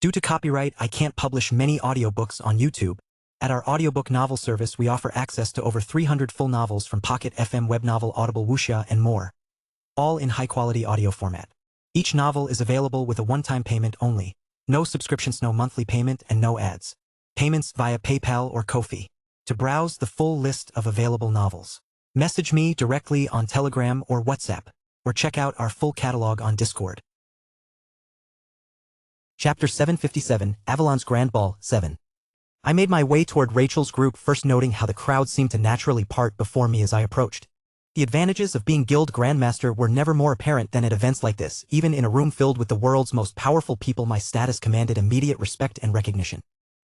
Due to copyright, I can't publish many audiobooks on YouTube. At our audiobook novel service, we offer access to over 300 full novels from Pocket FM, Webnovel, Audible, Wuxia, and more, all in high-quality audio format. Each novel is available with a one-time payment only. No subscriptions, no monthly payment, and no ads. Payments via PayPal or Ko-fi. To browse the full list of available novels, message me directly on Telegram or WhatsApp, or check out our full catalog on Discord. Chapter 757, Avalon's Grand Ball, 7. I made my way toward Rachel's group, first noting how the crowd seemed to naturally part before me as I approached. The advantages of being Guild Grandmaster were never more apparent than at events like this. Even in a room filled with the world's most powerful people, my status commanded immediate respect and recognition.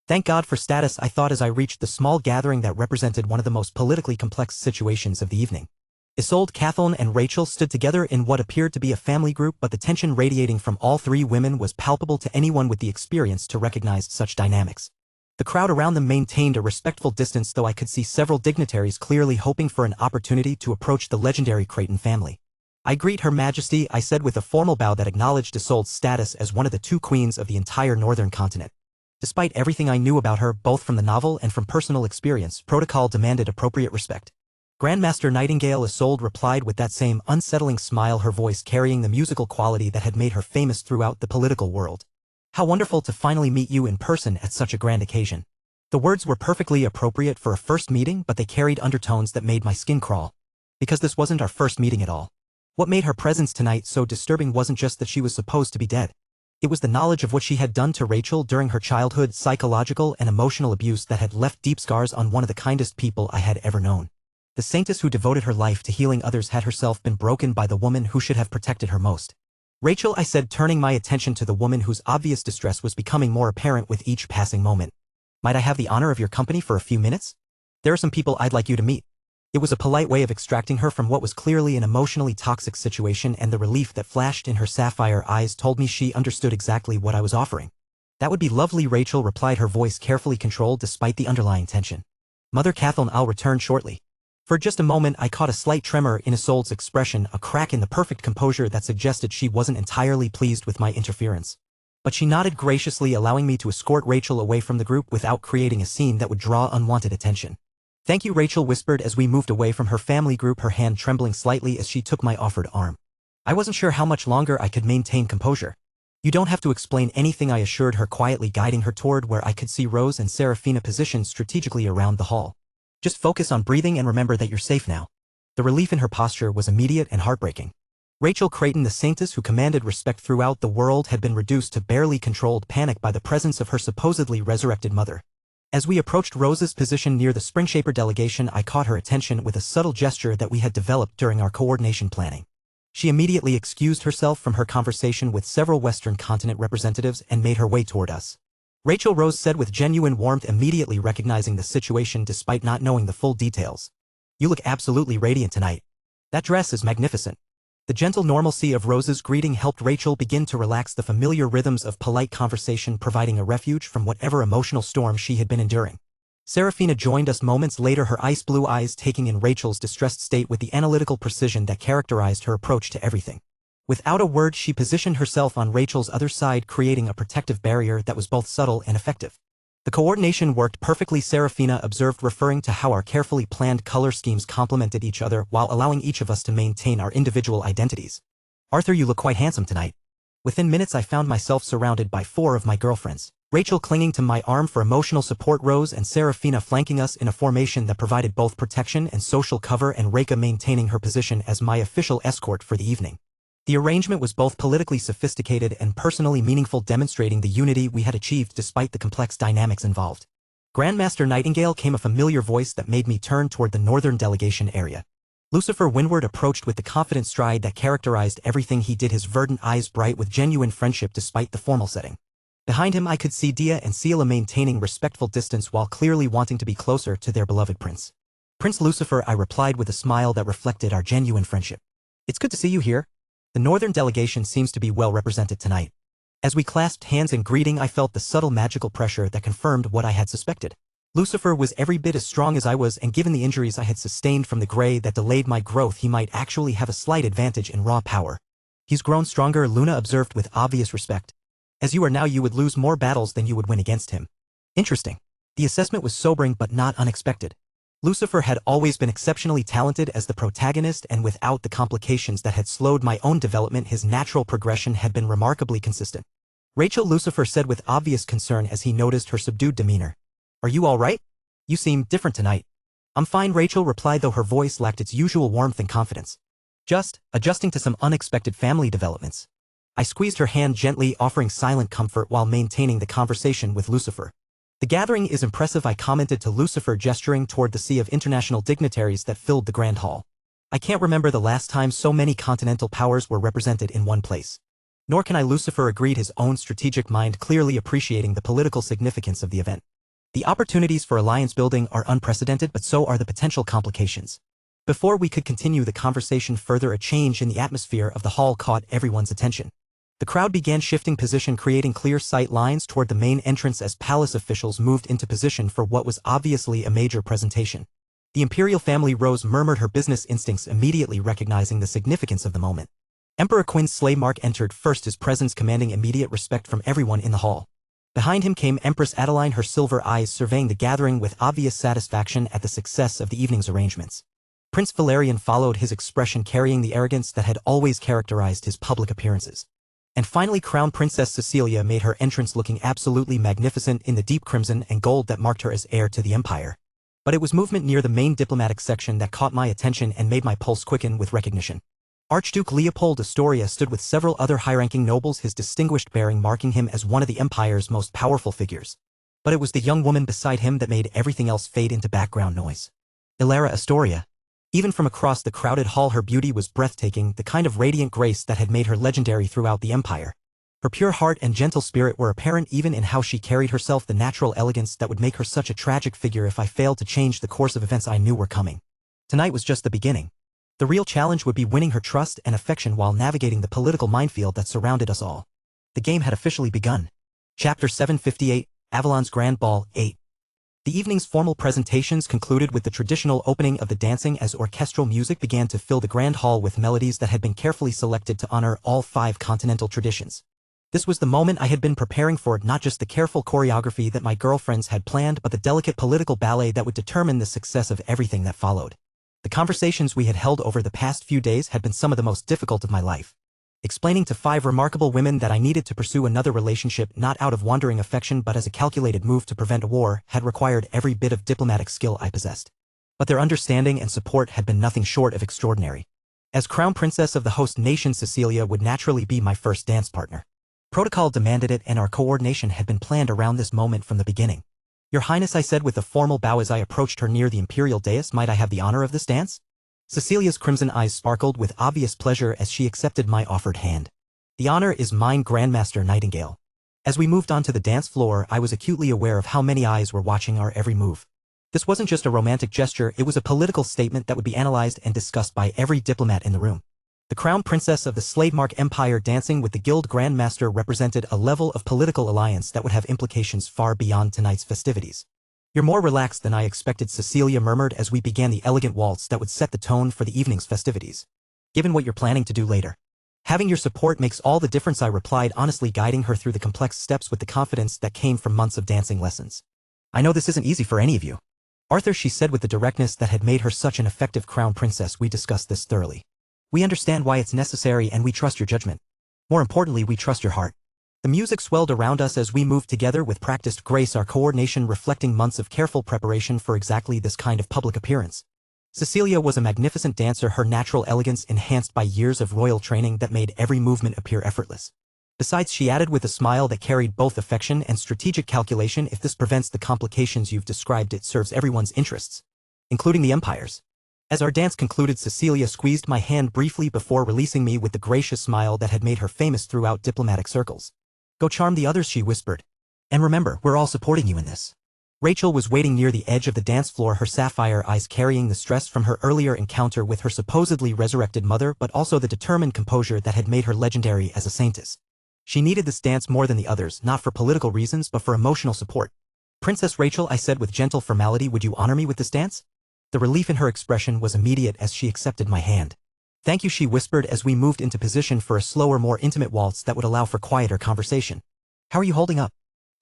Thank God for status, I thought as I reached the small gathering that represented one of the most politically complex situations of the evening. Isolde, Kathleen, and Rachel stood together in what appeared to be a family group, but the tension radiating from all three women was palpable to anyone with the experience to recognize such dynamics. The crowd around them maintained a respectful distance, though I could see several dignitaries clearly hoping for an opportunity to approach the legendary Creighton family. "I greet Her Majesty," I said with a formal bow that acknowledged Isolde's status as one of the two queens of the entire northern continent. Despite everything I knew about her, both from the novel and from personal experience, protocol demanded appropriate respect. Grandmaster Nightingale, Isolde replied with that same unsettling smile, her voice carrying the musical quality that had made her famous throughout the political world. "How wonderful to finally meet you in person at such a grand occasion." The words were perfectly appropriate for a first meeting, but they carried undertones that made my skin crawl. Because this wasn't our first meeting at all. What made her presence tonight so disturbing wasn't just that she was supposed to be dead. It was the knowledge of what she had done to Rachel during her childhood, psychological and emotional abuse that had left deep scars on one of the kindest people I had ever known. The saintess who devoted her life to healing others had herself been broken by the woman who should have protected her most. "Rachel," I said, turning my attention to the woman whose obvious distress was becoming more apparent with each passing moment. "Might I have the honor of your company for a few minutes? There are some people I'd like you to meet." It was a polite way of extracting her from what was clearly an emotionally toxic situation, and the relief that flashed in her sapphire eyes told me she understood exactly what I was offering. "That would be lovely," Rachel replied, her voice carefully controlled despite the underlying tension. "Mother Kathleen, I'll return shortly." For just a moment I caught a slight tremor in Isolde's expression, a crack in the perfect composure that suggested she wasn't entirely pleased with my interference. But she nodded graciously, allowing me to escort Rachel away from the group without creating a scene that would draw unwanted attention. "Thank you," Rachel whispered as we moved away from her family group, her hand trembling slightly as she took my offered arm. I wasn't sure how much longer I could maintain composure. "You don't have to explain anything," I assured her, quietly guiding her toward where I could see Rose and Serafina positioned strategically around the hall. "Just focus on breathing and remember that you're safe now." The relief in her posture was immediate and heartbreaking. Rachel Creighton, the saintess who commanded respect throughout the world, had been reduced to barely controlled panic by the presence of her supposedly resurrected mother. As we approached Rose's position near the Springshaper delegation, I caught her attention with a subtle gesture that we had developed during our coordination planning. She immediately excused herself from her conversation with several Western continent representatives and made her way toward us. "Rachel," Rose said with genuine warmth, immediately recognizing the situation despite not knowing the full details. "You look absolutely radiant tonight. That dress is magnificent." The gentle normalcy of Rose's greeting helped Rachel begin to relax the familiar rhythms of polite conversation, providing a refuge from whatever emotional storm she had been enduring. Serafina joined us moments later, her ice blue eyes taking in Rachel's distressed state with the analytical precision that characterized her approach to everything. Without a word, she positioned herself on Rachel's other side, creating a protective barrier that was both subtle and effective. "The coordination worked perfectly," Serafina observed, referring to how our carefully planned color schemes complemented each other while allowing each of us to maintain our individual identities. "Arthur, you look quite handsome tonight." Within minutes I found myself surrounded by 4 of my girlfriends. Rachel clinging to my arm for emotional support, Rose and Serafina flanking us in a formation that provided both protection and social cover, and Reka maintaining her position as my official escort for the evening. The arrangement was both politically sophisticated and personally meaningful, demonstrating the unity we had achieved despite the complex dynamics involved. "Grandmaster Nightingale," came a familiar voice that made me turn toward the northern delegation area. Lucifer Windward approached with the confident stride that characterized everything he did, his verdant eyes bright with genuine friendship despite the formal setting. Behind him I could see Dia and Ciela maintaining respectful distance while clearly wanting to be closer to their beloved prince. "Prince Lucifer," I replied with a smile that reflected our genuine friendship. "It's good to see you here. The northern delegation seems to be well represented tonight." As we clasped hands in greeting, I felt the subtle magical pressure that confirmed what I had suspected. Lucifer was every bit as strong as I was, and given the injuries I had sustained from the gray that delayed my growth, he might actually have a slight advantage in raw power. "He's grown stronger," Luna observed with obvious respect. As you are now, you would lose more battles than you would win against him. Interesting. The assessment was sobering but not unexpected. Lucifer had always been exceptionally talented as the protagonist, and without the complications that had slowed my own development, his natural progression had been remarkably consistent. Rachel, Lucifer said with obvious concern as he noticed her subdued demeanor. Are you all right? You seem different tonight. I'm fine, Rachel replied, though her voice lacked its usual warmth and confidence. Just adjusting to some unexpected family developments. I squeezed her hand gently, offering silent comfort while maintaining the conversation with Lucifer. The gathering is impressive, I commented to Lucifer, gesturing toward the sea of international dignitaries that filled the grand hall. I can't remember the last time so many continental powers were represented in one place. Nor can I, Lucifer agreed, his own strategic mind clearly appreciating the political significance of the event. The opportunities for alliance building are unprecedented, but so are the potential complications. Before we could continue the conversation further, a change in the atmosphere of the hall caught everyone's attention. The crowd began shifting position, creating clear sight lines toward the main entrance as palace officials moved into position for what was obviously a major presentation. The imperial family, Rose murmured, her business instincts immediately recognizing the significance of the moment. Emperor Quinn Slaymark entered first, his presence commanding immediate respect from everyone in the hall. Behind him came Empress Adeline, her silver eyes surveying the gathering with obvious satisfaction at the success of the evening's arrangements. Prince Valerian followed, his expression carrying the arrogance that had always characterized his public appearances. And finally, Crown Princess Cecilia made her entrance, looking absolutely magnificent in the deep crimson and gold that marked her as heir to the empire. But it was movement near the main diplomatic section that caught my attention and made my pulse quicken with recognition. Archduke Leopold Astoria stood with several other high-ranking nobles, his distinguished bearing marking him as one of the empire's most powerful figures. But it was the young woman beside him that made everything else fade into background noise. Ilara Astoria. Even from across the crowded hall, her beauty was breathtaking, the kind of radiant grace that had made her legendary throughout the empire. Her pure heart and gentle spirit were apparent even in how she carried herself, the natural elegance that would make her such a tragic figure if I failed to change the course of events I knew were coming. Tonight was just the beginning. The real challenge would be winning her trust and affection while navigating the political minefield that surrounded us all. The game had officially begun. Chapter 758, Avalon's Grand Ball 8. The evening's formal presentations concluded with the traditional opening of the dancing as orchestral music began to fill the grand hall with melodies that had been carefully selected to honor all 5 continental traditions. This was the moment I had been preparing for, not just the careful choreography that my girlfriends had planned, but the delicate political ballet that would determine the success of everything that followed. The conversations we had held over the past few days had been some of the most difficult of my life. Explaining to 5 remarkable women that I needed to pursue another relationship not out of wandering affection but as a calculated move to prevent a war had required every bit of diplomatic skill I possessed. But their understanding and support had been nothing short of extraordinary. As Crown Princess of the host nation, Cecilia would naturally be my first dance partner. Protocol demanded it, and our coordination had been planned around this moment from the beginning. Your Highness, I said with a formal bow as I approached her near the imperial dais, might I have the honor of this dance? Cecilia's crimson eyes sparkled with obvious pleasure as she accepted my offered hand. The honor is mine, Grandmaster Nightingale. As we moved onto the dance floor, I was acutely aware of how many eyes were watching our every move. This wasn't just a romantic gesture, it was a political statement that would be analyzed and discussed by every diplomat in the room. The Crown Princess of the Slavemark Empire dancing with the Guild Grandmaster represented a level of political alliance that would have implications far beyond tonight's festivities. You're more relaxed than I expected, Cecilia murmured as we began the elegant waltz that would set the tone for the evening's festivities. Given what you're planning to do later. Having your support makes all the difference, I replied, honestly guiding her through the complex steps with the confidence that came from months of dancing lessons. I know this isn't easy for any of you, Arthur, she said with the directness that had made her such an effective crown princess. We discussed this thoroughly. We understand why it's necessary and we trust your judgment. More importantly, we trust your heart. The music swelled around us as we moved together with practiced grace, our coordination reflecting months of careful preparation for exactly this kind of public appearance. Cecilia was a magnificent dancer, her natural elegance enhanced by years of royal training that made every movement appear effortless. Besides, she added with a smile that carried both affection and strategic calculation, if this prevents the complications you've described, it serves everyone's interests, including the Empire's. As our dance concluded, Cecilia squeezed my hand briefly before releasing me with the gracious smile that had made her famous throughout diplomatic circles. Go charm the others, she whispered. And remember, we're all supporting you in this. Rachel was waiting near the edge of the dance floor, her sapphire eyes carrying the stress from her earlier encounter with her supposedly resurrected mother, but also the determined composure that had made her legendary as a saintess. She needed this dance more than the others, not for political reasons but for emotional support. Princess Rachel, I said with gentle formality, would you honor me with this dance? The relief in her expression was immediate as she accepted my hand. Thank you, she whispered as we moved into position for a slower, more intimate waltz that would allow for quieter conversation. How are you holding up?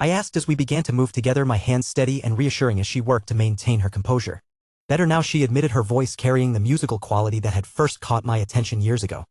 I asked as we began to move together, my hands steady and reassuring as she worked to maintain her composure. Better now, she admitted, her voice carrying the musical quality that had first caught my attention years ago.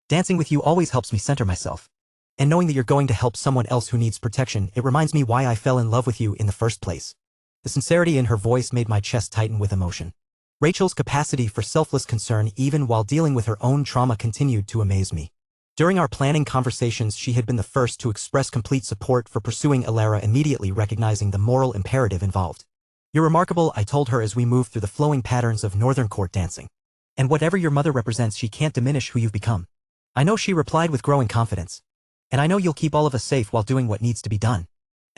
Dancing with you always helps me center myself. And knowing that you're going to help someone else who needs protection, it reminds me why I fell in love with you in the first place. The sincerity in her voice made my chest tighten with emotion. Rachel's capacity for selfless concern even while dealing with her own trauma continued to amaze me. During our planning conversations, she had been the first to express complete support for pursuing Alara, immediately recognizing the moral imperative involved. You're remarkable, I told her as we moved through the flowing patterns of Northern Court dancing. And whatever your mother represents, she can't diminish who you've become. I know, she replied with growing confidence. And I know you'll keep all of us safe while doing what needs to be done.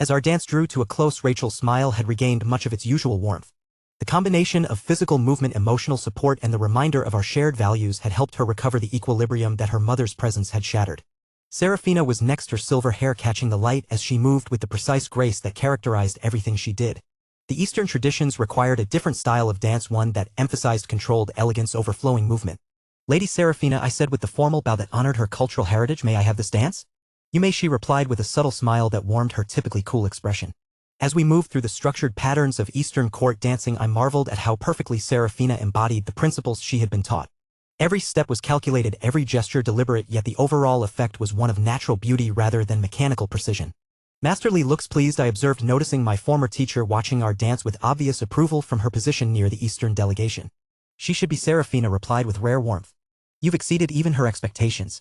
As our dance drew to a close, Rachel's smile had regained much of its usual warmth. The combination of physical movement, emotional support, and the reminder of our shared values had helped her recover the equilibrium that her mother's presence had shattered. Serafina was next, her silver hair catching the light as she moved with the precise grace that characterized everything she did. The Eastern traditions required a different style of dance, one that emphasized controlled elegance over flowing movement. Lady Serafina, I said with the formal bow that honored her cultural heritage, may I have this dance? You may, she replied with a subtle smile that warmed her typically cool expression. As we moved through the structured patterns of Eastern court dancing, I marveled at how perfectly Serafina embodied the principles she had been taught. Every step was calculated, every gesture deliberate, yet the overall effect was one of natural beauty rather than mechanical precision. Masterly looks, pleased, I observed, noticing my former teacher watching our dance with obvious approval from her position near the Eastern delegation. She should be, Serafina replied with rare warmth. You've exceeded even her expectations.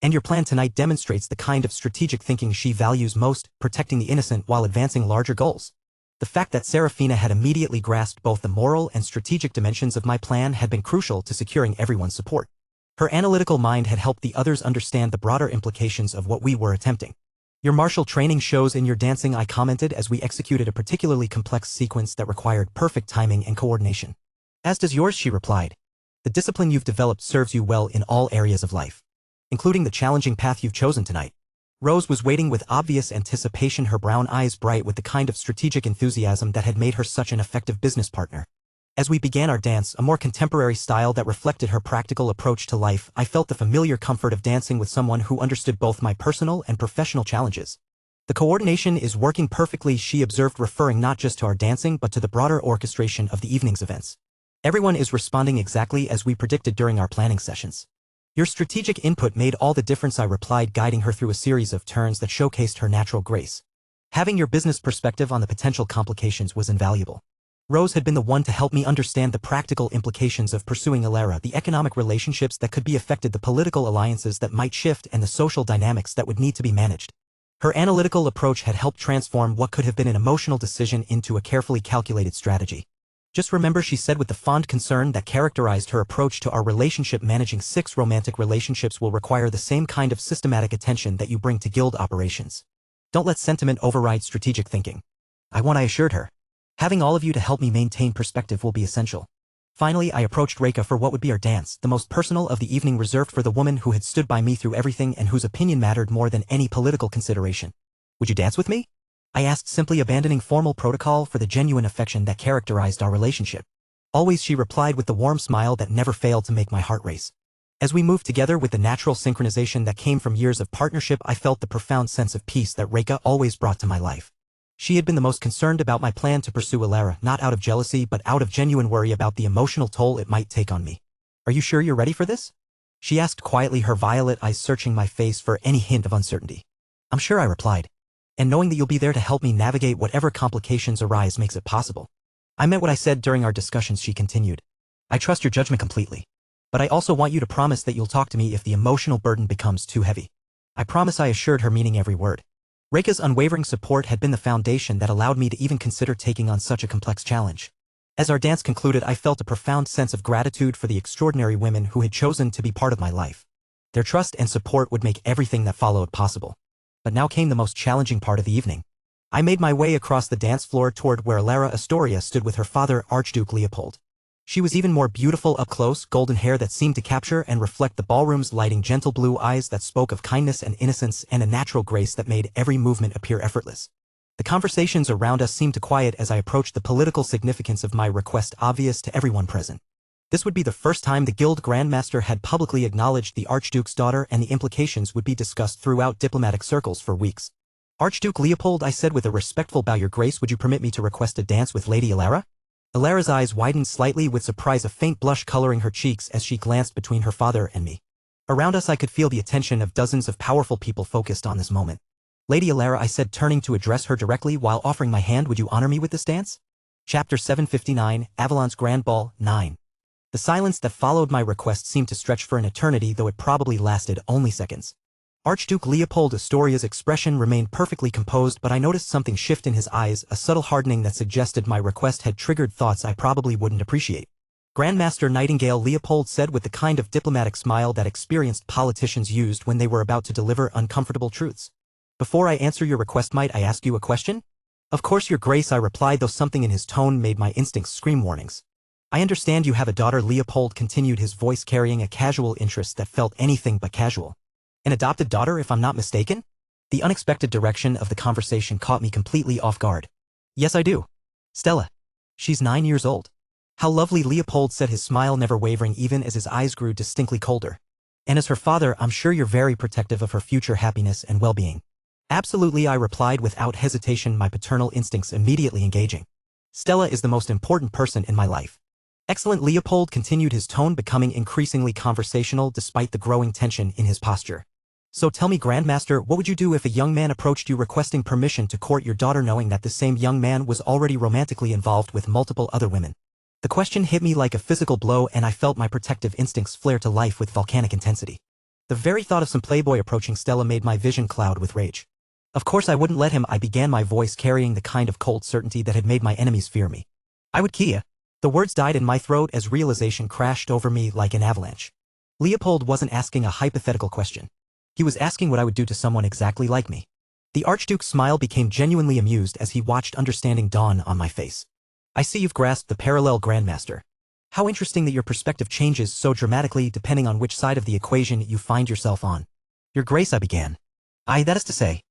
And your plan tonight demonstrates the kind of strategic thinking she values most, protecting the innocent while advancing larger goals. The fact that Serafina had immediately grasped both the moral and strategic dimensions of my plan had been crucial to securing everyone's support. Her analytical mind had helped the others understand the broader implications of what we were attempting. Your martial training shows in your dancing, I commented as we executed a particularly complex sequence that required perfect timing and coordination. As does yours, she replied. The discipline you've developed serves you well in all areas of life, including the challenging path you've chosen tonight. Rose was waiting with obvious anticipation, her brown eyes bright with the kind of strategic enthusiasm that had made her such an effective business partner. As we began our dance, a more contemporary style that reflected her practical approach to life, I felt the familiar comfort of dancing with someone who understood both my personal and professional challenges. The coordination is working perfectly, she observed, referring not just to our dancing but to the broader orchestration of the evening's events. Everyone is responding exactly as we predicted during our planning sessions. Your strategic input made all the difference, I replied, guiding her through a series of turns that showcased her natural grace. Having your business perspective on the potential complications was invaluable. Rose had been the one to help me understand the practical implications of pursuing Alara, the economic relationships that could be affected, the political alliances that might shift, and the social dynamics that would need to be managed. Her analytical approach had helped transform what could have been an emotional decision into a carefully calculated strategy. Just remember, she said with the fond concern that characterized her approach to our relationship, managing 6 romantic relationships will require the same kind of systematic attention that you bring to guild operations. Don't let sentiment override strategic thinking. I assured her. Having all of you to help me maintain perspective will be essential. Finally, I approached Reika for what would be our dance, the most personal of the evening, reserved for the woman who had stood by me through everything and whose opinion mattered more than any political consideration. Would you dance with me? I asked, simply abandoning formal protocol for the genuine affection that characterized our relationship. Always, she replied with the warm smile that never failed to make my heart race. As we moved together with the natural synchronization that came from years of partnership, I felt the profound sense of peace that Reika always brought to my life. She had been the most concerned about my plan to pursue Alara, not out of jealousy but out of genuine worry about the emotional toll it might take on me. Are you sure you're ready for this? She asked quietly, her violet eyes searching my face for any hint of uncertainty. I'm sure, I replied. And knowing that you'll be there to help me navigate whatever complications arise makes it possible. I meant what I said during our discussions, she continued. I trust your judgment completely. But I also want you to promise that you'll talk to me if the emotional burden becomes too heavy. I promise, I assured her, meaning every word. Reika's unwavering support had been the foundation that allowed me to even consider taking on such a complex challenge. As our dance concluded, I felt a profound sense of gratitude for the extraordinary women who had chosen to be part of my life. Their trust and support would make everything that followed possible. But now came the most challenging part of the evening. I made my way across the dance floor toward where Alara Astoria stood with her father, Archduke Leopold. She was even more beautiful up close, golden hair that seemed to capture and reflect the ballroom's lighting, gentle blue eyes that spoke of kindness and innocence, and a natural grace that made every movement appear effortless. The conversations around us seemed to quiet as I approached, the political significance of my request obvious to everyone present. This would be the first time the Guild Grandmaster had publicly acknowledged the Archduke's daughter, and the implications would be discussed throughout diplomatic circles for weeks. Archduke Leopold, I said with a respectful bow. Your Grace, would you permit me to request a dance with Lady Alara? Alara's eyes widened slightly with surprise, a faint blush coloring her cheeks as she glanced between her father and me. Around us I could feel the attention of dozens of powerful people focused on this moment. Lady Alara, I said, turning to address her directly while offering my hand, would you honor me with this dance? Chapter 759, Avalon's Grand Ball, 9. The silence that followed my request seemed to stretch for an eternity, though it probably lasted only seconds. Archduke Leopold Astoria's expression remained perfectly composed, but I noticed something shift in his eyes, a subtle hardening that suggested my request had triggered thoughts I probably wouldn't appreciate. Grandmaster Nightingale, Leopold said with the kind of diplomatic smile that experienced politicians used when they were about to deliver uncomfortable truths. Before I answer your request, might I ask you a question? Of course, Your Grace, I replied, though something in his tone made my instincts scream warnings. I understand you have a daughter, Leopold continued, his voice carrying a casual interest that felt anything but casual. An adopted daughter, if I'm not mistaken? The unexpected direction of the conversation caught me completely off guard. Yes, I do. Stella. She's 9 years old. How lovely, Leopold said, his smile never wavering even as his eyes grew distinctly colder. And as her father, I'm sure you're very protective of her future happiness and well-being. Absolutely, I replied without hesitation, my paternal instincts immediately engaging. Stella is the most important person in my life. Excellent, Leopold continued, his tone becoming increasingly conversational despite the growing tension in his posture. So tell me, Grandmaster, what would you do if a young man approached you requesting permission to court your daughter, knowing that the same young man was already romantically involved with multiple other women? The question hit me like a physical blow, and I felt my protective instincts flare to life with volcanic intensity. The very thought of some playboy approaching Stella made my vision cloud with rage. Of course I wouldn't let him, I began, my voice carrying the kind of cold certainty that had made my enemies fear me. I would Kia. The words died in my throat as realization crashed over me like an avalanche. Leopold wasn't asking a hypothetical question. He was asking what I would do to someone exactly like me. The Archduke's smile became genuinely amused as he watched understanding dawn on my face. I see you've grasped the parallel, Grandmaster. How interesting that your perspective changes so dramatically depending on which side of the equation you find yourself on. Your Grace, I began. That is to say.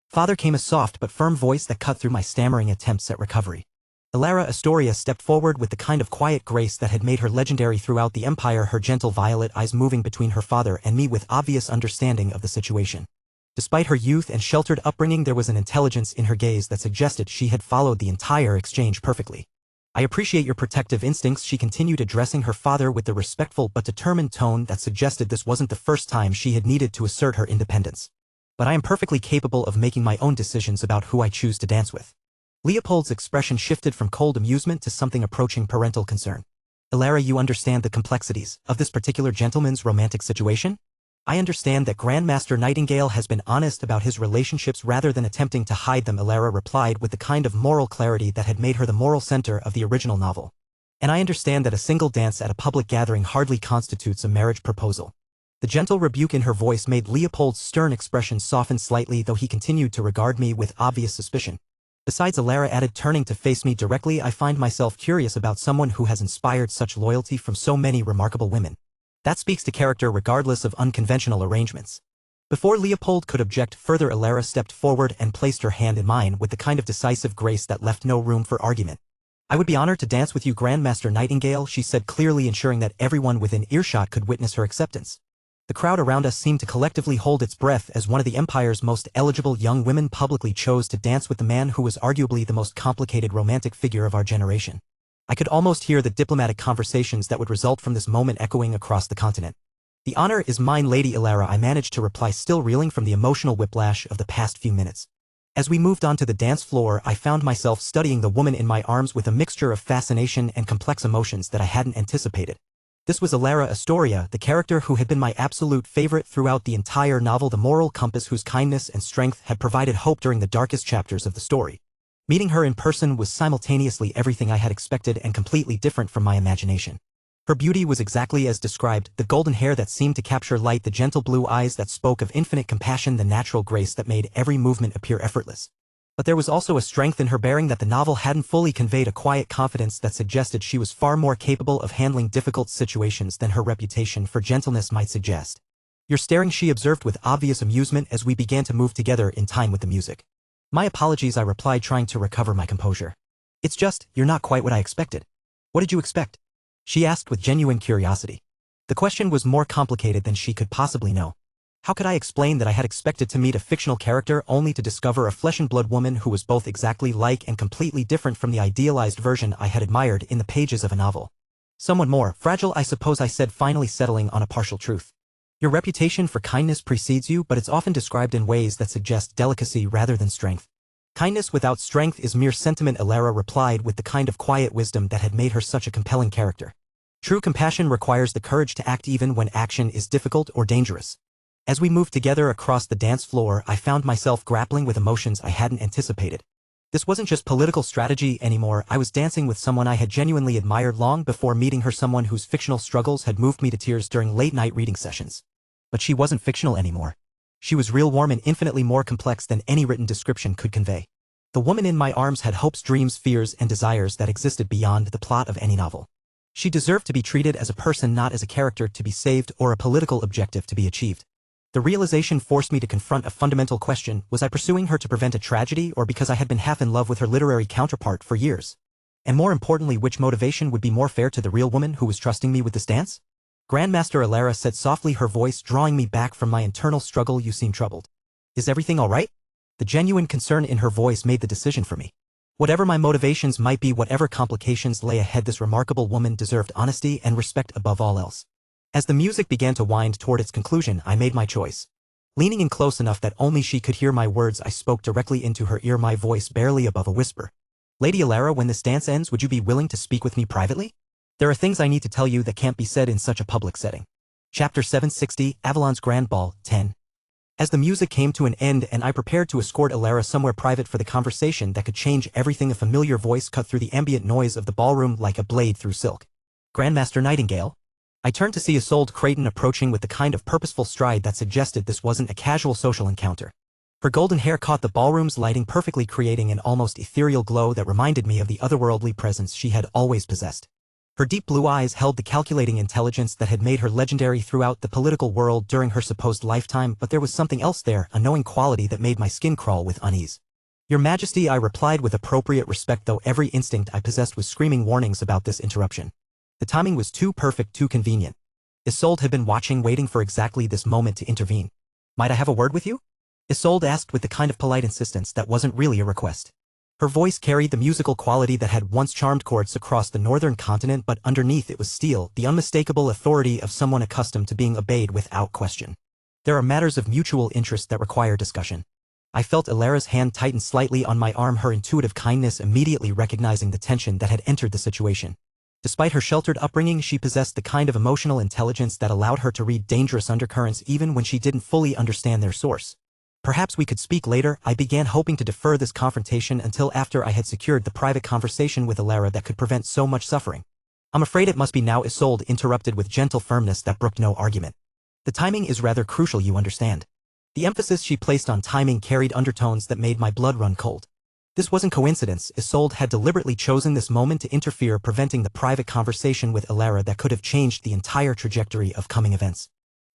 Father, came a soft but firm voice that cut through my stammering attempts at recovery. Alara Astoria stepped forward with the kind of quiet grace that had made her legendary throughout the Empire, her gentle violet eyes moving between her father and me with obvious understanding of the situation. Despite her youth and sheltered upbringing, there was an intelligence in her gaze that suggested she had followed the entire exchange perfectly. I appreciate your protective instincts, she continued, addressing her father with the respectful but determined tone that suggested this wasn't the first time she had needed to assert her independence. But I am perfectly capable of making my own decisions about who I choose to dance with. Leopold's expression shifted from cold amusement to something approaching parental concern. Alara, you understand the complexities of this particular gentleman's romantic situation? I understand that Grandmaster Nightingale has been honest about his relationships rather than attempting to hide them, Alara replied with the kind of moral clarity that had made her the moral center of the original novel. And I understand that a single dance at a public gathering hardly constitutes a marriage proposal. The gentle rebuke in her voice made Leopold's stern expression soften slightly, though he continued to regard me with obvious suspicion. Besides, Alara added, turning to face me directly, I find myself curious about someone who has inspired such loyalty from so many remarkable women. That speaks to character regardless of unconventional arrangements. Before Leopold could object further, Alara stepped forward and placed her hand in mine with the kind of decisive grace that left no room for argument. I would be honored to dance with you, Grandmaster Nightingale, she said, clearly ensuring that everyone within earshot could witness her acceptance. The crowd around us seemed to collectively hold its breath as one of the Empire's most eligible young women publicly chose to dance with the man who was arguably the most complicated romantic figure of our generation. I could almost hear the diplomatic conversations that would result from this moment echoing across the continent. The honor is mine, Lady Alara, I managed to reply, still reeling from the emotional whiplash of the past few minutes. As we moved onto the dance floor, I found myself studying the woman in my arms with a mixture of fascination and complex emotions that I hadn't anticipated. This was Alara Astoria, the character who had been my absolute favorite throughout the entire novel, the moral compass whose kindness and strength had provided hope during the darkest chapters of the story. Meeting her in person was simultaneously everything I had expected and completely different from my imagination. Her beauty was exactly as described, the golden hair that seemed to capture light, the gentle blue eyes that spoke of infinite compassion, the natural grace that made every movement appear effortless. But there was also a strength in her bearing that the novel hadn't fully conveyed, a quiet confidence that suggested she was far more capable of handling difficult situations than her reputation for gentleness might suggest. You're staring, she observed with obvious amusement as we began to move together in time with the music. My apologies, I replied, trying to recover my composure. It's just, you're not quite what I expected. What did you expect? She asked with genuine curiosity. The question was more complicated than she could possibly know. How could I explain that I had expected to meet a fictional character only to discover a flesh-and-blood woman who was both exactly like and completely different from the idealized version I had admired in the pages of a novel? Someone more fragile, I suppose, I said, finally settling on a partial truth. Your reputation for kindness precedes you, but it's often described in ways that suggest delicacy rather than strength. Kindness without strength is mere sentiment, Alara replied with the kind of quiet wisdom that had made her such a compelling character. True compassion requires the courage to act even when action is difficult or dangerous. As we moved together across the dance floor, I found myself grappling with emotions I hadn't anticipated. This wasn't just political strategy anymore. I was dancing with someone I had genuinely admired long before meeting her, someone whose fictional struggles had moved me to tears during late-night reading sessions. But she wasn't fictional anymore. She was real, warm, and infinitely more complex than any written description could convey. The woman in my arms had hopes, dreams, fears, and desires that existed beyond the plot of any novel. She deserved to be treated as a person, not as a character to be saved or a political objective to be achieved. The realization forced me to confront a fundamental question: was I pursuing her to prevent a tragedy, or because I had been half in love with her literary counterpart for years? And more importantly, which motivation would be more fair to the real woman who was trusting me with this dance? Grandmaster Alara said softly, her voice drawing me back from my internal struggle. You seem troubled. Is everything all right? The genuine concern in her voice made the decision for me. Whatever my motivations might be, whatever complications lay ahead, this remarkable woman deserved honesty and respect above all else. As the music began to wind toward its conclusion, I made my choice. Leaning in close enough that only she could hear my words, I spoke directly into her ear, my voice barely above a whisper. Lady Alara, when this dance ends, would you be willing to speak with me privately? There are things I need to tell you that can't be said in such a public setting. Chapter 760, Avalon's Grand Ball, 10. As the music came to an end and I prepared to escort Alara somewhere private for the conversation that could change everything, a familiar voice cut through the ambient noise of the ballroom like a blade through silk. Grandmaster Nightingale? I turned to see Isolde Creighton approaching with the kind of purposeful stride that suggested this wasn't a casual social encounter. Her golden hair caught the ballroom's lighting perfectly, creating an almost ethereal glow that reminded me of the otherworldly presence she had always possessed. Her deep blue eyes held the calculating intelligence that had made her legendary throughout the political world during her supposed lifetime, but there was something else there, a knowing quality that made my skin crawl with unease. Your Majesty, I replied with appropriate respect, though every instinct I possessed was screaming warnings about this interruption. The timing was too perfect, too convenient. Isolde had been watching, waiting for exactly this moment to intervene. Might I have a word with you? Isolde asked with the kind of polite insistence that wasn't really a request. Her voice carried the musical quality that had once charmed courts across the northern continent, but underneath it was steel, the unmistakable authority of someone accustomed to being obeyed without question. There are matters of mutual interest that require discussion. I felt Alara's hand tighten slightly on my arm, her intuitive kindness immediately recognizing the tension that had entered the situation. Despite her sheltered upbringing, she possessed the kind of emotional intelligence that allowed her to read dangerous undercurrents even when she didn't fully understand their source. Perhaps we could speak later. I began, hoping to defer this confrontation until after I had secured the private conversation with Alara that could prevent so much suffering. I'm afraid it must be now, Isolde interrupted with gentle firmness that brooked no argument. The timing is rather crucial, you understand. The emphasis she placed on timing carried undertones that made my blood run cold. This wasn't coincidence. Isolde had deliberately chosen this moment to interfere, preventing the private conversation with Alara that could have changed the entire trajectory of coming events.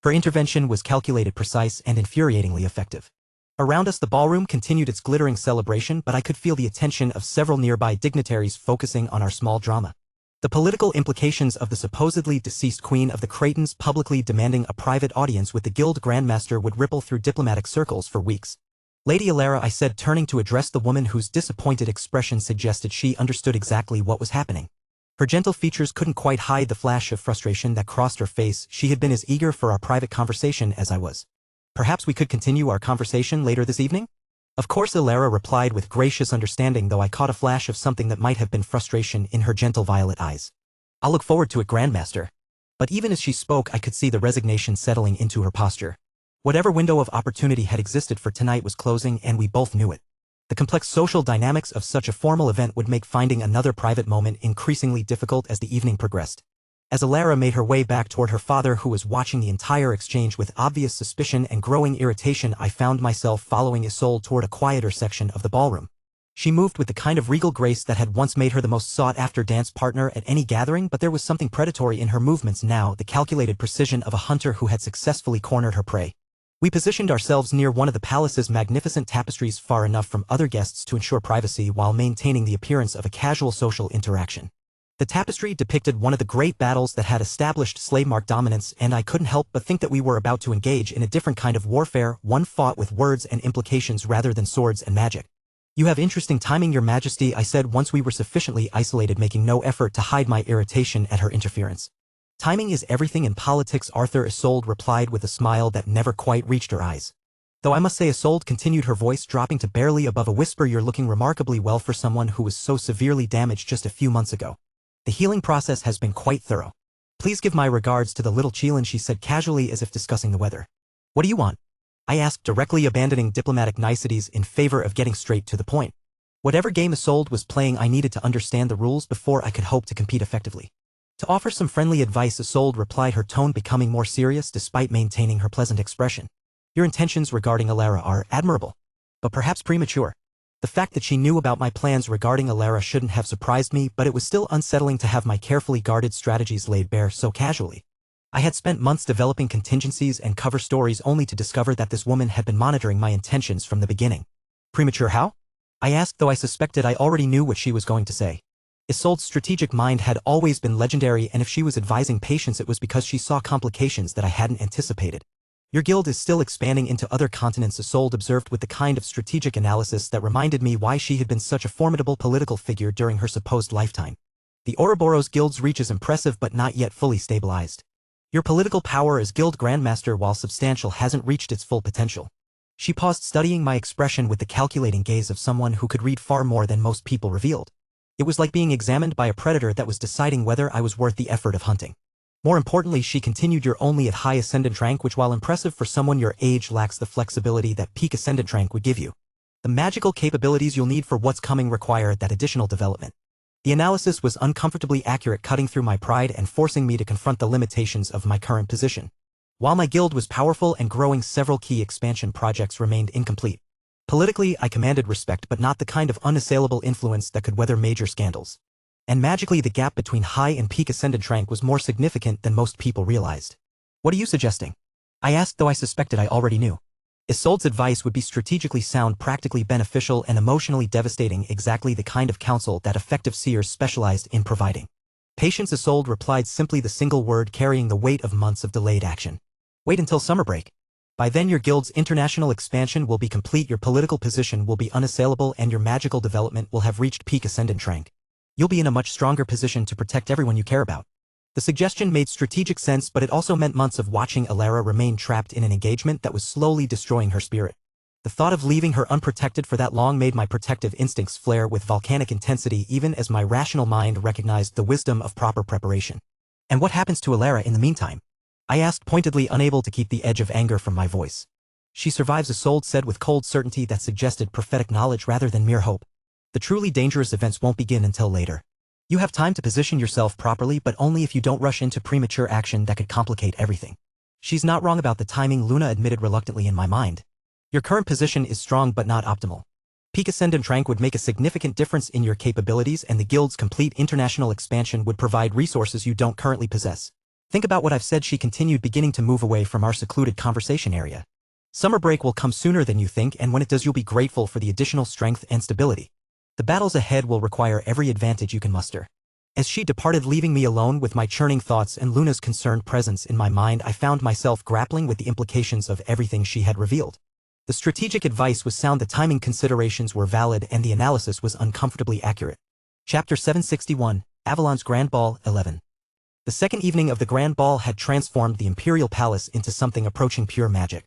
Her intervention was calculated, precise, and infuriatingly effective. Around us, the ballroom continued its glittering celebration, but I could feel the attention of several nearby dignitaries focusing on our small drama. The political implications of the supposedly deceased Queen of the Creightons publicly demanding a private audience with the Guild Grandmaster would ripple through diplomatic circles for weeks. Lady Alara, I said, turning to address the woman whose disappointed expression suggested she understood exactly what was happening. Her gentle features couldn't quite hide the flash of frustration that crossed her face. She had been as eager for our private conversation as I was. Perhaps we could continue our conversation later this evening? Of course, Alara replied with gracious understanding, though I caught a flash of something that might have been frustration in her gentle violet eyes. I'll look forward to it, Grandmaster. But even as she spoke, I could see the resignation settling into her posture. Whatever window of opportunity had existed for tonight was closing, and we both knew it. The complex social dynamics of such a formal event would make finding another private moment increasingly difficult as the evening progressed. As Alara made her way back toward her father, who was watching the entire exchange with obvious suspicion and growing irritation, I found myself following Isolde toward a quieter section of the ballroom. She moved with the kind of regal grace that had once made her the most sought-after dance partner at any gathering, but there was something predatory in her movements now, the calculated precision of a hunter who had successfully cornered her prey. We positioned ourselves near one of the palace's magnificent tapestries, far enough from other guests to ensure privacy while maintaining the appearance of a casual social interaction. The tapestry depicted one of the great battles that had established slave-mark dominance, and I couldn't help but think that we were about to engage in a different kind of warfare, one fought with words and implications rather than swords and magic. "You have interesting timing, Your Majesty," I said once we were sufficiently isolated, making no effort to hide my irritation at her interference. "Timing is everything in politics," Arthur Isolde replied with a smile that never quite reached her eyes. "Though I must say," Isolde continued, her voice dropping to barely above a whisper, "you're looking remarkably well for someone who was so severely damaged just a few months ago. The healing process has been quite thorough. Please give my regards to the little Chelan," she said casually as if discussing the weather. "What do you want?" I asked, directly abandoning diplomatic niceties in favor of getting straight to the point. Whatever game Isolde was playing, I needed to understand the rules before I could hope to compete effectively. "To offer some friendly advice," Isolde replied, her tone becoming more serious despite maintaining her pleasant expression. "Your intentions regarding Alara are admirable, but perhaps premature." The fact that she knew about my plans regarding Alara shouldn't have surprised me, but it was still unsettling to have my carefully guarded strategies laid bare so casually. I had spent months developing contingencies and cover stories only to discover that this woman had been monitoring my intentions from the beginning. "Premature how?" I asked, though I suspected I already knew what she was going to say. Isolde's strategic mind had always been legendary, and if she was advising patience, it was because she saw complications that I hadn't anticipated. "Your guild is still expanding into other continents," Isolde observed with the kind of strategic analysis that reminded me why she had been such a formidable political figure during her supposed lifetime. "The Ouroboros Guild's reach is impressive but not yet fully stabilized. Your political power as Guild Grandmaster, while substantial, hasn't reached its full potential." She paused, studying my expression with the calculating gaze of someone who could read far more than most people revealed. It was like being examined by a predator that was deciding whether I was worth the effort of hunting. "More importantly," she continued, "you're only at high ascendant rank, which, while impressive for someone your age, lacks the flexibility that peak ascendant rank would give you. The magical capabilities you'll need for what's coming require that additional development." The analysis was uncomfortably accurate, cutting through my pride and forcing me to confront the limitations of my current position. While my guild was powerful and growing, several key expansion projects remained incomplete. Politically, I commanded respect, but not the kind of unassailable influence that could weather major scandals. And magically, the gap between high and peak ascendant rank was more significant than most people realized. "What are you suggesting?" I asked, though I suspected I already knew. Isolde's advice would be strategically sound, practically beneficial, and emotionally devastating, exactly the kind of counsel that effective seers specialized in providing. "Patience," Isolde replied, simply the single word carrying the weight of months of delayed action. "Wait until summer break. By then your guild's international expansion will be complete, your political position will be unassailable, and your magical development will have reached peak ascendant rank. You'll be in a much stronger position to protect everyone you care about." The suggestion made strategic sense, but it also meant months of watching Alara remain trapped in an engagement that was slowly destroying her spirit. The thought of leaving her unprotected for that long made my protective instincts flare with volcanic intensity, even as my rational mind recognized the wisdom of proper preparation. "And what happens to Alara in the meantime?" I asked pointedly, unable to keep the edge of anger from my voice. "She survives," Isolde said with cold certainty that suggested prophetic knowledge rather than mere hope. "The truly dangerous events won't begin until later. You have time to position yourself properly, but only if you don't rush into premature action that could complicate everything." "She's not wrong about the timing," Luna admitted reluctantly. "In my mind, your current position is strong but not optimal. Peak ascendant rank would make a significant difference in your capabilities, and the guild's complete international expansion would provide resources you don't currently possess. Think about what I've said," she continued, beginning to move away from our secluded conversation area. "Summer break will come sooner than you think, and when it does, you'll be grateful for the additional strength and stability. The battles ahead will require every advantage you can muster." As she departed, leaving me alone with my churning thoughts and Luna's concerned presence in my mind, I found myself grappling with the implications of everything she had revealed. The strategic advice was sound, the timing considerations were valid, and the analysis was uncomfortably accurate. Chapter 761, Avalon's Grand Ball 11. The second evening of the Grand Ball had transformed the Imperial Palace into something approaching pure magic.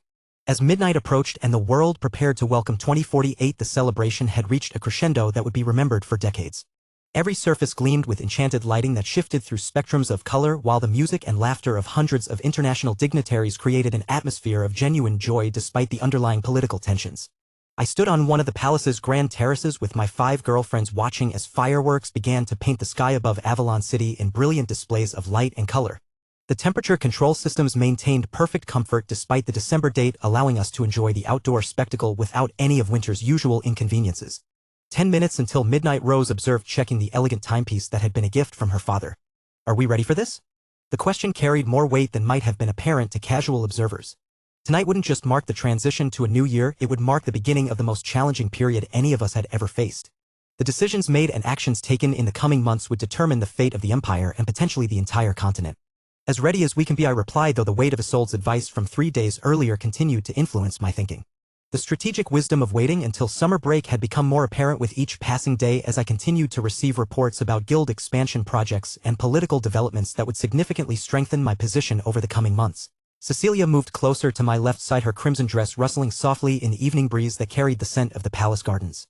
As midnight approached and the world prepared to welcome 2048, the celebration had reached a crescendo that would be remembered for decades. Every surface gleamed with enchanted lighting that shifted through spectrums of color, while the music and laughter of hundreds of international dignitaries created an atmosphere of genuine joy despite the underlying political tensions. I stood on one of the palace's grand terraces with my 5 girlfriends, watching as fireworks began to paint the sky above Avalon City in brilliant displays of light and color. The temperature control systems maintained perfect comfort despite the December date, allowing us to enjoy the outdoor spectacle without any of winter's usual inconveniences. 10 minutes until midnight, Rose observed, checking the elegant timepiece that had been a gift from her father. "Are we ready for this?" The question carried more weight than might have been apparent to casual observers. Tonight wouldn't just mark the transition to a new year, it would mark the beginning of the most challenging period any of us had ever faced. The decisions made and actions taken in the coming months would determine the fate of the empire and potentially the entire continent. As ready as we can be, I replied, though the weight of Isolde's advice from 3 days earlier continued to influence my thinking. The strategic wisdom of waiting until summer break had become more apparent with each passing day as I continued to receive reports about guild expansion projects and political developments that would significantly strengthen my position over the coming months. Cecilia moved closer to my left side, her crimson dress rustling softly in the evening breeze that carried the scent of the palace gardens.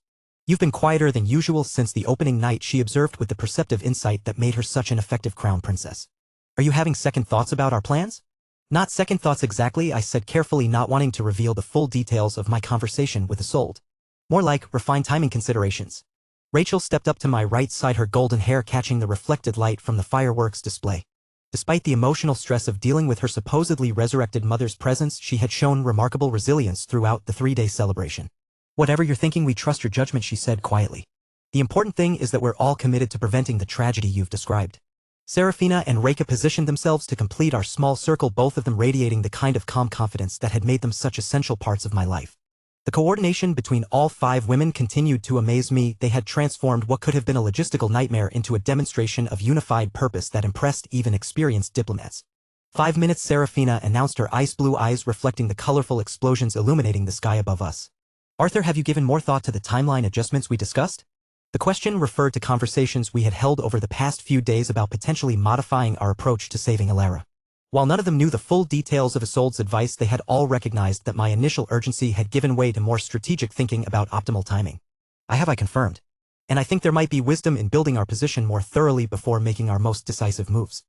"You've been quieter than usual since the opening night," she observed with the perceptive insight that made her such an effective crown princess. "Are you having second thoughts about our plans?" "Not second thoughts exactly," I said carefully, not wanting to reveal the full details of my conversation with Isolde. "More like refined timing considerations." Rachel stepped up to my right side, her golden hair catching the reflected light from the fireworks display. Despite the emotional stress of dealing with her supposedly resurrected mother's presence, she had shown remarkable resilience throughout the 3-day celebration. "Whatever you're thinking, we trust your judgment," she said quietly. "The important thing is that we're all committed to preventing the tragedy you've described." Serafina and Reika positioned themselves to complete our small circle, both of them radiating the kind of calm confidence that had made them such essential parts of my life. The coordination between all 5 women continued to amaze me. They had transformed what could have been a logistical nightmare into a demonstration of unified purpose that impressed even experienced diplomats. 5 minutes, Serafina announced, her ice blue eyes reflecting the colorful explosions illuminating the sky above us. "Arthur, have you given more thought to the timeline adjustments we discussed?" The question referred to conversations we had held over the past few days about potentially modifying our approach to saving Alara. While none of them knew the full details of Isolde's advice, they had all recognized that my initial urgency had given way to more strategic thinking about optimal timing. I confirmed. And I think there might be wisdom in building our position more thoroughly before making our most decisive moves.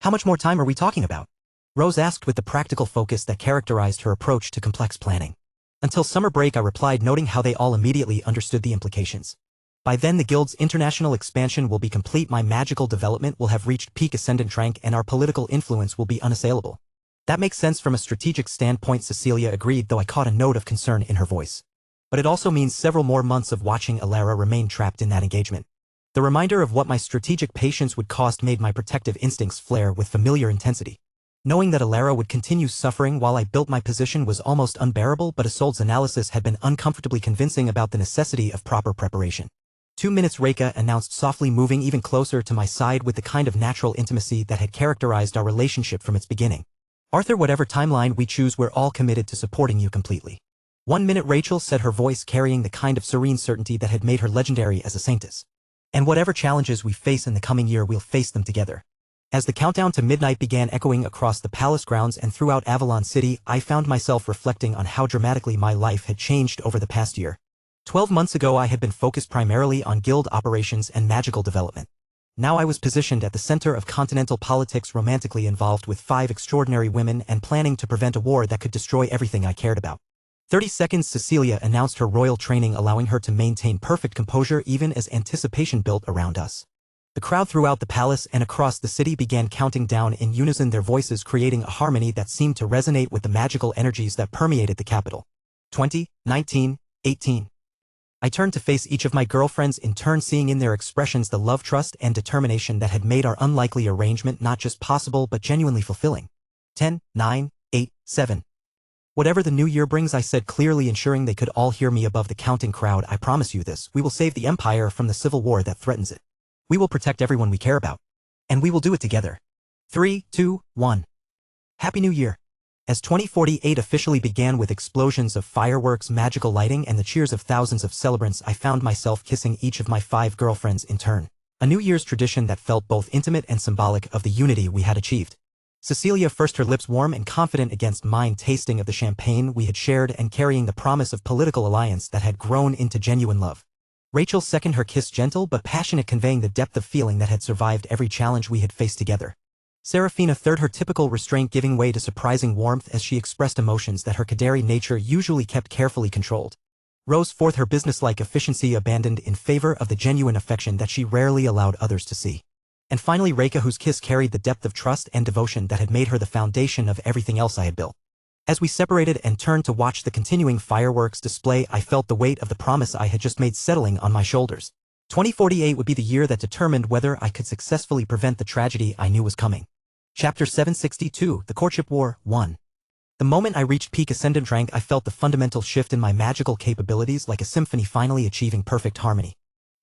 "How much more time are we talking about?" Rose asked with the practical focus that characterized her approach to complex planning. "Until summer break," I replied, noting how they all immediately understood the implications. "By then the guild's international expansion will be complete, my magical development will have reached peak ascendant rank, and our political influence will be unassailable." "That makes sense from a strategic standpoint," Cecilia agreed, though I caught a note of concern in her voice. "But it also means several more months of watching Alara remain trapped in that engagement." The reminder of what my strategic patience would cost made my protective instincts flare with familiar intensity. Knowing that Alara would continue suffering while I built my position was almost unbearable, but Isolde's analysis had been uncomfortably convincing about the necessity of proper preparation. 2 minutes, Reika announced softly, moving even closer to my side with the kind of natural intimacy that had characterized our relationship from its beginning. "Arthur, whatever timeline we choose, we're all committed to supporting you completely." 1 minute, Rachel said, her voice carrying the kind of serene certainty that had made her legendary as a saintess. "And whatever challenges we face in the coming year, we'll face them together." As the countdown to midnight began echoing across the palace grounds and throughout Avalon City, I found myself reflecting on how dramatically my life had changed over the past year. 12 months ago I had been focused primarily on guild operations and magical development. Now I was positioned at the center of continental politics, romantically involved with 5 extraordinary women and planning to prevent a war that could destroy everything I cared about. 30 seconds, Cecilia announced, her royal training allowing her to maintain perfect composure even as anticipation built around us. The crowd throughout the palace and across the city began counting down in unison, their voices creating a harmony that seemed to resonate with the magical energies that permeated the capital. 20, 19, 18. I turned to face each of my girlfriends in turn, seeing in their expressions the love, trust, and determination that had made our unlikely arrangement not just possible but genuinely fulfilling. 10, 9, 8, 7. "Whatever the new year brings," I said clearly, ensuring they could all hear me above the counting crowd, "I promise you this: we will save the empire from the civil war that threatens it. We will protect everyone we care about. And we will do it together. 3, 2, 1. Happy New Year." As 2048 officially began with explosions of fireworks, magical lighting, and the cheers of thousands of celebrants, I found myself kissing each of my 5 girlfriends in turn. A New Year's tradition that felt both intimate and symbolic of the unity we had achieved. Cecilia first, her lips warm and confident against mine, tasting of the champagne we had shared and carrying the promise of political alliance that had grown into genuine love. Rachel second, her kiss gentle but passionate, conveying the depth of feeling that had survived every challenge we had faced together. Serafina third, her typical restraint giving way to surprising warmth as she expressed emotions that her Kaderi nature usually kept carefully controlled. Rose fourth, her businesslike efficiency abandoned in favor of the genuine affection that she rarely allowed others to see. And finally Reika, whose kiss carried the depth of trust and devotion that had made her the foundation of everything else I had built. As we separated and turned to watch the continuing fireworks display, I felt the weight of the promise I had just made settling on my shoulders. 2048 would be the year that determined whether I could successfully prevent the tragedy I knew was coming. Chapter 762, The Courtship War, 1. The moment I reached peak ascendant rank, I felt the fundamental shift in my magical capabilities, like a symphony finally achieving perfect harmony.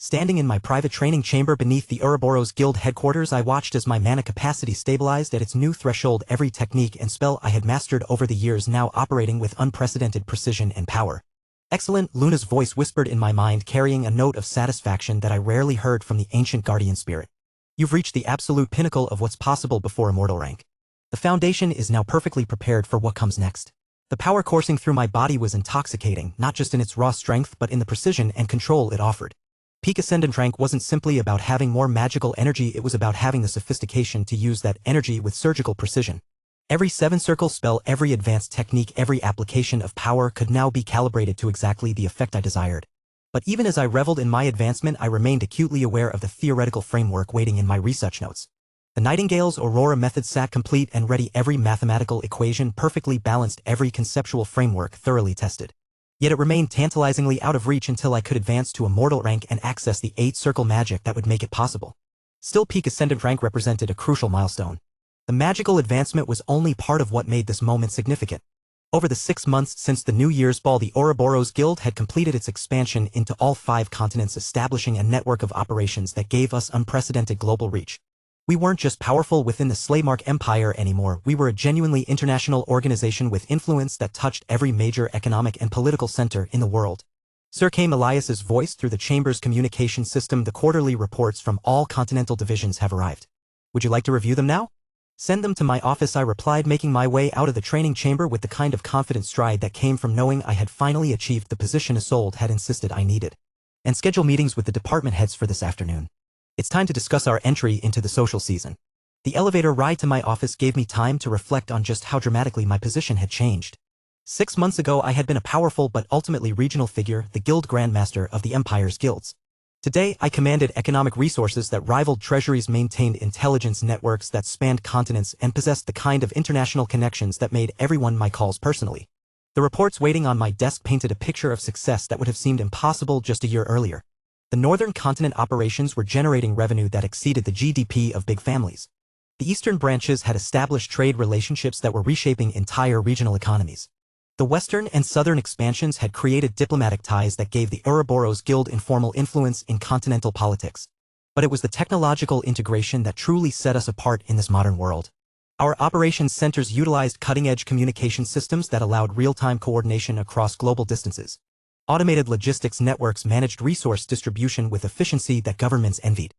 Standing in my private training chamber beneath the Ouroboros Guild headquarters, I watched as my mana capacity stabilized at its new threshold, every technique and spell I had mastered over the years now operating with unprecedented precision and power. Excellent, Luna's voice whispered in my mind, carrying a note of satisfaction that I rarely heard from the ancient guardian spirit. You've reached the absolute pinnacle of what's possible before immortal rank. The foundation is now perfectly prepared for what comes next. The power coursing through my body was intoxicating, not just in its raw strength but in the precision and control it offered. Peak Ascendant rank wasn't simply about having more magical energy, it was about having the sophistication to use that energy with surgical precision. Every 7-circle spell, every advanced technique, every application of power could now be calibrated to exactly the effect I desired. But even as I reveled in my advancement, I remained acutely aware of the theoretical framework waiting in my research notes. The Nightingale's Aurora method sat complete and ready, every mathematical equation perfectly balanced, every conceptual framework thoroughly tested. Yet it remained tantalizingly out of reach until I could advance to immortal rank and access the 8-circle magic that would make it possible. Still, Peak Ascendant rank represented a crucial milestone. The magical advancement was only part of what made this moment significant. Over the 6 months since the New Year's ball, the Ouroboros Guild had completed its expansion into all 5 continents, establishing a network of operations that gave us unprecedented global reach. We weren't just powerful within the Slaymark Empire anymore, we were a genuinely international organization with influence that touched every major economic and political center in the world. Sir came Elias's voice through the chamber's communication system. The quarterly reports from all continental divisions have arrived. Would you like to review them now? Send them to my office, I replied, making my way out of the training chamber with the kind of confident stride that came from knowing I had finally achieved the position Isolde had insisted I needed. And schedule meetings with the department heads for this afternoon. It's time to discuss our entry into the social season. The elevator ride to my office gave me time to reflect on just how dramatically my position had changed. 6 months ago I had been a powerful but ultimately regional figure, the Guild Grandmaster of the Empire's guilds. Today I commanded economic resources that rivaled treasuries, maintained intelligence networks that spanned continents, and possessed the kind of international connections that made everyone my calls personally. The reports waiting on my desk painted a picture of success that would have seemed impossible just a year earlier. The northern continent operations were generating revenue that exceeded the GDP of big families. The eastern branches had established trade relationships that were reshaping entire regional economies. The western and southern expansions had created diplomatic ties that gave the Ouroboros Guild informal influence in continental politics. But it was the technological integration that truly set us apart in this modern world. Our operations centers utilized cutting-edge communication systems that allowed real-time coordination across global distances. Automated logistics networks managed resource distribution with efficiency that governments envied.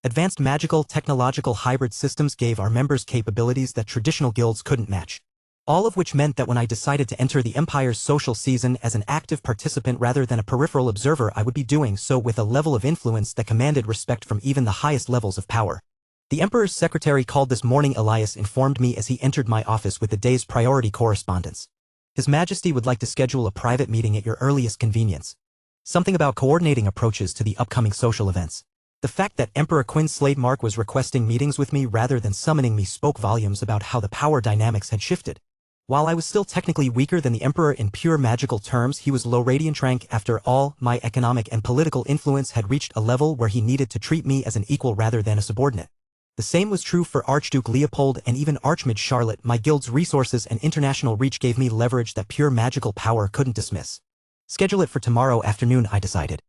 Advanced magical technological hybrid systems gave our members capabilities that traditional guilds couldn't match. All of which meant that when I decided to enter the Empire's social season as an active participant rather than a peripheral observer, I would be doing so with a level of influence that commanded respect from even the highest levels of power. The Emperor's secretary called this morning, Elias informed me as he entered my office with the day's priority correspondence. His Majesty would like to schedule a private meeting at your earliest convenience. Something about coordinating approaches to the upcoming social events. The fact that Emperor Quinn Slademark was requesting meetings with me rather than summoning me spoke volumes about how the power dynamics had shifted. While I was still technically weaker than the Emperor in pure magical terms, he was low radiant rank. After all, my economic and political influence had reached a level where he needed to treat me as an equal rather than a subordinate. The same was true for Archduke Leopold and even Archmage Charlotte. My guild's resources and international reach gave me leverage that pure magical power couldn't dismiss. Schedule it for tomorrow afternoon, I decided.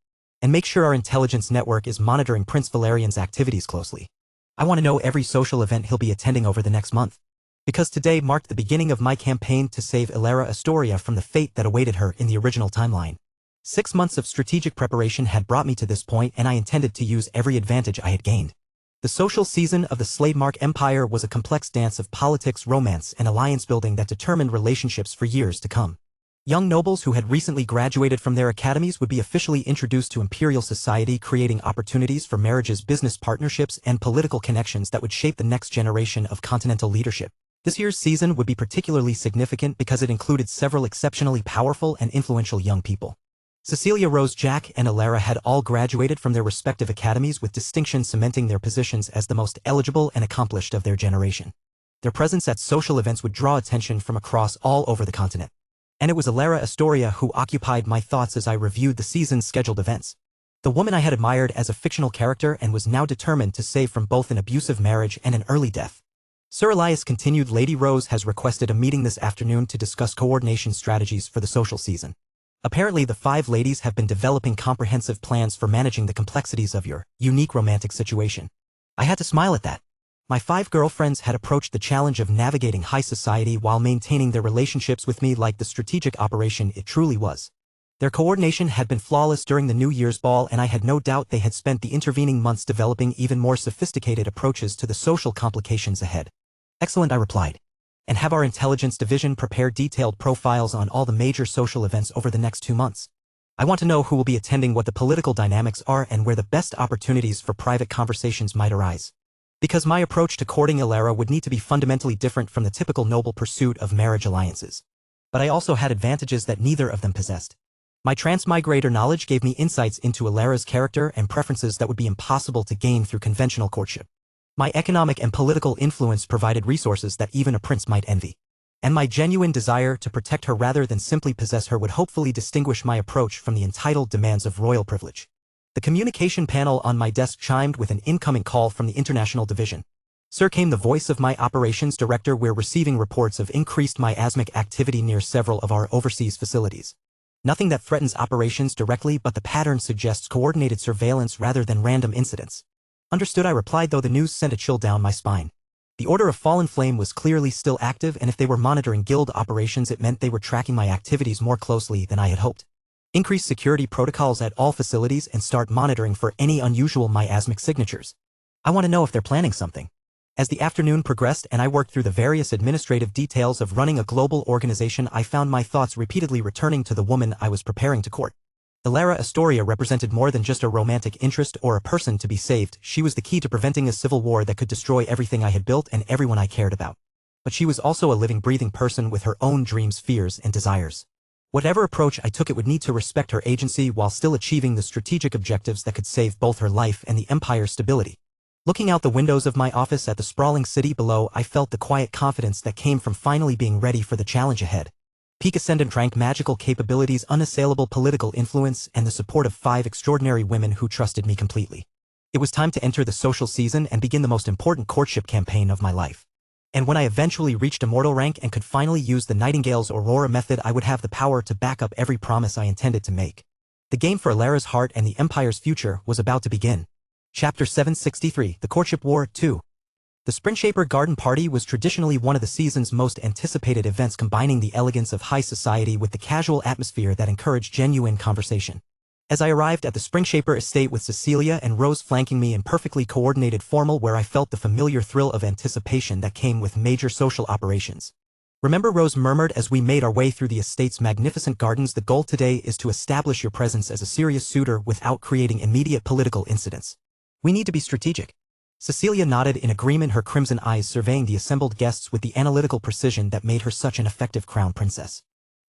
And make sure our intelligence network is monitoring Prince Valerian's activities closely. I want to know every social event he'll be attending over the next month. Because today marked the beginning of my campaign to save Ilera Astoria from the fate that awaited her in the original timeline. 6 months of strategic preparation had brought me to this point, and I intended to use every advantage I had gained. The social season of the Slademark Empire was a complex dance of politics, romance, and alliance building that determined relationships for years to come. Young nobles who had recently graduated from their academies would be officially introduced to imperial society, creating opportunities for marriages, business partnerships, and political connections that would shape the next generation of continental leadership. This year's season would be particularly significant because it included several exceptionally powerful and influential young people. Cecilia Rose, Jack, and Ilera had all graduated from their respective academies with distinction, cementing their positions as the most eligible and accomplished of their generation. Their presence at social events would draw attention from across all over the continent. And it was Ilera Astoria who occupied my thoughts as I reviewed the season's scheduled events. The woman I had admired as a fictional character and was now determined to save from both an abusive marriage and an early death. Sir Elias continued, Lady Rose has requested a meeting this afternoon to discuss coordination strategies for the social season. Apparently the 5 ladies have been developing comprehensive plans for managing the complexities of your unique romantic situation. I had to smile at that. My 5 girlfriends had approached the challenge of navigating high society while maintaining their relationships with me like the strategic operation it truly was. Their coordination had been flawless during the New Year's ball, and I had no doubt they had spent the intervening months developing even more sophisticated approaches to the social complications ahead. Excellent, I replied. And have our intelligence division prepare detailed profiles on all the major social events over the next 2 months. I want to know who will be attending, what the political dynamics are, and where the best opportunities for private conversations might arise. Because my approach to courting Elara would need to be fundamentally different from the typical noble pursuit of marriage alliances. But I also had advantages that neither of them possessed. My transmigrator knowledge gave me insights into Elara's character and preferences that would be impossible to gain through conventional courtship. My economic and political influence provided resources that even a prince might envy. And my genuine desire to protect her rather than simply possess her would hopefully distinguish my approach from the entitled demands of royal privilege. The communication panel on my desk chimed with an incoming call from the International Division. Sir, came the voice of my operations director. We're receiving reports of increased miasmic activity near several of our overseas facilities. Nothing that threatens operations directly, but the pattern suggests coordinated surveillance rather than random incidents. Understood, I replied, though the news sent a chill down my spine. The Order of Fallen Flame was clearly still active, and if they were monitoring guild operations, it meant they were tracking my activities more closely than I had hoped. Increase security protocols at all facilities and start monitoring for any unusual miasmic signatures. I want to know if they're planning something. As the afternoon progressed and I worked through the various administrative details of running a global organization, I found my thoughts repeatedly returning to the woman I was preparing to court. Elara Astoria represented more than just a romantic interest or a person to be saved. She was the key to preventing a civil war that could destroy everything I had built and everyone I cared about. But she was also a living, breathing person with her own dreams, fears, and desires. Whatever approach I took, it would need to respect her agency while still achieving the strategic objectives that could save both her life and the Empire's stability. Looking out the windows of my office at the sprawling city below, I felt the quiet confidence that came from finally being ready for the challenge ahead. Peak ascendant rank, magical capabilities, unassailable political influence, and the support of 5 extraordinary women who trusted me completely. It was time to enter the social season and begin the most important courtship campaign of my life. And when I eventually reached immortal rank and could finally use the Nightingale's Aurora method, I would have the power to back up every promise I intended to make. The game for Elara's heart and the Empire's future was about to begin. Chapter 763, The Courtship War 2. The Springshaper Garden Party was traditionally one of the season's most anticipated events, combining the elegance of high society with the casual atmosphere that encouraged genuine conversation. As I arrived at the Springshaper estate with Cecilia and Rose flanking me in perfectly coordinated formal wear, I felt the familiar thrill of anticipation that came with major social operations. Remember, Rose murmured as we made our way through the estate's magnificent gardens, the goal today is to establish your presence as a serious suitor without creating immediate political incidents. We need to be strategic. Cecilia nodded in agreement, her crimson eyes surveying the assembled guests with the analytical precision that made her such an effective crown princess.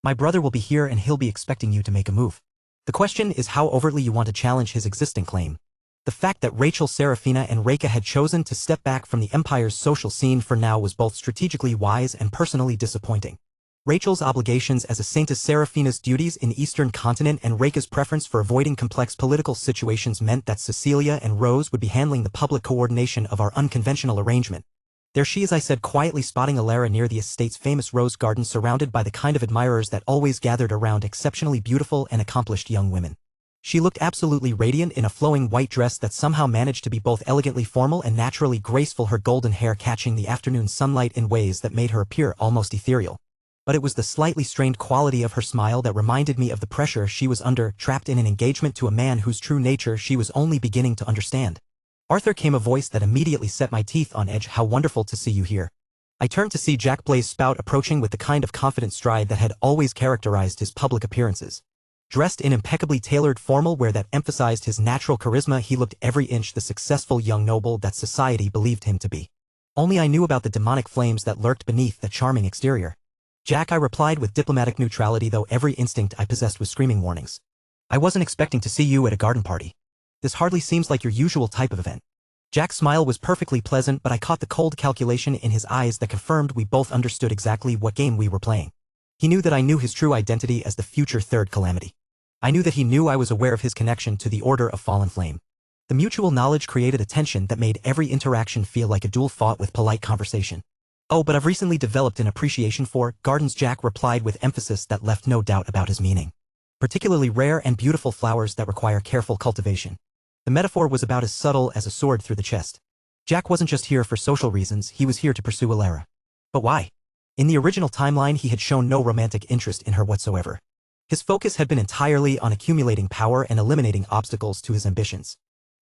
My brother will be here and he'll be expecting you to make a move. The question is how overtly you want to challenge his existing claim. The fact that Rachel, Serafina, and Reika had chosen to step back from the Empire's social scene for now was both strategically wise and personally disappointing. Rachel's obligations as a saintess, Serafina's duties in the Eastern Continent, and Reika's preference for avoiding complex political situations meant that Cecilia and Rose would be handling the public coordination of our unconventional arrangement. There she is, I said, quietly spotting Elara near the estate's famous rose garden, surrounded by the kind of admirers that always gathered around exceptionally beautiful and accomplished young women. She looked absolutely radiant in a flowing white dress that somehow managed to be both elegantly formal and naturally graceful, her golden hair catching the afternoon sunlight in ways that made her appear almost ethereal. But it was the slightly strained quality of her smile that reminded me of the pressure she was under, trapped in an engagement to a man whose true nature she was only beginning to understand. Arthur, came a voice that immediately set my teeth on edge. How wonderful to see you here. I turned to see Jack Blaze Spout approaching with the kind of confident stride that had always characterized his public appearances. Dressed in impeccably tailored formal wear that emphasized his natural charisma, he looked every inch the successful young noble that society believed him to be. Only I knew about the demonic flames that lurked beneath the charming exterior. Jack, I replied with diplomatic neutrality, though every instinct I possessed was screaming warnings. I wasn't expecting to see you at a garden party. This hardly seems like your usual type of event. Jack's smile was perfectly pleasant, but I caught the cold calculation in his eyes that confirmed we both understood exactly what game we were playing. He knew that I knew his true identity as the future Third Calamity. I knew that he knew I was aware of his connection to the Order of Fallen Flame. The mutual knowledge created a tension that made every interaction feel like a duel fought with polite conversation. Oh, but I've recently developed an appreciation for gardens, Jack replied with emphasis that left no doubt about his meaning. particularly rare and beautiful flowers that require careful cultivation. The metaphor was about as subtle as a sword through the chest. Jack wasn't just here for social reasons, he was here to pursue Alara. But why? In the original timeline he had shown no romantic interest in her whatsoever. His focus had been entirely on accumulating power and eliminating obstacles to his ambitions.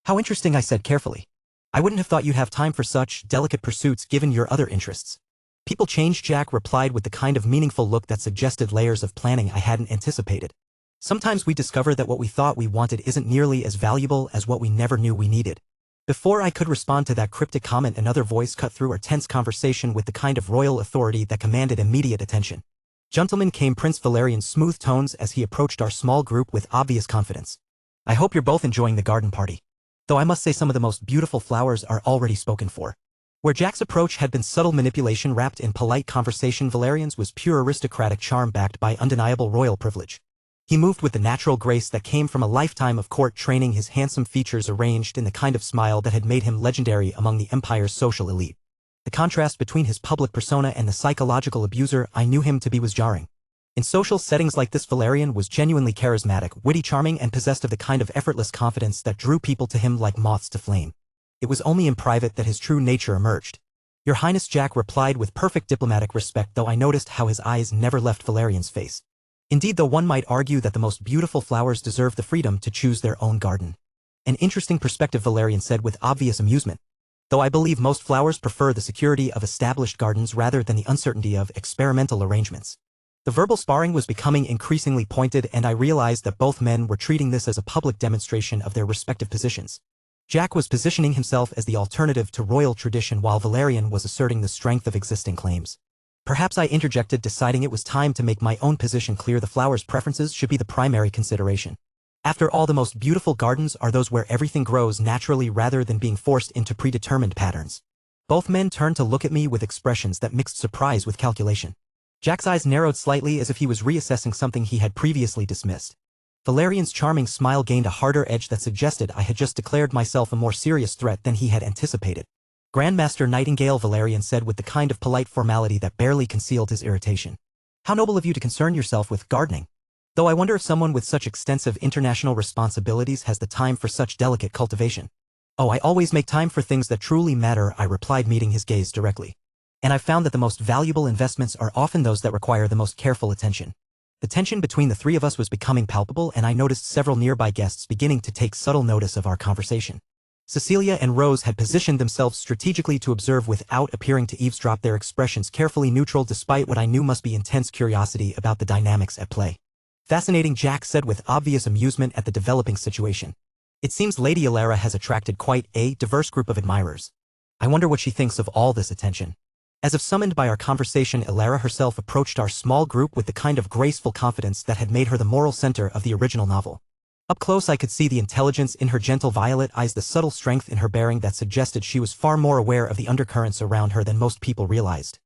How interesting, I said carefully. I wouldn't have thought you'd have time for such delicate pursuits given your other interests. People change, Jack replied with the kind of meaningful look that suggested layers of planning I hadn't anticipated. Sometimes we discover that what we thought we wanted isn't nearly as valuable as what we never knew we needed. Before I could respond to that cryptic comment, another voice cut through our tense conversation with the kind of royal authority that commanded immediate attention. "Gentlemen," came Prince Valerian's smooth tones as he approached our small group with obvious confidence. "I hope you're both enjoying the garden party. Though I must say some of the most beautiful flowers are already spoken for." Where Jack's approach had been subtle manipulation wrapped in polite conversation, Valerian's was pure aristocratic charm backed by undeniable royal privilege. He moved with the natural grace that came from a lifetime of court training, his handsome features arranged in the kind of smile that had made him legendary among the empire's social elite. The contrast between his public persona and the psychological abuser I knew him to be was jarring. In social settings like this, Valerian was genuinely charismatic, witty, charming, and possessed of the kind of effortless confidence that drew people to him like moths to flame. It was only in private that his true nature emerged. "Your Highness," Jack replied with perfect diplomatic respect, though I noticed how his eyes never left Valerian's face. Indeed, though one might argue that the most beautiful flowers deserve the freedom to choose their own garden. "An interesting perspective," Valerian said with obvious amusement. "Though I believe most flowers prefer the security of established gardens rather than the uncertainty of experimental arrangements." The verbal sparring was becoming increasingly pointed, and I realized that both men were treating this as a public demonstration of their respective positions. Jack was positioning himself as the alternative to royal tradition while Valerian was asserting the strength of existing claims. Perhaps I interjected, deciding it was time to make my own position clear. The flowers' preferences should be the primary consideration. After all, the most beautiful gardens are those where everything grows naturally rather than being forced into predetermined patterns. Both men turned to look at me with expressions that mixed surprise with calculation. Jack's eyes narrowed slightly as if he was reassessing something he had previously dismissed. Valerian's charming smile gained a harder edge that suggested I had just declared myself a more serious threat than he had anticipated. "Grandmaster Nightingale," Valerian said with the kind of polite formality that barely concealed his irritation. "How noble of you to concern yourself with gardening. Though I wonder if someone with such extensive international responsibilities has the time for such delicate cultivation." "Oh, I always make time for things that truly matter," I replied, meeting his gaze directly. "And I've found that the most valuable investments are often those that require the most careful attention." The tension between the three of us was becoming palpable, and I noticed several nearby guests beginning to take subtle notice of our conversation. Cecilia and Rose had positioned themselves strategically to observe without appearing to eavesdrop, their expressions carefully neutral despite what I knew must be intense curiosity about the dynamics at play. "Fascinating," Jack said with obvious amusement at the developing situation. "It seems Lady Alara has attracted quite a diverse group of admirers. I wonder what she thinks of all this attention." As if summoned by our conversation, Alara herself approached our small group with the kind of graceful confidence that had made her the moral center of the original novel. Up close I could see the intelligence in her gentle violet eyes, the subtle strength in her bearing that suggested she was far more aware of the undercurrents around her than most people realized.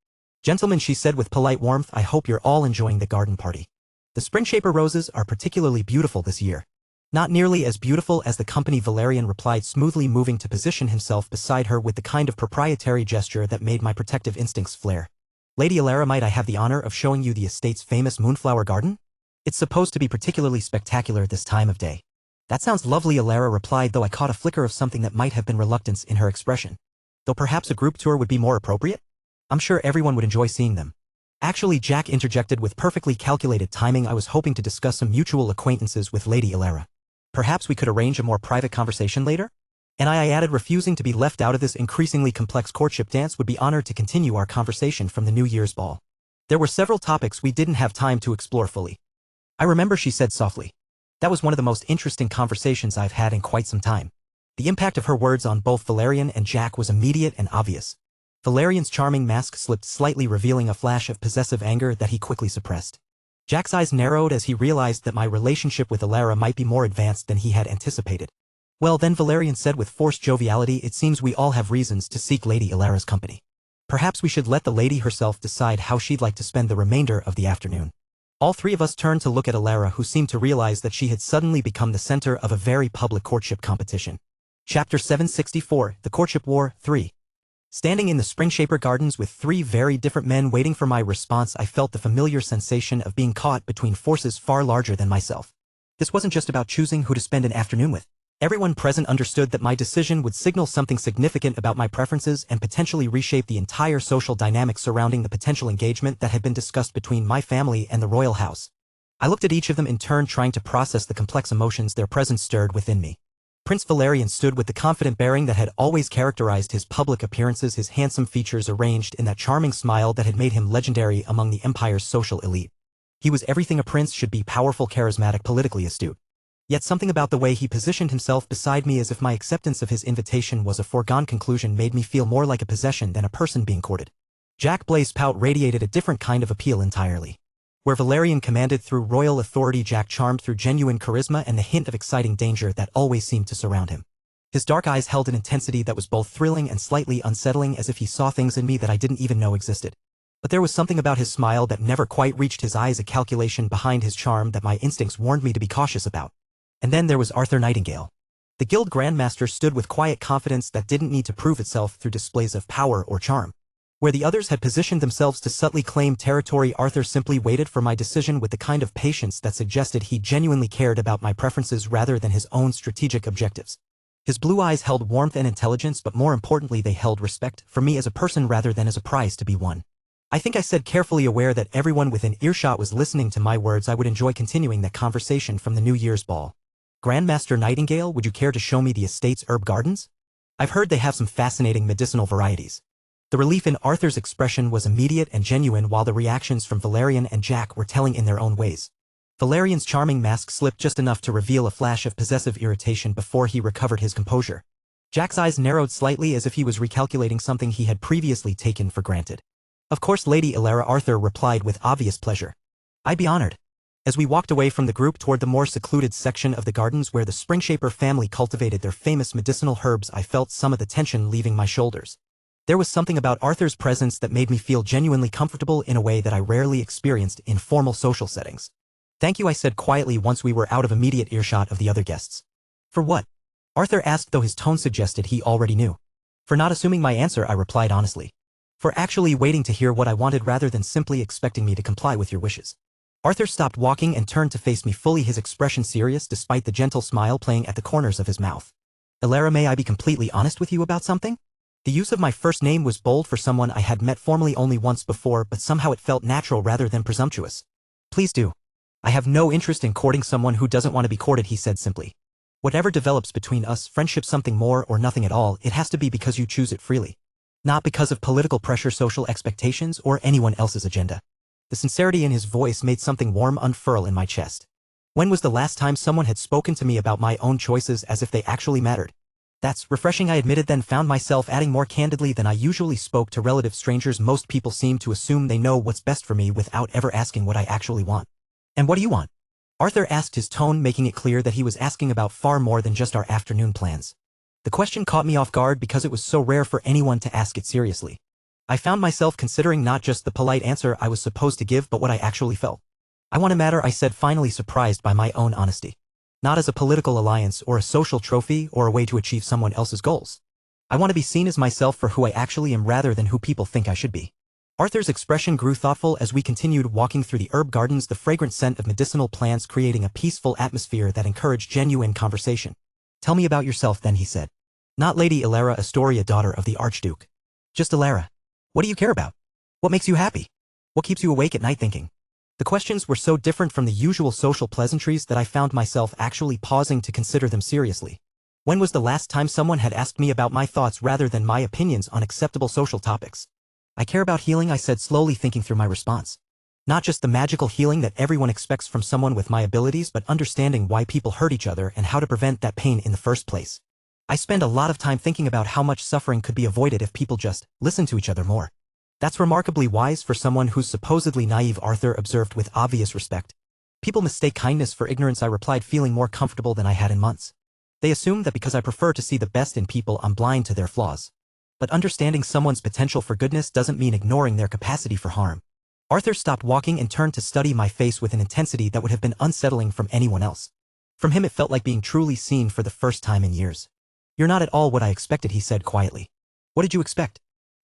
"Gentlemen," she said with polite warmth, "I hope you're all enjoying the garden party. The spring shaper roses are particularly beautiful this year." "Not nearly as beautiful as the company," Valerian replied smoothly, moving to position himself beside her with the kind of proprietary gesture that made my protective instincts flare. "Lady Alara, might I have the honor of showing you the estate's famous moonflower garden? It's supposed to be particularly spectacular this time of day." "That sounds lovely," Alara replied, though I caught a flicker of something that might have been reluctance in her expression. "Though perhaps a group tour would be more appropriate? I'm sure everyone would enjoy seeing them." "Actually," Jack interjected with perfectly calculated timing, "I was hoping to discuss some mutual acquaintances with Lady Alara. Perhaps we could arrange a more private conversation later?" And I added, refusing to be left out of this increasingly complex courtship dance. "Would be honored to continue our conversation from the New Year's ball. There were several topics we didn't have time to explore fully." "I remember," she said softly. "That was one of the most interesting conversations I've had in quite some time." The impact of her words on both Valerian and Jack was immediate and obvious. Valerian's charming mask slipped slightly, revealing a flash of possessive anger that he quickly suppressed. Jack's eyes narrowed as he realized that my relationship with Alara might be more advanced than he had anticipated. "Well then," Valerian said with forced joviality, "it seems we all have reasons to seek Lady Alara's company. Perhaps we should let the lady herself decide how she'd like to spend the remainder of the afternoon." All three of us turned to look at Alara, who seemed to realize that she had suddenly become the center of a very public courtship competition. Chapter 764, The Courtship War, 3. Standing in the Spring Shaper Gardens with three very different men waiting for my response, I felt the familiar sensation of being caught between forces far larger than myself. This wasn't just about choosing who to spend an afternoon with. Everyone present understood that my decision would signal something significant about my preferences and potentially reshape the entire social dynamic surrounding the potential engagement that had been discussed between my family and the royal house. I looked at each of them in turn, trying to process the complex emotions their presence stirred within me. Prince Valerian stood with the confident bearing that had always characterized his public appearances, his handsome features arranged in that charming smile that had made him legendary among the empire's social elite. He was everything a prince should be: powerful, charismatic, politically astute. Yet something about the way he positioned himself beside me, as if my acceptance of his invitation was a foregone conclusion, made me feel more like a possession than a person being courted. Jack Blaze's pout radiated a different kind of appeal entirely. Where Valerian commanded through royal authority, Jack charmed through genuine charisma and the hint of exciting danger that always seemed to surround him. His dark eyes held an intensity that was both thrilling and slightly unsettling, as if he saw things in me that I didn't even know existed. But there was something about his smile that never quite reached his eyes, a calculation behind his charm that my instincts warned me to be cautious about. And then there was Arthur Nightingale. The Guild Grandmaster stood with quiet confidence that didn't need to prove itself through displays of power or charm. Where the others had positioned themselves to subtly claim territory, Arthur simply waited for my decision with the kind of patience that suggested he genuinely cared about my preferences rather than his own strategic objectives. His blue eyes held warmth and intelligence, but more importantly they held respect for me as a person rather than as a prize to be won. I think I said, carefully aware that everyone within earshot was listening to my words, I would enjoy continuing that conversation from the New Year's ball. Grandmaster Nightingale, would you care to show me the estate's herb gardens? I've heard they have some fascinating medicinal varieties. The relief in Arthur's expression was immediate and genuine, while the reactions from Valerian and Jack were telling in their own ways. Valerian's charming mask slipped just enough to reveal a flash of possessive irritation before he recovered his composure. Jack's eyes narrowed slightly, as if he was recalculating something he had previously taken for granted. Of course, Lady Elara, Arthur replied with obvious pleasure. I'd be honored. As we walked away from the group toward the more secluded section of the gardens where the Springshaper family cultivated their famous medicinal herbs, I felt some of the tension leaving my shoulders. There was something about Arthur's presence that made me feel genuinely comfortable in a way that I rarely experienced in formal social settings. Thank you, I said quietly once we were out of immediate earshot of the other guests. For what? Arthur asked, though his tone suggested he already knew. For not assuming my answer, I replied honestly. For actually waiting to hear what I wanted rather than simply expecting me to comply with your wishes. Arthur stopped walking and turned to face me fully, his expression serious despite the gentle smile playing at the corners of his mouth. Elara, may I be completely honest with you about something? The use of my first name was bold for someone I had met formally only once before, but somehow it felt natural rather than presumptuous. Please do. I have no interest in courting someone who doesn't want to be courted, he said simply. Whatever develops between us, friendship, something more or nothing at all, it has to be because you choose it freely. Not because of political pressure, social expectations, or anyone else's agenda. The sincerity in his voice made something warm unfurl in my chest. When was the last time someone had spoken to me about my own choices as if they actually mattered? That's refreshing, I admitted, then found myself adding more candidly than I usually spoke to relative strangers. Most people seem to assume they know what's best for me without ever asking what I actually want. And what do you want? Arthur asked, his tone making it clear that he was asking about far more than just our afternoon plans. The question caught me off guard because it was so rare for anyone to ask it seriously. I found myself considering not just the polite answer I was supposed to give, but what I actually felt. I want a matter, I said, finally surprised by my own honesty. Not as a political alliance or a social trophy or a way to achieve someone else's goals. I want to be seen as myself for who I actually am rather than who people think I should be. Arthur's expression grew thoughtful as we continued walking through the herb gardens, the fragrant scent of medicinal plants creating a peaceful atmosphere that encouraged genuine conversation. Tell me about yourself then, he said. Not Lady Elara Astoria, daughter of the Archduke. Just Elara. What do you care about? What makes you happy? What keeps you awake at night thinking? The questions were so different from the usual social pleasantries that I found myself actually pausing to consider them seriously. When was the last time someone had asked me about my thoughts rather than my opinions on acceptable social topics? I care about healing, I said, slowly thinking through my response. Not just the magical healing that everyone expects from someone with my abilities, but understanding why people hurt each other and how to prevent that pain in the first place. I spend a lot of time thinking about how much suffering could be avoided if people just listened to each other more. That's remarkably wise for someone who's supposedly naive, Arthur observed with obvious respect. People mistake kindness for ignorance, I replied, feeling more comfortable than I had in months. They assume that because I prefer to see the best in people, I'm blind to their flaws. But understanding someone's potential for goodness doesn't mean ignoring their capacity for harm. Arthur stopped walking and turned to study my face with an intensity that would have been unsettling from anyone else. From him it felt like being truly seen for the first time in years. You're not at all what I expected, he said quietly. What did you expect?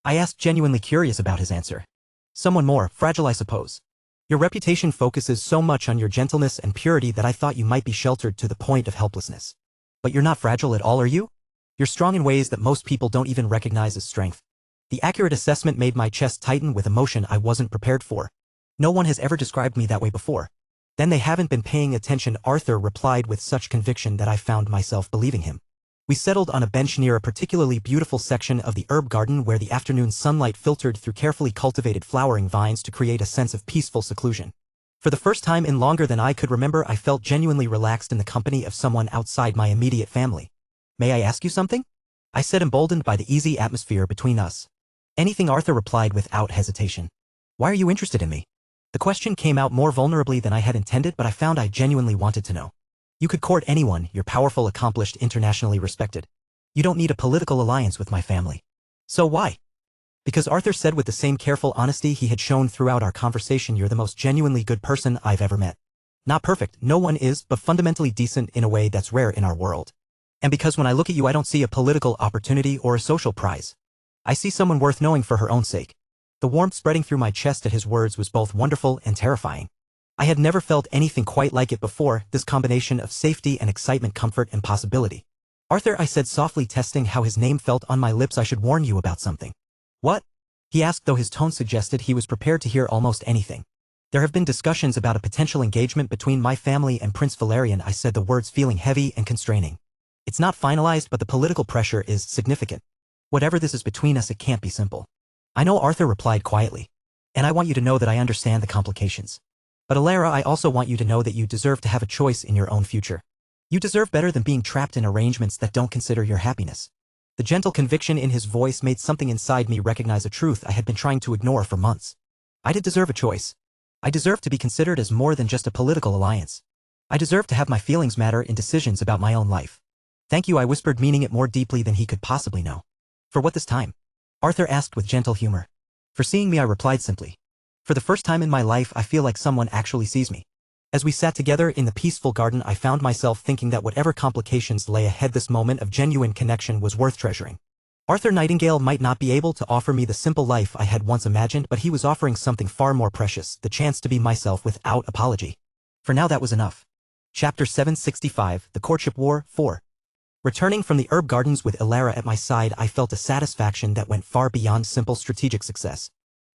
I asked, genuinely curious about his answer. Someone more fragile, I suppose. Your reputation focuses so much on your gentleness and purity that I thought you might be sheltered to the point of helplessness. But you're not fragile at all, are you? You're strong in ways that most people don't even recognize as strength. The accurate assessment made my chest tighten with emotion I wasn't prepared for. No one has ever described me that way before. Then they haven't been paying attention, Arthur replied with such conviction that I found myself believing him. We settled on a bench near a particularly beautiful section of the herb garden where the afternoon sunlight filtered through carefully cultivated flowering vines to create a sense of peaceful seclusion. For the first time in longer than I could remember, I felt genuinely relaxed in the company of someone outside my immediate family. May I ask you something? I said, emboldened by the easy atmosphere between us. Anything, Arthur replied without hesitation. Why are you interested in me? The question came out more vulnerably than I had intended, but I found I genuinely wanted to know. You could court anyone, you're powerful, accomplished, internationally respected. You don't need a political alliance with my family. So why? Because Arthur said with the same careful honesty he had shown throughout our conversation, you're the most genuinely good person I've ever met. Not perfect, no one is, but fundamentally decent in a way that's rare in our world. And because when I look at you I don't see a political opportunity or a social prize. I see someone worth knowing for her own sake. The warmth spreading through my chest at his words was both wonderful and terrifying. I had never felt anything quite like it before, this combination of safety and excitement, comfort and possibility. Arthur, I said softly, testing how his name felt on my lips. I should warn you about something. What? He asked, though his tone suggested he was prepared to hear almost anything. There have been discussions about a potential engagement between my family and Prince Valerian, I said, the words feeling heavy and constraining. It's not finalized, but the political pressure is significant. Whatever this is between us, it can't be simple. I know, Arthur replied quietly. And I want you to know that I understand the complications. But Alara, I also want you to know that you deserve to have a choice in your own future. You deserve better than being trapped in arrangements that don't consider your happiness. The gentle conviction in his voice made something inside me recognize a truth I had been trying to ignore for months. I did deserve a choice. I deserve to be considered as more than just a political alliance. I deserve to have my feelings matter in decisions about my own life. Thank you, I whispered, meaning it more deeply than he could possibly know. For what this time? Arthur asked with gentle humor. For seeing me, I replied simply. For the first time in my life, I feel like someone actually sees me. As we sat together in the peaceful garden, I found myself thinking that whatever complications lay ahead, this moment of genuine connection was worth treasuring. Arthur Nightingale might not be able to offer me the simple life I had once imagined, but he was offering something far more precious, the chance to be myself without apology. For now, that was enough. Chapter 765, The Courtship War, 4. Returning from the herb gardens with Alara at my side, I felt a satisfaction that went far beyond simple strategic success.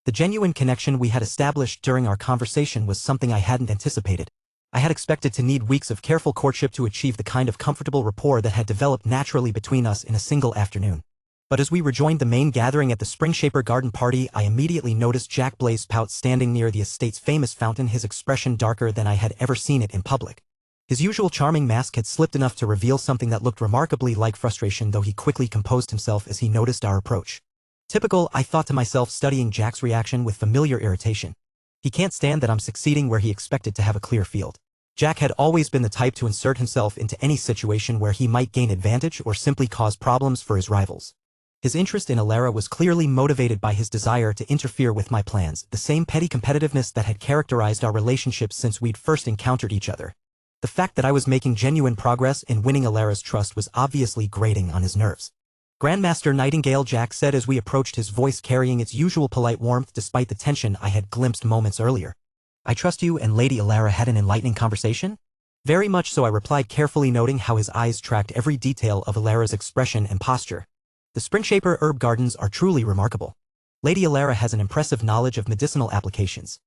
The genuine connection we had established during our conversation was something I hadn't anticipated. I had expected to need weeks of careful courtship to achieve the kind of comfortable rapport that had developed naturally between us in a single afternoon. But as we rejoined the main gathering at the Springshaper garden party, I immediately noticed Jack Blaze Pout standing near the estate's famous fountain, his expression darker than I had ever seen it in public. His usual charming mask had slipped enough to reveal something that looked remarkably like frustration, though he quickly composed himself as he noticed our approach. Typical, I thought to myself, studying Jack's reaction with familiar irritation. He can't stand that I'm succeeding where he expected to have a clear field. Jack had always been the type to insert himself into any situation where he might gain advantage or simply cause problems for his rivals. His interest in Alara was clearly motivated by his desire to interfere with my plans, the same petty competitiveness that had characterized our relationship since we'd first encountered each other. The fact that I was making genuine progress in winning Alara's trust was obviously grating on his nerves. Grandmaster Nightingale, Jack said as we approached, his voice carrying its usual polite warmth despite the tension I had glimpsed moments earlier. I trust you and Lady Alara had an enlightening conversation? Very much so, I replied, carefully noting how his eyes tracked every detail of Alara's expression and posture. The Springshaper herb gardens are truly remarkable. Lady Alara has an impressive knowledge of medicinal applications.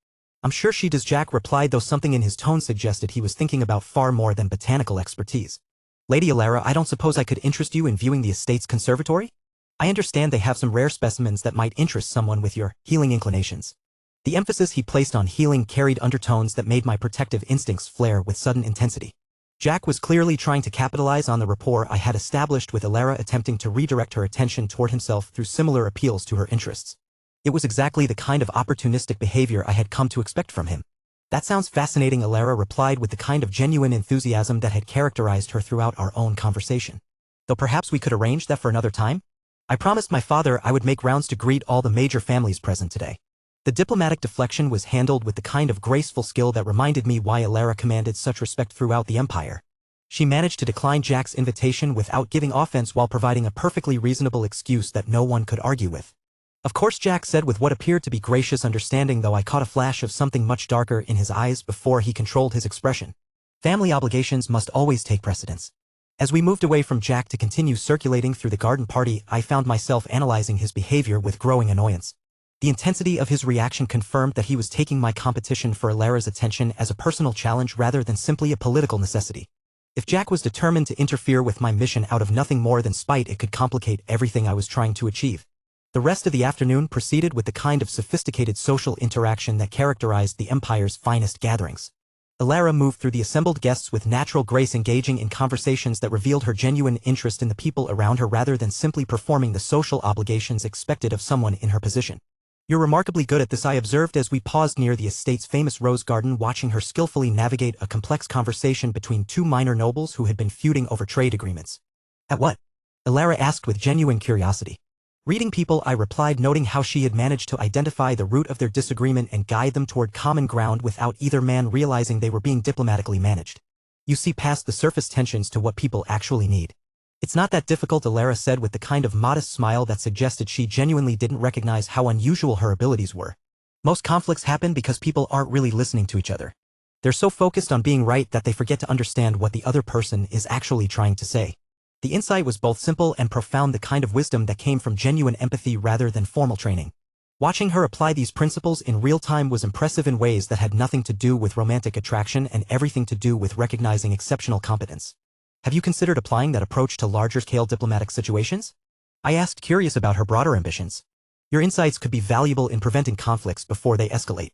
I'm sure she does, Jack replied, though something in his tone suggested he was thinking about far more than botanical expertise. Lady Alara, I don't suppose I could interest you in viewing the estate's conservatory? I understand they have some rare specimens that might interest someone with your healing inclinations. The emphasis he placed on healing carried undertones that made my protective instincts flare with sudden intensity. Jack was clearly trying to capitalize on the rapport I had established with Alara, attempting to redirect her attention toward himself through similar appeals to her interests. It was exactly the kind of opportunistic behavior I had come to expect from him. That sounds fascinating, Alara replied with the kind of genuine enthusiasm that had characterized her throughout our own conversation. Though perhaps we could arrange that for another time? I promised my father I would make rounds to greet all the major families present today. The diplomatic deflection was handled with the kind of graceful skill that reminded me why Alara commanded such respect throughout the empire. She managed to decline Jack's invitation without giving offense while providing a perfectly reasonable excuse that no one could argue with. Of course, Jack said with what appeared to be gracious understanding, though I caught a flash of something much darker in his eyes before he controlled his expression. Family obligations must always take precedence. As we moved away from Jack to continue circulating through the garden party, I found myself analyzing his behavior with growing annoyance. The intensity of his reaction confirmed that he was taking my competition for Alara's attention as a personal challenge rather than simply a political necessity. If Jack was determined to interfere with my mission out of nothing more than spite, it could complicate everything I was trying to achieve. The rest of the afternoon proceeded with the kind of sophisticated social interaction that characterized the Empire's finest gatherings. Alara moved through the assembled guests with natural grace, engaging in conversations that revealed her genuine interest in the people around her rather than simply performing the social obligations expected of someone in her position. "You're remarkably good at this," I observed as we paused near the estate's famous rose garden, watching her skillfully navigate a complex conversation between two minor nobles who had been feuding over trade agreements. "At what?" Alara asked with genuine curiosity. "Reading people," I replied, noting how she had managed to identify the root of their disagreement and guide them toward common ground without either man realizing they were being diplomatically managed. "You see past the surface tensions to what people actually need." "It's not that difficult," Alara said with the kind of modest smile that suggested she genuinely didn't recognize how unusual her abilities were. "Most conflicts happen because people aren't really listening to each other. They're so focused on being right that they forget to understand what the other person is actually trying to say." The insight was both simple and profound, the kind of wisdom that came from genuine empathy rather than formal training. Watching her apply these principles in real time was impressive in ways that had nothing to do with romantic attraction and everything to do with recognizing exceptional competence. "Have you considered applying that approach to larger-scale diplomatic situations?" I asked, curious about her broader ambitions. "Your insights could be valuable in preventing conflicts before they escalate."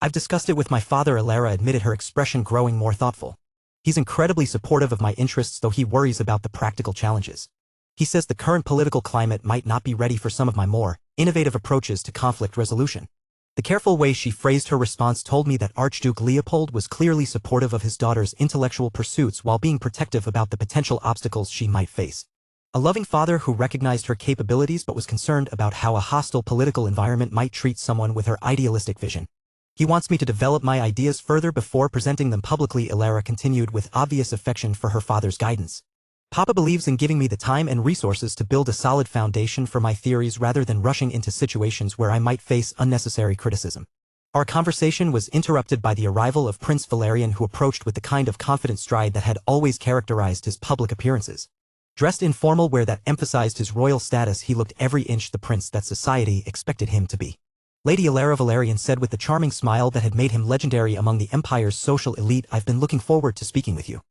"I've discussed it with my father," Alara admitted, her expression growing more thoughtful. "He's incredibly supportive of my interests, though he worries about the practical challenges. He says the current political climate might not be ready for some of my more innovative approaches to conflict resolution." The careful way she phrased her response told me that Archduke Leopold was clearly supportive of his daughter's intellectual pursuits while being protective about the potential obstacles she might face. A loving father who recognized her capabilities but was concerned about how a hostile political environment might treat someone with her idealistic vision. "He wants me to develop my ideas further before presenting them publicly," Alara continued with obvious affection for her father's guidance. "Papa believes in giving me the time and resources to build a solid foundation for my theories rather than rushing into situations where I might face unnecessary criticism." Our conversation was interrupted by the arrival of Prince Valerian, who approached with the kind of confident stride that had always characterized his public appearances. Dressed in formal wear that emphasized his royal status, he looked every inch the prince that society expected him to be. "Lady Alara," Valerian said with the charming smile that had made him legendary among the Empire's social elite, "I've been looking forward to speaking with you.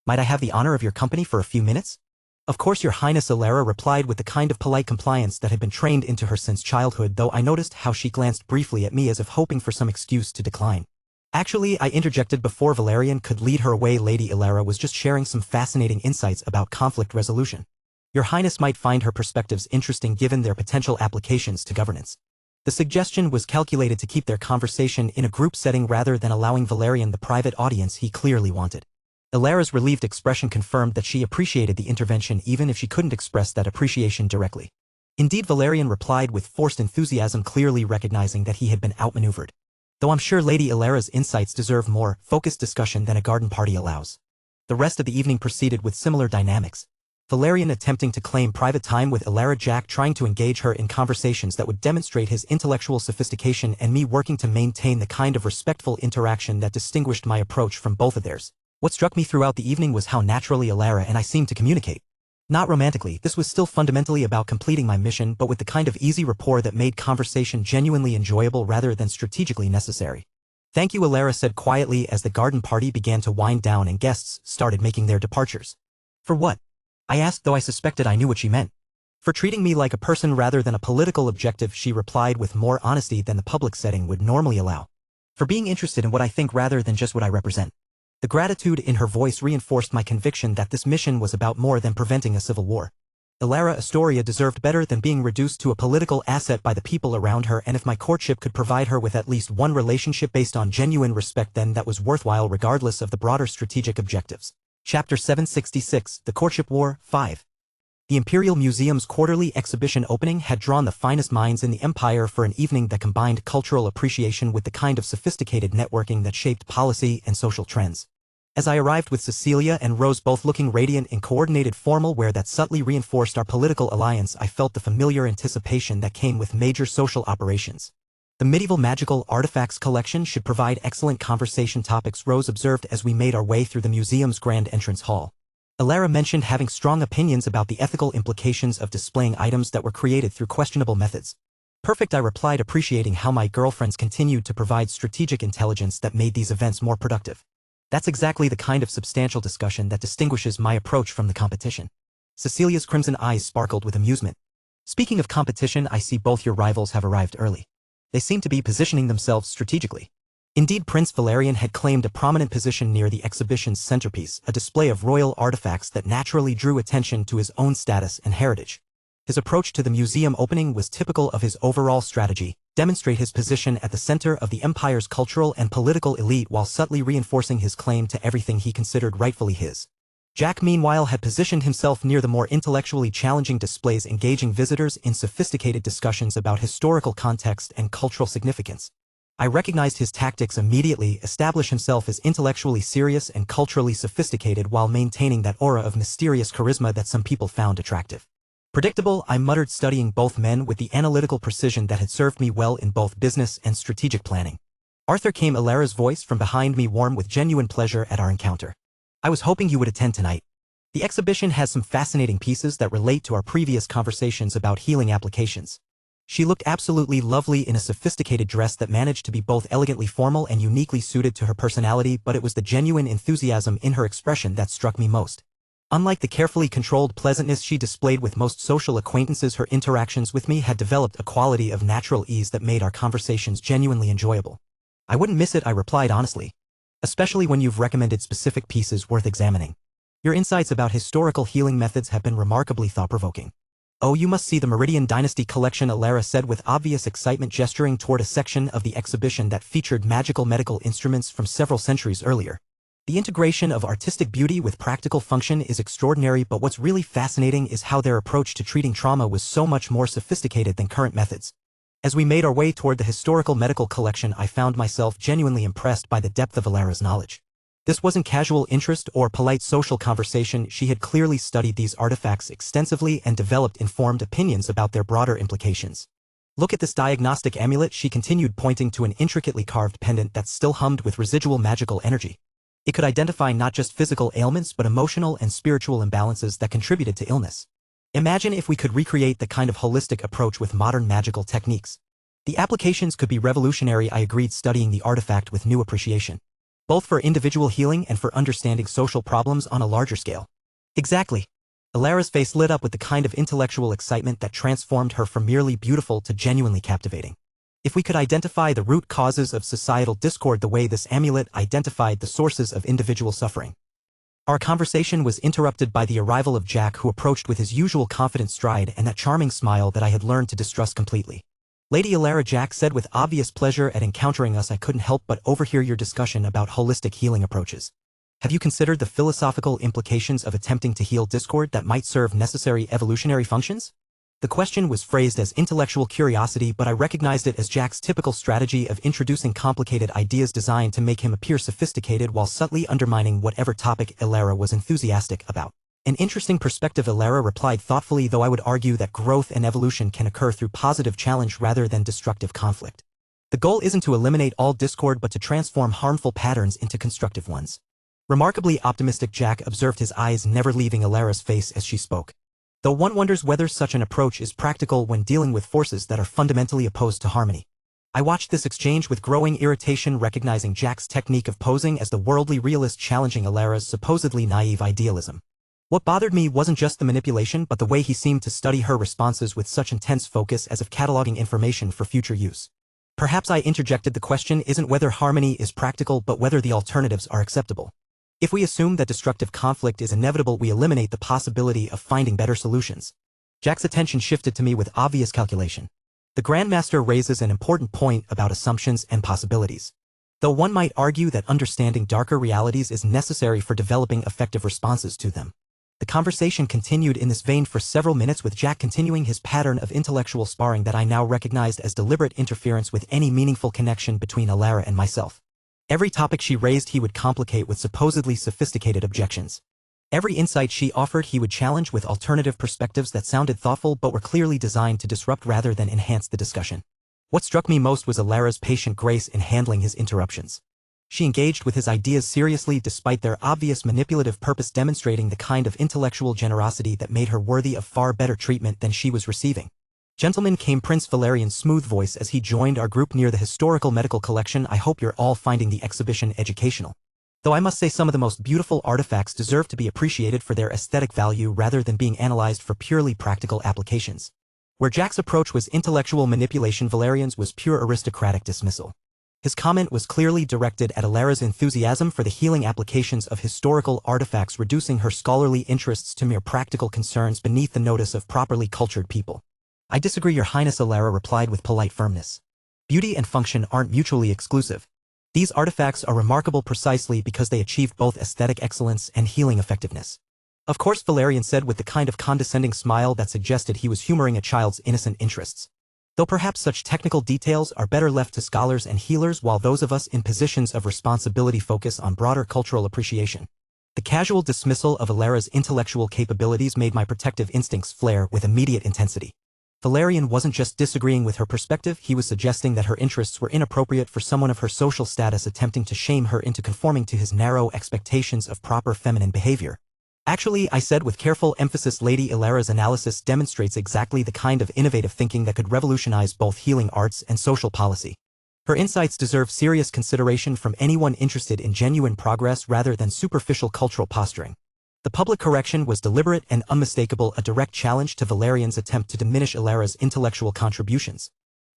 Might I have the honor of your company for a few minutes?" "Of course, Your Highness," Alara replied with the kind of polite compliance that had been trained into her since childhood, though I noticed how she glanced briefly at me as if hoping for some excuse to decline. "Actually," I interjected before Valerian could lead her away, "Lady Alara was just sharing some fascinating insights about conflict resolution. Your Highness might find her perspectives interesting given their potential applications to governance." The suggestion was calculated to keep their conversation in a group setting rather than allowing Valerian the private audience he clearly wanted. Alara's relieved expression confirmed that she appreciated the intervention even if she couldn't express that appreciation directly. "Indeed," Valerian replied with forced enthusiasm, clearly recognizing that he had been outmaneuvered. "Though I'm sure Lady Alara's insights deserve more focused discussion than a garden party allows." The rest of the evening proceeded with similar dynamics. Valerian attempting to claim private time with Alara, Jack trying to engage her in conversations that would demonstrate his intellectual sophistication, and me working to maintain the kind of respectful interaction that distinguished my approach from both of theirs. What struck me throughout the evening was how naturally Alara and I seemed to communicate. Not romantically, this was still fundamentally about completing my mission, but with the kind of easy rapport that made conversation genuinely enjoyable rather than strategically necessary. "Thank you," Alara said quietly as the garden party began to wind down and guests started making their departures. "For what?" I asked, though I suspected I knew what she meant. "For treating me like a person rather than a political objective," she replied with more honesty than the public setting would normally allow. "For being interested in what I think rather than just what I represent." The gratitude in her voice reinforced my conviction that this mission was about more than preventing a civil war. Alara Astoria deserved better than being reduced to a political asset by the people around her, and if my courtship could provide her with at least one relationship based on genuine respect, then that was worthwhile regardless of the broader strategic objectives. Chapter 766, The Courtship War, 5. The Imperial Museum's quarterly exhibition opening had drawn the finest minds in the Empire for an evening that combined cultural appreciation with the kind of sophisticated networking that shaped policy and social trends. As I arrived with Cecilia and Rose both looking radiant in coordinated formal wear that subtly reinforced our political alliance, I felt the familiar anticipation that came with major social operations. The medieval magical artifacts collection should provide excellent conversation topics, Rose observed as we made our way through the museum's grand entrance hall. Alara mentioned having strong opinions about the ethical implications of displaying items that were created through questionable methods. Perfect, I replied, appreciating how my girlfriends continued to provide strategic intelligence that made these events more productive. That's exactly the kind of substantial discussion that distinguishes my approach from the competition. Cecilia's crimson eyes sparkled with amusement. Speaking of competition, I see both your rivals have arrived early. They seem to be positioning themselves strategically. Indeed, Prince Valerian had claimed a prominent position near the exhibition's centerpiece, a display of royal artifacts that naturally drew attention to his own status and heritage. His approach to the museum opening was typical of his overall strategy: demonstrate his position at the center of the empire's cultural and political elite while subtly reinforcing his claim to everything he considered rightfully his. Jack, meanwhile, had positioned himself near the more intellectually challenging displays, engaging visitors in sophisticated discussions about historical context and cultural significance. I recognized his tactics immediately: establish himself as intellectually serious and culturally sophisticated while maintaining that aura of mysterious charisma that some people found attractive. Predictable, I muttered, studying both men with the analytical precision that had served me well in both business and strategic planning. Arthur, came Alara's voice from behind me, warm with genuine pleasure at our encounter. I was hoping you would attend tonight. The exhibition has some fascinating pieces that relate to our previous conversations about healing applications. She looked absolutely lovely in a sophisticated dress that managed to be both elegantly formal and uniquely suited to her personality, but it was the genuine enthusiasm in her expression that struck me most. Unlike the carefully controlled pleasantness she displayed with most social acquaintances, her interactions with me had developed a quality of natural ease that made our conversations genuinely enjoyable. I wouldn't miss it, I replied honestly. Especially when you've recommended specific pieces worth examining. Your insights about historical healing methods have been remarkably thought-provoking. Oh, you must see the Meridian Dynasty collection, Alara said with obvious excitement, gesturing toward a section of the exhibition that featured magical medical instruments from several centuries earlier. The integration of artistic beauty with practical function is extraordinary, but what's really fascinating is how their approach to treating trauma was so much more sophisticated than current methods. As we made our way toward the historical medical collection, I found myself genuinely impressed by the depth of Alara's knowledge. This wasn't casual interest or polite social conversation. She had clearly studied these artifacts extensively and developed informed opinions about their broader implications. Look at this diagnostic amulet, she continued, pointing to an intricately carved pendant that still hummed with residual magical energy. It could identify not just physical ailments but emotional and spiritual imbalances that contributed to illness. Imagine if we could recreate the kind of holistic approach with modern magical techniques. The applications could be revolutionary, I agreed, studying the artifact with new appreciation. Both for individual healing and for understanding social problems on a larger scale. Exactly. Alara's face lit up with the kind of intellectual excitement that transformed her from merely beautiful to genuinely captivating. If we could identify the root causes of societal discord the way this amulet identified the sources of individual suffering. Our conversation was interrupted by the arrival of Jack, who approached with his usual confident stride and that charming smile that I had learned to distrust completely. Lady Alara, Jack said with obvious pleasure at encountering us, I couldn't help but overhear your discussion about holistic healing approaches. Have you considered the philosophical implications of attempting to heal discord that might serve necessary evolutionary functions? The question was phrased as intellectual curiosity, but I recognized it as Jack's typical strategy of introducing complicated ideas designed to make him appear sophisticated while subtly undermining whatever topic Alara was enthusiastic about. An interesting perspective, Alara replied thoughtfully, though I would argue that growth and evolution can occur through positive challenge rather than destructive conflict. The goal isn't to eliminate all discord but to transform harmful patterns into constructive ones. Remarkably optimistic, Jack observed, his eyes never leaving Alara's face as she spoke. Though one wonders whether such an approach is practical when dealing with forces that are fundamentally opposed to harmony. I watched this exchange with growing irritation, recognizing Jack's technique of posing as the worldly realist challenging Alara's supposedly naive idealism. What bothered me wasn't just the manipulation but the way he seemed to study her responses with such intense focus, as if cataloging information for future use. Perhaps, I interjected, the question isn't whether harmony is practical but whether the alternatives are acceptable. If we assume that destructive conflict is inevitable, we eliminate the possibility of finding better solutions. Jack's attention shifted to me with obvious calculation. The Grandmaster raises an important point about assumptions and possibilities. Though one might argue that understanding darker realities is necessary for developing effective responses to them. The conversation continued in this vein for several minutes, with Jack continuing his pattern of intellectual sparring that I now recognized as deliberate interference with any meaningful connection between Alara and myself. Every topic she raised he would complicate with supposedly sophisticated objections. Every insight she offered he would challenge with alternative perspectives that sounded thoughtful but were clearly designed to disrupt rather than enhance the discussion. What struck me most was Alara's patient grace in handling his interruptions. She engaged with his ideas seriously despite their obvious manipulative purpose, demonstrating the kind of intellectual generosity that made her worthy of far better treatment than she was receiving. "Gentlemen," came Prince Valerian's smooth voice as he joined our group near the historical medical collection. "I hope you're all finding the exhibition educational. Though I must say some of the most beautiful artifacts deserve to be appreciated for their aesthetic value rather than being analyzed for purely practical applications." Where Jack's approach was intellectual manipulation, Valerian's was pure aristocratic dismissal. His comment was clearly directed at Alara's enthusiasm for the healing applications of historical artifacts, reducing her scholarly interests to mere practical concerns beneath the notice of properly cultured people. "I disagree, Your Highness," Alara replied with polite firmness. "Beauty and function aren't mutually exclusive. These artifacts are remarkable precisely because they achieved both aesthetic excellence and healing effectiveness." "Of course," Valerian said with the kind of condescending smile that suggested he was humoring a child's innocent interests. "Though perhaps such technical details are better left to scholars and healers, while those of us in positions of responsibility focus on broader cultural appreciation." The casual dismissal of Alara's intellectual capabilities made my protective instincts flare with immediate intensity. Valerian wasn't just disagreeing with her perspective, he was suggesting that her interests were inappropriate for someone of her social status, attempting to shame her into conforming to his narrow expectations of proper feminine behavior. "Actually," I said with careful emphasis, "Lady Alara's analysis demonstrates exactly the kind of innovative thinking that could revolutionize both healing arts and social policy. Her insights deserve serious consideration from anyone interested in genuine progress rather than superficial cultural posturing." The public correction was deliberate and unmistakable, a direct challenge to Valerian's attempt to diminish Alara's intellectual contributions.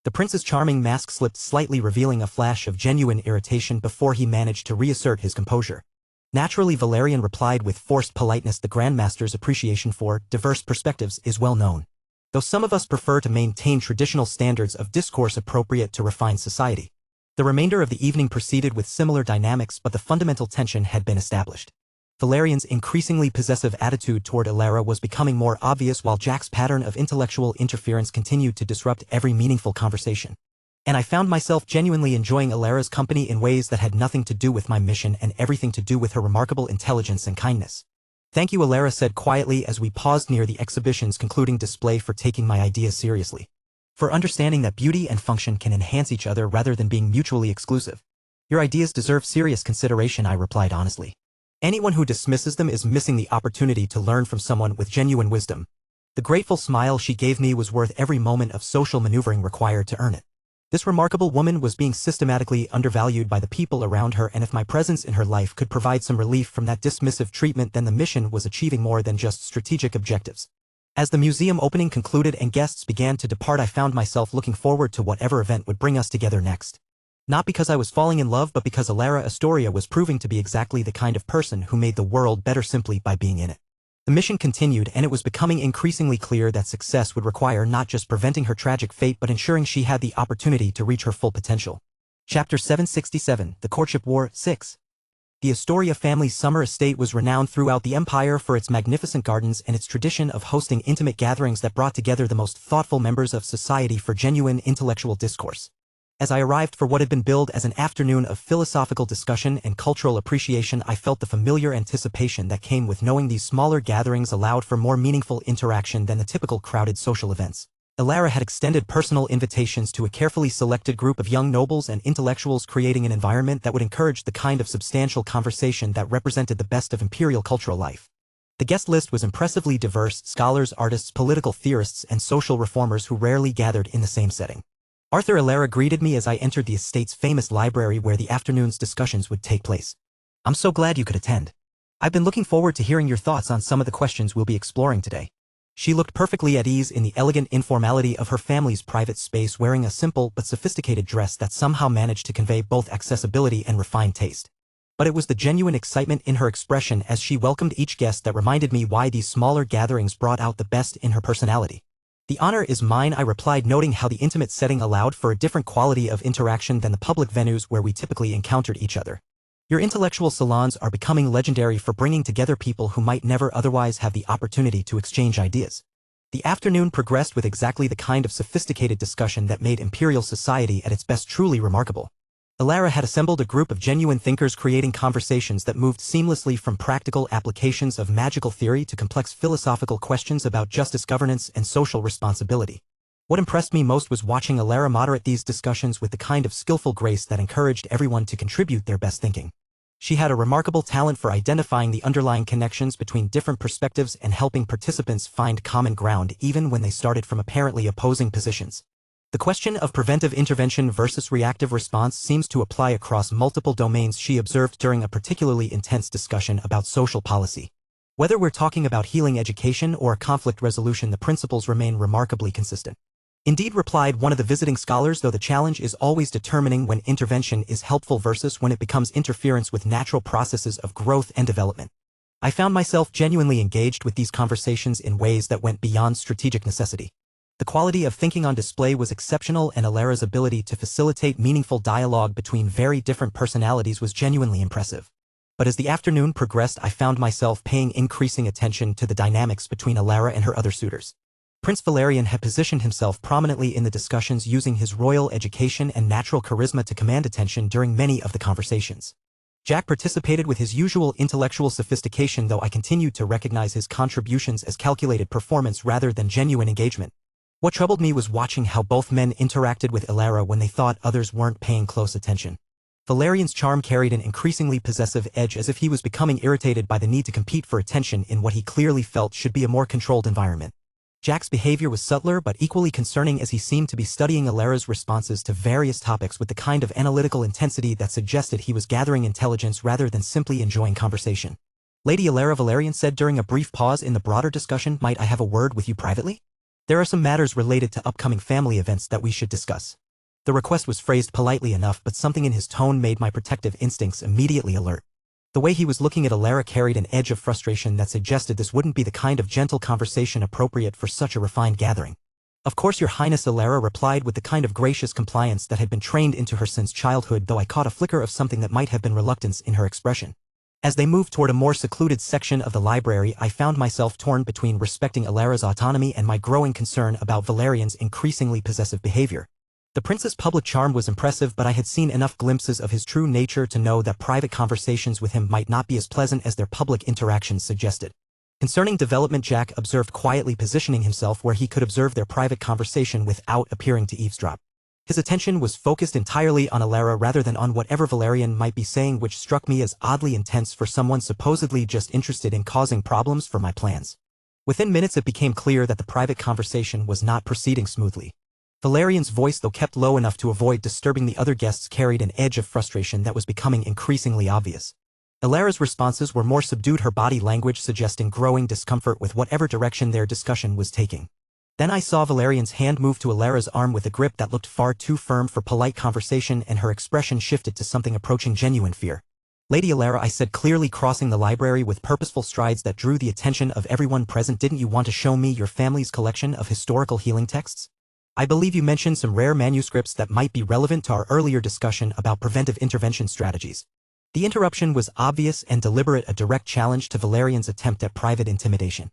The prince's charming mask slipped slightly, revealing a flash of genuine irritation before he managed to reassert his composure. Naturally, Valerian replied with forced politeness, "The Grandmaster's appreciation for diverse perspectives is well known. Though some of us prefer to maintain traditional standards of discourse appropriate to refined society." The remainder of the evening proceeded with similar dynamics, but the fundamental tension had been established. Valerian's increasingly possessive attitude toward Alara was becoming more obvious, while Jack's pattern of intellectual interference continued to disrupt every meaningful conversation. And I found myself genuinely enjoying Alara's company in ways that had nothing to do with my mission and everything to do with her remarkable intelligence and kindness. "Thank you," Alara said quietly as we paused near the exhibition's concluding display, "for taking my ideas seriously. For understanding that beauty and function can enhance each other rather than being mutually exclusive." "Your ideas deserve serious consideration," I replied honestly. "Anyone who dismisses them is missing the opportunity to learn from someone with genuine wisdom." The grateful smile she gave me was worth every moment of social maneuvering required to earn it. This remarkable woman was being systematically undervalued by the people around her, and if my presence in her life could provide some relief from that dismissive treatment, then the mission was achieving more than just strategic objectives. As the museum opening concluded and guests began to depart, I found myself looking forward to whatever event would bring us together next. Not because I was falling in love, but because Alara Astoria was proving to be exactly the kind of person who made the world better simply by being in it. The mission continued, and it was becoming increasingly clear that success would require not just preventing her tragic fate but ensuring she had the opportunity to reach her full potential. Chapter 767, The Courtship War, 6. The Astoria family's summer estate was renowned throughout the empire for its magnificent gardens and its tradition of hosting intimate gatherings that brought together the most thoughtful members of society for genuine intellectual discourse. As I arrived for what had been billed as an afternoon of philosophical discussion and cultural appreciation, I felt the familiar anticipation that came with knowing these smaller gatherings allowed for more meaningful interaction than the typical crowded social events. Alara had extended personal invitations to a carefully selected group of young nobles and intellectuals, creating an environment that would encourage the kind of substantial conversation that represented the best of imperial cultural life. The guest list was impressively diverse: scholars, artists, political theorists, and social reformers who rarely gathered in the same setting. Arthur Alara greeted me as I entered the estate's famous library where the afternoon's discussions would take place. "I'm so glad you could attend. I've been looking forward to hearing your thoughts on some of the questions we'll be exploring today." She looked perfectly at ease in the elegant informality of her family's private space, wearing a simple but sophisticated dress that somehow managed to convey both accessibility and refined taste. But it was the genuine excitement in her expression as she welcomed each guest that reminded me why these smaller gatherings brought out the best in her personality. "The honor is mine," I replied, noting how the intimate setting allowed for a different quality of interaction than the public venues where we typically encountered each other. "Your intellectual salons are becoming legendary for bringing together people who might never otherwise have the opportunity to exchange ideas." The afternoon progressed with exactly the kind of sophisticated discussion that made imperial society at its best truly remarkable. Alara had assembled a group of genuine thinkers creating conversations that moved seamlessly from practical applications of magical theory to complex philosophical questions about justice, governance, and social responsibility. What impressed me most was watching Alara moderate these discussions with the kind of skillful grace that encouraged everyone to contribute their best thinking. She had a remarkable talent for identifying the underlying connections between different perspectives and helping participants find common ground even when they started from apparently opposing positions. The question of preventive intervention versus reactive response seems to apply across multiple domains she observed during a particularly intense discussion about social policy. Whether we're talking about healing education or conflict resolution, the principles remain remarkably consistent. Indeed, replied one of the visiting scholars, though the challenge is always determining when intervention is helpful versus when it becomes interference with natural processes of growth and development. I found myself genuinely engaged with these conversations in ways that went beyond strategic necessity. The quality of thinking on display was exceptional, and Alara's ability to facilitate meaningful dialogue between very different personalities was genuinely impressive. But as the afternoon progressed, I found myself paying increasing attention to the dynamics between Alara and her other suitors. Prince Valerian had positioned himself prominently in the discussions, using his royal education and natural charisma to command attention during many of the conversations. Jack participated with his usual intellectual sophistication, though I continued to recognize his contributions as calculated performance rather than genuine engagement. What troubled me was watching how both men interacted with Alara when they thought others weren't paying close attention. Valerian's charm carried an increasingly possessive edge, as if he was becoming irritated by the need to compete for attention in what he clearly felt should be a more controlled environment. Jack's behavior was subtler but equally concerning, as he seemed to be studying Alara's responses to various topics with the kind of analytical intensity that suggested he was gathering intelligence rather than simply enjoying conversation. "Lady Alara," Valerian said during a brief pause in the broader discussion, "might I have a word with you privately? There are some matters related to upcoming family events that we should discuss." The request was phrased politely enough, but something in his tone made my protective instincts immediately alert. The way he was looking at Alara carried an edge of frustration that suggested this wouldn't be the kind of gentle conversation appropriate for such a refined gathering. "Of course, Your Highness," Alara replied with the kind of gracious compliance that had been trained into her since childhood, though I caught a flicker of something that might have been reluctance in her expression. As they moved toward a more secluded section of the library, I found myself torn between respecting Alara's autonomy and my growing concern about Valerian's increasingly possessive behavior. The prince's public charm was impressive, but I had seen enough glimpses of his true nature to know that private conversations with him might not be as pleasant as their public interactions suggested. Concerning development, Jack observed quietly, positioning himself where he could observe their private conversation without appearing to eavesdrop. His attention was focused entirely on Alara rather than on whatever Valerian might be saying, which struck me as oddly intense for someone supposedly just interested in causing problems for my plans. Within minutes it became clear that the private conversation was not proceeding smoothly. Valerian's voice, though kept low enough to avoid disturbing the other guests, carried an edge of frustration that was becoming increasingly obvious. Alara's responses were more subdued, her body language suggesting growing discomfort with whatever direction their discussion was taking. Then I saw Valerian's hand move to Alara's arm with a grip that looked far too firm for polite conversation, and her expression shifted to something approaching genuine fear. "Lady Alara," I said, clearly crossing the library with purposeful strides that drew the attention of everyone present, "didn't you want to show me your family's collection of historical healing texts? I believe you mentioned some rare manuscripts that might be relevant to our earlier discussion about preventive intervention strategies." The interruption was obvious and deliberate, a direct challenge to Valerian's attempt at private intimidation.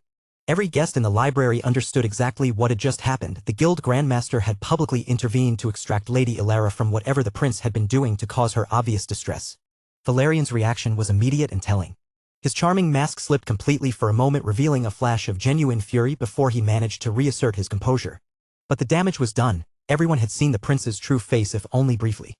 Every guest in the library understood exactly what had just happened. The Guild Grandmaster had publicly intervened to extract Lady Alara from whatever the prince had been doing to cause her obvious distress. Valerian's reaction was immediate and telling. His charming mask slipped completely for a moment, revealing a flash of genuine fury before he managed to reassert his composure. But the damage was done. Everyone had seen the prince's true face, if only briefly.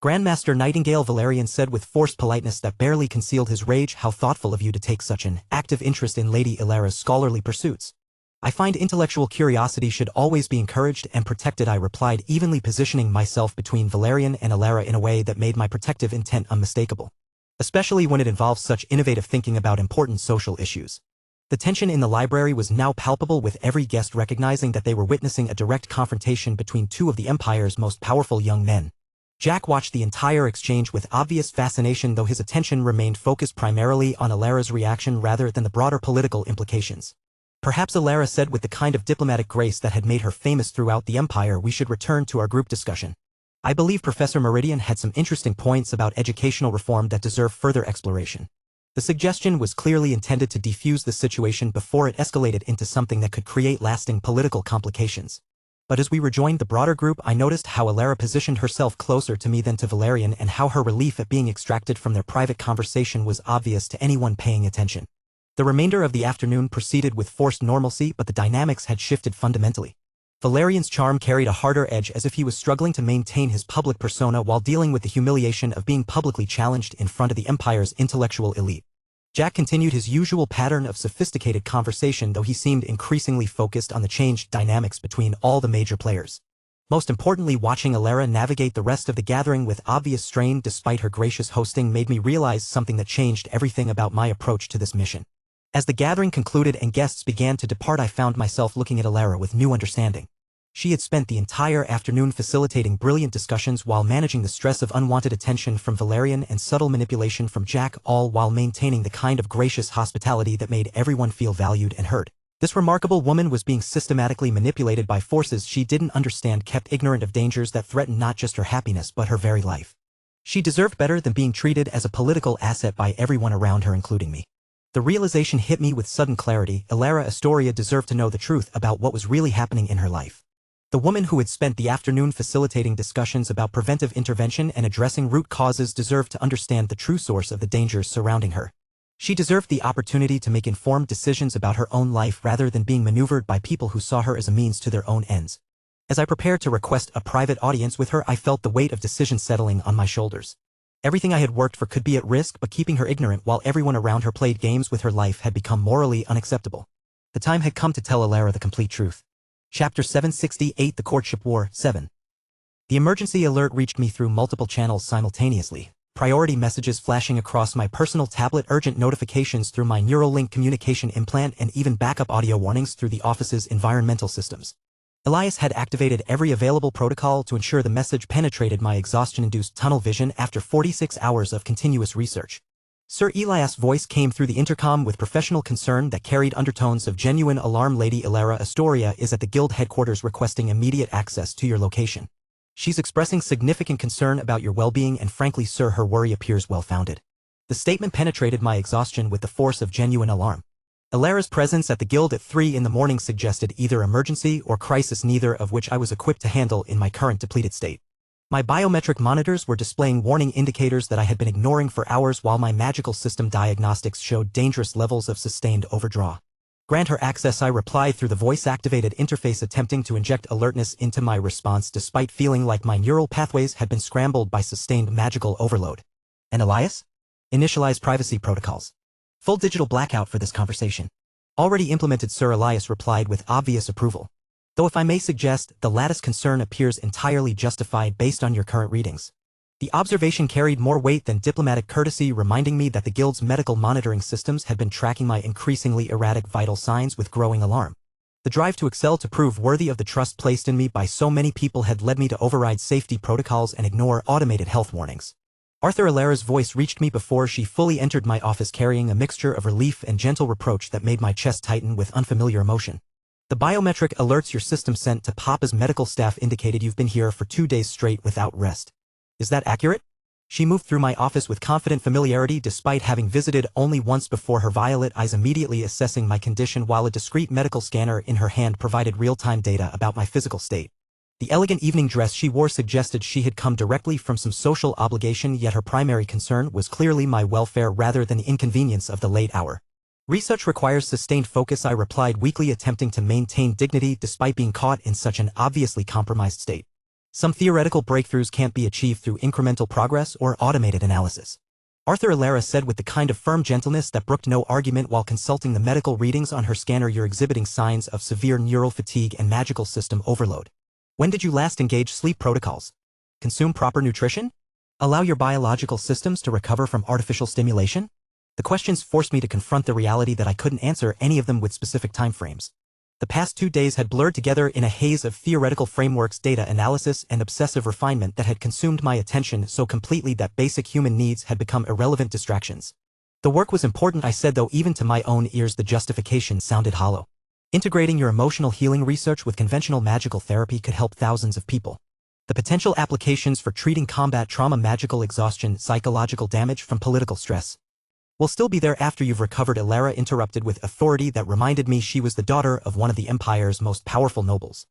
"Grandmaster Nightingale," Valerian said with forced politeness that barely concealed his rage, "how thoughtful of you to take such an active interest in Lady Alara's scholarly pursuits. I find intellectual curiosity should always be encouraged and protected," I replied, evenly positioning myself between Valerian and Alara in a way that made my protective intent unmistakable. Especially when it involves such innovative thinking about important social issues. The tension in the library was now palpable, with every guest recognizing that they were witnessing a direct confrontation between two of the Empire's most powerful young men. Jack watched the entire exchange with obvious fascination, though his attention remained focused primarily on Alara's reaction rather than the broader political implications. "Perhaps," Alara said with the kind of diplomatic grace that had made her famous throughout the Empire, "we should return to our group discussion. I believe Professor Meridian had some interesting points about educational reform that deserve further exploration." The suggestion was clearly intended to defuse the situation before it escalated into something that could create lasting political complications. But as we rejoined the broader group, I noticed how Alara positioned herself closer to me than to Valerian, and how her relief at being extracted from their private conversation was obvious to anyone paying attention. The remainder of the afternoon proceeded with forced normalcy, but the dynamics had shifted fundamentally. Valerian's charm carried a harder edge, as if he was struggling to maintain his public persona while dealing with the humiliation of being publicly challenged in front of the Empire's intellectual elite. Jack continued his usual pattern of sophisticated conversation, though he seemed increasingly focused on the changed dynamics between all the major players. Most importantly, watching Alara navigate the rest of the gathering with obvious strain despite her gracious hosting made me realize something that changed everything about my approach to this mission. As the gathering concluded and guests began to depart, I found myself looking at Alara with new understanding. She had spent the entire afternoon facilitating brilliant discussions while managing the stress of unwanted attention from Valerian and subtle manipulation from Jack, all while maintaining the kind of gracious hospitality that made everyone feel valued and heard. This remarkable woman was being systematically manipulated by forces she didn't understand, kept ignorant of dangers that threatened not just her happiness but her very life. She deserved better than being treated as a political asset by everyone around her, including me. The realization hit me with sudden clarity. Alara Astoria deserved to know the truth about what was really happening in her life. The woman who had spent the afternoon facilitating discussions about preventive intervention and addressing root causes deserved to understand the true source of the dangers surrounding her. She deserved the opportunity to make informed decisions about her own life rather than being maneuvered by people who saw her as a means to their own ends. As I prepared to request a private audience with her, I felt the weight of decision settling on my shoulders. Everything I had worked for could be at risk, but keeping her ignorant while everyone around her played games with her life had become morally unacceptable. The time had come to tell Alara the complete truth. Chapter 768, The Courtship War, 7. The emergency alert reached me through multiple channels simultaneously. Priority messages flashing across my personal tablet, urgent notifications through my Neuralink communication implant, and even backup audio warnings through the office's environmental systems. Elias had activated every available protocol to ensure the message penetrated my exhaustion-induced tunnel vision after 46 hours of continuous research. Sir Elias' voice came through the intercom with professional concern that carried undertones of genuine alarm. Lady Alara Astoria is at the guild headquarters requesting immediate access to your location. She's expressing significant concern about your well-being, and frankly, sir, her worry appears well-founded. The statement penetrated my exhaustion with the force of genuine alarm. Alara's presence at the guild at 3 in the morning suggested either emergency or crisis, neither of which I was equipped to handle in my current depleted state. My biometric monitors were displaying warning indicators that I had been ignoring for hours, while my magical system diagnostics showed dangerous levels of sustained overdraw. Grant her access, I replied through the voice-activated interface, attempting to inject alertness into my response despite feeling like my neural pathways had been scrambled by sustained magical overload. And Elias? Initialize privacy protocols. Full digital blackout for this conversation. Already implemented, Sir. Elias replied with obvious approval. Though if I may suggest, the latest concern appears entirely justified based on your current readings. The observation carried more weight than diplomatic courtesy, reminding me that the guild's medical monitoring systems had been tracking my increasingly erratic vital signs with growing alarm. The drive to excel, to prove worthy of the trust placed in me by so many people, had led me to override safety protocols and ignore automated health warnings. Arthur Alara's voice reached me before she fully entered my office, carrying a mixture of relief and gentle reproach that made my chest tighten with unfamiliar emotion. The biometric alerts your system sent to Papa's medical staff indicated you've been here for 2 days straight without rest. Is that accurate? She moved through my office with confident familiarity despite having visited only once before, her violet eyes immediately assessing my condition while a discreet medical scanner in her hand provided real-time data about my physical state. The elegant evening dress she wore suggested she had come directly from some social obligation, yet her primary concern was clearly my welfare rather than the inconvenience of the late hour. Research requires sustained focus, I replied weakly, attempting to maintain dignity despite being caught in such an obviously compromised state. Some theoretical breakthroughs can't be achieved through incremental progress or automated analysis. Arthur Alara said with the kind of firm gentleness that brooked no argument while consulting the medical readings on her scanner. You're exhibiting signs of severe neural fatigue and magical system overload. When did you last engage sleep protocols? Consume proper nutrition? Allow your biological systems to recover from artificial stimulation? The questions forced me to confront the reality that I couldn't answer any of them with specific timeframes. The past 2 days had blurred together in a haze of theoretical frameworks, data analysis, and obsessive refinement that had consumed my attention so completely that basic human needs had become irrelevant distractions. The work was important, I said, though even to my own ears the justification sounded hollow. Integrating your emotional healing research with conventional magical therapy could help thousands of people. The potential applications for treating combat trauma, magical exhaustion, psychological damage from political stress will still be there after you've recovered. Alara interrupted with authority that reminded me she was the daughter of one of the Empire's most powerful nobles.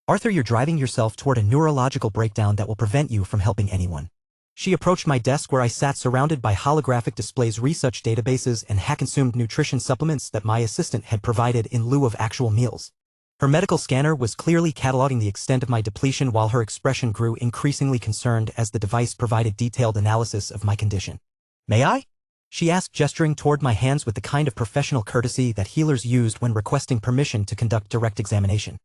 Arthur, you're driving yourself toward a neurological breakdown that will prevent you from helping anyone. She approached my desk where I sat surrounded by holographic displays, research databases, and consumed nutrition supplements that my assistant had provided in lieu of actual meals. Her medical scanner was clearly cataloging the extent of my depletion while her expression grew increasingly concerned as the device provided detailed analysis of my condition. May I? She asked, gesturing toward my hands with the kind of professional courtesy that healers used when requesting permission to conduct direct examination.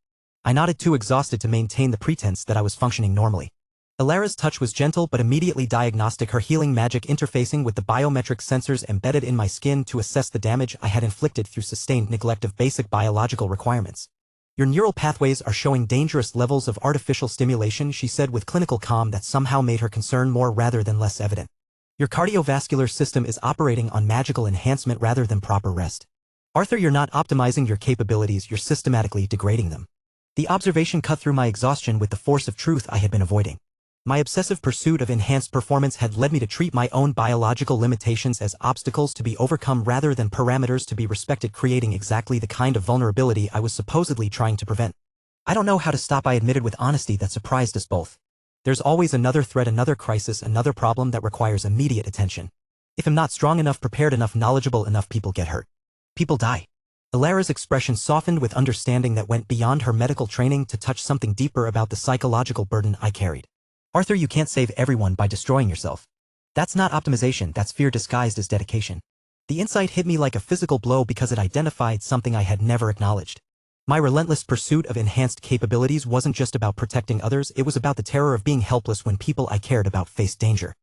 I nodded, too exhausted to maintain the pretense that I was functioning normally. Alara's touch was gentle but immediately diagnostic, her healing magic interfacing with the biometric sensors embedded in my skin to assess the damage I had inflicted through sustained neglect of basic biological requirements. Your neural pathways are showing dangerous levels of artificial stimulation, she said with clinical calm that somehow made her concern more rather than less evident. Your cardiovascular system is operating on magical enhancement rather than proper rest. Arthur, you're not optimizing your capabilities, you're systematically degrading them. The observation cut through my exhaustion with the force of truth I had been avoiding. My obsessive pursuit of enhanced performance had led me to treat my own biological limitations as obstacles to be overcome rather than parameters to be respected, creating exactly the kind of vulnerability I was supposedly trying to prevent. I don't know how to stop, I admitted with honesty that surprised us both. There's always another threat, another crisis, another problem that requires immediate attention. If I'm not strong enough, prepared enough, knowledgeable enough, people get hurt. People die. Alara's expression softened with understanding that went beyond her medical training to touch something deeper about the psychological burden I carried. Arthur, you can't save everyone by destroying yourself. That's not optimization, that's fear disguised as dedication. The insight hit me like a physical blow because it identified something I had never acknowledged. My relentless pursuit of enhanced capabilities wasn't just about protecting others, it was about the terror of being helpless when people I cared about faced danger.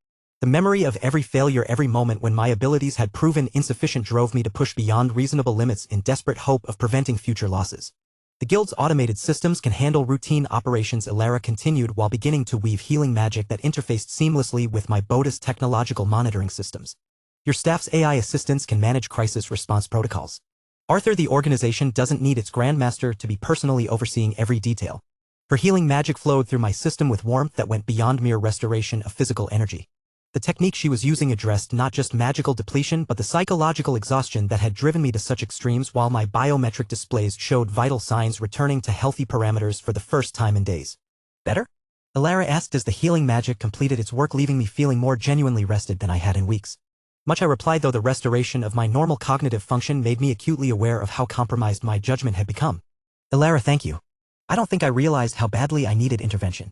The memory of every failure, every moment when my abilities had proven insufficient drove me to push beyond reasonable limits in desperate hope of preventing future losses. The Guild's automated systems can handle routine operations, Alara continued while beginning to weave healing magic that interfaced seamlessly with my boda's technological monitoring systems. Your staff's AI assistants can manage crisis response protocols. Arthur, the organization doesn't need its Grandmaster to be personally overseeing every detail. Her healing magic flowed through my system with warmth that went beyond mere restoration of physical energy. The technique she was using addressed not just magical depletion but the psychological exhaustion that had driven me to such extremes, while my biometric displays showed vital signs returning to healthy parameters for the first time in days. Better? Alara asked as the healing magic completed its work, leaving me feeling more genuinely rested than I had in weeks. Much, I replied, though the restoration of my normal cognitive function made me acutely aware of how compromised my judgment had become. Alara, thank you. I don't think I realized how badly I needed intervention.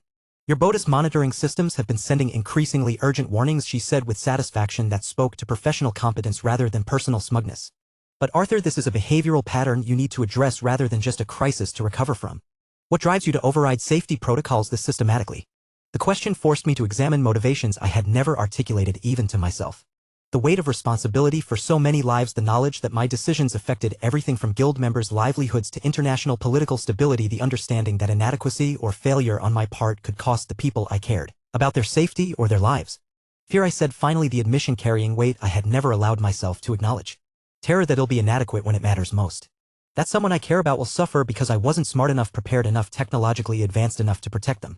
Your boda's monitoring systems have been sending increasingly urgent warnings, she said with satisfaction that spoke to professional competence rather than personal smugness. But Arthur, this is a behavioral pattern you need to address rather than just a crisis to recover from. What drives you to override safety protocols this systematically? The question forced me to examine motivations I had never articulated even to myself. The weight of responsibility for so many lives, the knowledge that my decisions affected everything from guild members' livelihoods to international political stability, the understanding that inadequacy or failure on my part could cost the people I cared about their safety or their lives. Fear, I said finally, the admission carrying weight I had never allowed myself to acknowledge. Terror that I'll be inadequate when it matters most. That someone I care about will suffer because I wasn't smart enough, prepared enough, technologically advanced enough to protect them.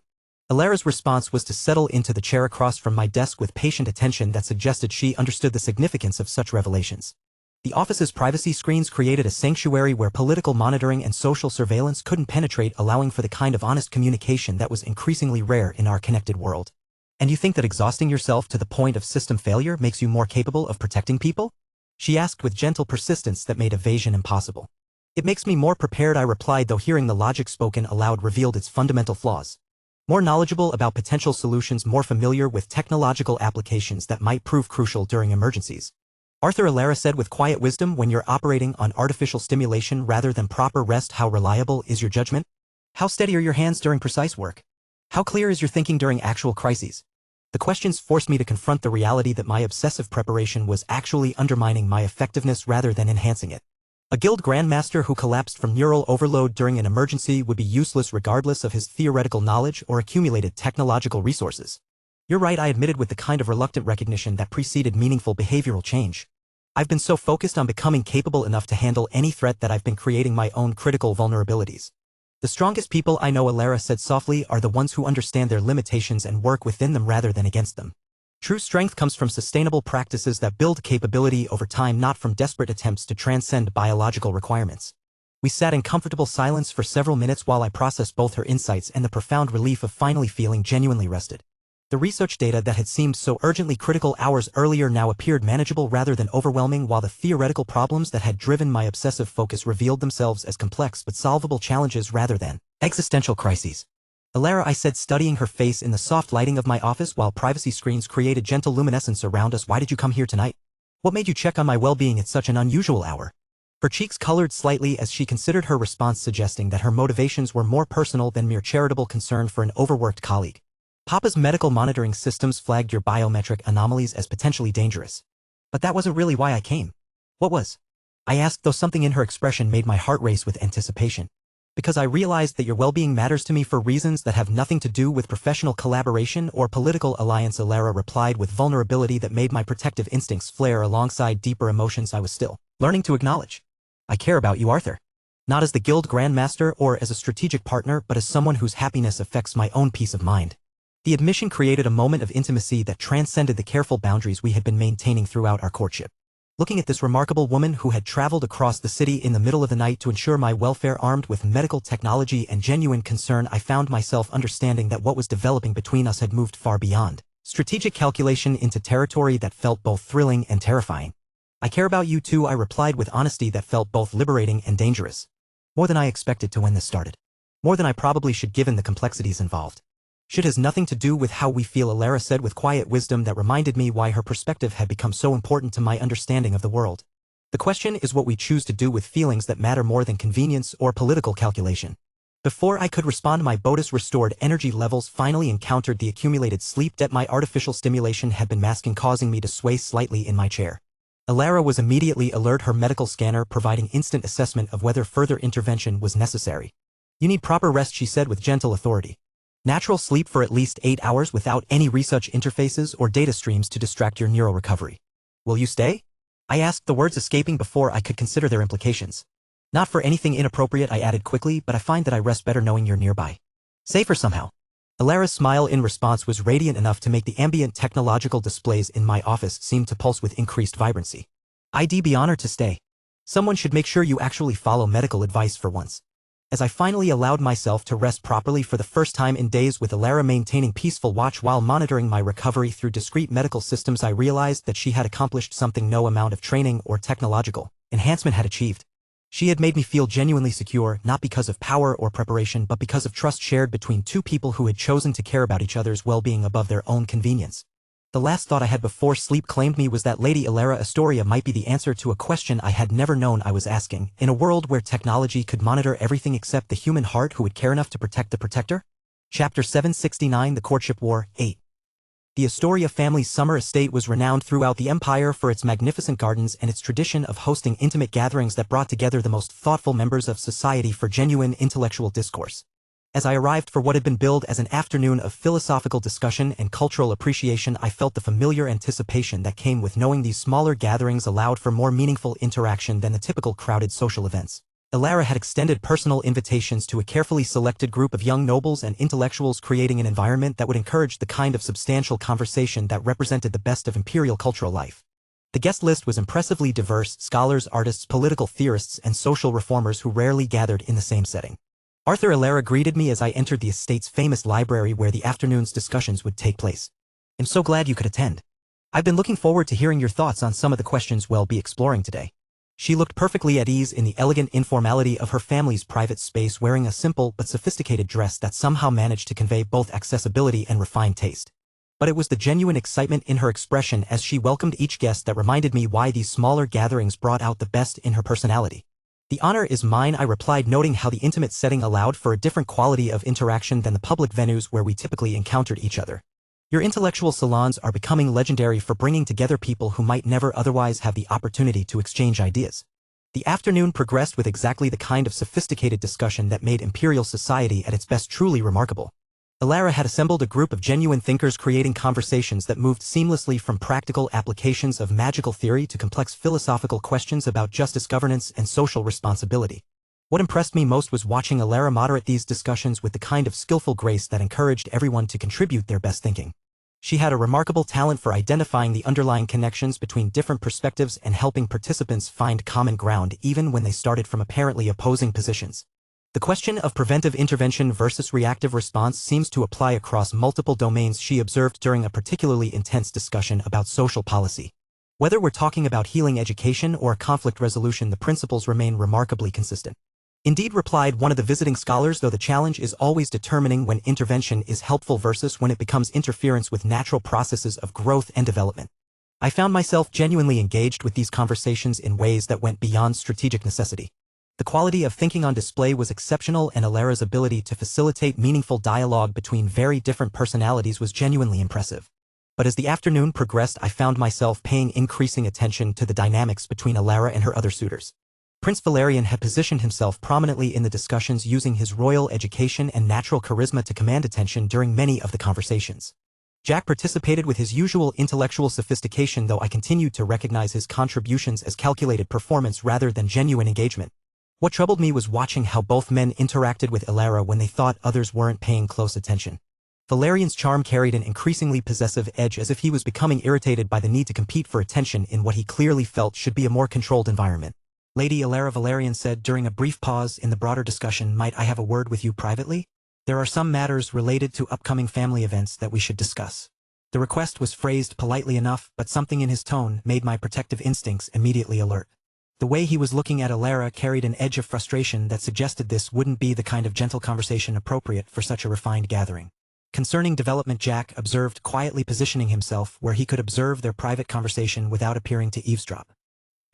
Alara's response was to settle into the chair across from my desk with patient attention that suggested she understood the significance of such revelations. The office's privacy screens created a sanctuary where political monitoring and social surveillance couldn't penetrate, allowing for the kind of honest communication that was increasingly rare in our connected world. And you think that exhausting yourself to the point of system failure makes you more capable of protecting people? She asked with gentle persistence that made evasion impossible. It makes me more prepared, I replied, though hearing the logic spoken aloud revealed its fundamental flaws. More knowledgeable about potential solutions, more familiar with technological applications that might prove crucial during emergencies. Arthur, Alara said with quiet wisdom, when you're operating on artificial stimulation rather than proper rest, how reliable is your judgment? How steady are your hands during precise work? How clear is your thinking during actual crises? The questions forced me to confront the reality that my obsessive preparation was actually undermining my effectiveness rather than enhancing it. A guild grandmaster who collapsed from neural overload during an emergency would be useless regardless of his theoretical knowledge or accumulated technological resources. You're right, I admitted with the kind of reluctant recognition that preceded meaningful behavioral change. I've been so focused on becoming capable enough to handle any threat that I've been creating my own critical vulnerabilities. The strongest people I know, Alara said softly, are the ones who understand their limitations and work within them rather than against them. True strength comes from sustainable practices that build capability over time, not from desperate attempts to transcend biological requirements. We sat in comfortable silence for several minutes while I processed both her insights and the profound relief of finally feeling genuinely rested. The research data that had seemed so urgently critical hours earlier now appeared manageable rather than overwhelming, while the theoretical problems that had driven my obsessive focus revealed themselves as complex but solvable challenges rather than existential crises. Alara, I said, studying her face in the soft lighting of my office while privacy screens created gentle luminescence around us. Why did you come here tonight? What made you check on my well-being at such an unusual hour? Her cheeks colored slightly as she considered her response, suggesting that her motivations were more personal than mere charitable concern for an overworked colleague. Papa's medical monitoring systems flagged your biometric anomalies as potentially dangerous. But that wasn't really why I came. What was? I asked, though something in her expression made my heart race with anticipation. Because I realized that your well-being matters to me for reasons that have nothing to do with professional collaboration or political alliance, Alara replied with vulnerability that made my protective instincts flare alongside deeper emotions I was still learning to acknowledge. I care about you, Arthur. Not as the guild grandmaster or as a strategic partner, but as someone whose happiness affects my own peace of mind. The admission created a moment of intimacy that transcended the careful boundaries we had been maintaining throughout our courtship. Looking at this remarkable woman who had traveled across the city in the middle of the night to ensure my welfare, armed with medical technology and genuine concern, I found myself understanding that what was developing between us had moved far beyond strategic calculation into territory that felt both thrilling and terrifying. I care about you too, I replied with honesty that felt both liberating and dangerous. More than I expected to when this started. More than I probably should, given the complexities involved. Shit has nothing to do with how we feel, Alara said with quiet wisdom that reminded me why her perspective had become so important to my understanding of the world. The question is what we choose to do with feelings that matter more than convenience or political calculation. Before I could respond, my Bodhi's restored energy levels finally encountered the accumulated sleep debt my artificial stimulation had been masking, causing me to sway slightly in my chair. Alara was immediately alert, her medical scanner providing instant assessment of whether further intervention was necessary. You need proper rest, she said with gentle authority. Natural sleep for at least 8 hours without any research interfaces or data streams to distract your neural recovery. Will you stay? I asked, the words escaping before I could consider their implications. Not for anything inappropriate, I added quickly, but I find that I rest better knowing you're nearby. Safer somehow. Alara's smile in response was radiant enough to make the ambient technological displays in my office seem to pulse with increased vibrancy. I'd be honored to stay. Someone should make sure you actually follow medical advice for once. As I finally allowed myself to rest properly for the first time in days, with Alara maintaining peaceful watch while monitoring my recovery through discrete medical systems, I realized that she had accomplished something no amount of training or technological enhancement had achieved. She had made me feel genuinely secure, not because of power or preparation, but because of trust shared between two people who had chosen to care about each other's well-being above their own convenience. The last thought I had before sleep claimed me was that Lady Alara Astoria might be the answer to a question I had never known I was asking. In a world where technology could monitor everything except the human heart, who would care enough to protect the protector? Chapter 769, The Courtship War, 8. The Astoria family's summer estate was renowned throughout the empire for its magnificent gardens and its tradition of hosting intimate gatherings that brought together the most thoughtful members of society for genuine intellectual discourse. As I arrived for what had been billed as an afternoon of philosophical discussion and cultural appreciation, I felt the familiar anticipation that came with knowing these smaller gatherings allowed for more meaningful interaction than the typical crowded social events. Alara had extended personal invitations to a carefully selected group of young nobles and intellectuals, creating an environment that would encourage the kind of substantial conversation that represented the best of imperial cultural life. The guest list was impressively diverse: scholars, artists, political theorists, and social reformers who rarely gathered in the same setting. Arthur, Alara greeted me as I entered the estate's famous library where the afternoon's discussions would take place. I'm so glad you could attend. I've been looking forward to hearing your thoughts on some of the questions we'll be exploring today. She looked perfectly at ease in the elegant informality of her family's private space, wearing a simple but sophisticated dress that somehow managed to convey both accessibility and refined taste. But it was the genuine excitement in her expression as she welcomed each guest that reminded me why these smaller gatherings brought out the best in her personality. The honor is mine, I replied, noting how the intimate setting allowed for a different quality of interaction than the public venues where we typically encountered each other. Your intellectual salons are becoming legendary for bringing together people who might never otherwise have the opportunity to exchange ideas. The afternoon progressed with exactly the kind of sophisticated discussion that made imperial society at its best truly remarkable. Alara had assembled a group of genuine thinkers, creating conversations that moved seamlessly from practical applications of magical theory to complex philosophical questions about justice, governance, and social responsibility. What impressed me most was watching Alara moderate these discussions with the kind of skillful grace that encouraged everyone to contribute their best thinking. She had a remarkable talent for identifying the underlying connections between different perspectives and helping participants find common ground even when they started from apparently opposing positions. The question of preventive intervention versus reactive response seems to apply across multiple domains she observed during a particularly intense discussion about social policy. Whether we're talking about healing education or conflict resolution, the principles remain remarkably consistent. Indeed, replied one of the visiting scholars, though the challenge is always determining when intervention is helpful versus when it becomes interference with natural processes of growth and development. I found myself genuinely engaged with these conversations in ways that went beyond strategic necessity. The quality of thinking on display was exceptional, and Alara's ability to facilitate meaningful dialogue between very different personalities was genuinely impressive. But as the afternoon progressed, I found myself paying increasing attention to the dynamics between Alara and her other suitors. Prince Valerian had positioned himself prominently in the discussions, using his royal education and natural charisma to command attention during many of the conversations. Jack participated with his usual intellectual sophistication, though I continued to recognize his contributions as calculated performance rather than genuine engagement. What troubled me was watching how both men interacted with Alara when they thought others weren't paying close attention. Valerian's charm carried an increasingly possessive edge, as if he was becoming irritated by the need to compete for attention in what he clearly felt should be a more controlled environment. Lady Alara, Valerian said during a brief pause in the broader discussion, might I have a word with you privately? There are some matters related to upcoming family events that we should discuss. The request was phrased politely enough, but something in his tone made my protective instincts immediately alert. The way he was looking at Alara carried an edge of frustration that suggested this wouldn't be the kind of gentle conversation appropriate for such a refined gathering. Concerning development, Jack observed, quietly positioning himself where he could observe their private conversation without appearing to eavesdrop.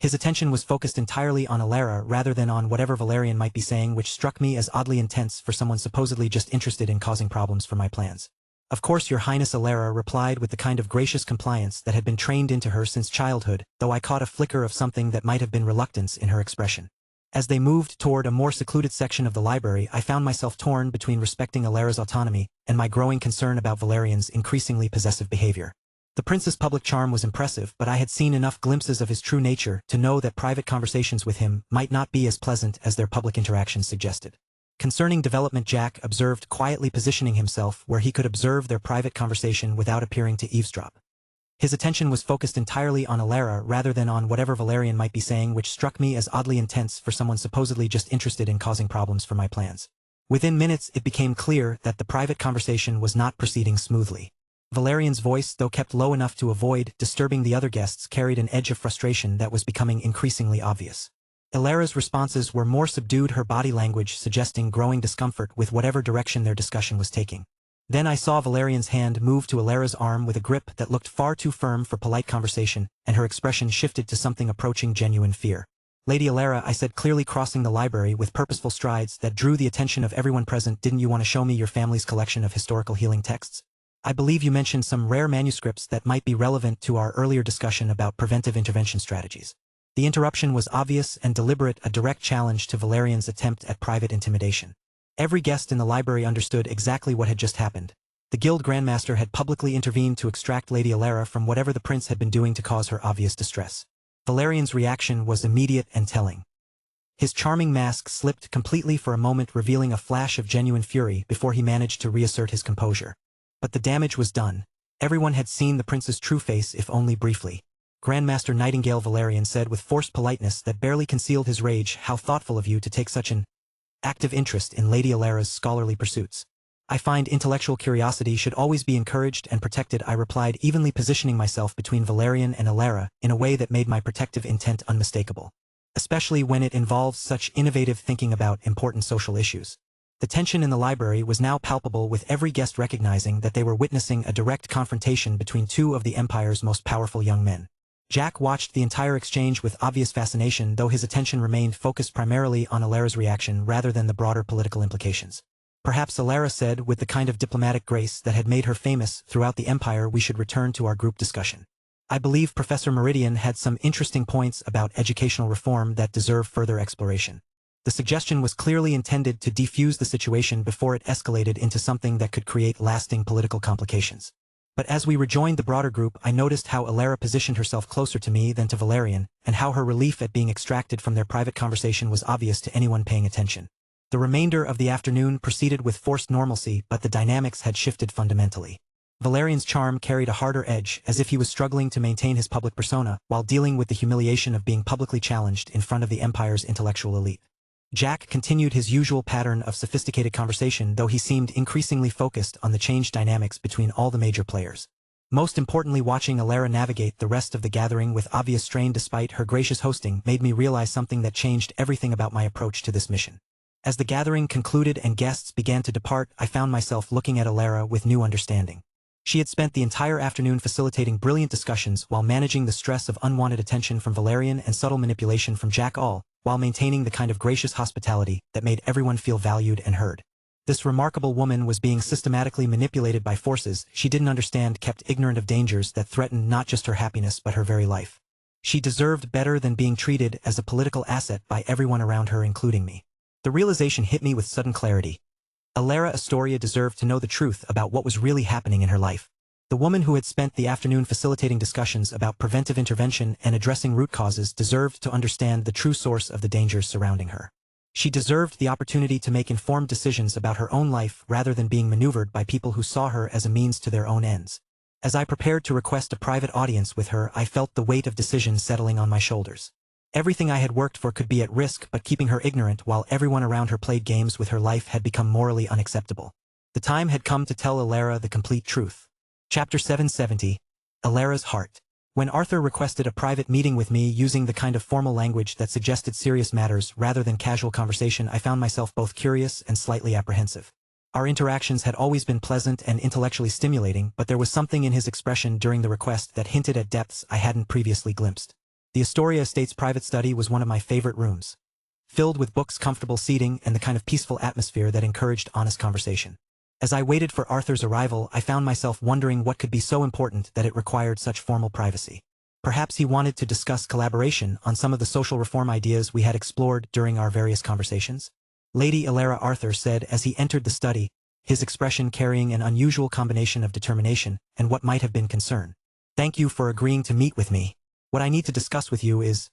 His attention was focused entirely on Alara rather than on whatever Valerian might be saying, which struck me as oddly intense for someone supposedly just interested in causing problems for my plans. Of course, Your Highness, Alara replied with the kind of gracious compliance that had been trained into her since childhood, though I caught a flicker of something that might have been reluctance in her expression. As they moved toward a more secluded section of the library, I found myself torn between respecting Alara's autonomy and my growing concern about Valerian's increasingly possessive behavior. The prince's public charm was impressive, but I had seen enough glimpses of his true nature to know that private conversations with him might not be as pleasant as their public interactions suggested. Concerning development, Jack observed, quietly positioning himself where he could observe their private conversation without appearing to eavesdrop. His attention was focused entirely on Alara rather than on whatever Valerian might be saying, which struck me as oddly intense for someone supposedly just interested in causing problems for my plans. Within minutes, it became clear that the private conversation was not proceeding smoothly. Valerian's voice, though kept low enough to avoid disturbing the other guests, carried an edge of frustration that was becoming increasingly obvious. Alara's responses were more subdued, her body language suggesting growing discomfort with whatever direction their discussion was taking. Then I saw Valerian's hand move to Alara's arm with a grip that looked far too firm for polite conversation, and her expression shifted to something approaching genuine fear. Lady Alara, I said, clearly crossing the library with purposeful strides that drew the attention of everyone present, didn't you want to show me your family's collection of historical healing texts? I believe you mentioned some rare manuscripts that might be relevant to our earlier discussion about preventive intervention strategies. The interruption was obvious and deliberate, a direct challenge to Valerian's attempt at private intimidation. Every guest in the library understood exactly what had just happened. The guild grandmaster had publicly intervened to extract Lady Alara from whatever the prince had been doing to cause her obvious distress. Valerian's reaction was immediate and telling. His charming mask slipped completely for a moment, revealing a flash of genuine fury before he managed to reassert his composure. But the damage was done. Everyone had seen the prince's true face, if only briefly. Grandmaster Nightingale, Valerian said with forced politeness that barely concealed his rage, how thoughtful of you to take such an active interest in Lady Alara's scholarly pursuits. I find intellectual curiosity should always be encouraged and protected, I replied, evenly positioning myself between Valerian and Alara in a way that made my protective intent unmistakable. Especially when it involves such innovative thinking about important social issues. The tension in the library was now palpable, with every guest recognizing that they were witnessing a direct confrontation between two of the Empire's most powerful young men. Jack watched the entire exchange with obvious fascination, though his attention remained focused primarily on Alara's reaction rather than the broader political implications. Perhaps, Alara said with the kind of diplomatic grace that had made her famous throughout the Empire, we should return to our group discussion. I believe Professor Meridian had some interesting points about educational reform that deserve further exploration. The suggestion was clearly intended to defuse the situation before it escalated into something that could create lasting political complications. But as we rejoined the broader group, I noticed how Alara positioned herself closer to me than to Valerian, and how her relief at being extracted from their private conversation was obvious to anyone paying attention. The remainder of the afternoon proceeded with forced normalcy, but the dynamics had shifted fundamentally. Valerian's charm carried a harder edge, as if he was struggling to maintain his public persona, while dealing with the humiliation of being publicly challenged in front of the Empire's intellectual elite. Jack continued his usual pattern of sophisticated conversation, though he seemed increasingly focused on the changed dynamics between all the major players. Most importantly, watching Alara navigate the rest of the gathering with obvious strain despite her gracious hosting made me realize something that changed everything about my approach to this mission. As the gathering concluded and guests began to depart, I found myself looking at Alara with new understanding. She had spent the entire afternoon facilitating brilliant discussions while managing the stress of unwanted attention from Valerian and subtle manipulation from Jack, all while maintaining the kind of gracious hospitality that made everyone feel valued and heard. This remarkable woman was being systematically manipulated by forces she didn't understand, kept ignorant of dangers that threatened not just her happiness but her very life. She deserved better than being treated as a political asset by everyone around her, including me. The realization hit me with sudden clarity. Alara Astoria deserved to know the truth about what was really happening in her life. The woman who had spent the afternoon facilitating discussions about preventive intervention and addressing root causes deserved to understand the true source of the dangers surrounding her. She deserved the opportunity to make informed decisions about her own life rather than being maneuvered by people who saw her as a means to their own ends. As I prepared to request a private audience with her, I felt the weight of decision settling on my shoulders. Everything I had worked for could be at risk, but keeping her ignorant while everyone around her played games with her life had become morally unacceptable. The time had come to tell Alara the complete truth. Chapter 770. Alara's Heart. When Arthur requested a private meeting with me using the kind of formal language that suggested serious matters rather than casual conversation, I found myself both curious and slightly apprehensive. Our interactions had always been pleasant and intellectually stimulating, but there was something in his expression during the request that hinted at depths I hadn't previously glimpsed. The Astoria Estate's private study was one of my favorite rooms, filled with books, comfortable seating, and the kind of peaceful atmosphere that encouraged honest conversation. As I waited for Arthur's arrival, I found myself wondering what could be so important that it required such formal privacy. Perhaps he wanted to discuss collaboration on some of the social reform ideas we had explored during our various conversations? Lady Alara, Arthur said as he entered the study, his expression carrying an unusual combination of determination and what might have been concern. Thank you for agreeing to meet with me. What I need to discuss with you is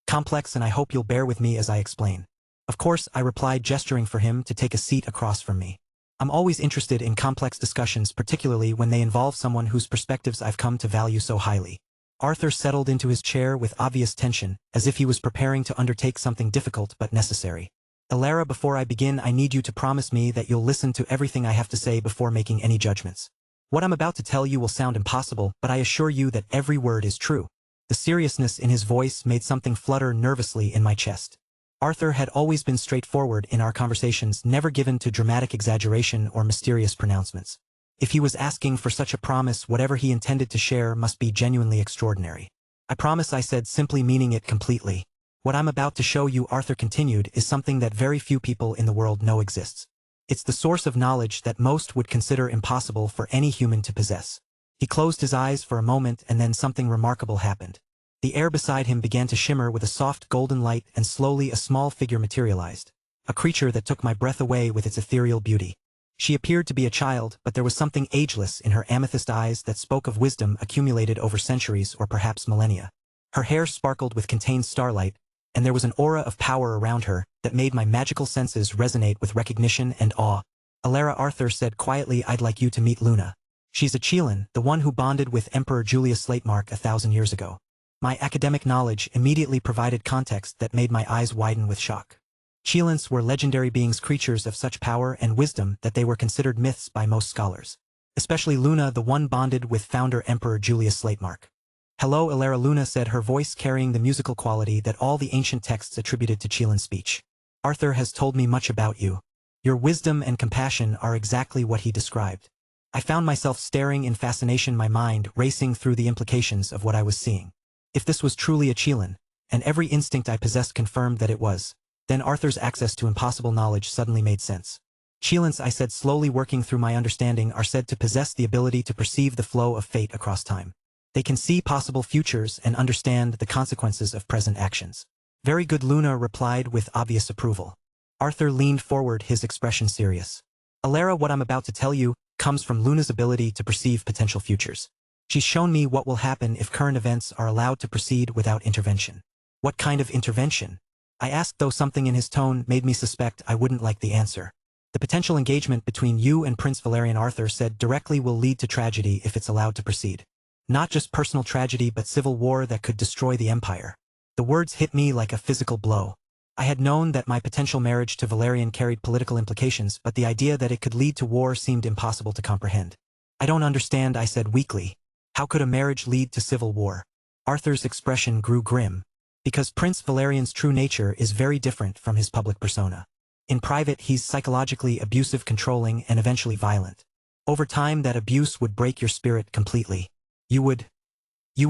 complex, and I hope you'll bear with me as I explain. Of course, I replied, gesturing for him to take a seat across from me. I'm always interested in complex discussions, particularly when they involve someone whose perspectives I've come to value so highly. Arthur settled into his chair with obvious tension, as if he was preparing to undertake something difficult but necessary. Alara, before I begin, I need you to promise me that you'll listen to everything I have to say before making any judgments. What I'm about to tell you will sound impossible, but I assure you that every word is true. The seriousness in his voice made something flutter nervously in my chest. Arthur had always been straightforward in our conversations, never given to dramatic exaggeration or mysterious pronouncements. If he was asking for such a promise, whatever he intended to share must be genuinely extraordinary. I promise, I said, simply meaning it completely. What I'm about to show you, Arthur continued, is something that very few people in the world know exists. It's the source of knowledge that most would consider impossible for any human to possess. He closed his eyes for a moment, and then something remarkable happened. The air beside him began to shimmer with a soft golden light, and slowly a small figure materialized. A creature that took my breath away with its ethereal beauty. She appeared to be a child, but there was something ageless in her amethyst eyes that spoke of wisdom accumulated over centuries or perhaps millennia. Her hair sparkled with contained starlight, and there was an aura of power around her that made my magical senses resonate with recognition and awe. Alara, Arthur said quietly, I'd like you to meet Luna. She's a Chelan, the one who bonded with Emperor Julius Slatemark 1,000 years ago. My academic knowledge immediately provided context that made my eyes widen with shock. Chelans were legendary beings, creatures of such power and wisdom that they were considered myths by most scholars. Especially Luna, the one bonded with founder Emperor Julius Slatemark. Hello, Alara, Luna said, her voice carrying the musical quality that all the ancient texts attributed to Chelan speech. Arthur has told me much about you. Your wisdom and compassion are exactly what he described. I found myself staring in fascination, my mind racing through the implications of what I was seeing. If this was truly a Chelan, and every instinct I possessed confirmed that it was, then Arthur's access to impossible knowledge suddenly made sense. Chelans, I said, slowly working through my understanding, are said to possess the ability to perceive the flow of fate across time. They can see possible futures and understand the consequences of present actions. Very good, Luna replied with obvious approval. Arthur leaned forward, his expression serious. Alara, what I'm about to tell you comes from Luna's ability to perceive potential futures. She's shown me what will happen if current events are allowed to proceed without intervention. What kind of intervention? I asked, though something in his tone made me suspect I wouldn't like the answer. The potential engagement between you and Prince Valerian, Arthur said, directly will lead to tragedy if it's allowed to proceed. Not just personal tragedy but civil war that could destroy the empire. The words hit me like a physical blow. I had known that my potential marriage to Valerian carried political implications, but the idea that it could lead to war seemed impossible to comprehend. I don't understand, I said weakly. How could a marriage lead to civil war? Arthur's expression grew grim. Because Prince Valerian's true nature is very different from his public persona. In private, he's psychologically abusive, controlling, and eventually violent. Over time, that abuse would break your spirit completely. You would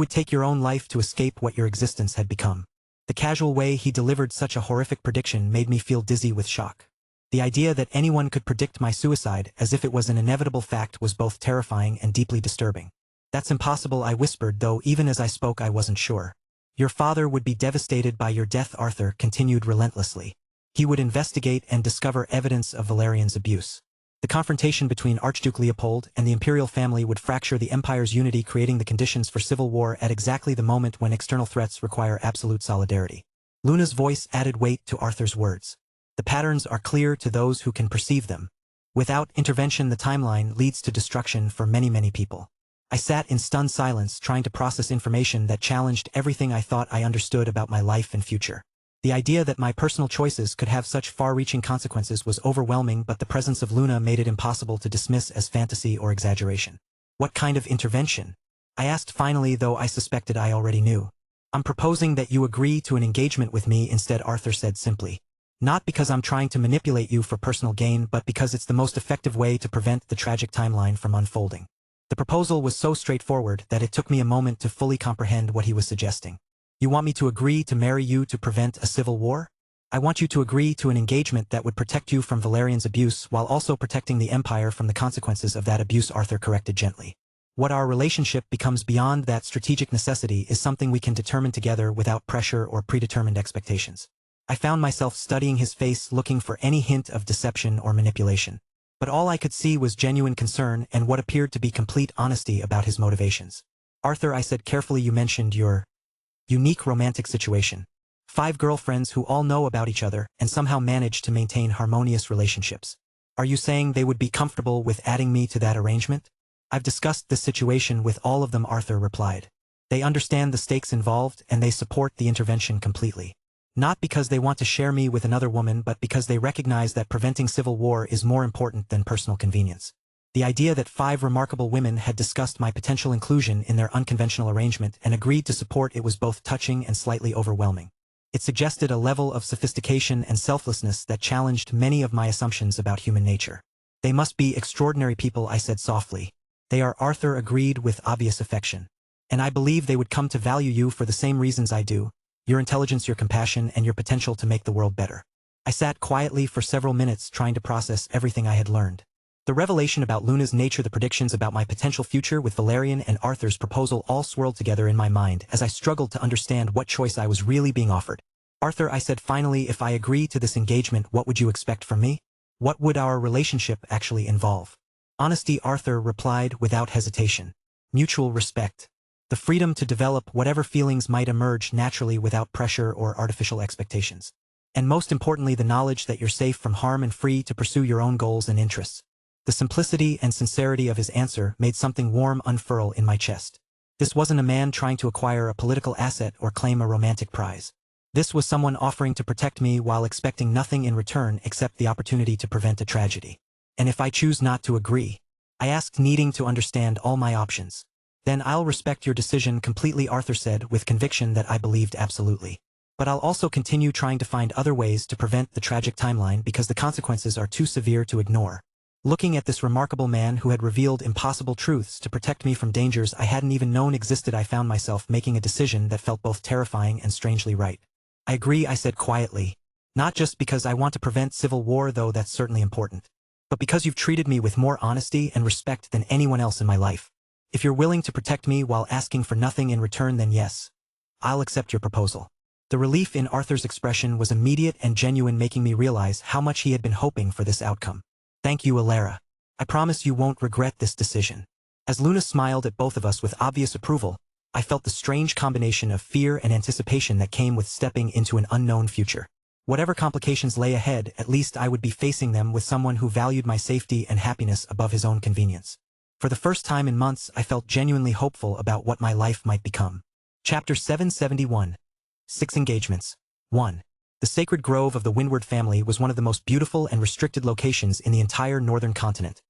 take your own life to escape what your existence had become. The casual way he delivered such a horrific prediction made me feel dizzy with shock. The idea that anyone could predict my suicide as if it was an inevitable fact was both terrifying and deeply disturbing. That's impossible, I whispered, though even as I spoke I wasn't sure. Your father would be devastated by your death, Arthur continued relentlessly. He would investigate and discover evidence of Valerian's abuse. The confrontation between Archduke Leopold and the imperial family would fracture the empire's unity, creating the conditions for civil war at exactly the moment when external threats require absolute solidarity. Luna's voice added weight to Arthur's words. The patterns are clear to those who can perceive them. Without intervention, the timeline leads to destruction for many, many people. I sat in stunned silence, trying to process information that challenged everything I thought I understood about my life and future. The idea that my personal choices could have such far-reaching consequences was overwhelming, but the presence of Luna made it impossible to dismiss as fantasy or exaggeration. What kind of intervention? I asked finally, though I suspected I already knew. I'm proposing that you agree to an engagement with me instead, Arthur said simply. Not because I'm trying to manipulate you for personal gain, but because it's the most effective way to prevent the tragic timeline from unfolding. The proposal was so straightforward that it took me a moment to fully comprehend what he was suggesting. You want me to agree to marry you to prevent a civil war? I want you to agree to an engagement that would protect you from Valerian's abuse while also protecting the empire from the consequences of that abuse, Arthur corrected gently. What our relationship becomes beyond that strategic necessity is something we can determine together without pressure or predetermined expectations. I found myself studying his face, looking for any hint of deception or manipulation. But all I could see was genuine concern and what appeared to be complete honesty about his motivations. Arthur, I said carefully, you mentioned your unique romantic situation. 5 girlfriends who all know about each other and somehow manage to maintain harmonious relationships. Are you saying they would be comfortable with adding me to that arrangement? I've discussed this situation with all of them, Arthur replied. They understand the stakes involved and they support the intervention completely. Not because they want to share me with another woman, but because they recognize that preventing civil war is more important than personal convenience. The idea that 5 remarkable women had discussed my potential inclusion in their unconventional arrangement and agreed to support it was both touching and slightly overwhelming. It suggested a level of sophistication and selflessness that challenged many of my assumptions about human nature. They must be extraordinary people, I said softly. They are, Arthur agreed with obvious affection. And I believe they would come to value you for the same reasons I do: your intelligence, your compassion, and your potential to make the world better. I sat quietly for several minutes trying to process everything I had learned. The revelation about Luna's nature, the predictions about my potential future with Valerian, and Arthur's proposal all swirled together in my mind as I struggled to understand what choice I was really being offered. Arthur, I said finally, if I agree to this engagement, what would you expect from me? What would our relationship actually involve? Honesty, Arthur replied without hesitation. Mutual respect. The freedom to develop whatever feelings might emerge naturally without pressure or artificial expectations. And most importantly, the knowledge that you're safe from harm and free to pursue your own goals and interests. The simplicity and sincerity of his answer made something warm unfurl in my chest. This wasn't a man trying to acquire a political asset or claim a romantic prize. This was someone offering to protect me while expecting nothing in return except the opportunity to prevent a tragedy. And if I choose not to agree? I asked, needing to understand all my options. Then I'll respect your decision completely, Arthur said with conviction that I believed absolutely. But I'll also continue trying to find other ways to prevent the tragic timeline because the consequences are too severe to ignore. Looking at this remarkable man who had revealed impossible truths to protect me from dangers I hadn't even known existed, I found myself making a decision that felt both terrifying and strangely right. I agree, I said quietly. Not just because I want to prevent civil war, though that's certainly important. But because you've treated me with more honesty and respect than anyone else in my life. If you're willing to protect me while asking for nothing in return, then yes. I'll accept your proposal. The relief in Arthur's expression was immediate and genuine, making me realize how much he had been hoping for this outcome. Thank you, Alara. I promise you won't regret this decision. As Luna smiled at both of us with obvious approval, I felt the strange combination of fear and anticipation that came with stepping into an unknown future. Whatever complications lay ahead, at least I would be facing them with someone who valued my safety and happiness above his own convenience. For the first time in months, I felt genuinely hopeful about what my life might become. Chapter 771. 6 Engagements. 1. The sacred grove of the Windward family was one of the most beautiful and restricted locations in the entire northern continent.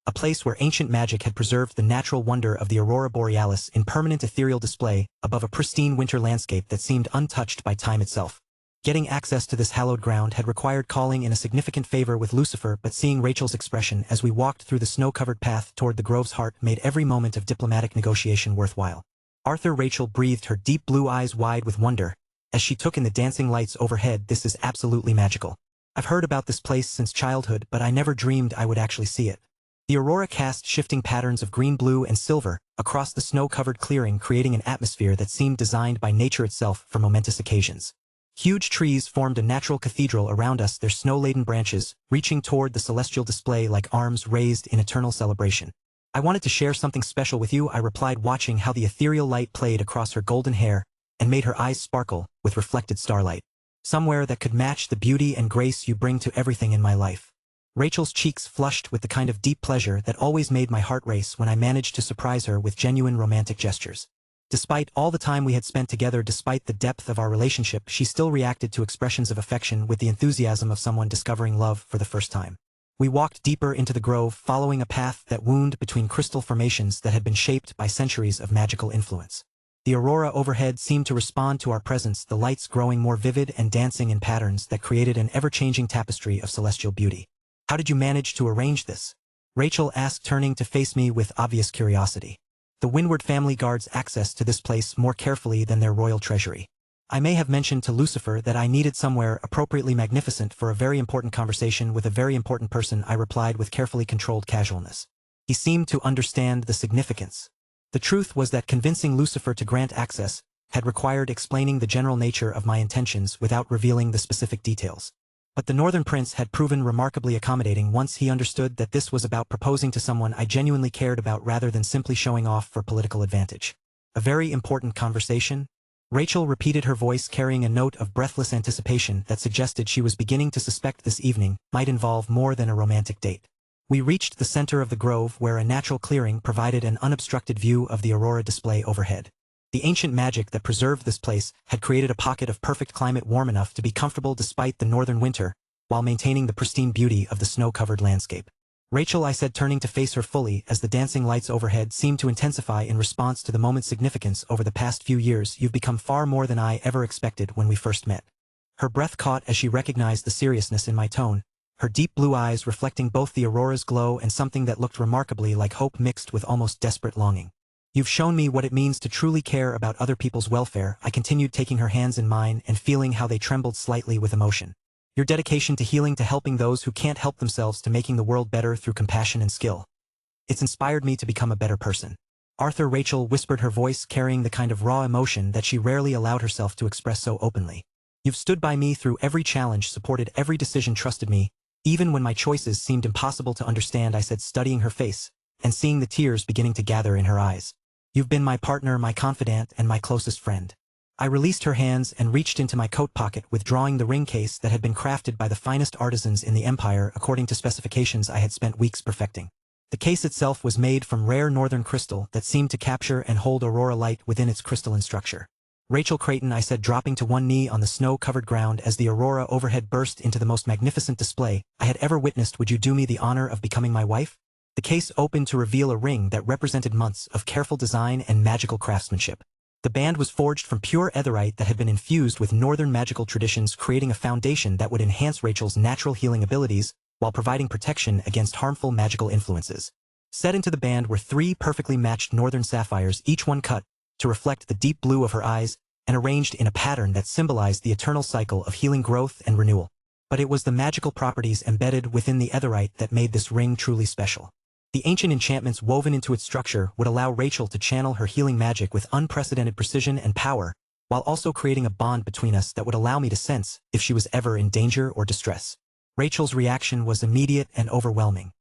A place where ancient magic had preserved the natural wonder of the aurora borealis in permanent ethereal display above a pristine winter landscape that seemed untouched by time itself. Getting access to this hallowed ground had required calling in a significant favor with Lucifer, but seeing Rachel's expression as we walked through the snow-covered path toward the grove's heart made every moment of diplomatic negotiation worthwhile. Rachel breathed, her deep blue eyes wide with wonder, as she took in the dancing lights overhead. This is absolutely magical. I've heard about this place since childhood, but I never dreamed I would actually see it. The aurora cast shifting patterns of green, blue, and silver across the snow-covered clearing, creating an atmosphere that seemed designed by nature itself for momentous occasions. Huge trees formed a natural cathedral around us, their snow-laden branches reaching toward the celestial display like arms raised in eternal celebration. I wanted to share something special with you, I replied, watching how the ethereal light played across her golden hair and made her eyes sparkle with reflected starlight. Somewhere that could match the beauty and grace you bring to everything in my life. Rachel's cheeks flushed with the kind of deep pleasure that always made my heart race when I managed to surprise her with genuine romantic gestures. Despite all the time we had spent together, despite the depth of our relationship, she still reacted to expressions of affection with the enthusiasm of someone discovering love for the first time. We walked deeper into the grove, following a path that wound between crystal formations that had been shaped by centuries of magical influence. The aurora overhead seemed to respond to our presence, the lights growing more vivid and dancing in patterns that created an ever-changing tapestry of celestial beauty. How did you manage to arrange this? Rachel asked, turning to face me with obvious curiosity. The Windward family guards access to this place more carefully than their royal treasury. I may have mentioned to Lucifer that I needed somewhere appropriately magnificent for a very important conversation with a very important person, I replied with carefully controlled casualness. He seemed to understand the significance. The truth was that convincing Lucifer to grant access had required explaining the general nature of my intentions without revealing the specific details. But the Northern Prince had proven remarkably accommodating once he understood that this was about proposing to someone I genuinely cared about rather than simply showing off for political advantage. A very important conversation? Rachel repeated, her voice carrying a note of breathless anticipation that suggested she was beginning to suspect this evening might involve more than a romantic date. We reached the center of the grove, where a natural clearing provided an unobstructed view of the aurora display overhead. The ancient magic that preserved this place had created a pocket of perfect climate, warm enough to be comfortable despite the northern winter, while maintaining the pristine beauty of the snow-covered landscape. Rachel, I said, turning to face her fully as the dancing lights overhead seemed to intensify in response to the moment's significance. Over the past few years, you've become far more than I ever expected when we first met. Her breath caught as she recognized the seriousness in my tone, her deep blue eyes reflecting both the aurora's glow and something that looked remarkably like hope mixed with almost desperate longing. You've shown me what it means to truly care about other people's welfare, I continued, taking her hands in mine and feeling how they trembled slightly with emotion. Your dedication to healing, to helping those who can't help themselves, to making the world better through compassion and skill. It's inspired me to become a better person. Rachel whispered, her voice carrying the kind of raw emotion that she rarely allowed herself to express so openly. You've stood by me through every challenge, supported every decision, trusted me, even when my choices seemed impossible to understand, I said, studying her face and seeing the tears beginning to gather in her eyes. You've been my partner, my confidant, and my closest friend. I released her hands and reached into my coat pocket, withdrawing the ring case that had been crafted by the finest artisans in the empire according to specifications I had spent weeks perfecting. The case itself was made from rare northern crystal that seemed to capture and hold aurora light within its crystalline structure. Rachel Creighton, I said, dropping to one knee on the snow-covered ground as the aurora overhead burst into the most magnificent display I had ever witnessed, would you do me the honor of becoming my wife? The case opened to reveal a ring that represented months of careful design and magical craftsmanship. The band was forged from pure etherite that had been infused with northern magical traditions, creating a foundation that would enhance Rachel's natural healing abilities while providing protection against harmful magical influences. Set into the band were 3 perfectly matched northern sapphires, each one cut to reflect the deep blue of her eyes and arranged in a pattern that symbolized the eternal cycle of healing, growth, and renewal. But it was the magical properties embedded within the etherite that made this ring truly special. The ancient enchantments woven into its structure would allow Rachel to channel her healing magic with unprecedented precision and power, while also creating a bond between us that would allow me to sense if she was ever in danger or distress. Rachel's reaction was immediate and overwhelming.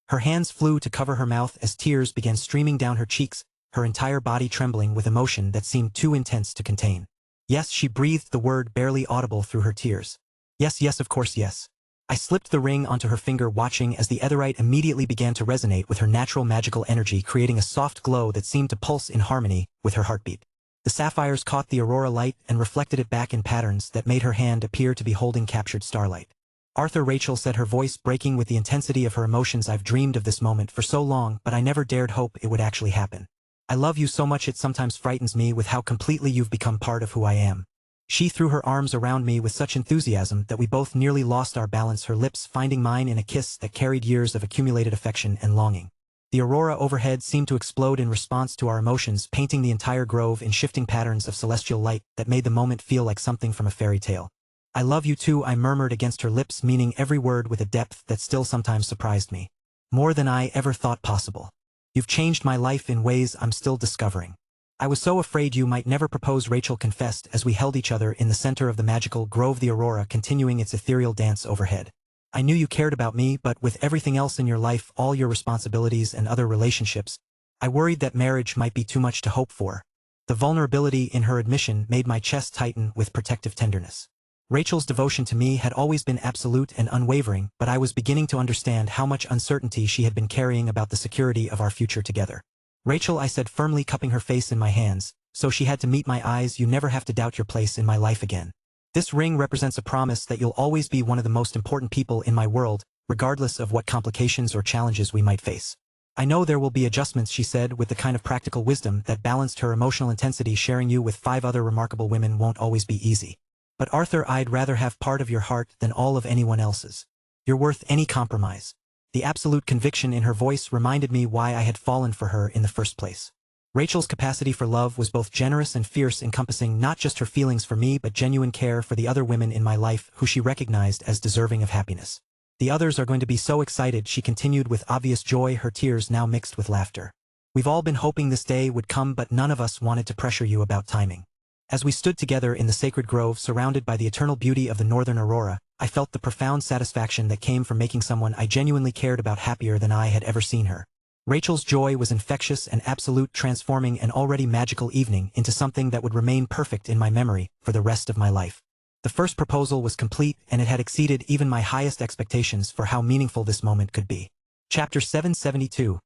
Her hands flew to cover her mouth as tears began streaming down her cheeks, her entire body trembling with emotion that seemed too intense to contain. Yes, she breathed the word barely audible through her tears. Yes, yes, of course, yes. I slipped the ring onto her finger, watching as the etherite immediately began to resonate with her natural magical energy, creating a soft glow that seemed to pulse in harmony with her heartbeat. The sapphires caught the aurora light and reflected it back in patterns that made her hand appear to be holding captured starlight. Arthur, Rachel said, her voice breaking with the intensity of her emotions. I've dreamed of this moment for so long, but I never dared hope it would actually happen. I love you so much it sometimes frightens me with how completely you've become part of who I am. She threw her arms around me with such enthusiasm that we both nearly lost our balance, her lips finding mine in a kiss that carried years of accumulated affection and longing. The aurora overhead seemed to explode in response to our emotions, painting the entire grove in shifting patterns of celestial light that made the moment feel like something from a fairy tale. I love you too, I murmured against her lips, meaning every word with a depth that still sometimes surprised me. More than I ever thought possible. You've changed my life in ways I'm still discovering. I was so afraid you might never propose, Rachel confessed as we held each other in the center of the magical grove, the aurora continuing its ethereal dance overhead. I knew you cared about me, but with everything else in your life, all your responsibilities and other relationships, I worried that marriage might be too much to hope for. The vulnerability in her admission made my chest tighten with protective tenderness. Rachel's devotion to me had always been absolute and unwavering, but I was beginning to understand how much uncertainty she had been carrying about the security of our future together. Rachel, I said firmly, cupping her face in my hands, so she had to meet my eyes, you never have to doubt your place in my life again. This ring represents a promise that you'll always be one of the most important people in my world, regardless of what complications or challenges we might face. I know there will be adjustments, she said with the kind of practical wisdom that balanced her emotional intensity. Sharing you with 5 other remarkable women won't always be easy. But Arthur, I'd rather have part of your heart than all of anyone else's. You're worth any compromise. The absolute conviction in her voice reminded me why I had fallen for her in the first place. Rachel's capacity for love was both generous and fierce, encompassing not just her feelings for me but genuine care for the other women in my life who she recognized as deserving of happiness. The others are going to be so excited, she continued with obvious joy, her tears now mixed with laughter. We've all been hoping this day would come, but none of us wanted to pressure you about timing. As we stood together in the sacred grove surrounded by the eternal beauty of the northern aurora, I felt the profound satisfaction that came from making someone I genuinely cared about happier than I had ever seen her. Rachel's joy was infectious and absolute, transforming an already magical evening into something that would remain perfect in my memory for the rest of my life. The first proposal was complete, and it had exceeded even my highest expectations for how meaningful this moment could be. Chapter 772.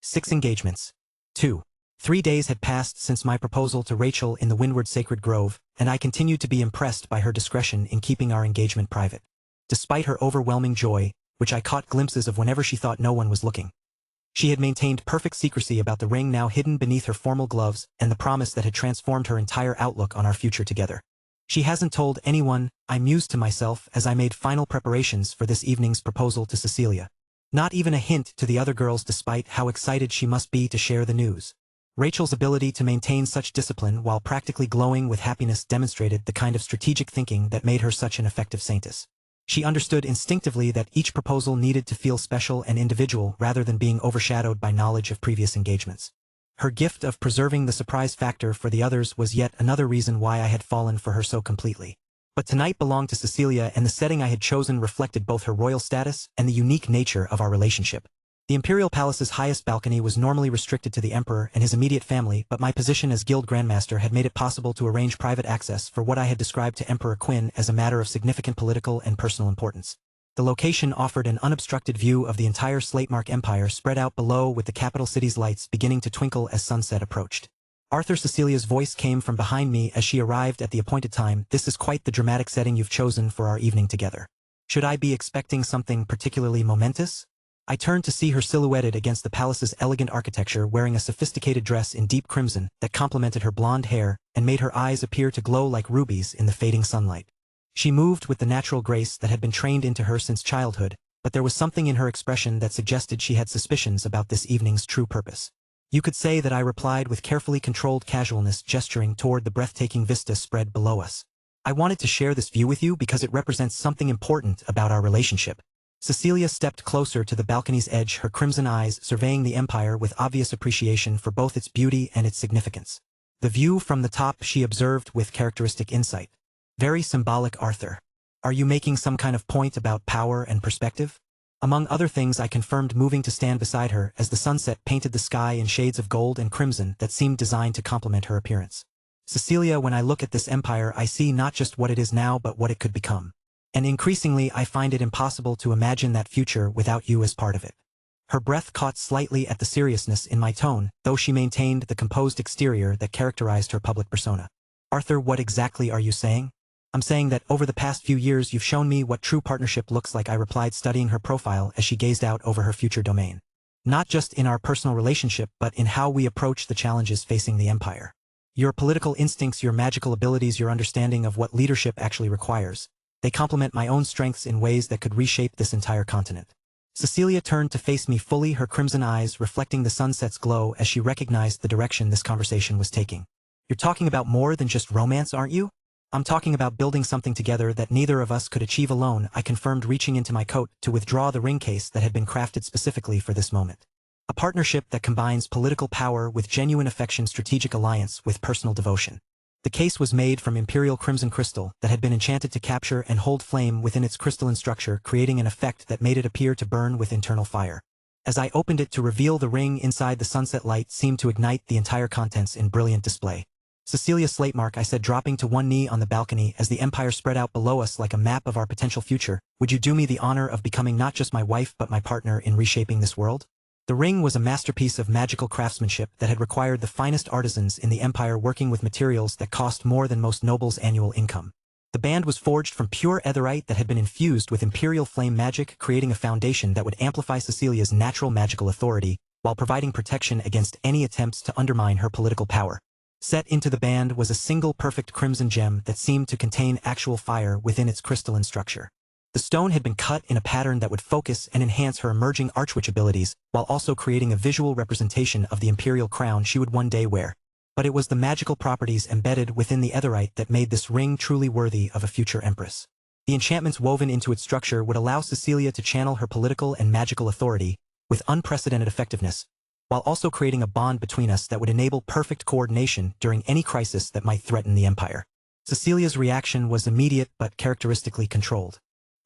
6 Engagements. 2. 3 days had passed since my proposal to Rachel in the windward sacred grove, and I continued to be impressed by her discretion in keeping our engagement private. Despite her overwhelming joy, which I caught glimpses of whenever she thought no one was looking, she had maintained perfect secrecy about the ring now hidden beneath her formal gloves and the promise that had transformed her entire outlook on our future together. She hasn't told anyone, I mused to myself as I made final preparations for this evening's proposal to Cecilia. Not even a hint to the other girls, despite how excited she must be to share the news. Rachel's ability to maintain such discipline while practically glowing with happiness demonstrated the kind of strategic thinking that made her such an effective saintess. She understood instinctively that each proposal needed to feel special and individual rather than being overshadowed by knowledge of previous engagements. Her gift of preserving the surprise factor for the others was yet another reason why I had fallen for her so completely. But tonight belonged to Cecilia, and the setting I had chosen reflected both her royal status and the unique nature of our relationship. The Imperial Palace's highest balcony was normally restricted to the Emperor and his immediate family, but my position as Guild Grandmaster had made it possible to arrange private access for what I had described to Emperor Quinn as a matter of significant political and personal importance. The location offered an unobstructed view of the entire Slatemark Empire spread out below, with the capital city's lights beginning to twinkle as sunset approached. Arthur, Cecilia's voice came from behind me as she arrived at the appointed time. This is quite the dramatic setting you've chosen for our evening together. Should I be expecting something particularly momentous? I turned to see her silhouetted against the palace's elegant architecture, wearing a sophisticated dress in deep crimson that complemented her blonde hair and made her eyes appear to glow like rubies in the fading sunlight. She moved with the natural grace that had been trained into her since childhood, but there was something in her expression that suggested she had suspicions about this evening's true purpose. You could say that I replied with carefully controlled casualness, gesturing toward the breathtaking vista spread below us. I wanted to share this view with you because it represents something important about our relationship. Cecilia stepped closer to the balcony's edge, her crimson eyes surveying the empire with obvious appreciation for both its beauty and its significance. The view from the top, she observed with characteristic insight. Very symbolic, Arthur. Are you making some kind of point about power and perspective? Among other things, I confirmed, moving to stand beside her as the sunset painted the sky in shades of gold and crimson that seemed designed to complement her appearance. Cecilia, when I look at this empire, I see not just what it is now but what it could become. And increasingly I find it impossible to imagine that future without you as part of it. Her breath caught slightly at the seriousness in my tone, though she maintained the composed exterior that characterized her public persona. Arthur, what exactly are you saying? I'm saying that over the past few years you've shown me what true partnership looks like, I replied, studying her profile as she gazed out over her future domain. Not just in our personal relationship, but in how we approach the challenges facing the Empire. Your political instincts, your magical abilities, your understanding of what leadership actually requires. They complement my own strengths in ways that could reshape this entire continent. Cecilia turned to face me fully, her crimson eyes reflecting the sunset's glow as she recognized the direction this conversation was taking. You're talking about more than just romance, aren't you? I'm talking about building something together that neither of us could achieve alone, I confirmed, reaching into my coat to withdraw the ring case that had been crafted specifically for this moment. A partnership that combines political power with genuine affection, strategic alliance with personal devotion. The case was made from imperial crimson crystal that had been enchanted to capture and hold flame within its crystalline structure, creating an effect that made it appear to burn with internal fire. As I opened it to reveal the ring inside, the sunset light seemed to ignite the entire contents in brilliant display. Cecilia Slatemark, I said, dropping to one knee on the balcony as the Empire spread out below us like a map of our potential future, would you do me the honor of becoming not just my wife but my partner in reshaping this world? The ring was a masterpiece of magical craftsmanship that had required the finest artisans in the Empire, working with materials that cost more than most nobles' annual income. The band was forged from pure etherite that had been infused with imperial flame magic, creating a foundation that would amplify Cecilia's natural magical authority, while providing protection against any attempts to undermine her political power. Set into the band was a single perfect crimson gem that seemed to contain actual fire within its crystalline structure. The stone had been cut in a pattern that would focus and enhance her emerging archwitch abilities, while also creating a visual representation of the imperial crown she would one day wear. But it was the magical properties embedded within the etherite that made this ring truly worthy of a future empress. The enchantments woven into its structure would allow Cecilia to channel her political and magical authority with unprecedented effectiveness, while also creating a bond between us that would enable perfect coordination during any crisis that might threaten the Empire. Cecilia's reaction was immediate but characteristically controlled.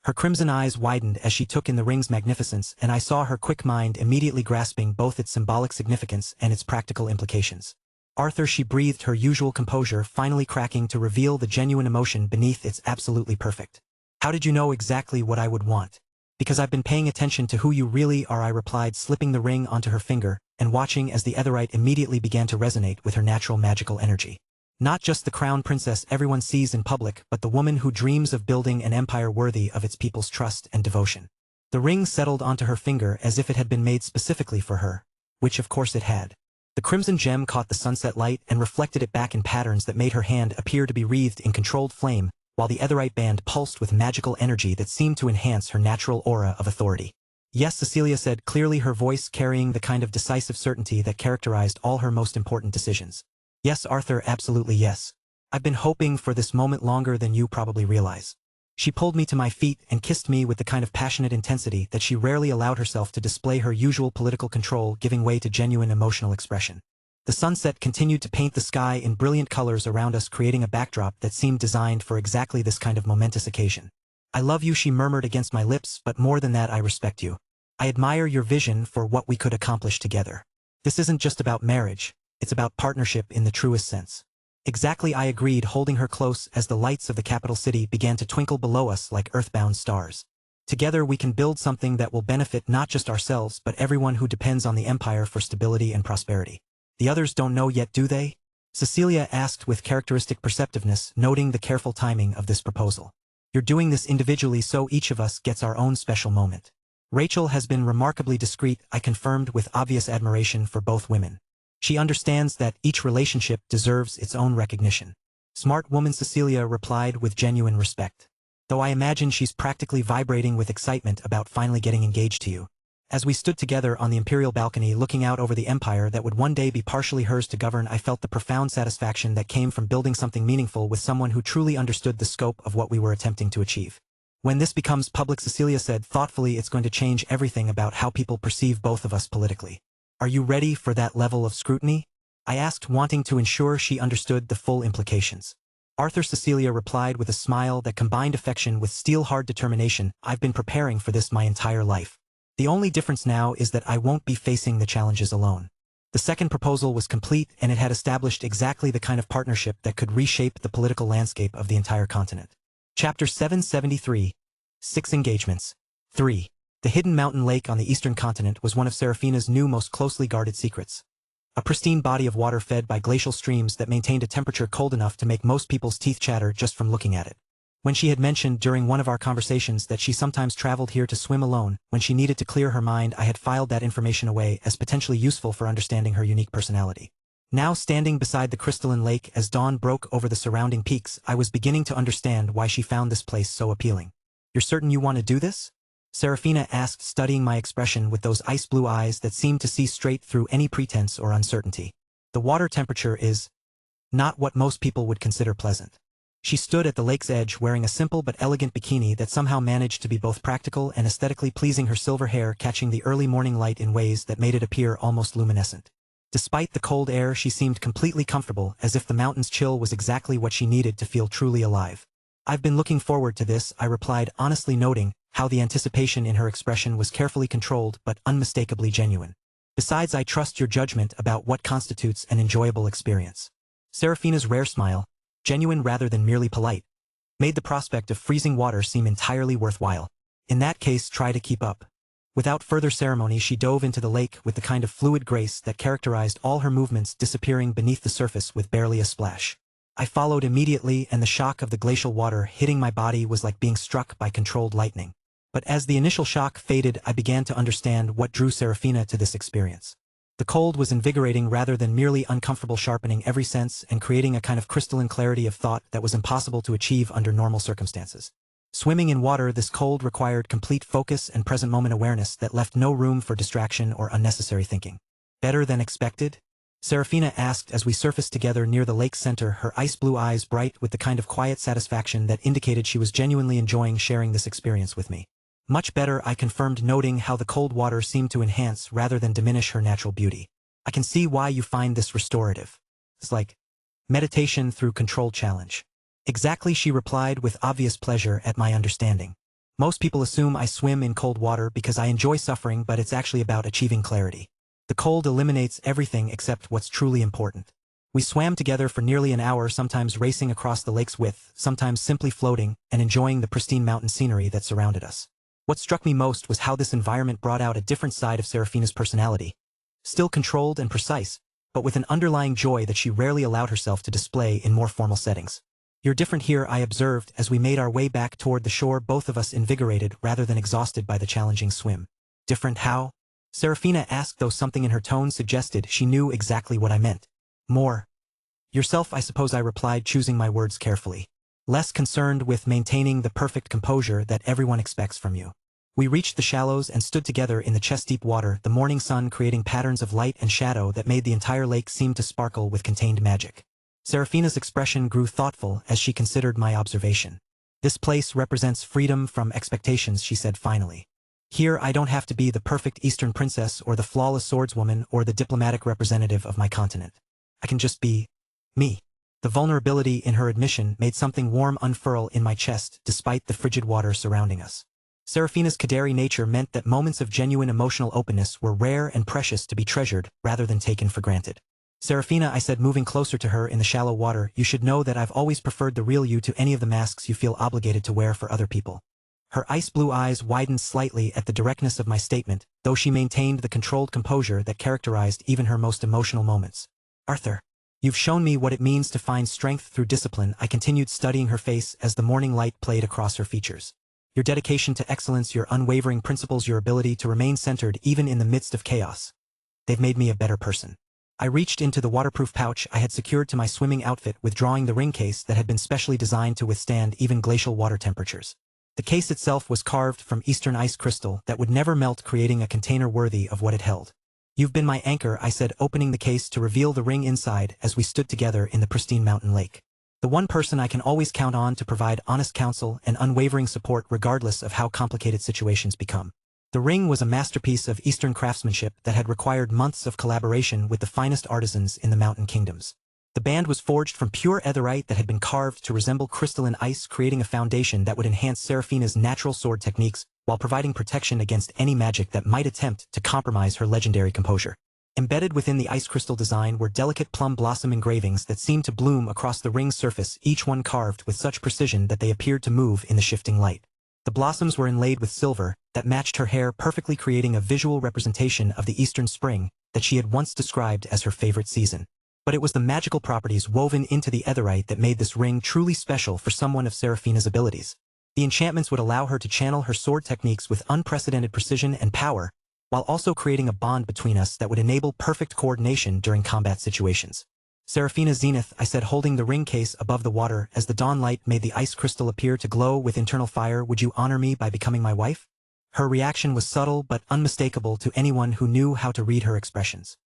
Her crimson eyes widened as she took in the ring's magnificence, and I saw her quick mind immediately grasping both its symbolic significance and its practical implications. Arthur, she breathed, her usual composure finally cracking to reveal the genuine emotion beneath its absolutely perfect. How did you know exactly what I would want? Because I've been paying attention to who you really are, I replied, slipping the ring onto her finger and watching as the etherite immediately began to resonate with her natural magical energy. Not just the crown princess everyone sees in public, but the woman who dreams of building an empire worthy of its people's trust and devotion. The ring settled onto her finger as if it had been made specifically for her, which of course it had. The crimson gem caught the sunset light and reflected it back in patterns that made her hand appear to be wreathed in controlled flame, while the etherite band pulsed with magical energy that seemed to enhance her natural aura of authority. Yes, Cecilia said, clearly, her voice carrying the kind of decisive certainty that characterized all her most important decisions. Yes, Arthur, absolutely yes. I've been hoping for this moment longer than you probably realize. She pulled me to my feet and kissed me with the kind of passionate intensity that she rarely allowed herself to display her usual political control, giving way to genuine emotional expression. The sunset continued to paint the sky in brilliant colors around us, creating a backdrop that seemed designed for exactly this kind of momentous occasion. I love you, she murmured against my lips, but more than that, I respect you. I admire your vision for what we could accomplish together. This isn't just about marriage. It's about partnership in the truest sense. Exactly, I agreed, holding her close as the lights of the capital city began to twinkle below us like earthbound stars. Together we can build something that will benefit not just ourselves but everyone who depends on the Empire for stability and prosperity. The others don't know yet, do they? Cecilia asked with characteristic perceptiveness, noting the careful timing of this proposal. You're doing this individually so each of us gets our own special moment. Rachel has been remarkably discreet, I confirmed with obvious admiration for both women. She understands that each relationship deserves its own recognition. Smart woman, Cecilia replied with genuine respect. Though I imagine she's practically vibrating with excitement about finally getting engaged to you. As we stood together on the imperial balcony looking out over the empire that would one day be partially hers to govern, I felt the profound satisfaction that came from building something meaningful with someone who truly understood the scope of what we were attempting to achieve. When this becomes public, Cecilia said thoughtfully, it's going to change everything about how people perceive both of us politically. Are you ready for that level of scrutiny? I asked, wanting to ensure she understood the full implications. Arthur, Cecilia replied with a smile that combined affection with steel-hard determination. I've been preparing for this my entire life. The only difference now is that I won't be facing the challenges alone. The second proposal was complete, and it had established exactly the kind of partnership that could reshape the political landscape of the entire continent. Chapter 773. 6 Engagements. 3. The hidden mountain lake on the eastern continent was one of Serafina's new most closely guarded secrets. A pristine body of water fed by glacial streams that maintained a temperature cold enough to make most people's teeth chatter just from looking at it. When she had mentioned during one of our conversations that she sometimes traveled here to swim alone, when she needed to clear her mind, I had filed that information away as potentially useful for understanding her unique personality. Now standing beside the crystalline lake as dawn broke over the surrounding peaks, I was beginning to understand why she found this place so appealing. "You're certain you want to do this?" Serafina asked, studying my expression with those ice-blue eyes that seemed to see straight through any pretense or uncertainty. "The water temperature is not what most people would consider pleasant." She stood at the lake's edge wearing a simple but elegant bikini that somehow managed to be both practical and aesthetically pleasing, her silver hair catching the early morning light in ways that made it appear almost luminescent. Despite the cold air, she seemed completely comfortable, as if the mountain's chill was exactly what she needed to feel truly alive. "I've been looking forward to this," I replied, honestly noting how the anticipation in her expression was carefully controlled but unmistakably genuine. "Besides, I trust your judgment about what constitutes an enjoyable experience." Serafina's rare smile, genuine rather than merely polite, made the prospect of freezing water seem entirely worthwhile. "In that case, try to keep up." Without further ceremony, she dove into the lake with the kind of fluid grace that characterized all her movements, disappearing beneath the surface with barely a splash. I followed immediately, and the shock of the glacial water hitting my body was like being struck by controlled lightning. But as the initial shock faded, I began to understand what drew Serafina to this experience. The cold was invigorating rather than merely uncomfortable, sharpening every sense and creating a kind of crystalline clarity of thought that was impossible to achieve under normal circumstances. Swimming in water this cold required complete focus and present moment awareness that left no room for distraction or unnecessary thinking. "Better than expected?" Serafina asked as we surfaced together near the lake's center, her ice-blue eyes bright with the kind of quiet satisfaction that indicated she was genuinely enjoying sharing this experience with me. "Much better," I confirmed, noting how the cold water seemed to enhance rather than diminish her natural beauty. "I can see why you find this restorative. It's like meditation through controlled challenge." "Exactly," she replied with obvious pleasure at my understanding. "Most people assume I swim in cold water because I enjoy suffering, but it's actually about achieving clarity. The cold eliminates everything except what's truly important." We swam together for nearly an hour, sometimes racing across the lake's width, sometimes simply floating and enjoying the pristine mountain scenery that surrounded us. What struck me most was how this environment brought out a different side of Serafina's personality. Still controlled and precise, but with an underlying joy that she rarely allowed herself to display in more formal settings. "You're different here," I observed as we made our way back toward the shore, both of us invigorated rather than exhausted by the challenging swim. "Different how?" Serafina asked, though something in her tone suggested she knew exactly what I meant. "More yourself, I suppose," I replied, choosing my words carefully. "Less concerned with maintaining the perfect composure that everyone expects from you." We reached the shallows and stood together in the chest-deep water, the morning sun creating patterns of light and shadow that made the entire lake seem to sparkle with contained magic. Serafina's expression grew thoughtful as she considered my observation. "This place represents freedom from expectations," she said finally. "Here I don't have to be the perfect Eastern princess or the flawless swordswoman or the diplomatic representative of my continent. I can just be me." The vulnerability in her admission made something warm unfurl in my chest despite the frigid water surrounding us. Serafina's Kaderi nature meant that moments of genuine emotional openness were rare and precious, to be treasured rather than taken for granted. "Serafina," I said, moving closer to her in the shallow water, "you should know that I've always preferred the real you to any of the masks you feel obligated to wear for other people." Her ice-blue eyes widened slightly at the directness of my statement, though she maintained the controlled composure that characterized even her most emotional moments. "Arthur, you've shown me what it means to find strength through discipline," I continued, studying her face as the morning light played across her features. "Your dedication to excellence, your unwavering principles, your ability to remain centered even in the midst of chaos. They've made me a better person." I reached into the waterproof pouch I had secured to my swimming outfit, withdrawing the ring case that had been specially designed to withstand even glacial water temperatures. The case itself was carved from Eastern ice crystal that would never melt, creating a container worthy of what it held. "You've been my anchor," I said, opening the case to reveal the ring inside as we stood together in the pristine mountain lake. "The one person I can always count on to provide honest counsel and unwavering support regardless of how complicated situations become." The ring was a masterpiece of Eastern craftsmanship that had required months of collaboration with the finest artisans in the mountain kingdoms. The band was forged from pure etherite that had been carved to resemble crystalline ice, creating a foundation that would enhance Serafina's natural sword techniques while providing protection against any magic that might attempt to compromise her legendary composure. Embedded within the ice crystal design were delicate plum blossom engravings that seemed to bloom across the ring's surface, each one carved with such precision that they appeared to move in the shifting light. The blossoms were inlaid with silver that matched her hair perfectly, creating a visual representation of the eastern spring that she had once described as her favorite season. But it was the magical properties woven into the etherite that made this ring truly special for someone of Serafina's abilities. The enchantments would allow her to channel her sword techniques with unprecedented precision and power, while also creating a bond between us that would enable perfect coordination during combat situations. Serafina Zenith, I said, holding the ring case above the water as the dawn light made the ice crystal appear to glow with internal fire, would you honor me by becoming my wife? Her reaction was subtle but unmistakable to anyone who knew how to read her expressions.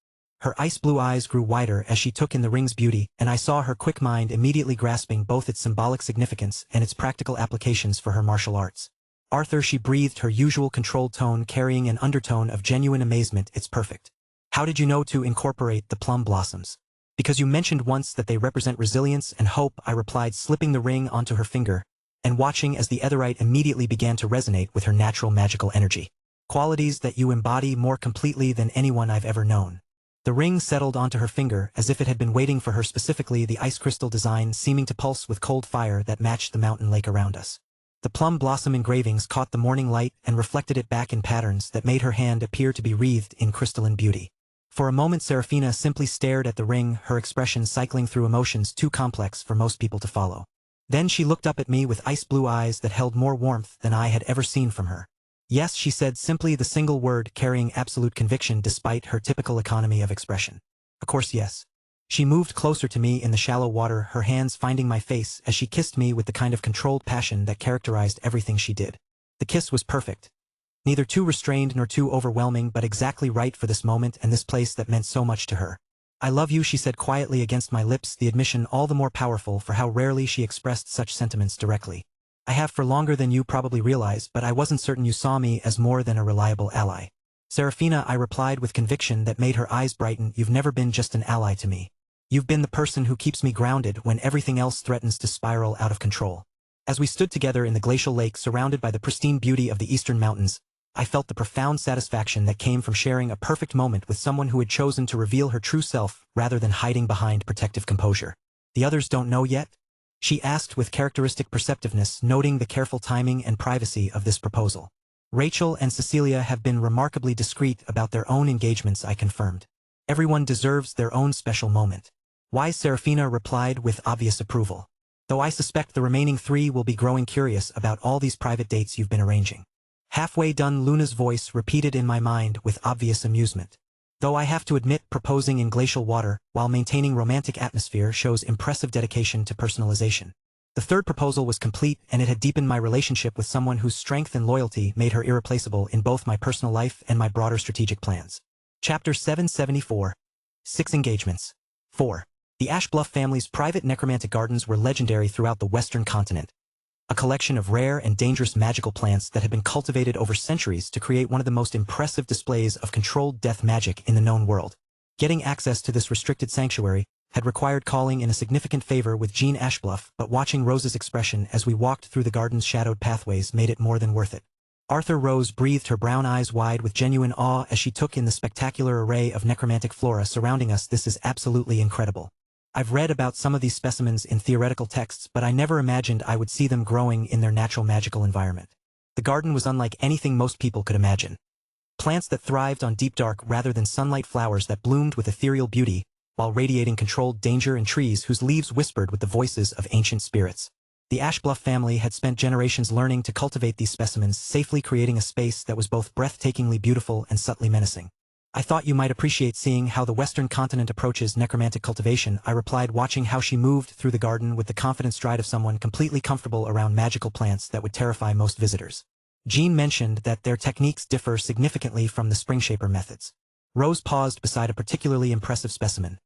Her ice-blue eyes grew wider as she took in the ring's beauty, and I saw her quick mind immediately grasping both its symbolic significance and its practical applications for her martial arts. Arthur, she breathed, her usual controlled tone carrying an undertone of genuine amazement. It's perfect. How did you know to incorporate the plum blossoms? Because you mentioned once that they represent resilience and hope, I replied, slipping the ring onto her finger, and watching as the etherite immediately began to resonate with her natural magical energy. Qualities that you embody more completely than anyone I've ever known. The ring settled onto her finger as if it had been waiting for her, specifically the ice crystal design seeming to pulse with cold fire that matched the mountain lake around us. The plum blossom engravings caught the morning light and reflected it back in patterns that made her hand appear to be wreathed in crystalline beauty. For a moment Serafina simply stared at the ring, her expression cycling through emotions too complex for most people to follow. Then she looked up at me with ice-blue eyes that held more warmth than I had ever seen from her. Yes, she said simply, the single word carrying absolute conviction despite her typical economy of expression. Of course, yes. She moved closer to me in the shallow water, her hands finding my face as she kissed me with the kind of controlled passion that characterized everything she did. The kiss was perfect. Neither too restrained nor too overwhelming, but exactly right for this moment and this place that meant so much to her. I love you, she said quietly against my lips, the admission all the more powerful for how rarely she expressed such sentiments directly. I have for longer than you probably realize, but I wasn't certain you saw me as more than a reliable ally. Serafina, I replied with conviction that made her eyes brighten, you've never been just an ally to me. You've been the person who keeps me grounded when everything else threatens to spiral out of control. As we stood together in the glacial lake surrounded by the pristine beauty of the eastern mountains, I felt the profound satisfaction that came from sharing a perfect moment with someone who had chosen to reveal her true self rather than hiding behind protective composure. The others don't know yet? She asked with characteristic perceptiveness, noting the careful timing and privacy of this proposal. Rachel and Cecilia have been remarkably discreet about their own engagements, I confirmed. Everyone deserves their own special moment. Wise, Serafina replied with obvious approval. Though I suspect the remaining 3 will be growing curious about all these private dates you've been arranging. Halfway done, Luna's voice repeated in my mind with obvious amusement. Though I have to admit, proposing in glacial water while maintaining romantic atmosphere shows impressive dedication to personalization. The 3rd proposal was complete, and it had deepened my relationship with someone whose strength and loyalty made her irreplaceable in both my personal life and my broader strategic plans. Chapter 774. 6 Engagements. 4. The Ashbluff family's private necromantic gardens were legendary throughout the western continent. A collection of rare and dangerous magical plants that had been cultivated over centuries to create one of the most impressive displays of controlled death magic in the known world. Getting access to this restricted sanctuary had required calling in a significant favor with Jean Ashbluff, but watching Rose's expression as we walked through the garden's shadowed pathways made it more than worth it. Arthur Rose breathed, her brown eyes wide with genuine awe as she took in the spectacular array of necromantic flora surrounding us. This is absolutely incredible. I've read about some of these specimens in theoretical texts, but I never imagined I would see them growing in their natural magical environment. The garden was unlike anything most people could imagine. Plants that thrived on deep dark rather than sunlight, flowers that bloomed with ethereal beauty, while radiating controlled danger, and trees whose leaves whispered with the voices of ancient spirits. The Ashbluff family had spent generations learning to cultivate these specimens, safely creating a space that was both breathtakingly beautiful and subtly menacing. I thought you might appreciate seeing how the western continent approaches necromantic cultivation, I replied, watching how she moved through the garden with the confident stride of someone completely comfortable around magical plants that would terrify most visitors. Jean mentioned that their techniques differ significantly from the Springshaper methods. Rose paused beside a particularly impressive specimen.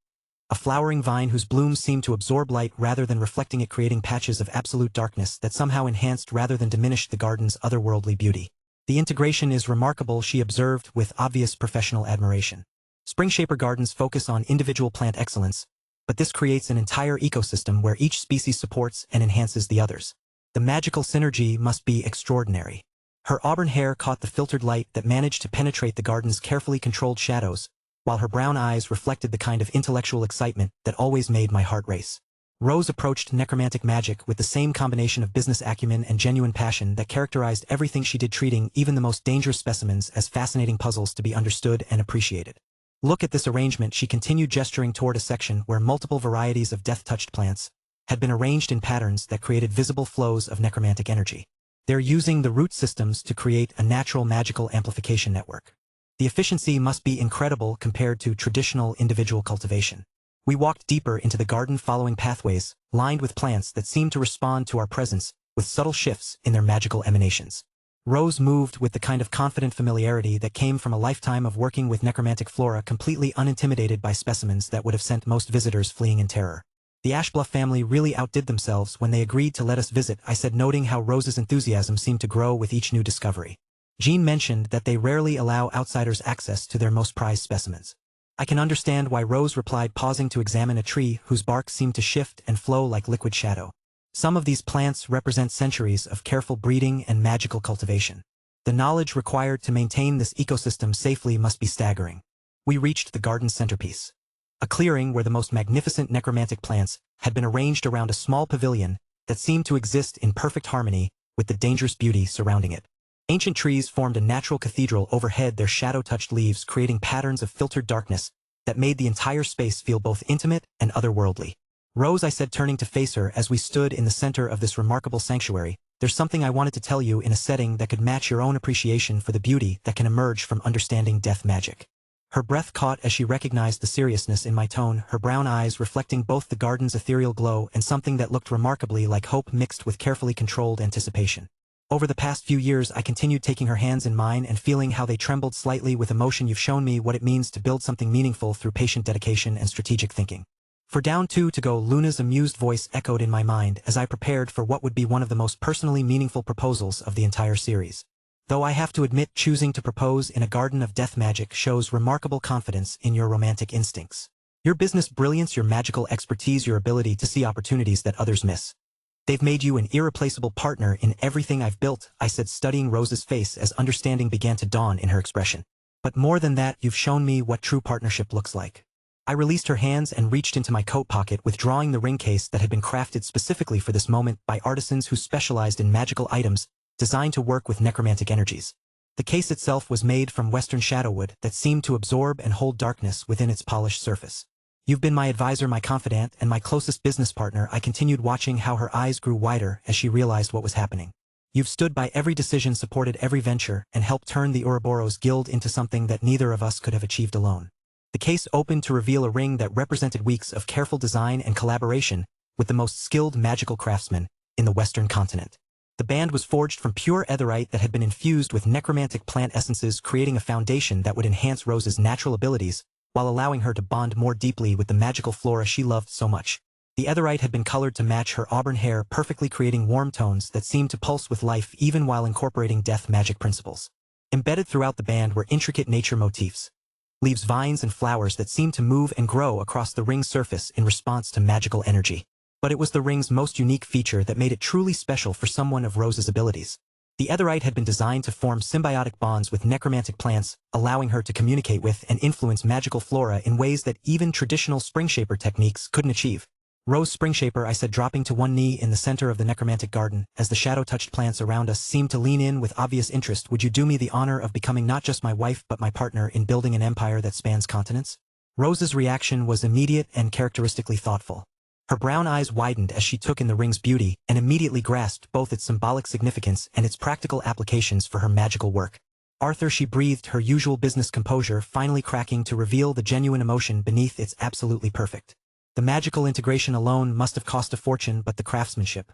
A flowering vine whose blooms seemed to absorb light rather than reflecting it, creating patches of absolute darkness that somehow enhanced rather than diminished the garden's otherworldly beauty. The integration is remarkable, she observed with obvious professional admiration. Springshaper gardens focus on individual plant excellence, but this creates an entire ecosystem where each species supports and enhances the others. The magical synergy must be extraordinary. Her auburn hair caught the filtered light that managed to penetrate the garden's carefully controlled shadows, while her brown eyes reflected the kind of intellectual excitement that always made my heart race. Rose approached necromantic magic with the same combination of business acumen and genuine passion that characterized everything she did, treating even the most dangerous specimens as fascinating puzzles to be understood and appreciated. Look at this arrangement, she continued, gesturing toward a section where multiple varieties of death-touched plants had been arranged in patterns that created visible flows of necromantic energy. They're using the root systems to create a natural magical amplification network. The efficiency must be incredible compared to traditional individual cultivation. We walked deeper into the garden, following pathways lined with plants that seemed to respond to our presence with subtle shifts in their magical emanations. Rose moved with the kind of confident familiarity that came from a lifetime of working with necromantic flora, completely unintimidated by specimens that would have sent most visitors fleeing in terror. The Ashbluff family really outdid themselves when they agreed to let us visit, I said, noting how Rose's enthusiasm seemed to grow with each new discovery. Jean mentioned that they rarely allow outsiders access to their most prized specimens. I can understand why, Rose replied, pausing to examine a tree whose bark seemed to shift and flow like liquid shadow. Some of these plants represent centuries of careful breeding and magical cultivation. The knowledge required to maintain this ecosystem safely must be staggering. We reached the garden's centerpiece, a clearing where the most magnificent necromantic plants had been arranged around a small pavilion that seemed to exist in perfect harmony with the dangerous beauty surrounding it. Ancient trees formed a natural cathedral overhead, their shadow-touched leaves creating patterns of filtered darkness that made the entire space feel both intimate and otherworldly. Rose, I said, turning to face her as we stood in the center of this remarkable sanctuary, there's something I wanted to tell you in a setting that could match your own appreciation for the beauty that can emerge from understanding death magic. Her breath caught as she recognized the seriousness in my tone, her brown eyes reflecting both the garden's ethereal glow and something that looked remarkably like hope mixed with carefully controlled anticipation. Over the past few years, I continued taking her hands in mine and feeling how they trembled slightly with emotion. You've shown me what it means to build something meaningful through patient dedication and strategic thinking. For down 2 to go, Luna's amused voice echoed in my mind as I prepared for what would be one of the most personally meaningful proposals of the entire series. Though I have to admit, choosing to propose in a garden of death magic shows remarkable confidence in your romantic instincts. Your business brilliance, your magical expertise, your ability to see opportunities that others miss. They've made you an irreplaceable partner in everything I've built, I said, studying Rose's face as understanding began to dawn in her expression. But more than that, you've shown me what true partnership looks like. I released her hands and reached into my coat pocket, withdrawing the ring case that had been crafted specifically for this moment by artisans who specialized in magical items designed to work with necromantic energies. The case itself was made from western shadowwood that seemed to absorb and hold darkness within its polished surface. You've been my advisor, my confidant, and my closest business partner, I continued, watching how her eyes grew wider as she realized what was happening. You've stood by every decision, supported every venture, and helped turn the Ouroboros Guild into something that neither of us could have achieved alone. The case opened to reveal a ring that represented weeks of careful design and collaboration with the most skilled magical craftsmen in the Western continent. The band was forged from pure etherite that had been infused with necromantic plant essences, creating a foundation that would enhance Rose's natural abilities while allowing her to bond more deeply with the magical flora she loved so much. The etherite had been colored to match her auburn hair perfectly, creating warm tones that seemed to pulse with life even while incorporating death magic principles. Embedded throughout the band were intricate nature motifs, leaves, vines, and flowers that seemed to move and grow across the ring's surface in response to magical energy. But it was the ring's most unique feature that made it truly special for someone of Rose's abilities. The etherite had been designed to form symbiotic bonds with necromantic plants, allowing her to communicate with and influence magical flora in ways that even traditional Springshaper techniques couldn't achieve. Rose Springshaper, I said, dropping to one knee in the center of the necromantic garden, as the shadow-touched plants around us seemed to lean in with obvious interest. Would you do me the honor of becoming not just my wife but my partner in building an empire that spans continents? Rose's reaction was immediate and characteristically thoughtful. Her brown eyes widened as she took in the ring's beauty and immediately grasped both its symbolic significance and its practical applications for her magical work. Arthur, she breathed, her usual business composure finally cracking to reveal the genuine emotion beneath its absolutely perfect. The magical integration alone must have cost a fortune, but the craftsmanship.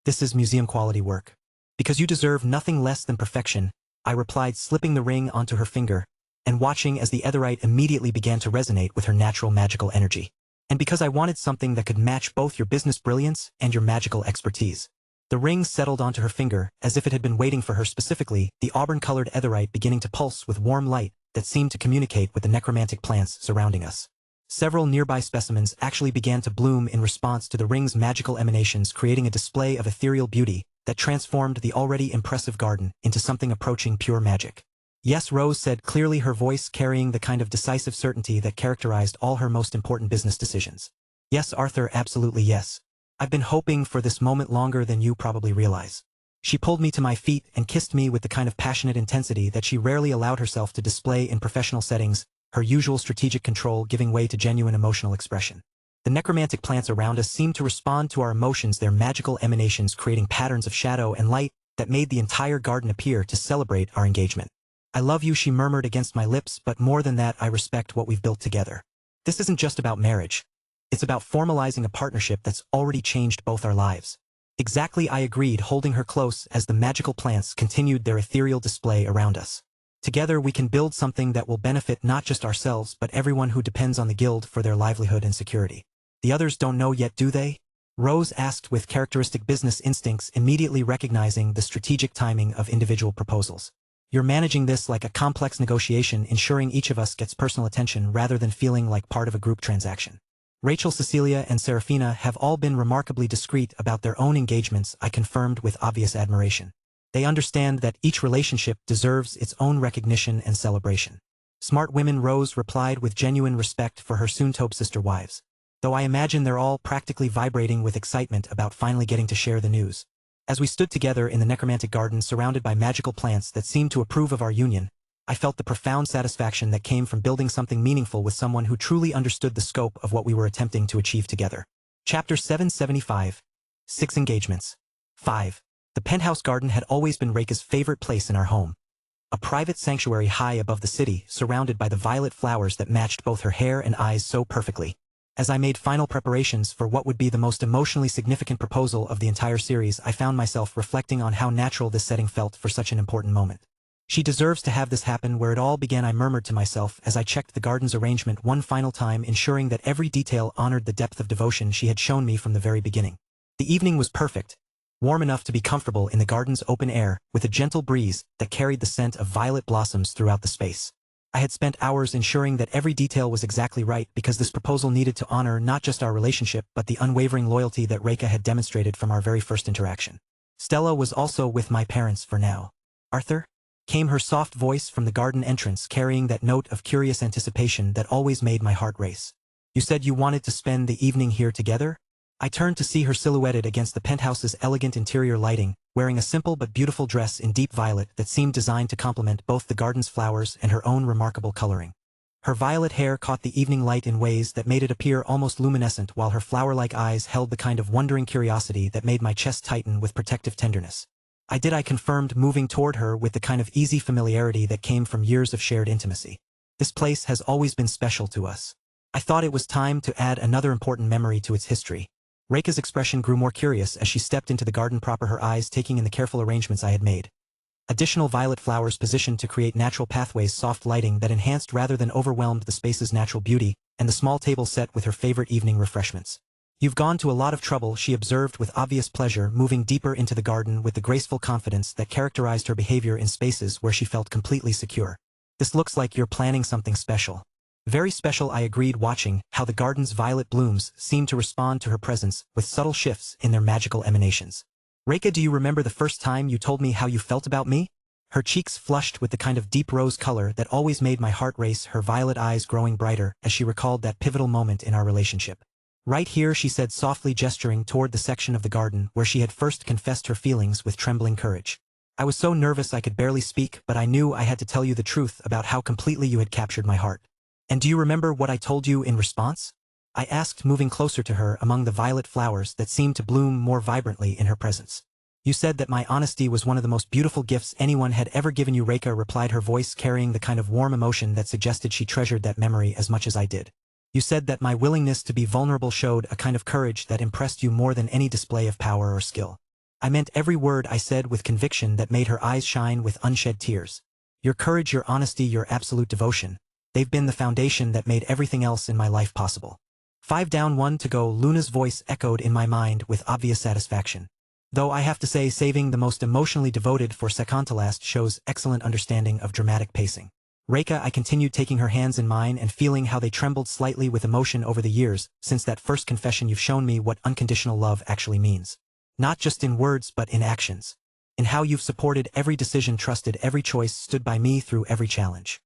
This is museum-quality work. Because you deserve nothing less than perfection, I replied, slipping the ring onto her finger and watching as the etherite immediately began to resonate with her natural magical energy. And because I wanted something that could match both your business brilliance and your magical expertise. The ring settled onto her finger, as if it had been waiting for her specifically, the auburn-colored etherite beginning to pulse with warm light that seemed to communicate with the necromantic plants surrounding us. Several nearby specimens actually began to bloom in response to the ring's magical emanations, creating a display of ethereal beauty that transformed the already impressive garden into something approaching pure magic. Yes, Rose said clearly, her voice carrying the kind of decisive certainty that characterized all her most important business decisions. Yes, Arthur, absolutely yes. I've been hoping for this moment longer than you probably realize. She pulled me to my feet and kissed me with the kind of passionate intensity that she rarely allowed herself to display in professional settings, her usual strategic control giving way to genuine emotional expression. The necromantic plants around us seemed to respond to our emotions, their magical emanations creating patterns of shadow and light that made the entire garden appear to celebrate our engagement. I love you, she murmured against my lips, but more than that, I respect what we've built together. This isn't just about marriage. It's about formalizing a partnership that's already changed both our lives. Exactly, I agreed, holding her close as the magical plants continued their ethereal display around us. Together we can build something that will benefit not just ourselves but everyone who depends on the guild for their livelihood and security. The others don't know yet, do they? Rose asked with characteristic business instincts, immediately recognizing the strategic timing of individual proposals. You're managing this like a complex negotiation, ensuring each of us gets personal attention rather than feeling like part of a group transaction. Rachel, Cecilia, and Serafina have all been remarkably discreet about their own engagements, I confirmed with obvious admiration. They understand that each relationship deserves its own recognition and celebration. Smart women, Rose replied with genuine respect for her soon-to-be sister wives. Though I imagine they're all practically vibrating with excitement about finally getting to share the news. As we stood together in the necromantic garden surrounded by magical plants that seemed to approve of our union, I felt the profound satisfaction that came from building something meaningful with someone who truly understood the scope of what we were attempting to achieve together. Chapter 775. 6 Engagements. 5. The penthouse garden had always been Reika's favorite place in our home. A private sanctuary high above the city, surrounded by the violet flowers that matched both her hair and eyes so perfectly. As I made final preparations for what would be the most emotionally significant proposal of the entire series, I found myself reflecting on how natural this setting felt for such an important moment. She deserves to have this happen where it all began, I murmured to myself as I checked the garden's arrangement one final time, ensuring that every detail honored the depth of devotion she had shown me from the very beginning. The evening was perfect, warm enough to be comfortable in the garden's open air, with a gentle breeze that carried the scent of violet blossoms throughout the space. I had spent hours ensuring that every detail was exactly right because this proposal needed to honor not just our relationship but the unwavering loyalty that Reika had demonstrated from our very first interaction. Stella was also with my parents for now. Arthur? Came her soft voice from the garden entrance, carrying that note of curious anticipation that always made my heart race. You said you wanted to spend the evening here together? I turned to see her silhouetted against the penthouse's elegant interior lighting, wearing a simple but beautiful dress in deep violet that seemed designed to complement both the garden's flowers and her own remarkable coloring. Her violet hair caught the evening light in ways that made it appear almost luminescent, while her flower-like eyes held the kind of wondering curiosity that made my chest tighten with protective tenderness. I confirmed, moving toward her with the kind of easy familiarity that came from years of shared intimacy. This place has always been special to us. I thought it was time to add another important memory to its history. Reika's expression grew more curious as she stepped into the garden proper, her eyes taking in the careful arrangements I had made. Additional violet flowers positioned to create natural pathways, soft lighting that enhanced rather than overwhelmed the space's natural beauty, and the small table set with her favorite evening refreshments. You've gone to a lot of trouble, she observed with obvious pleasure, moving deeper into the garden with the graceful confidence that characterized her behavior in spaces where she felt completely secure. This looks like you're planning something special. Very special, I agreed, watching how the garden's violet blooms seemed to respond to her presence with subtle shifts in their magical emanations. Reika, do you remember the first time you told me how you felt about me? Her cheeks flushed with the kind of deep rose color that always made my heart race, her violet eyes growing brighter as she recalled that pivotal moment in our relationship. Right here, she said softly, gesturing toward the section of the garden where she had first confessed her feelings with trembling courage. I was so nervous I could barely speak, but I knew I had to tell you the truth about how completely you had captured my heart. And do you remember what I told you in response? I asked, moving closer to her among the violet flowers that seemed to bloom more vibrantly in her presence. You said that my honesty was one of the most beautiful gifts anyone had ever given you, Reika replied, her voice carrying the kind of warm emotion that suggested she treasured that memory as much as I did. You said that my willingness to be vulnerable showed a kind of courage that impressed you more than any display of power or skill. I meant every word I said, with conviction that made her eyes shine with unshed tears. Your courage, your honesty, your absolute devotion. They've been the foundation that made everything else in my life possible. 5 down 1 to go, Luna's voice echoed in my mind with obvious satisfaction. Though I have to say, saving the most emotionally devoted for second to last shows excellent understanding of dramatic pacing. Reika, I continued, taking her hands in mine and feeling how they trembled slightly with emotion. Over the years, since that first confession, you've shown me what unconditional love actually means. Not just in words but in actions. in how you've supported every decision, trusted every choice, stood by me through every challenge.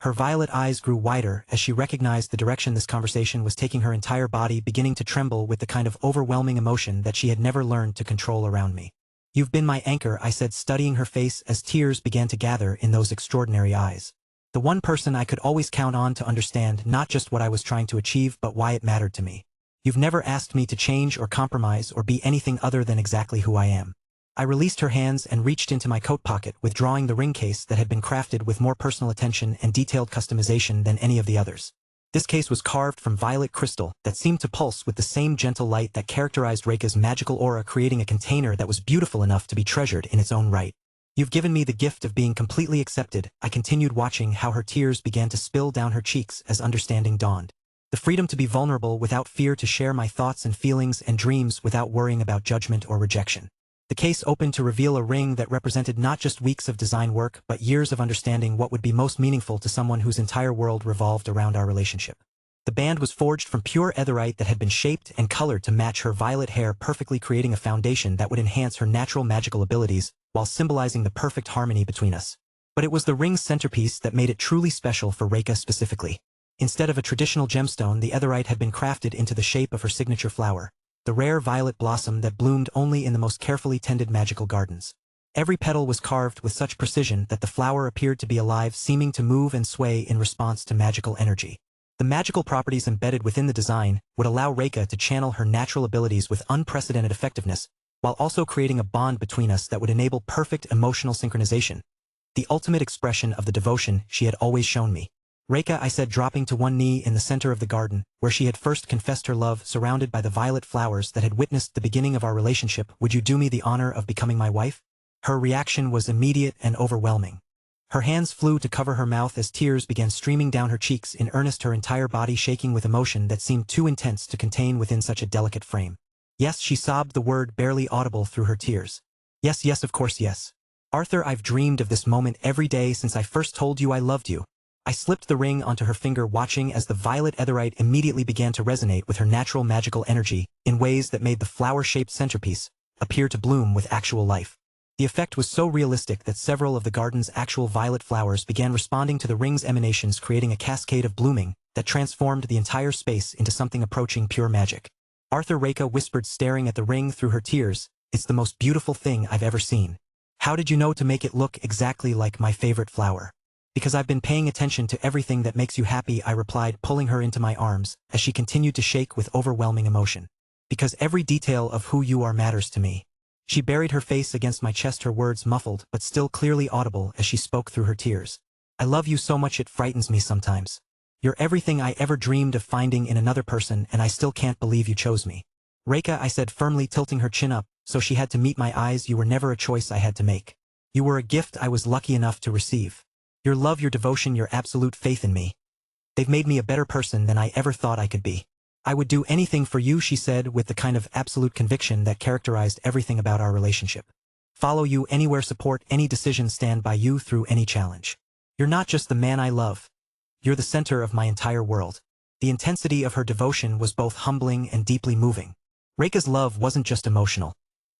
Her violet eyes grew wider as she recognized the direction this conversation was taking, her entire body beginning to tremble with the kind of overwhelming emotion that she had never learned to control around me. "You've been my anchor," I said, studying her face as tears began to gather in those extraordinary eyes. "The one person I could always count on to understand not just what I was trying to achieve but why it mattered to me. You've never asked me to change or compromise or be anything other than exactly who I am." I released her hands and reached into my coat pocket, withdrawing the ring case that had been crafted with more personal attention and detailed customization than any of the others. This case was carved from violet crystal that seemed to pulse with the same gentle light that characterized Reika's magical aura, creating a container that was beautiful enough to be treasured in its own right. "You've given me the gift of being completely accepted," I continued, watching how her tears began to spill down her cheeks as understanding dawned. "The freedom to be vulnerable without fear, to share my thoughts and feelings and dreams without worrying about judgment or rejection." The case opened to reveal a ring that represented not just weeks of design work but years of understanding what would be most meaningful to someone whose entire world revolved around our relationship. The band was forged from pure etherite that had been shaped and colored to match her violet hair perfectly, creating a foundation that would enhance her natural magical abilities while symbolizing the perfect harmony between us. But it was the ring's centerpiece that made it truly special for Reika specifically. Instead of a traditional gemstone, the etherite had been crafted into the shape of her signature flower, the rare violet blossom that bloomed only in the most carefully tended magical gardens. Every petal was carved with such precision that the flower appeared to be alive, seeming to move and sway in response to magical energy. The magical properties embedded within the design would allow Reika to channel her natural abilities with unprecedented effectiveness, while also creating a bond between us that would enable perfect emotional synchronization, the ultimate expression of the devotion she had always shown me. "Reika," I said, dropping to one knee in the center of the garden, where she had first confessed her love, surrounded by the violet flowers that had witnessed the beginning of our relationship, "would you do me the honor of becoming my wife?" Her reaction was immediate and overwhelming. Her hands flew to cover her mouth as tears began streaming down her cheeks in earnest, her entire body shaking with emotion that seemed too intense to contain within such a delicate frame. "Yes," she sobbed, the word barely audible through her tears. "Yes, yes, of course, yes. Arthur, I've dreamed of this moment every day since I first told you I loved you." I slipped the ring onto her finger, watching as the violet etherite immediately began to resonate with her natural magical energy in ways that made the flower-shaped centerpiece appear to bloom with actual life. The effect was so realistic that several of the garden's actual violet flowers began responding to the ring's emanations, creating a cascade of blooming that transformed the entire space into something approaching pure magic. "Arthur," Reika whispered, staring at the ring through her tears, "it's the most beautiful thing I've ever seen. How did you know to make it look exactly like my favorite flower?" "Because I've been paying attention to everything that makes you happy," I replied, pulling her into my arms as she continued to shake with overwhelming emotion. "Because every detail of who you are matters to me." She buried her face against my chest, her words muffled but still clearly audible as she spoke through her tears. "I love you so much it frightens me sometimes. You're everything I ever dreamed of finding in another person, and I still can't believe you chose me." "Reika," I said, firmly, tilting her chin up so she had to meet my eyes, "you were never a choice I had to make. You were a gift I was lucky enough to receive. Your love, your devotion, your absolute faith in me. They've made me a better person than I ever thought I could be. I would do anything for you," she said with the kind of absolute conviction that characterized everything about our relationship. "Follow you anywhere, support any decision, stand by you through any challenge. You're not just the man I love. You're the center of my entire world." The intensity of her devotion was both humbling and deeply moving. Reika's love wasn't just emotional.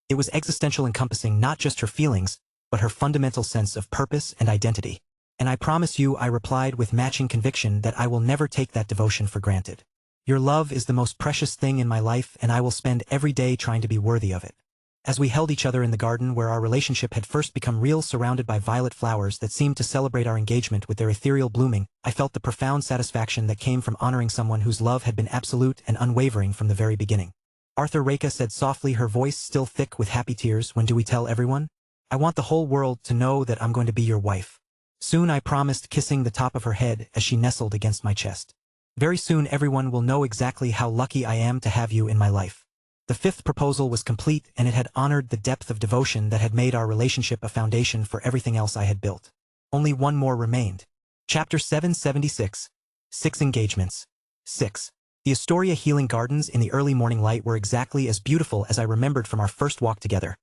It was existential, encompassing not just her feelings, but her fundamental sense of purpose and identity. "And I promise you," I replied with matching conviction, "that I will never take that devotion for granted. Your love is the most precious thing in my life, and I will spend every day trying to be worthy of it." As we held each other in the garden where our relationship had first become real, surrounded by violet flowers that seemed to celebrate our engagement with their ethereal blooming, I felt the profound satisfaction that came from honoring someone whose love had been absolute and unwavering from the very beginning. "Arthur," Reika said softly, her voice still thick with happy tears, "when do we tell everyone? I want the whole world to know that I'm going to be your wife." "Soon," I promised, kissing the top of her head as she nestled against my chest. "Very soon everyone will know exactly how lucky I am to have you in my life." The fifth proposal was complete, and it had honored the depth of devotion that had made our relationship a foundation for everything else I had built. Only one more remained. Chapter 776. 6 Engagements. 6. The Astoria Healing Gardens in the early morning light were exactly as beautiful as I remembered from our first walk together.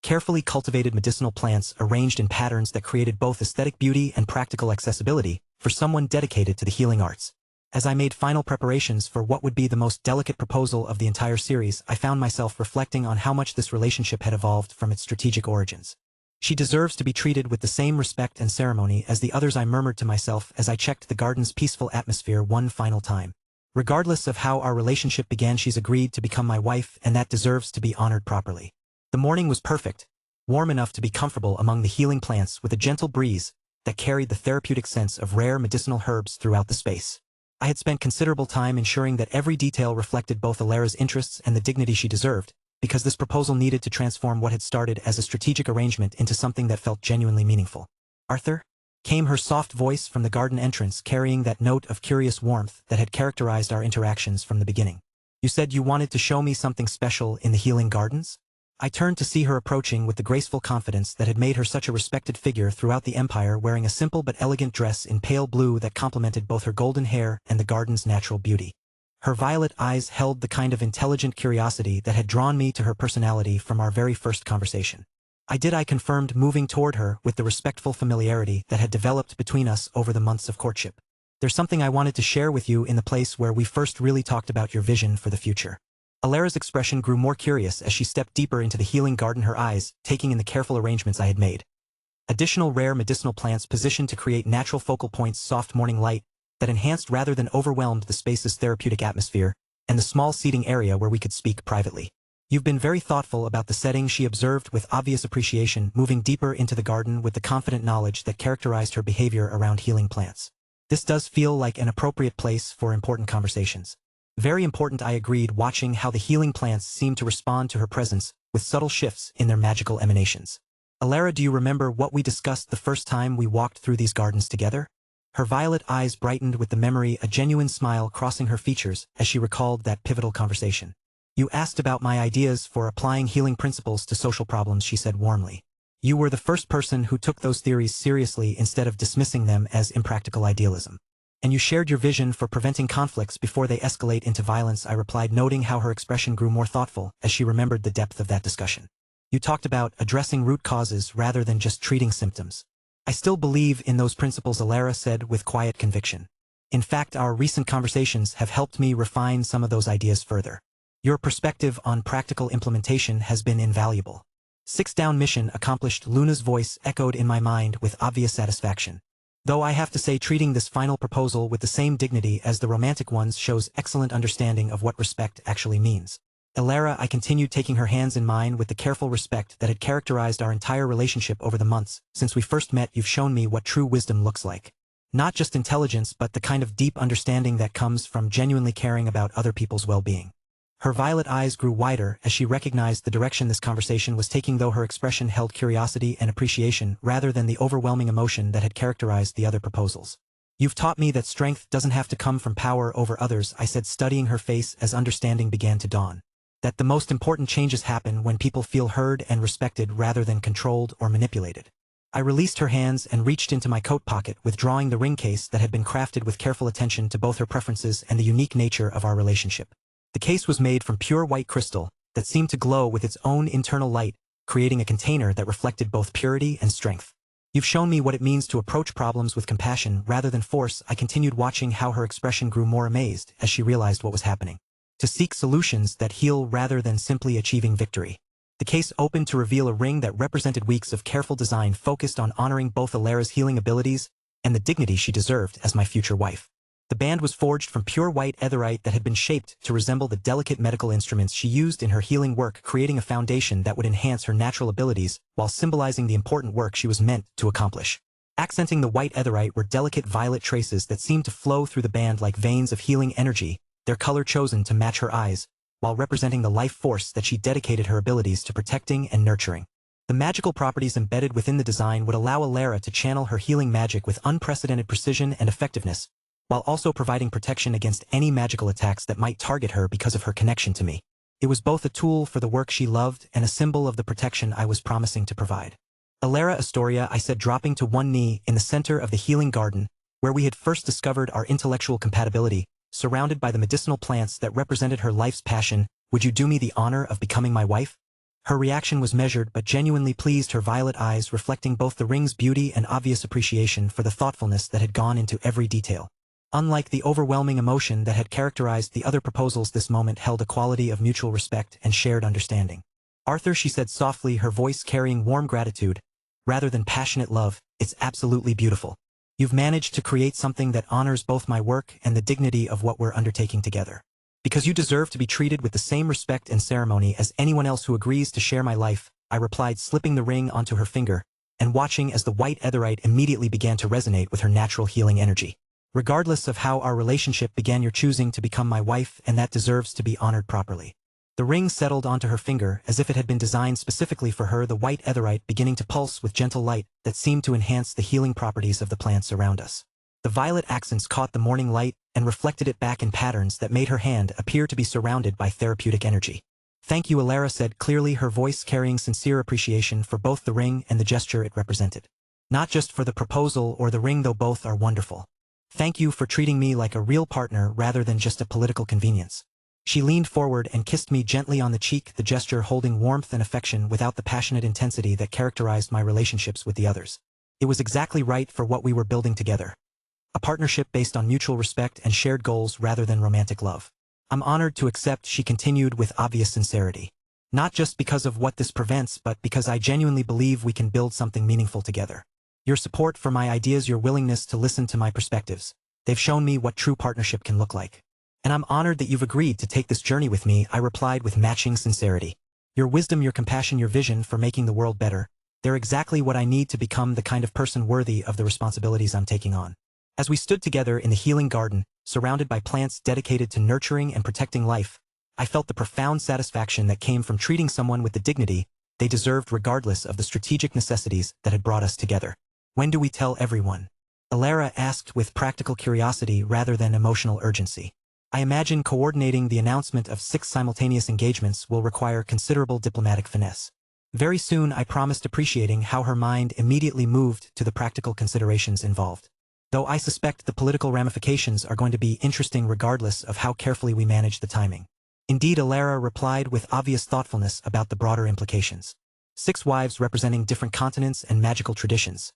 Carefully cultivated medicinal plants arranged in patterns that created both aesthetic beauty and practical accessibility for someone dedicated to the healing arts. As I made final preparations for what would be the most delicate proposal of the entire series, I found myself reflecting on how much this relationship had evolved from its strategic origins. She deserves to be treated with the same respect and ceremony as the others, I murmured to myself as I checked the garden's peaceful atmosphere one final time. Regardless of how our relationship began, she's agreed to become my wife, and that deserves to be honored properly. The morning was perfect, warm enough to be comfortable among the healing plants with a gentle breeze that carried the therapeutic sense of rare medicinal herbs throughout the space. I had spent considerable time ensuring that every detail reflected both Alara's interests and the dignity she deserved, because this proposal needed to transform what had started as a strategic arrangement into something that felt genuinely meaningful. "Arthur?" came her soft voice from the garden entrance, carrying that note of curious warmth that had characterized our interactions from the beginning. "You said you wanted to show me something special in the healing gardens?" I turned to see her approaching with the graceful confidence that had made her such a respected figure throughout the empire, wearing a simple but elegant dress in pale blue that complemented both her golden hair and the garden's natural beauty. Her violet eyes held the kind of intelligent curiosity that had drawn me to her personality from our very first conversation. I confirmed, moving toward her with the respectful familiarity that had developed between us over the months of courtship. "There's something I wanted to share with you in the place where we first really talked about your vision for the future." Alara's expression grew more curious as she stepped deeper into the healing garden, her eyes taking in the careful arrangements I had made. Additional rare medicinal plants positioned to create natural focal points, soft morning light that enhanced rather than overwhelmed the space's therapeutic atmosphere, and the small seating area where we could speak privately. "You've been very thoughtful about the setting," she observed with obvious appreciation, moving deeper into the garden with the confident knowledge that characterized her behavior around healing plants. "This does feel like an appropriate place for important conversations." "Very important," I agreed, watching how the healing plants seemed to respond to her presence with subtle shifts in their magical emanations. "Alara, do you remember what we discussed the first time we walked through these gardens together?" Her violet eyes brightened with the memory, a genuine smile crossing her features as she recalled that pivotal conversation. "You asked about my ideas for applying healing principles to social problems," she said warmly. "You were the first person who took those theories seriously instead of dismissing them as impractical idealism. And you shared your vision for preventing conflicts before they escalate into violence," I replied, noting how her expression grew more thoughtful as she remembered the depth of that discussion. "You talked about addressing root causes rather than just treating symptoms." "I still believe in those principles," Alara said with quiet conviction. "In fact, our recent conversations have helped me refine some of those ideas further. Your perspective on practical implementation has been invaluable." "Six down, mission accomplished," Luna's voice echoed in my mind with obvious satisfaction. "Though I have to say, treating this final proposal with the same dignity as the romantic ones shows excellent understanding of what respect actually means." "Alara," I continued, taking her hands in mine with the careful respect that had characterized our entire relationship over the months since we first met, "you've shown me what true wisdom looks like. Not just intelligence, but the kind of deep understanding that comes from genuinely caring about other people's well-being." Her violet eyes grew wider as she recognized the direction this conversation was taking, though her expression held curiosity and appreciation rather than the overwhelming emotion that had characterized the other proposals. "You've taught me that strength doesn't have to come from power over others," I said, studying her face as understanding began to dawn. "That the most important changes happen when people feel heard and respected rather than controlled or manipulated." I released her hands and reached into my coat pocket, withdrawing the ring case that had been crafted with careful attention to both her preferences and the unique nature of our relationship. The case was made from pure white crystal that seemed to glow with its own internal light, creating a container that reflected both purity and strength. "You've shown me what it means to approach problems with compassion rather than force," I continued, watching how her expression grew more amazed as she realized what was happening. "To seek solutions that heal rather than simply achieving victory." The case opened to reveal a ring that represented weeks of careful design focused on honoring both Alara's healing abilities and the dignity she deserved as my future wife. The band was forged from pure white etherite that had been shaped to resemble the delicate medical instruments she used in her healing work, creating a foundation that would enhance her natural abilities while symbolizing the important work she was meant to accomplish. Accenting the white etherite were delicate violet traces that seemed to flow through the band like veins of healing energy, their color chosen to match her eyes, while representing the life force that she dedicated her abilities to protecting and nurturing. The magical properties embedded within the design would allow Alara to channel her healing magic with unprecedented precision and effectiveness, while also providing protection against any magical attacks that might target her because of her connection to me. It was both a tool for the work she loved and a symbol of the protection I was promising to provide. "Alara Astoria," I said, dropping to one knee in the center of the healing garden, where we had first discovered our intellectual compatibility, surrounded by the medicinal plants that represented her life's passion, "would you do me the honor of becoming my wife?" Her reaction was measured but genuinely pleased, her violet eyes reflecting both the ring's beauty and obvious appreciation for the thoughtfulness that had gone into every detail. Unlike the overwhelming emotion that had characterized the other proposals, this moment held a quality of mutual respect and shared understanding. "Arthur," she said softly, her voice carrying warm gratitude, rather than passionate love, it's absolutely beautiful. You've managed to create something that honors both my work and the dignity of what we're undertaking together. Because you deserve to be treated with the same respect and ceremony as anyone else who agrees to share my life, I replied, slipping the ring onto her finger, and watching as the white etherite immediately began to resonate with her natural healing energy. Regardless of how our relationship began, you're choosing to become my wife, and that deserves to be honored properly. The ring settled onto her finger as if it had been designed specifically for her, the white etherite beginning to pulse with gentle light that seemed to enhance the healing properties of the plants around us. The violet accents caught the morning light and reflected it back in patterns that made her hand appear to be surrounded by therapeutic energy. "Thank you," Alara said clearly, her voice carrying sincere appreciation for both the ring and the gesture it represented. "Not just for the proposal or the ring, though both are wonderful. Thank you for treating me like a real partner rather than just a political convenience." She leaned forward and kissed me gently on the cheek, the gesture holding warmth and affection without the passionate intensity that characterized my relationships with the others. It was exactly right for what we were building together. A partnership based on mutual respect and shared goals rather than romantic love. "I'm honored to accept," she continued with obvious sincerity. "Not just because of what this prevents, but because I genuinely believe we can build something meaningful together. Your support for my ideas, your willingness to listen to my perspectives, they've shown me what true partnership can look like. And I'm honored that you've agreed to take this journey with me," I replied with matching sincerity. "Your wisdom, your compassion, your vision for making the world better, they're exactly what I need to become the kind of person worthy of the responsibilities I'm taking on." As we stood together in the healing garden, surrounded by plants dedicated to nurturing and protecting life, I felt the profound satisfaction that came from treating someone with the dignity they deserved regardless of the strategic necessities that had brought us together. "When do we tell everyone?" Alara asked with practical curiosity rather than emotional urgency. "I imagine coordinating the announcement of 6 simultaneous engagements will require considerable diplomatic finesse." "Very soon," I promised, appreciating how her mind immediately moved to the practical considerations involved. "Though I suspect the political ramifications are going to be interesting regardless of how carefully we manage the timing." "Indeed," Alara replied with obvious thoughtfulness about the broader implications. 6 wives representing different continents and magical traditions.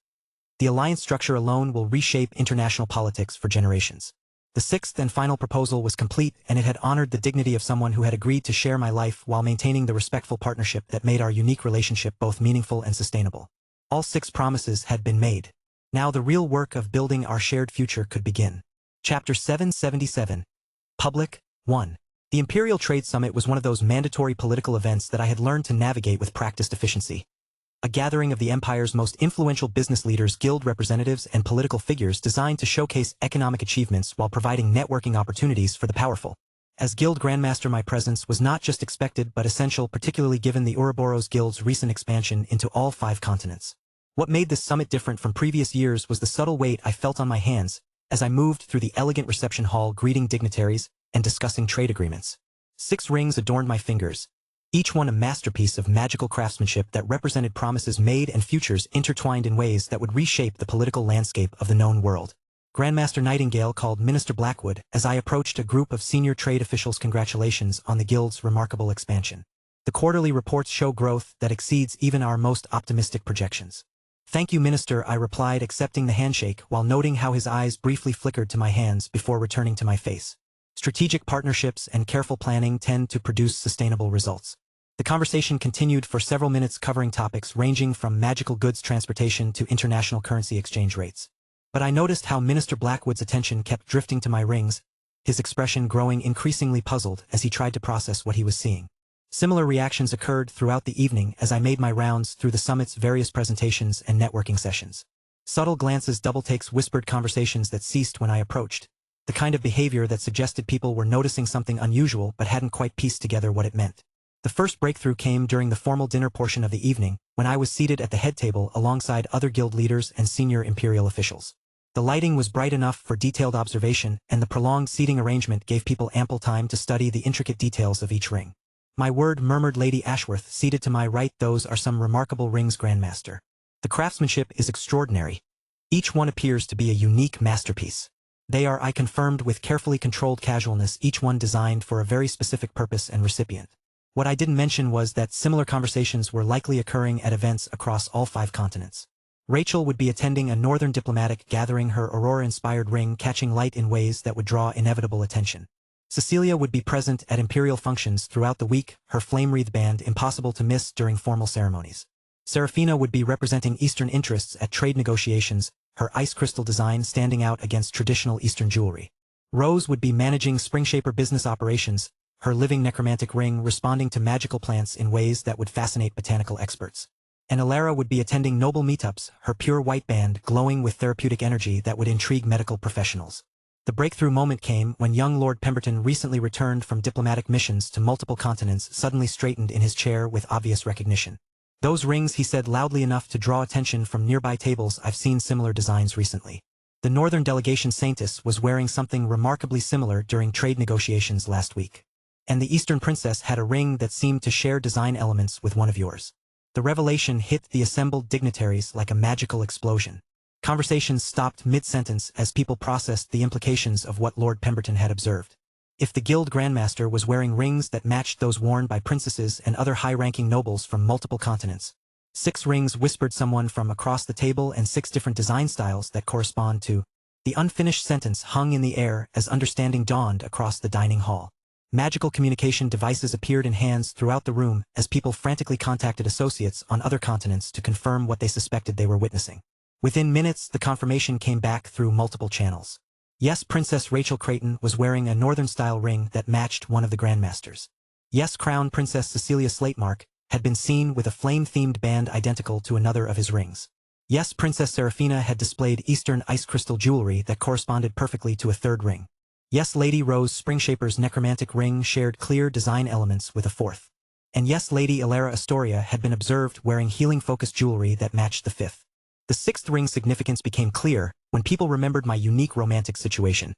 The alliance structure alone will reshape international politics for generations. The 6th and final proposal was complete, and it had honored the dignity of someone who had agreed to share my life while maintaining the respectful partnership that made our unique relationship both meaningful and sustainable. All 6 promises had been made. Now the real work of building our shared future could begin. Chapter 777. Public 1. The Imperial Trade Summit was one of those mandatory political events that I had learned to navigate with practiced efficiency. A gathering of the Empire's most influential business leaders, guild representatives, and political figures designed to showcase economic achievements while providing networking opportunities for the powerful. As Guild Grandmaster, my presence was not just expected but essential, particularly given the Ouroboros Guild's recent expansion into all 5 continents. What made this summit different from previous years was the subtle weight I felt on my hands as I moved through the elegant reception hall, greeting dignitaries and discussing trade agreements. 6 rings adorned my fingers, each one a masterpiece of magical craftsmanship that represented promises made and futures intertwined in ways that would reshape the political landscape of the known world. Grandmaster Nightingale called Minister Blackwood as I approached a group of senior trade officials. "Congratulations on the Guild's remarkable expansion. The quarterly reports show growth that exceeds even our most optimistic projections." "Thank you, Minister," I replied, accepting the handshake while noting how his eyes briefly flickered to my hands before returning to my face. Strategic partnerships and careful planning tend to produce sustainable results. The conversation continued for several minutes, covering topics ranging from magical goods transportation to international currency exchange rates. But I noticed how Minister Blackwood's attention kept drifting to my rings, his expression growing increasingly puzzled as he tried to process what he was seeing. Similar reactions occurred throughout the evening as I made my rounds through the summit's various presentations and networking sessions. Subtle glances, double takes, whispered conversations that ceased when I approached. The kind of behavior that suggested people were noticing something unusual but hadn't quite pieced together what it meant. The first breakthrough came during the formal dinner portion of the evening, when I was seated at the head table alongside other guild leaders and senior imperial officials. The lighting was bright enough for detailed observation, and the prolonged seating arrangement gave people ample time to study the intricate details of each ring. "My word," murmured Lady Ashworth, seated to my right, "those are some remarkable rings, Grandmaster. The craftsmanship is extraordinary. Each one appears to be a unique masterpiece. They are," I confirmed with carefully controlled casualness, "each one designed for a very specific purpose and recipient." What I didn't mention was that similar conversations were likely occurring at events across all 5 continents. Rachel would be attending a northern diplomatic gathering, her Aurora-inspired ring catching light in ways that would draw inevitable attention. Cecilia would be present at imperial functions throughout the week, her flame-wreathed band impossible to miss during formal ceremonies. Serafina would be representing Eastern interests at trade negotiations, her ice crystal design standing out against traditional Eastern jewelry. Rose would be managing Springshaper business operations, her living necromantic ring responding to magical plants in ways that would fascinate botanical experts. And Alara would be attending noble meetups, her pure white band glowing with therapeutic energy that would intrigue medical professionals. The breakthrough moment came when young Lord Pemberton, recently returned from diplomatic missions to multiple continents, suddenly straightened in his chair with obvious recognition. "Those rings," he said loudly enough to draw attention from nearby tables. "I've seen similar designs recently." The northern delegation Saintis was wearing something remarkably similar during trade negotiations last week. And the Eastern princess had a ring that seemed to share design elements with one of yours. The revelation hit the assembled dignitaries like a magical explosion. Conversations stopped mid-sentence as people processed the implications of what Lord Pemberton had observed. If the guild grandmaster was wearing rings that matched those worn by princesses and other high-ranking nobles from multiple continents, 6 rings, whispered someone from across the table, and 6 different design styles that correspond to. The unfinished sentence hung in the air as understanding dawned across the dining hall. Magical communication devices appeared in hands throughout the room as people frantically contacted associates on other continents to confirm what they suspected they were witnessing. Within minutes, the confirmation came back through multiple channels. Yes, Princess Rachel Creighton was wearing a northern-style ring that matched one of the grandmasters. Yes, Crown Princess Cecilia Slatemark had been seen with a flame-themed band identical to another of his rings. Yes, Princess Serafina had displayed Eastern ice crystal jewelry that corresponded perfectly to a third ring. Yes, Lady Rose Springshaper's necromantic ring shared clear design elements with a fourth. And yes, Lady Alara Astoria had been observed wearing healing-focused jewelry that matched the fifth. The 6th ring's significance became clear when people remembered my unique romantic situation.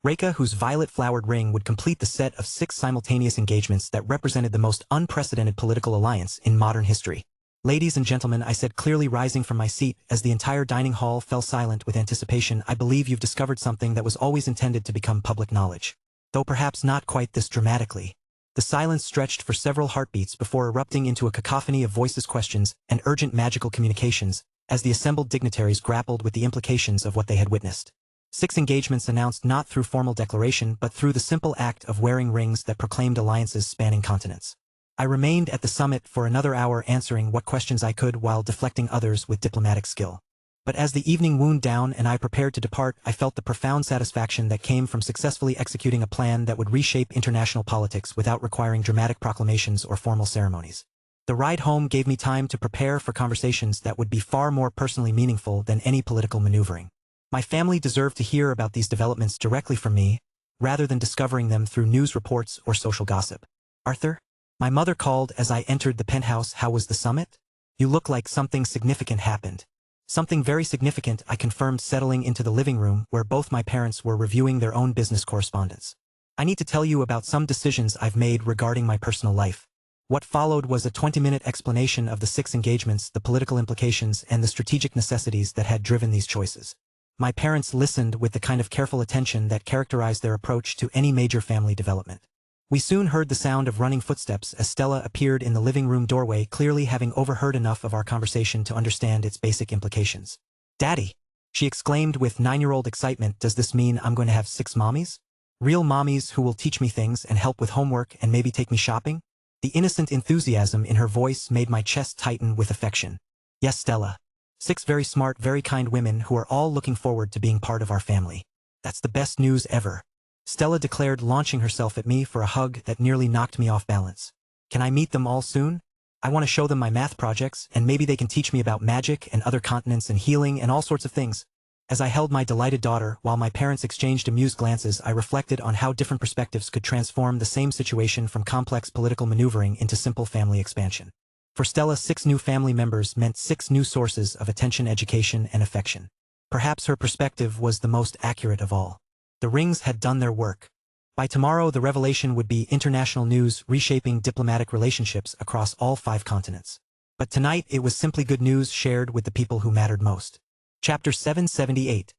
Reka, whose violet-flowered ring would complete the set of 6 simultaneous engagements that represented the most unprecedented political alliance in modern history. "Ladies and gentlemen," I said, clearly rising from my seat as the entire dining hall fell silent with anticipation, "I believe you've discovered something that was always intended to become public knowledge. Though perhaps not quite this dramatically." The silence stretched for several heartbeats before erupting into a cacophony of voices, questions, and urgent magical communications as the assembled dignitaries grappled with the implications of what they had witnessed. 6 engagements announced not through formal declaration but through the simple act of wearing rings that proclaimed alliances spanning continents. I remained at the summit for another hour, answering what questions I could while deflecting others with diplomatic skill. But as the evening wound down and I prepared to depart, I felt the profound satisfaction that came from successfully executing a plan that would reshape international politics without requiring dramatic proclamations or formal ceremonies. The ride home gave me time to prepare for conversations that would be far more personally meaningful than any political maneuvering. My family deserved to hear about these developments directly from me, rather than discovering them through news reports or social gossip. "Arthur?" My mother called as I entered the penthouse. "How was the summit? You look like something significant happened." "Something very significant," I confirmed, settling into the living room where both my parents were reviewing their own business correspondence. "I need to tell you about some decisions I've made regarding my personal life." What followed was a 20-minute explanation of the 6 engagements, the political implications, and the strategic necessities that had driven these choices. My parents listened with the kind of careful attention that characterized their approach to any major family development. We soon heard the sound of running footsteps as Stella appeared in the living room doorway, clearly having overheard enough of our conversation to understand its basic implications. "Daddy!" she exclaimed with 9-year-old excitement. "Does this mean I'm going to have 6 mommies? Real mommies who will teach me things and help with homework and maybe take me shopping?" The innocent enthusiasm in her voice made my chest tighten with affection. "Yes, Stella. 6 very smart, very kind women who are all looking forward to being part of our family. That's the best news ever," Stella declared, launching herself at me for a hug that nearly knocked me off balance. "Can I meet them all soon? I want to show them my math projects, and maybe they can teach me about magic and other continents and healing and all sorts of things." As I held my delighted daughter while my parents exchanged amused glances, I reflected on how different perspectives could transform the same situation, from complex political maneuvering into simple family expansion. For Stella, 6 new family members meant 6 new sources of attention, education, and affection. Perhaps her perspective was the most accurate of all. The rings had done their work. By tomorrow, the revelation would be international news, reshaping diplomatic relationships across all 5 continents. But tonight, it was simply good news shared with the people who mattered most. Chapter 778.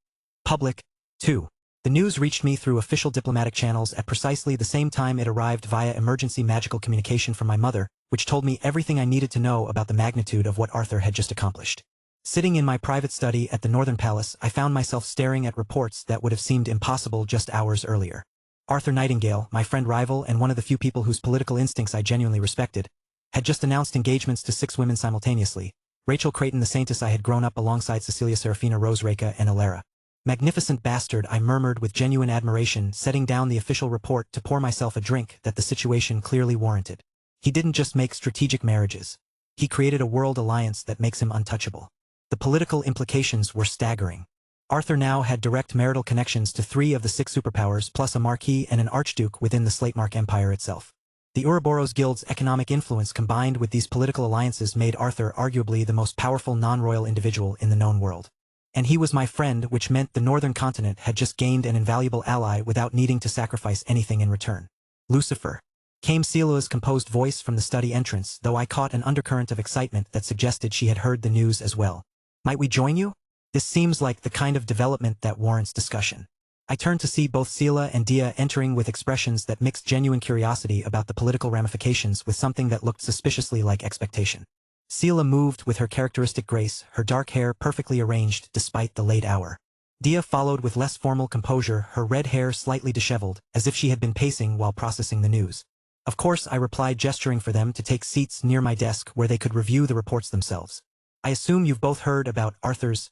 Public. 2. The news reached me through official diplomatic channels at precisely the same time it arrived via emergency magical communication from my mother, which told me everything I needed to know about the magnitude of what Arthur had just accomplished. Sitting in my private study at the Northern Palace, I found myself staring at reports that would have seemed impossible just hours earlier. Arthur Nightingale, my friend rival and one of the few people whose political instincts I genuinely respected, had just announced engagements to 6 women simultaneously, Rachel Creighton the Saintess. I had grown up alongside Cecilia Serafina Rose-Reka and Alara. Magnificent bastard, I murmured with genuine admiration, setting down the official report to pour myself a drink that the situation clearly warranted. He didn't just make strategic marriages. He created a world alliance that makes him untouchable. The political implications were staggering. Arthur now had direct marital connections to 3 of the 6 superpowers plus a marquis and an archduke within the Slatemark Empire itself. The Ouroboros Guild's economic influence combined with these political alliances made Arthur arguably the most powerful non-royal individual in the known world. And he was my friend, which meant the northern continent had just gained an invaluable ally without needing to sacrifice anything in return. Lucifer. Came Celia's composed voice from the study entrance, though I caught an undercurrent of excitement that suggested she had heard the news as well. Might we join you? This seems like the kind of development that warrants discussion. I turned to see both Celia and Dia entering with expressions that mixed genuine curiosity about the political ramifications with something that looked suspiciously like expectation. Celia moved with her characteristic grace, her dark hair perfectly arranged despite the late hour. Dia followed with less formal composure, her red hair slightly disheveled, as if she had been pacing while processing the news. Of course, I replied, gesturing for them to take seats near my desk where they could review the reports themselves. I assume you've both heard about Arthur's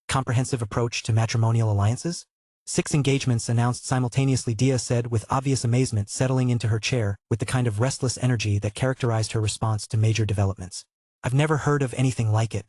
comprehensive approach to matrimonial alliances? 6 engagements announced simultaneously, Dia said with obvious amazement, settling into her chair with the kind of restless energy that characterized her response to major developments. I've never heard of anything like it.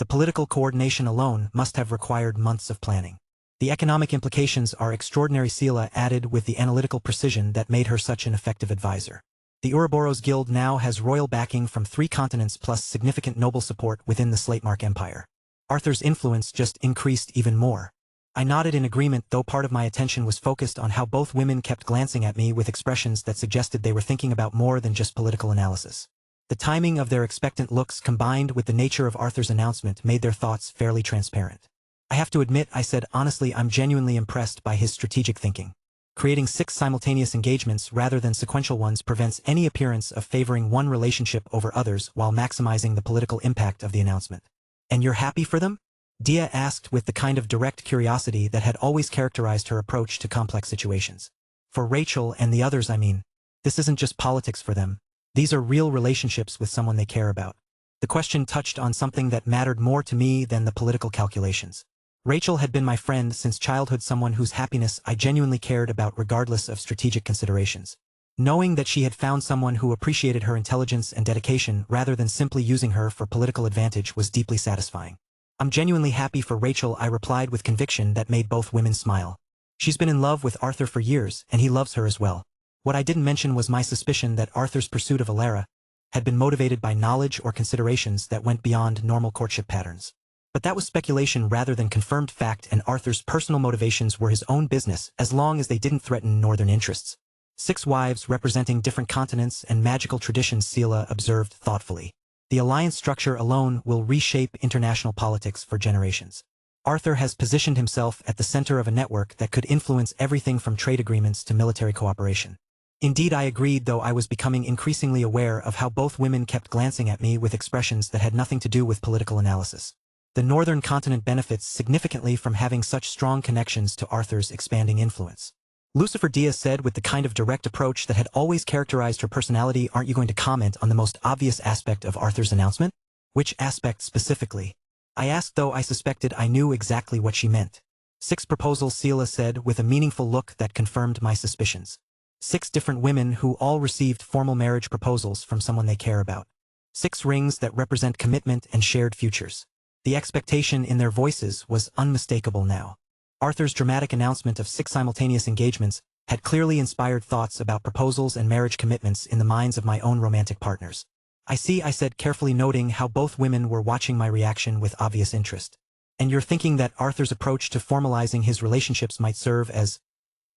The political coordination alone must have required months of planning. The economic implications are extraordinary, Celia added with the analytical precision that made her such an effective advisor. The Ouroboros Guild now has royal backing from 3 continents plus significant noble support within the Slatemark Empire. Arthur's influence just increased even more. I nodded in agreement, though part of my attention was focused on how both women kept glancing at me with expressions that suggested they were thinking about more than just political analysis. The timing of their expectant looks combined with the nature of Arthur's announcement made their thoughts fairly transparent. I have to admit, I said honestly, I'm genuinely impressed by his strategic thinking. Creating 6 simultaneous engagements rather than sequential ones prevents any appearance of favoring one relationship over others while maximizing the political impact of the announcement. And you're happy for them? Dia asked with the kind of direct curiosity that had always characterized her approach to complex situations. For Rachel and the others, I mean. This isn't just politics for them. These are real relationships with someone they care about. The question touched on something that mattered more to me than the political calculations. Rachel had been my friend since childhood, someone whose happiness I genuinely cared about regardless of strategic considerations. Knowing that she had found someone who appreciated her intelligence and dedication rather than simply using her for political advantage was deeply satisfying. I'm genuinely happy for Rachel, I replied with conviction that made both women smile. She's been in love with Arthur for years, and he loves her as well. What I didn't mention was my suspicion that Arthur's pursuit of Alara had been motivated by knowledge or considerations that went beyond normal courtship patterns. But that was speculation rather than confirmed fact, and Arthur's personal motivations were his own business as long as they didn't threaten northern interests. 6 wives representing different continents and magical traditions, Celia observed thoughtfully. The alliance structure alone will reshape international politics for generations. Arthur has positioned himself at the center of a network that could influence everything from trade agreements to military cooperation. Indeed, I agreed, though I was becoming increasingly aware of how both women kept glancing at me with expressions that had nothing to do with political analysis. The northern continent benefits significantly from having such strong connections to Arthur's expanding influence. Lucifer, Dia said with the kind of direct approach that had always characterized her personality. Aren't you going to comment on the most obvious aspect of Arthur's announcement? Which aspect specifically? I asked, though I suspected I knew exactly what she meant. 6 proposals, Celia said with a meaningful look that confirmed my suspicions. 6 different women who all received formal marriage proposals from someone they care about. 6 rings that represent commitment and shared futures. The expectation in their voices was unmistakable now. Arthur's dramatic announcement of 6 simultaneous engagements had clearly inspired thoughts about proposals and marriage commitments in the minds of my own romantic partners. I see, I said, carefully noting how both women were watching my reaction with obvious interest. And you're thinking that Arthur's approach to formalizing his relationships might serve as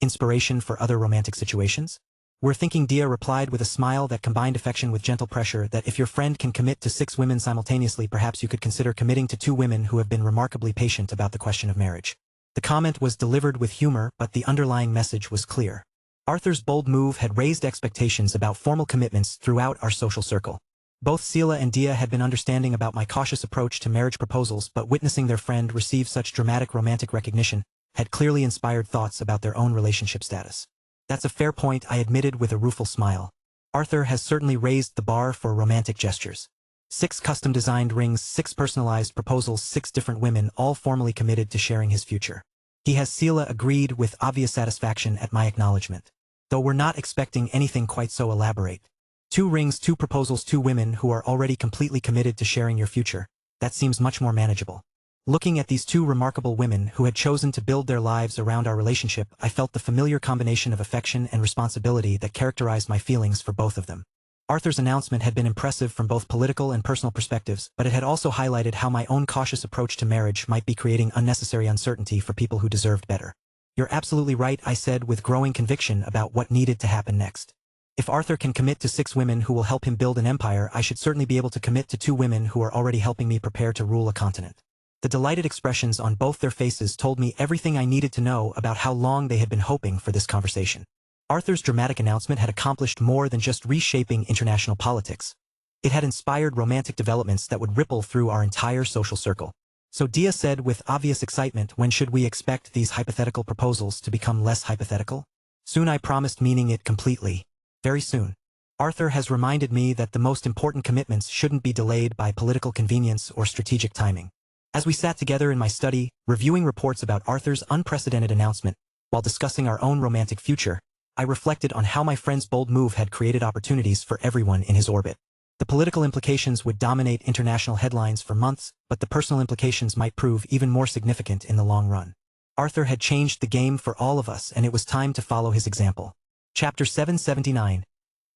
inspiration for other romantic situations? We're thinking, Dia replied with a smile that combined affection with gentle pressure, that if your friend can commit to 6 women simultaneously, perhaps you could consider committing to 2 women who have been remarkably patient about the question of marriage. The comment was delivered with humor, but the underlying message was clear. Arthur's bold move had raised expectations about formal commitments throughout our social circle. Both Celia and Dia had been understanding about my cautious approach to marriage proposals, but witnessing their friend receive such dramatic romantic recognition had clearly inspired thoughts about their own relationship status. That's a fair point, I admitted with a rueful smile. Arthur has certainly raised the bar for romantic gestures. 6 custom-designed rings, 6 personalized proposals, 6 different women, all formally committed to sharing his future. He has Sela agreed with obvious satisfaction at my acknowledgement. Though we're not expecting anything quite so elaborate. 2 rings, 2 proposals, 2 women who are already completely committed to sharing your future. That seems much more manageable. Looking at these 2 remarkable women who had chosen to build their lives around our relationship, I felt the familiar combination of affection and responsibility that characterized my feelings for both of them. Arthur's announcement had been impressive from both political and personal perspectives, but it had also highlighted how my own cautious approach to marriage might be creating unnecessary uncertainty for people who deserved better. You're absolutely right, I said with growing conviction about what needed to happen next. If Arthur can commit to 6 women who will help him build an empire, I should certainly be able to commit to 2 women who are already helping me prepare to rule a continent. The delighted expressions on both their faces told me everything I needed to know about how long they had been hoping for this conversation. Arthur's dramatic announcement had accomplished more than just reshaping international politics. It had inspired romantic developments that would ripple through our entire social circle. So Dia said with obvious excitement, when should we expect these hypothetical proposals to become less hypothetical? Soon, I promised, meaning it completely. Very soon. Arthur has reminded me that the most important commitments shouldn't be delayed by political convenience or strategic timing. As we sat together in my study, reviewing reports about Arthur's unprecedented announcement, while discussing our own romantic future, I reflected on how my friend's bold move had created opportunities for everyone in his orbit. The political implications would dominate international headlines for months, but the personal implications might prove even more significant in the long run. Arthur had changed the game for all of us, and it was time to follow his example. Chapter 779.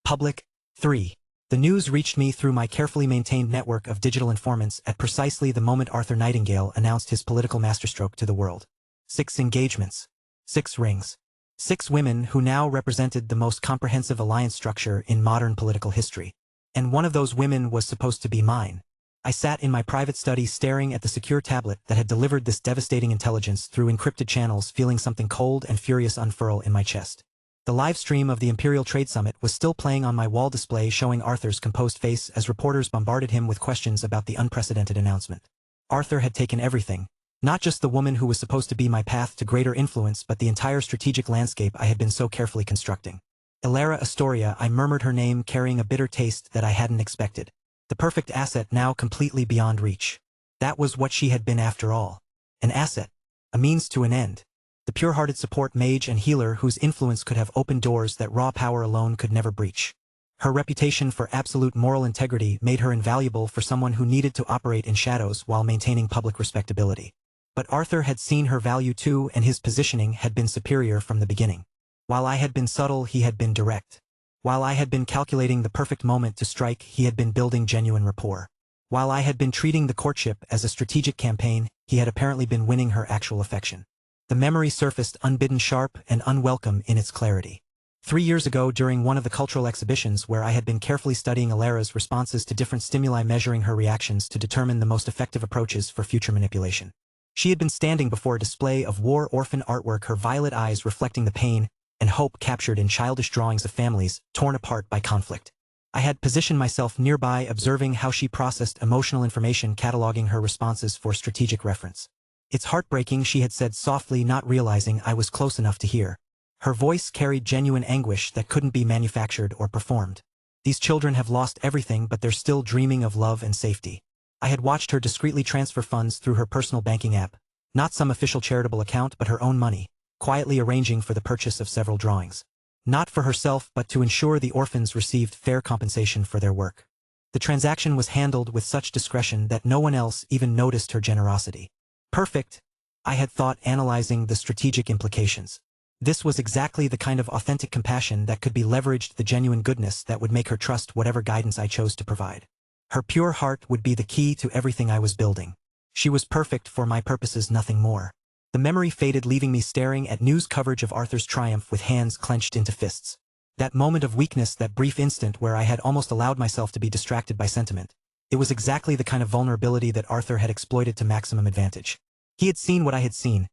Public. 3. The news reached me through my carefully maintained network of digital informants at precisely the moment Arthur Nightingale announced his political masterstroke to the world. 6 engagements. 6 rings. 6 women who now represented the most comprehensive alliance structure in modern political history. And one of those women was supposed to be mine. I sat in my private study staring at the secure tablet that had delivered this devastating intelligence through encrypted channels, feeling something cold and furious unfurl in my chest. The live stream of the Imperial Trade Summit was still playing on my wall display, showing Arthur's composed face as reporters bombarded him with questions about the unprecedented announcement. Arthur had taken everything. Not just the woman who was supposed to be my path to greater influence, but the entire strategic landscape I had been so carefully constructing. Illyria Astoria, I murmured her name, carrying a bitter taste that I hadn't expected. The perfect asset now completely beyond reach. That was what she had been after all. An asset. A means to an end. The pure-hearted support mage and healer whose influence could have opened doors that raw power alone could never breach. Her reputation for absolute moral integrity made her invaluable for someone who needed to operate in shadows while maintaining public respectability. But Arthur had seen her value too, and his positioning had been superior from the beginning. While I had been subtle, he had been direct. While I had been calculating the perfect moment to strike, he had been building genuine rapport. While I had been treating the courtship as a strategic campaign, he had apparently been winning her actual affection. The memory surfaced unbidden, sharp and unwelcome in its clarity. 3 years ago, during one of the cultural exhibitions where I had been carefully studying Illyria's responses to different stimuli, measuring her reactions to determine the most effective approaches for future manipulation. She had been standing before a display of war orphan artwork, her violet eyes reflecting the pain and hope captured in childish drawings of families torn apart by conflict. I had positioned myself nearby, observing how she processed emotional information, cataloging her responses for strategic reference. "It's heartbreaking," she had said softly, not realizing I was close enough to hear. Her voice carried genuine anguish that couldn't be manufactured or performed. "These children have lost everything, but they're still dreaming of love and safety." I had watched her discreetly transfer funds through her personal banking app, not some official charitable account but her own money, quietly arranging for the purchase of several drawings. Not for herself, but to ensure the orphans received fair compensation for their work. The transaction was handled with such discretion that no one else even noticed her generosity. Perfect, I had thought, analyzing the strategic implications. This was exactly the kind of authentic compassion that could be leveraged, the genuine goodness that would make her trust whatever guidance I chose to provide. Her pure heart would be the key to everything I was building. She was perfect for my purposes, nothing more. The memory faded, leaving me staring at news coverage of Arthur's triumph with hands clenched into fists. That moment of weakness, that brief instant where I had almost allowed myself to be distracted by sentiment. It was exactly the kind of vulnerability that Arthur had exploited to maximum advantage. He had seen what I had seen.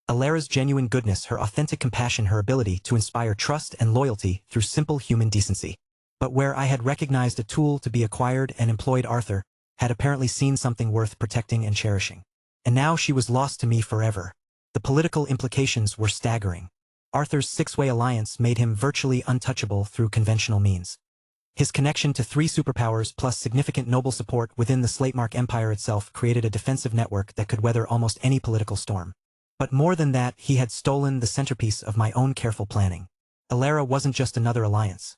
Illyria's genuine goodness, her authentic compassion, her ability to inspire trust and loyalty through simple human decency. But where I had recognized a tool to be acquired and employed, Arthur had apparently seen something worth protecting and cherishing. And now she was lost to me forever. The political implications were staggering. Arthur's 6-way alliance made him virtually untouchable through conventional means. His connection to 3 superpowers plus significant noble support within the Slatemark Empire itself created a defensive network that could weather almost any political storm. But more than that, he had stolen the centerpiece of my own careful planning. Alara wasn't just another alliance.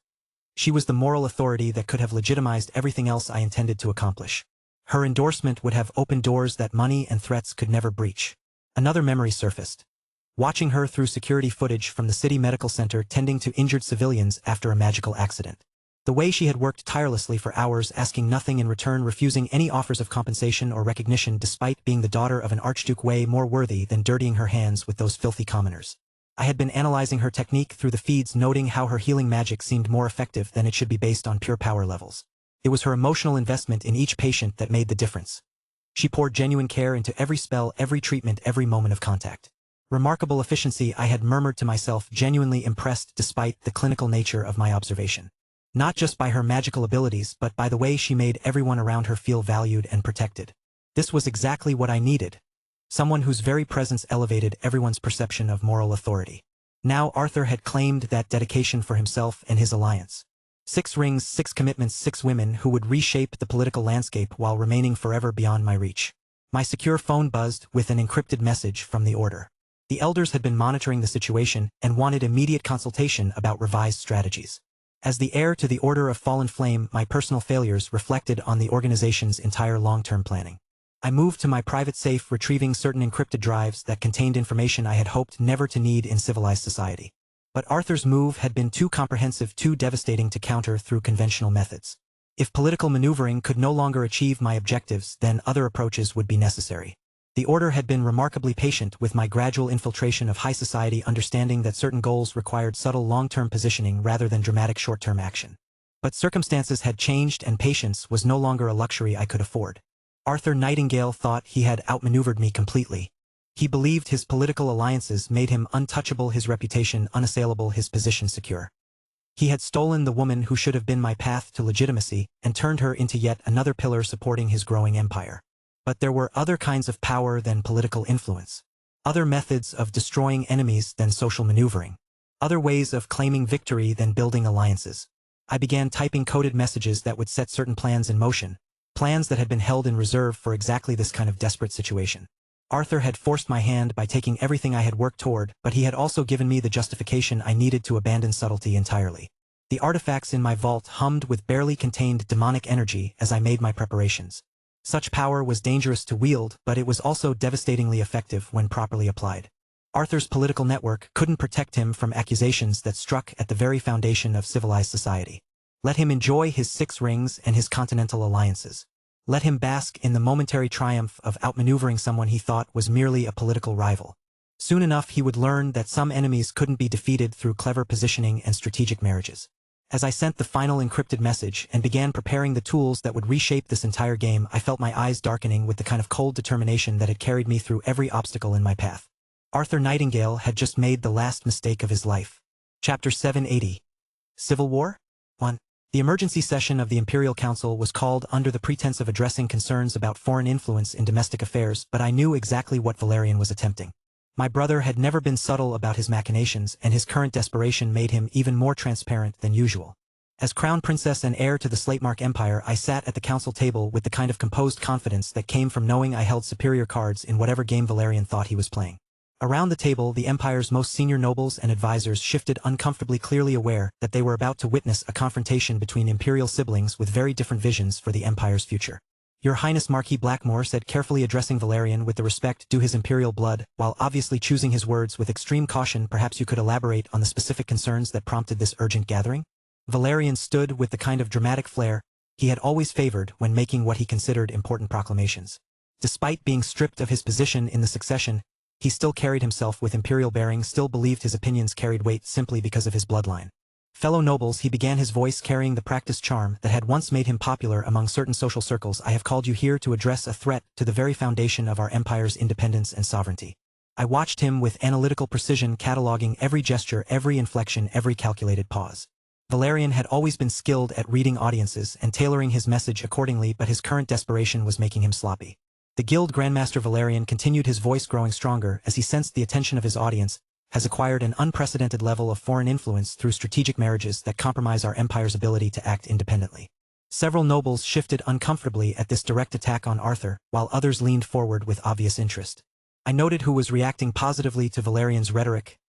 She was the moral authority that could have legitimized everything else I intended to accomplish. Her endorsement would have opened doors that money and threats could never breach. Another memory surfaced. Watching her through security footage from the city medical center tending to injured civilians after a magical accident. The way she had worked tirelessly for hours, asking nothing in return, refusing any offers of compensation or recognition despite being the daughter of an archduke way more worthy than dirtying her hands with those filthy commoners. I had been analyzing her technique through the feeds, noting how her healing magic seemed more effective than it should be based on pure power levels. It was her emotional investment in each patient that made the difference. She poured genuine care into every spell, every treatment, every moment of contact. Remarkable efficiency, I had murmured to myself, genuinely impressed despite the clinical nature of my observation. Not just by her magical abilities, but by the way she made everyone around her feel valued and protected. This was exactly what I needed. Someone whose very presence elevated everyone's perception of moral authority. Now Arthur had claimed that dedication for himself and his alliance. 6 rings, 6 commitments, 6 women who would reshape the political landscape while remaining forever beyond my reach. My secure phone buzzed with an encrypted message from the Order. The elders had been monitoring the situation and wanted immediate consultation about revised strategies. As the heir to the Order of Fallen Flame, my personal failures reflected on the organization's entire long-term planning. I moved to my private safe, retrieving certain encrypted drives that contained information I had hoped never to need in civilized society. But Arthur's move had been too comprehensive, too devastating to counter through conventional methods. If political maneuvering could no longer achieve my objectives, then other approaches would be necessary. The Order had been remarkably patient with my gradual infiltration of high society, understanding that certain goals required subtle long-term positioning rather than dramatic short-term action. But circumstances had changed and patience was no longer a luxury I could afford. Arthur Nightingale thought he had outmaneuvered me completely. He believed his political alliances made him untouchable, his reputation unassailable, his position secure. He had stolen the woman who should have been my path to legitimacy and turned her into yet another pillar supporting his growing empire. But there were other kinds of power than political influence. Other methods of destroying enemies than social maneuvering. Other ways of claiming victory than building alliances. I began typing coded messages that would set certain plans in motion. Plans that had been held in reserve for exactly this kind of desperate situation. Arthur had forced my hand by taking everything I had worked toward, but he had also given me the justification I needed to abandon subtlety entirely. The artifacts in my vault hummed with barely contained demonic energy as I made my preparations. Such power was dangerous to wield, but it was also devastatingly effective when properly applied. Arthur's political network couldn't protect him from accusations that struck at the very foundation of civilized society. Let him enjoy his 6 rings and his continental alliances. Let him bask in the momentary triumph of outmaneuvering someone he thought was merely a political rival. Soon enough he would learn that some enemies couldn't be defeated through clever positioning and strategic marriages. As I sent the final encrypted message and began preparing the tools that would reshape this entire game, I felt my eyes darkening with the kind of cold determination that had carried me through every obstacle in my path. Arthur Nightingale had just made the last mistake of his life. Chapter 780. Civil War? 1. The emergency session of the Imperial Council was called under the pretense of addressing concerns about foreign influence in domestic affairs, but I knew exactly what Valerian was attempting. My brother had never been subtle about his machinations, and his current desperation made him even more transparent than usual. As Crown Princess and heir to the Slatemark Empire, I sat at the council table with the kind of composed confidence that came from knowing I held superior cards in whatever game Valerian thought he was playing. Around the table, the Empire's most senior nobles and advisors shifted uncomfortably, clearly aware that they were about to witness a confrontation between imperial siblings with very different visions for the Empire's future. Your Highness Marquis Blackmore said, carefully addressing Valerian with the respect due his imperial blood, while obviously choosing his words with extreme caution. Perhaps you could elaborate on the specific concerns that prompted this urgent gathering? Valerian stood with the kind of dramatic flair he had always favored when making what he considered important proclamations. Despite being stripped of his position in the succession, he still carried himself with imperial bearing, still believed his opinions carried weight simply because of his bloodline. Fellow nobles, he began, his voice carrying the practiced charm that had once made him popular among certain social circles. I have called you here to address a threat to the very foundation of our empire's independence and sovereignty. I watched him with analytical precision, cataloging every gesture, every inflection, every calculated pause. Valerian had always been skilled at reading audiences and tailoring his message accordingly, but his current desperation was making him sloppy. The Guild Grandmaster Valerian continued, his voice growing stronger as he sensed the attention of his audience. has acquired an unprecedented level of foreign influence through strategic marriages that compromise our empire's ability to act independently. Several nobles shifted uncomfortably at this direct attack on Arthur, while others leaned forward with obvious interest. I noted who was reacting positively to Valerian's rhetoric,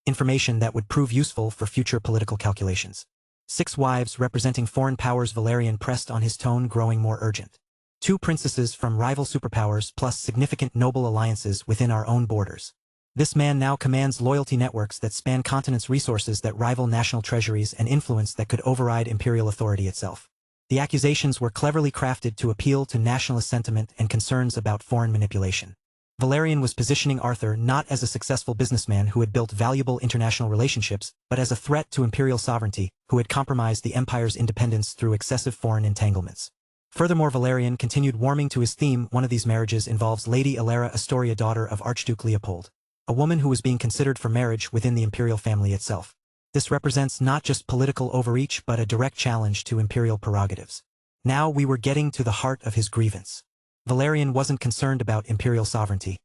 information that would prove useful for future political calculations. 6 wives representing foreign powers. Valerian pressed on, his tone growing more urgent. 2 princesses from rival superpowers plus significant noble alliances within our own borders. This man now commands loyalty networks that span continents, resources that rival national treasuries, and influence that could override imperial authority itself. The accusations were cleverly crafted to appeal to nationalist sentiment and concerns about foreign manipulation. Valerian was positioning Arthur not as a successful businessman who had built valuable international relationships, but as a threat to imperial sovereignty, who had compromised the empire's independence through excessive foreign entanglements. Furthermore, Valerian continued warming to his theme. One of these marriages involves Lady Alara Astoria, daughter of Archduke Leopold, a woman who was being considered for marriage within the imperial family itself. This represents not just political overreach but a direct challenge to imperial prerogatives. Now we were getting to the heart of his grievance. Valerian wasn't concerned about imperial sovereignty.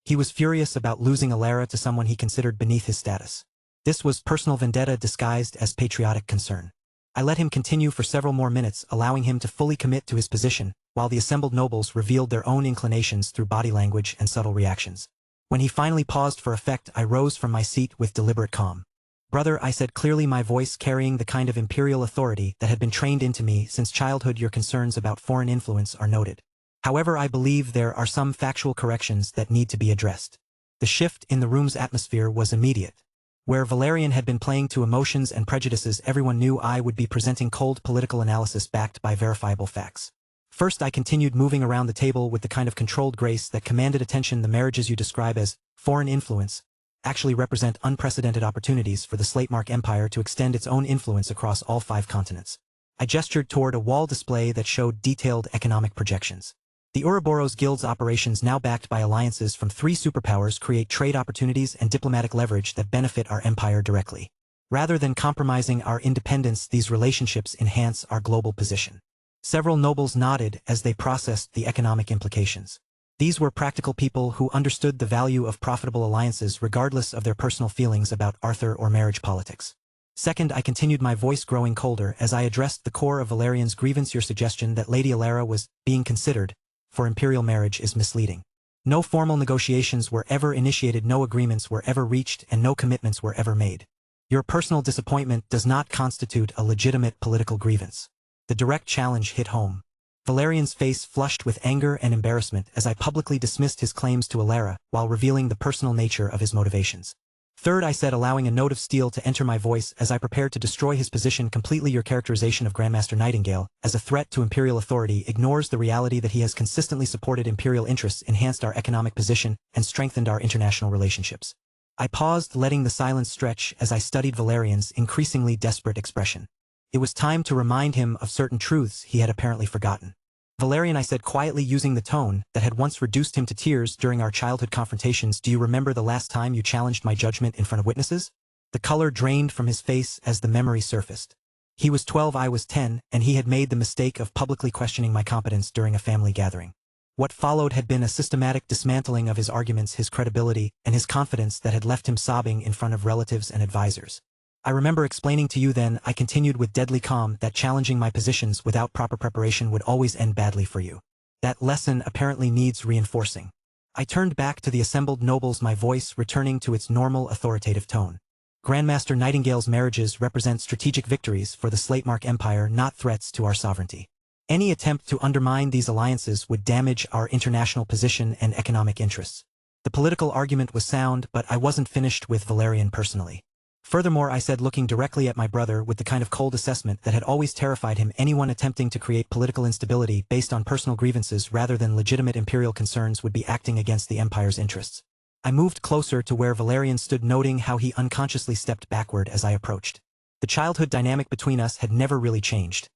He was furious about losing Alara to someone he considered beneath his status. This was personal vendetta disguised as patriotic concern. I let him continue for several more minutes, allowing him to fully commit to his position, while the assembled nobles revealed their own inclinations through body language and subtle reactions. When he finally paused for effect, I rose from my seat with deliberate calm. "Brother," I said clearly, my voice carrying the kind of imperial authority that had been trained into me since childhood, "your concerns about foreign influence are noted. However, I believe there are some factual corrections that need to be addressed." The shift in the room's atmosphere was immediate. Where Valerian had been playing to emotions and prejudices, everyone knew I would be presenting cold political analysis backed by verifiable facts. First, I continued, moving around the table with the kind of controlled grace that commanded attention. "The marriages you describe as foreign influence actually represent unprecedented opportunities for the Slatemark Empire to extend its own influence across all 5 continents." I gestured toward a wall display that showed detailed economic projections. The Ouroboros Guild's operations, now backed by alliances from 3 superpowers, create trade opportunities and diplomatic leverage that benefit our empire directly. Rather than compromising our independence, these relationships enhance our global position. Several nobles nodded as they processed the economic implications. These were practical people who understood the value of profitable alliances regardless of their personal feelings about Arthur or marriage politics. Second, I continued, my voice growing colder as I addressed the core of Valerian's grievance. "Your suggestion that Lady Alara was being considered for imperial marriage is misleading. No formal negotiations were ever initiated, no agreements were ever reached, and no commitments were ever made. Your personal disappointment does not constitute a legitimate political grievance." The direct challenge hit home. Valerian's face flushed with anger and embarrassment as I publicly dismissed his claims to Alara, while revealing the personal nature of his motivations. Third, I said, allowing a note of steel to enter my voice as I prepared to destroy his position completely, "Your characterization of Grandmaster Nightingale as a threat to imperial authority ignores the reality that he has consistently supported imperial interests, enhanced our economic position, and strengthened our international relationships." I paused, letting the silence stretch as I studied Valerian's increasingly desperate expression. It was time to remind him of certain truths he had apparently forgotten. "Valerian," I said quietly, using the tone that had once reduced him to tears during our childhood confrontations, "do you remember the last time you challenged my judgment in front of witnesses?" The color drained from his face as the memory surfaced. He was 12, I was 10, and he had made the mistake of publicly questioning my competence during a family gathering. What followed had been a systematic dismantling of his arguments, his credibility, and his confidence that had left him sobbing in front of relatives and advisors. "I remember explaining to you then," I continued with deadly calm, "that challenging my positions without proper preparation would always end badly for you. That lesson apparently needs reinforcing." I turned back to the assembled nobles, my voice returning to its normal authoritative tone. "Grandmaster Nightingale's marriages represent strategic victories for the Slatemark Empire, not threats to our sovereignty. Any attempt to undermine these alliances would damage our international position and economic interests." The political argument was sound, but I wasn't finished with Valerian personally. "Furthermore," I said, looking directly at my brother with the kind of cold assessment that had always terrified him, "anyone attempting to create political instability based on personal grievances rather than legitimate imperial concerns would be acting against the empire's interests." I moved closer to where Valerian stood, noting how he unconsciously stepped backward as I approached. The childhood dynamic between us had never really changed.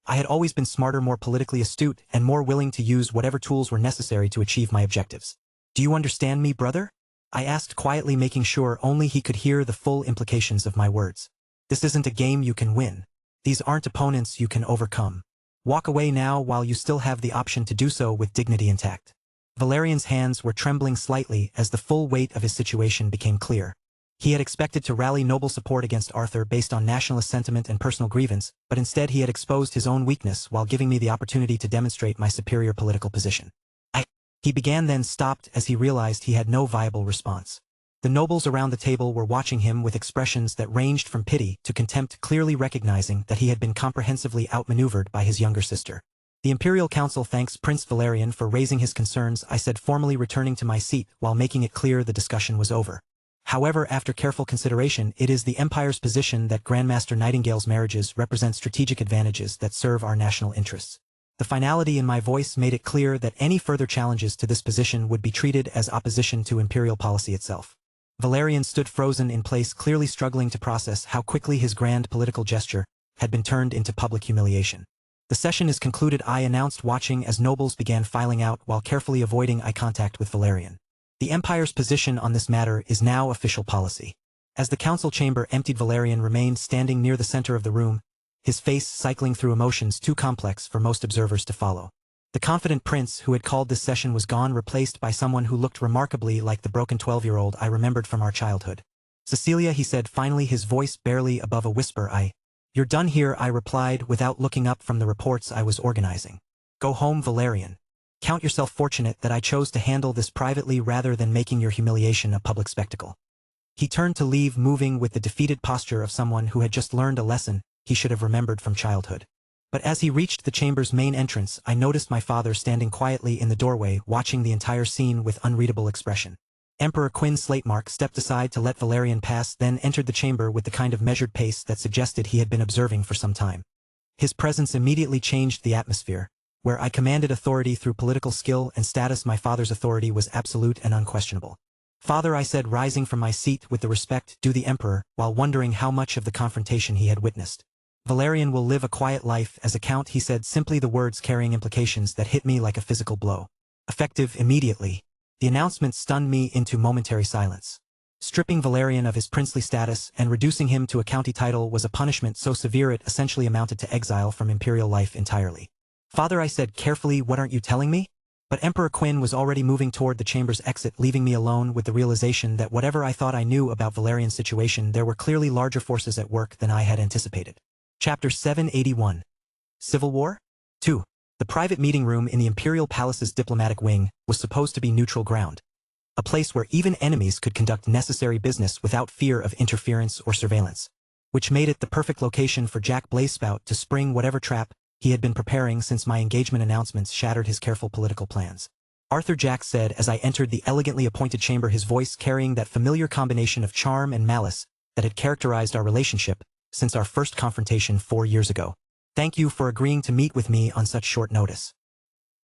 I had always been smarter, more politically astute, and more willing to use whatever tools were necessary to achieve my objectives. "Do you understand me, brother?" I asked quietly, making sure only he could hear the full implications of my words. "This isn't a game you can win. These aren't opponents you can overcome. Walk away now while you still have the option to do so with dignity intact." Valerian's hands were trembling slightly as the full weight of his situation became clear. He had expected to rally noble support against Arthur based on nationalist sentiment and personal grievance, but instead he had exposed his own weakness while giving me the opportunity to demonstrate my superior political position. He began then stopped as he realized he had no viable response. The nobles around the table were watching him with expressions that ranged from pity to contempt, clearly recognizing that he had been comprehensively outmaneuvered by his younger sister. The Imperial Council thanks Prince Valerian for raising his concerns, I said, formally returning to my seat while making it clear the discussion was over. However, after careful consideration, it is the Empire's position that Grandmaster Nightingale's marriages represent strategic advantages that serve our national interests. The finality in my voice made it clear that any further challenges to this position would be treated as opposition to imperial policy itself. Valerian stood frozen in place, clearly struggling to process how quickly his grand political gesture had been turned into public humiliation. The session is concluded, I announced, watching as nobles began filing out while carefully avoiding eye contact with Valerian. The Empire's position on this matter is now official policy. As the council chamber emptied, Valerian remained standing near the center of the room, his face cycling through emotions too complex for most observers to follow. The confident prince who had called this session was gone, replaced by someone who looked remarkably like the broken 12-year-old I remembered from our childhood. Cecilia, he said finally, his voice barely above a whisper. You're done here, I replied without looking up from the reports I was organizing. Go home, Valerian. Count yourself fortunate that I chose to handle this privately rather than making your humiliation a public spectacle. He turned to leave, moving with the defeated posture of someone who had just learned a lesson he should have remembered from childhood. But as he reached the chamber's main entrance, I noticed my father standing quietly in the doorway, watching the entire scene with unreadable expression. Emperor Quinn Slatemark stepped aside to let Valerian pass, then entered the chamber with the kind of measured pace that suggested he had been observing for some time. His presence immediately changed the atmosphere. Where I commanded authority through political skill and status, my father's authority was absolute and unquestionable. Father, I said, rising from my seat with the respect due the emperor, while wondering how much of the confrontation he had witnessed. Valerian will live a quiet life as a count, he said, simply, the words carrying implications that hit me like a physical blow. Effective immediately. The announcement stunned me into momentary silence. Stripping Valerian of his princely status and reducing him to a county title was a punishment so severe it essentially amounted to exile from imperial life entirely. Father, I said carefully, what aren't you telling me? But Emperor Quinn was already moving toward the chamber's exit, leaving me alone with the realization that whatever I thought I knew about Valerian's situation, there were clearly larger forces at work than I had anticipated. Chapter 781. Civil War? 2. The private meeting room in the Imperial Palace's diplomatic wing was supposed to be neutral ground, a place where even enemies could conduct necessary business without fear of interference or surveillance, which made it the perfect location for Jack Blazespout to spring whatever trap he had been preparing since my engagement announcements shattered his careful political plans. Arthur, Jack said as I entered the elegantly appointed chamber, his voice carrying that familiar combination of charm and malice that had characterized our relationship since our first confrontation 4 years ago. Thank you for agreeing to meet with me on such short notice.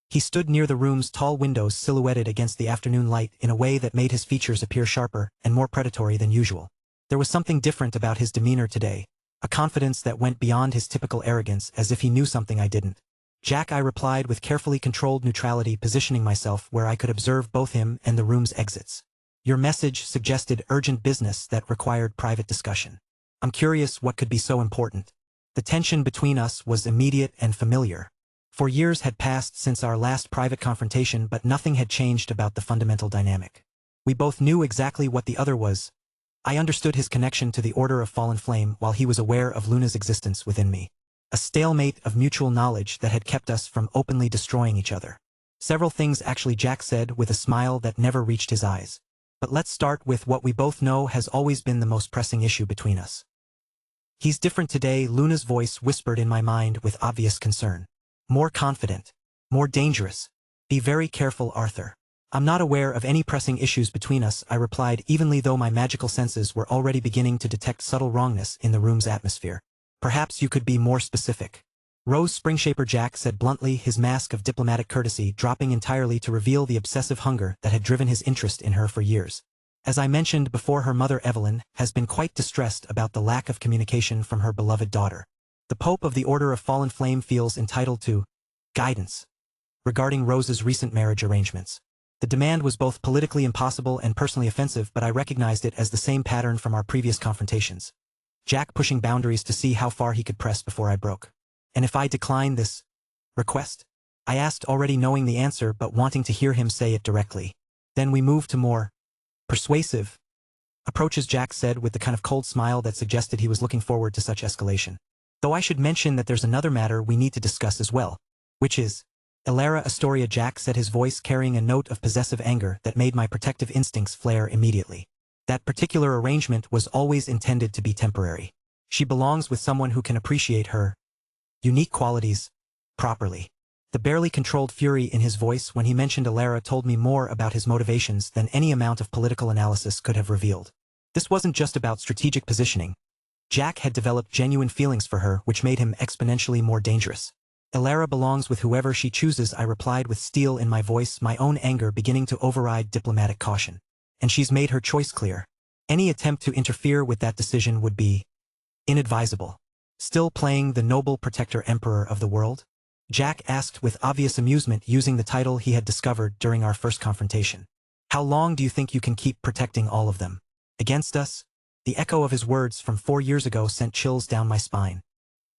He stood near the room's tall windows, silhouetted against the afternoon light in a way that made his features appear sharper and more predatory than usual. There was something different about his demeanor today, a confidence that went beyond his typical arrogance, as if he knew something I didn't. Jack, I replied with carefully controlled neutrality, positioning myself where I could observe both him and the room's exits. Your message suggested urgent business that required private discussion. I'm curious what could be so important. The tension between us was immediate and familiar. 4 years had passed since our last private confrontation, but nothing had changed about the fundamental dynamic. We both knew exactly what the other was. I understood his connection to the Order of Fallen Flame while he was aware of Luna's existence within me. A stalemate of mutual knowledge that had kept us from openly destroying each other. Several things actually, Jack said with a smile that never reached his eyes. But let's start with what we both know has always been the most pressing issue between us. He's different today, Luna's voice whispered in my mind with obvious concern. More confident. More dangerous. Be very careful, Arthur. I'm not aware of any pressing issues between us, I replied evenly, though my magical senses were already beginning to detect subtle wrongness in the room's atmosphere. Perhaps you could be more specific. Rose Springshaper, Jack said bluntly, his mask of diplomatic courtesy dropping entirely to reveal the obsessive hunger that had driven his interest in her for years. As I mentioned before, her mother Evelyn has been quite distressed about the lack of communication from her beloved daughter. The Pope of the Order of Fallen Flame feels entitled to guidance regarding Rose's recent marriage arrangements. The demand was both politically impossible and personally offensive, but I recognized it as the same pattern from our previous confrontations. Jack pushing boundaries to see how far he could press before I broke. And if I decline this request? I asked, already knowing the answer but wanting to hear him say it directly. Then we moved to more persuasive Approaches, Jack said with the kind of cold smile that suggested he was looking forward to such escalation. Though I should mention that there's another matter we need to discuss as well. Which is Elara Astoria, Jack said, his voice carrying a note of possessive anger that made my protective instincts flare immediately. That particular arrangement was always intended to be temporary. She belongs with someone who can appreciate her unique qualities properly. The barely controlled fury in his voice when he mentioned Elara told me more about his motivations than any amount of political analysis could have revealed. This wasn't just about strategic positioning. Jack had developed genuine feelings for her, which made him exponentially more dangerous. Elara belongs with whoever she chooses, I replied with steel in my voice, my own anger beginning to override diplomatic caution. And she's made her choice clear. Any attempt to interfere with that decision would be inadvisable. Still playing the noble protector emperor of the world? Jack asked with obvious amusement, using the title he had discovered during our first confrontation. How long do you think you can keep protecting all of them? Against us? The echo of his words from 4 years ago sent chills down my spine.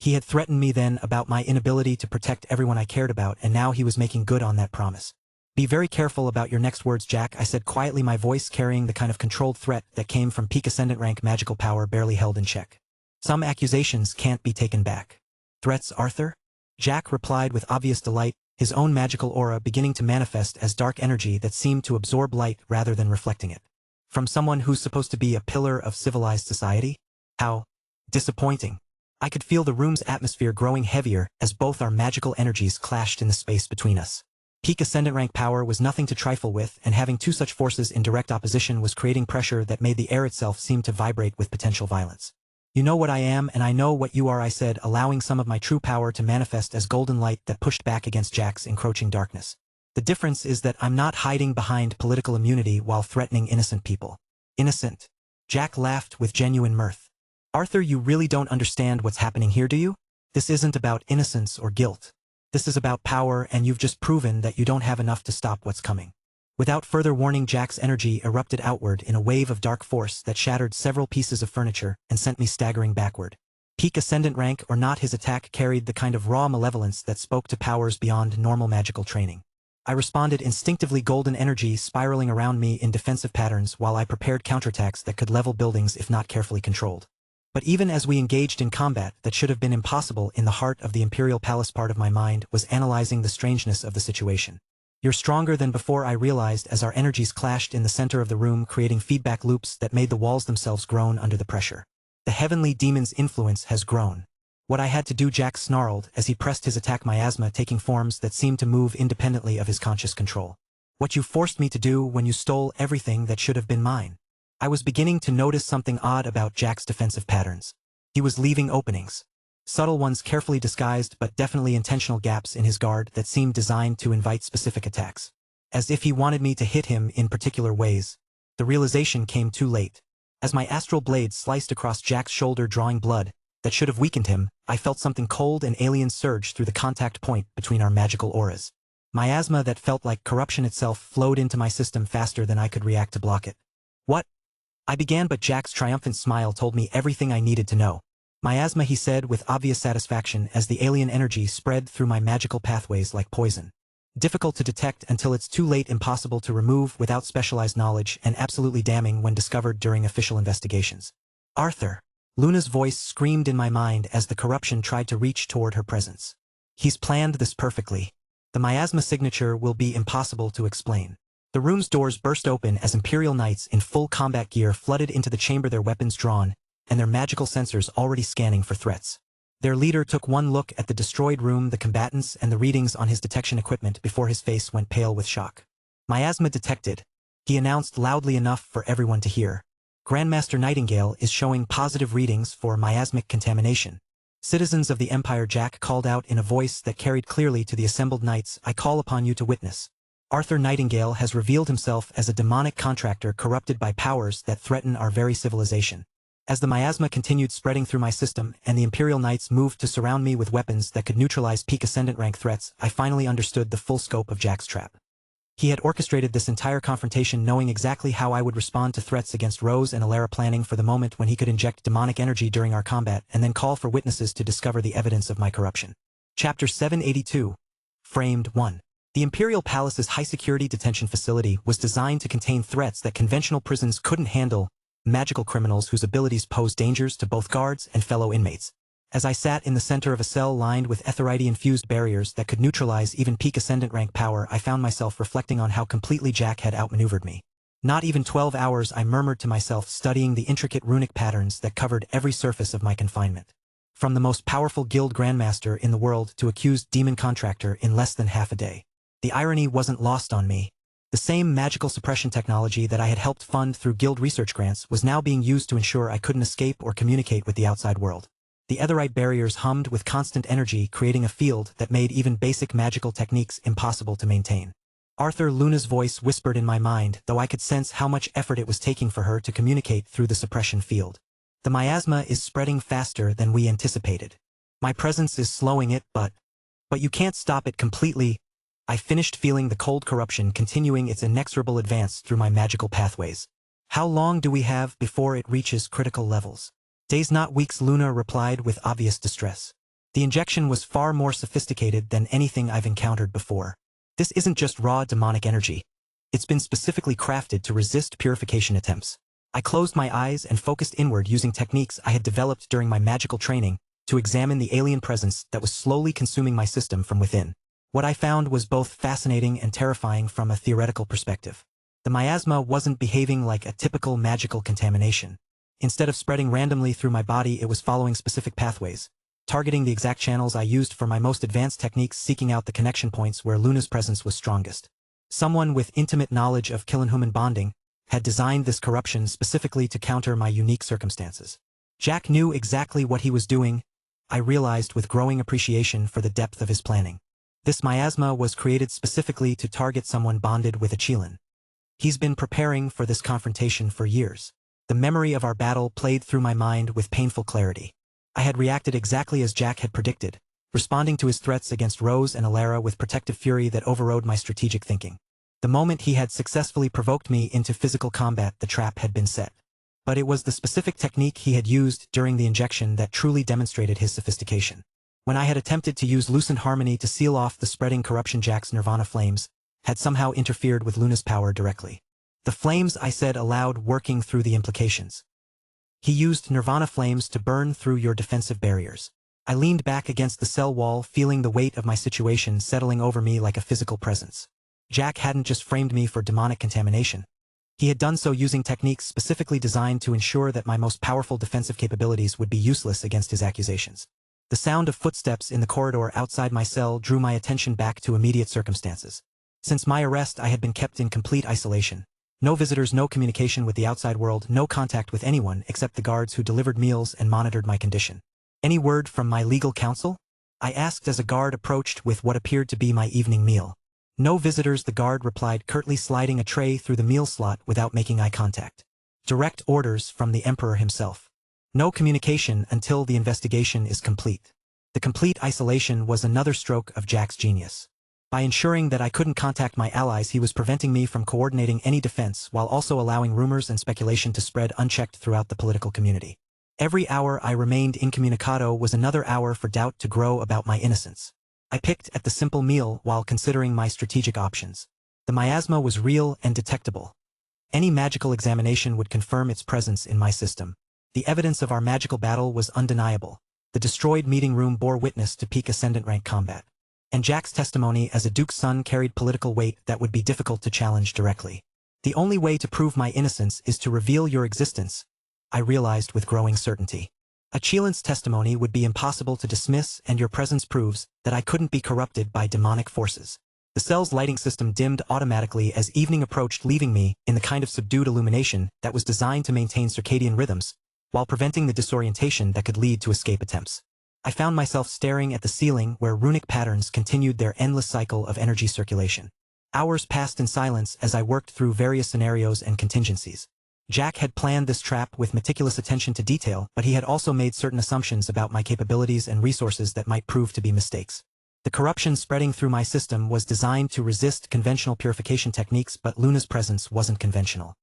He had threatened me then about my inability to protect everyone I cared about, and now he was making good on that promise. Be very careful about your next words, Jack, I said quietly, my voice carrying the kind of controlled threat that came from peak ascendant rank magical power barely held in check. Some accusations can't be taken back. Threats, Arthur? Jack replied with obvious delight, his own magical aura beginning to manifest as dark energy that seemed to absorb light rather than reflecting it. From someone who's supposed to be a pillar of civilized society? How disappointing. I could feel the room's atmosphere growing heavier as both our magical energies clashed in the space between us. Peak ascendant rank power was nothing to trifle with, and having two such forces in direct opposition was creating pressure that made the air itself seem to vibrate with potential violence. You know what I am, and I know what you are, I said, allowing some of my true power to manifest as golden light that pushed back against Jack's encroaching darkness. The difference is that I'm not hiding behind political immunity while threatening innocent people. Innocent? Jack laughed with genuine mirth. Arthur, you really don't understand what's happening here, do you? This isn't about innocence or guilt. This is about power, and you've just proven that you don't have enough to stop what's coming. Without further warning, Jack's energy erupted outward in a wave of dark force that shattered several pieces of furniture and sent me staggering backward. Peak ascendant rank or not, his attack carried the kind of raw malevolence that spoke to powers beyond normal magical training. I responded instinctively, golden energy spiraling around me in defensive patterns while I prepared counterattacks that could level buildings if not carefully controlled. But even as we engaged in combat that should have been impossible, in the heart of the Imperial Palace part of my mind was analyzing the strangeness of the situation. You're stronger than before, I realized as our energies clashed in the center of the room, creating feedback loops that made the walls themselves groan under the pressure. The heavenly demon's influence has grown. What I had to do, Jack snarled as he pressed his attack, miasma taking forms that seemed to move independently of his conscious control. What you forced me to do when you stole everything that should have been mine. I was beginning to notice something odd about Jack's defensive patterns. He was leaving openings. Subtle ones, carefully disguised but definitely intentional gaps in his guard that seemed designed to invite specific attacks. As if he wanted me to hit him in particular ways. The realization came too late. As my astral blade sliced across Jack's shoulder, drawing blood that should have weakened him, I felt something cold and alien surge through the contact point between our magical auras. Miasma that felt like corruption itself flowed into my system faster than I could react to block it. What? I began, but Jack's triumphant smile told me everything I needed to know. Miasma, he said with obvious satisfaction as the alien energy spread through my magical pathways like poison. Difficult to detect until it's too late, impossible to remove without specialized knowledge, and absolutely damning when discovered during official investigations. Arthur! Luna's voice screamed in my mind as the corruption tried to reach toward her presence. He's planned this perfectly. The miasma signature will be impossible to explain. The room's doors burst open as Imperial Knights in full combat gear flooded into the chamber, their weapons drawn, and their magical sensors already scanning for threats. Their leader took one look at the destroyed room, the combatants, and the readings on his detection equipment before his face went pale with shock. Miasma detected, he announced loudly enough for everyone to hear. Grandmaster Nightingale is showing positive readings for miasmic contamination. Citizens of the Empire, Jack called out in a voice that carried clearly to the assembled knights, I call upon you to witness. Arthur Nightingale has revealed himself as a demonic contractor corrupted by powers that threaten our very civilization. As the miasma continued spreading through my system and the Imperial Knights moved to surround me with weapons that could neutralize peak ascendant rank threats, I finally understood the full scope of Jack's trap. He had orchestrated this entire confrontation knowing exactly how I would respond to threats against Rose and Elara, planning for the moment when he could inject demonic energy during our combat and then call for witnesses to discover the evidence of my corruption. Chapter 782. Framed 1. The Imperial Palace's high-security detention facility was designed to contain threats that conventional prisons couldn't handle, magical criminals whose abilities pose dangers to both guards and fellow inmates. As I sat in the center of a cell lined with etherite-infused barriers that could neutralize even peak ascendant rank power, I found myself reflecting on how completely Jack had outmaneuvered me. Not even 12 hours, I murmured to myself, studying the intricate runic patterns that covered every surface of my confinement. From the most powerful guild grandmaster in the world to accused demon contractor in less than half a day. The irony wasn't lost on me. The same magical suppression technology that I had helped fund through guild research grants was now being used to ensure I couldn't escape or communicate with the outside world. The etherite barriers hummed with constant energy, creating a field that made even basic magical techniques impossible to maintain. Arthur, Luna's voice whispered in my mind, though I could sense how much effort it was taking for her to communicate through the suppression field. The miasma is spreading faster than we anticipated. My presence is slowing it, but you can't stop it completely. I finished, feeling the cold corruption continuing its inexorable advance through my magical pathways. How long do we have before it reaches critical levels? Days, not weeks, Luna replied with obvious distress. The injection was far more sophisticated than anything I've encountered before. This isn't just raw demonic energy. It's been specifically crafted to resist purification attempts. I closed my eyes and focused inward, using techniques I had developed during my magical training to examine the alien presence that was slowly consuming my system from within. What I found was both fascinating and terrifying from a theoretical perspective. The miasma wasn't behaving like a typical magical contamination. Instead of spreading randomly through my body, it was following specific pathways, targeting the exact channels I used for my most advanced techniques, seeking out the connection points where Luna's presence was strongest. Someone with intimate knowledge of Killenhuman bonding had designed this corruption specifically to counter my unique circumstances. Jack knew exactly what he was doing, I realized with growing appreciation for the depth of his planning. This miasma was created specifically to target someone bonded with a Qilin. He's been preparing for this confrontation for years. The memory of our battle played through my mind with painful clarity. I had reacted exactly as Jack had predicted, responding to his threats against Rose and Alara with protective fury that overrode my strategic thinking. The moment he had successfully provoked me into physical combat, the trap had been set. But it was the specific technique he had used during the injection that truly demonstrated his sophistication. When I had attempted to use Lucent Harmony to seal off the spreading corruption, Jack's Nirvana flames had somehow interfered with Luna's power directly. The flames, I said aloud, working through the implications. He used Nirvana flames to burn through your defensive barriers. I leaned back against the cell wall, feeling the weight of my situation settling over me like a physical presence. Jack hadn't just framed me for demonic contamination. He had done so using techniques specifically designed to ensure that my most powerful defensive capabilities would be useless against his accusations. The sound of footsteps in the corridor outside my cell drew my attention back to immediate circumstances. Since my arrest, I had been kept in complete isolation. No visitors, no communication with the outside world, no contact with anyone except the guards who delivered meals and monitored my condition. Any word from my legal counsel? I asked as a guard approached with what appeared to be my evening meal. No visitors, the guard replied curtly, sliding a tray through the meal slot without making eye contact. Direct orders from the Emperor himself. No communication until the investigation is complete. The complete isolation was another stroke of Jack's genius. By ensuring that I couldn't contact my allies, he was preventing me from coordinating any defense while also allowing rumors and speculation to spread unchecked throughout the political community. Every hour I remained incommunicado was another hour for doubt to grow about my innocence. I picked at the simple meal while considering my strategic options. The miasma was real and detectable. Any magical examination would confirm its presence in my system. The evidence of our magical battle was undeniable. The destroyed meeting room bore witness to peak ascendant rank combat. And Jack's testimony as a duke's son carried political weight that would be difficult to challenge directly. The only way to prove my innocence is to reveal your existence, I realized with growing certainty. A Qilin's testimony would be impossible to dismiss, and your presence proves that I couldn't be corrupted by demonic forces. The cell's lighting system dimmed automatically as evening approached, leaving me in the kind of subdued illumination that was designed to maintain circadian rhythms, while preventing the disorientation that could lead to escape attempts. I found myself staring at the ceiling where runic patterns continued their endless cycle of energy circulation. Hours passed in silence as I worked through various scenarios and contingencies. Jack had planned this trap with meticulous attention to detail, but he had also made certain assumptions about my capabilities and resources that might prove to be mistakes. The corruption spreading through my system was designed to resist conventional purification techniques, but Luna's presence wasn't conventional.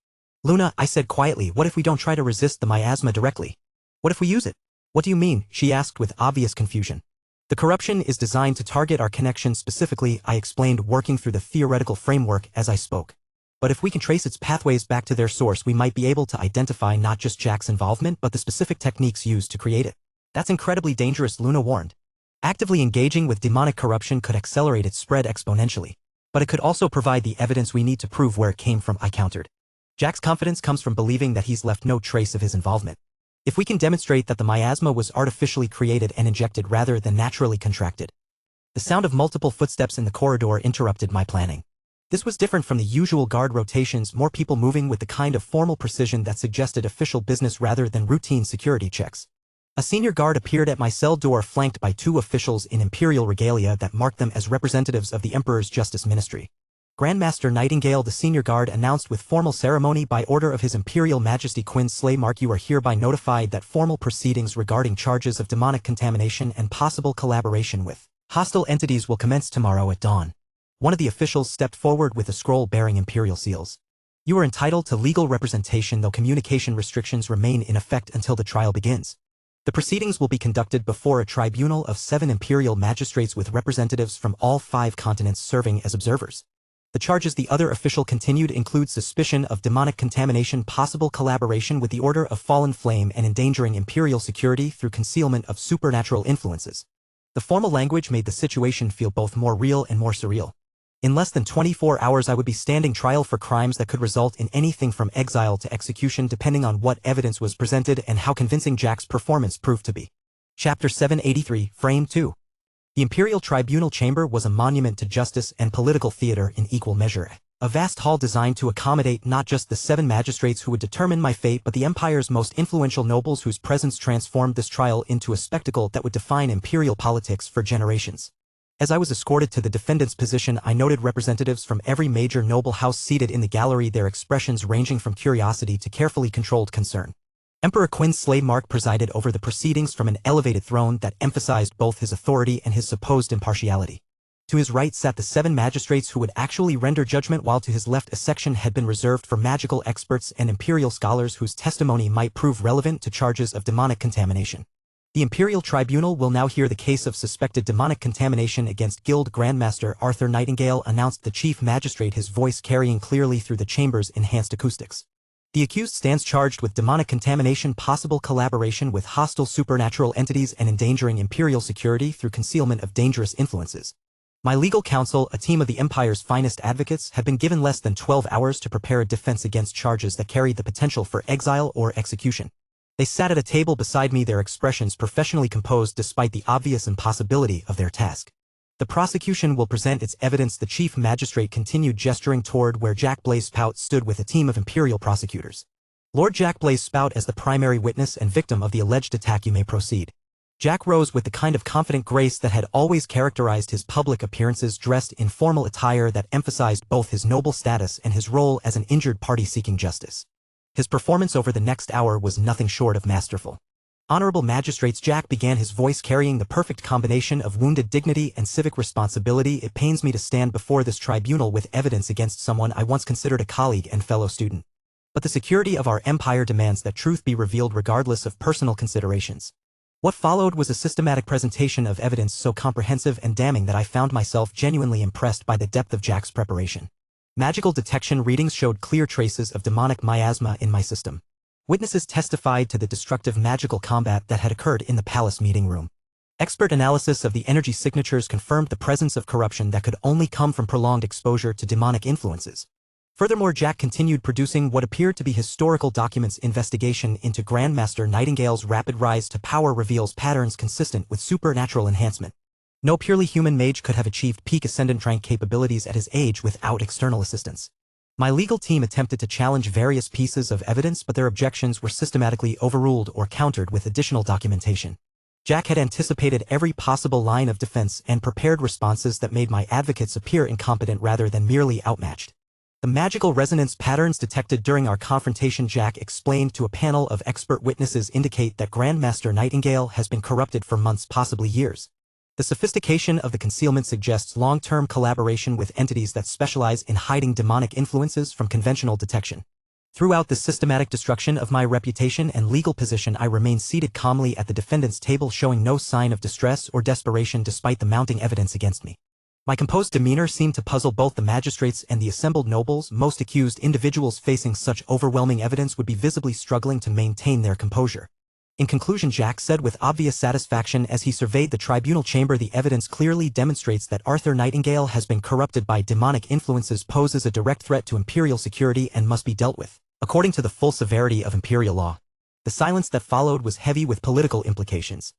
"Luna," I said quietly, "what if we don't try to resist the miasma directly? What if we use it?" "What do you mean?" she asked with obvious confusion. "The corruption is designed to target our connection specifically," I explained, working through the theoretical framework as I spoke. But if we can trace its pathways back to their source, we might be able to identify not just Jack's involvement but the specific techniques used to create it. That's incredibly dangerous, Luna warned. Actively engaging with demonic corruption could accelerate its spread exponentially. But it could also provide the evidence we need to prove where it came from, I countered. Jack's confidence comes from believing that he's left no trace of his involvement. If we can demonstrate that the miasma was artificially created and injected rather than naturally contracted. The sound of multiple footsteps in the corridor interrupted my planning. This was different from the usual guard rotations, more people moving with the kind of formal precision that suggested official business rather than routine security checks. A senior guard appeared at my cell door flanked by 2 officials in imperial regalia that marked them as representatives of the Emperor's Justice Ministry. Grandmaster Nightingale, the senior guard, announced with formal ceremony, by order of His Imperial Majesty Quinn Slaymark, you are hereby notified that formal proceedings regarding charges of demonic contamination and possible collaboration with hostile entities will commence tomorrow at dawn. One of the officials stepped forward with a scroll bearing imperial seals. You are entitled to legal representation, though communication restrictions remain in effect until the trial begins. The proceedings will be conducted before a tribunal of 7 imperial magistrates with representatives from all 5 continents serving as observers. The charges, the other official continued, include suspicion of demonic contamination, possible collaboration with the Order of Fallen Flame, and endangering imperial security through concealment of supernatural influences. The formal language made the situation feel both more real and more surreal. In less than 24 hours I would be standing trial for crimes that could result in anything from exile to execution, depending on what evidence was presented and how convincing Jack's performance proved to be. Chapter 783, Frame 2. The Imperial Tribunal Chamber was a monument to justice and political theater in equal measure. A vast hall designed to accommodate not just the 7 magistrates who would determine my fate, but the Empire's most influential nobles whose presence transformed this trial into a spectacle that would define imperial politics for generations. As I was escorted to the defendant's position, I noted representatives from every major noble house seated in the gallery, their expressions ranging from curiosity to carefully controlled concern. Emperor Quinn Slaymark presided over the proceedings from an elevated throne that emphasized both his authority and his supposed impartiality. To his right sat the 7 magistrates who would actually render judgment, while to his left a section had been reserved for magical experts and imperial scholars whose testimony might prove relevant to charges of demonic contamination. The Imperial Tribunal will now hear the case of suspected demonic contamination against Guild Grandmaster Arthur Nightingale, announced the Chief Magistrate, his voice carrying clearly through the chamber's enhanced acoustics. The accused stands charged with demonic contamination, possible collaboration with hostile supernatural entities, and endangering imperial security through concealment of dangerous influences. My legal counsel, a team of the Empire's finest advocates, had been given less than 12 hours to prepare a defense against charges that carried the potential for exile or execution. They sat at a table beside me, their expressions professionally composed despite the obvious impossibility of their task. The prosecution will present its evidence, the Chief Magistrate continued, gesturing toward where Jack Blaze Spout stood with a team of imperial prosecutors. Lord Jack Blaze Spout, as the primary witness and victim of the alleged attack, you may proceed. Jack rose with the kind of confident grace that had always characterized his public appearances, dressed in formal attire that emphasized both his noble status and his role as an injured party seeking justice. His performance over the next hour was nothing short of masterful. Honorable magistrates, Jack began, his voice carrying the perfect combination of wounded dignity and civic responsibility. It pains me to stand before this tribunal with evidence against someone I once considered a colleague and fellow student. But the security of our empire demands that truth be revealed regardless of personal considerations. What followed was a systematic presentation of evidence so comprehensive and damning that I found myself genuinely impressed by the depth of Jack's preparation. Magical detection readings showed clear traces of demonic miasma in my system. Witnesses testified to the destructive magical combat that had occurred in the palace meeting room. Expert analysis of the energy signatures confirmed the presence of corruption that could only come from prolonged exposure to demonic influences. Furthermore, Jack continued producing what appeared to be historical documents. Investigation into Grandmaster Nightingale's rapid rise to power reveals patterns consistent with supernatural enhancement. No purely human mage could have achieved peak ascendant rank capabilities at his age without external assistance. My legal team attempted to challenge various pieces of evidence, but their objections were systematically overruled or countered with additional documentation. Jack had anticipated every possible line of defense and prepared responses that made my advocates appear incompetent rather than merely outmatched. The magical resonance patterns detected during our confrontation, Jack explained to a panel of expert witnesses, indicate that Grandmaster Nightingale has been corrupted for months, possibly years. The sophistication of the concealment suggests long-term collaboration with entities that specialize in hiding demonic influences from conventional detection. Throughout the systematic destruction of my reputation and legal position, I remained seated calmly at the defendant's table, showing no sign of distress or desperation despite the mounting evidence against me. My composed demeanor seemed to puzzle both the magistrates and the assembled nobles. Most accused individuals facing such overwhelming evidence would be visibly struggling to maintain their composure. In conclusion, Jack said with obvious satisfaction as he surveyed the tribunal chamber, the evidence clearly demonstrates that Arthur Nightingale has been corrupted by demonic influences, poses a direct threat to imperial security, and must be dealt with according to the full severity of imperial law. The silence that followed was heavy with political implications.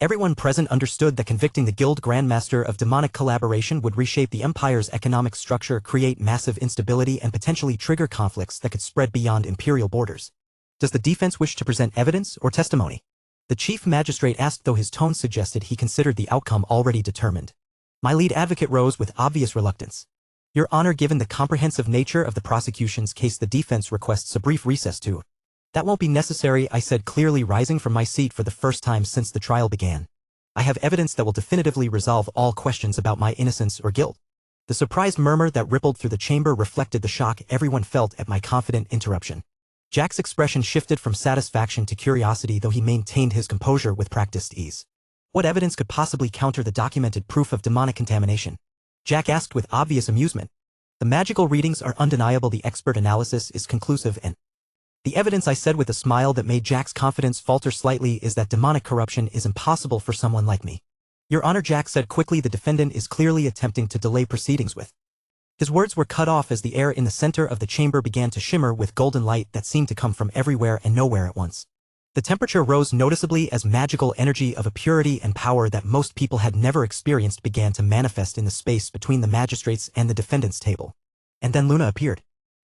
Everyone present understood that convicting the Guild Grandmaster of demonic collaboration would reshape the empire's economic structure, create massive instability, and potentially trigger conflicts that could spread beyond imperial borders. Does the defense wish to present evidence or testimony? The chief magistrate asked, though his tone suggested he considered the outcome already determined. My lead advocate rose with obvious reluctance. Your Honor, given the comprehensive nature of the prosecution's case, the defense requests a brief recess to. That won't be necessary, I said, clearly rising from my seat for the first time since the trial began. I have evidence that will definitively resolve all questions about my innocence or guilt. The surprised murmur that rippled through the chamber reflected the shock everyone felt at my confident interruption. Jack's expression shifted from satisfaction to curiosity, though he maintained his composure with practiced ease. What evidence could possibly counter the documented proof of demonic contamination? Jack asked with obvious amusement. The magical readings are undeniable, the expert analysis is conclusive, and the evidence, I said with a smile that made Jack's confidence falter slightly, is that demonic corruption is impossible for someone like me. Your Honor, Jack said quickly, the defendant is clearly attempting to delay proceedings with. His words were cut off as the air in the center of the chamber began to shimmer with golden light that seemed to come from everywhere and nowhere at once. The temperature rose noticeably as magical energy of a purity and power that most people had never experienced began to manifest in the space between the magistrates and the defendant's table. And then Luna appeared.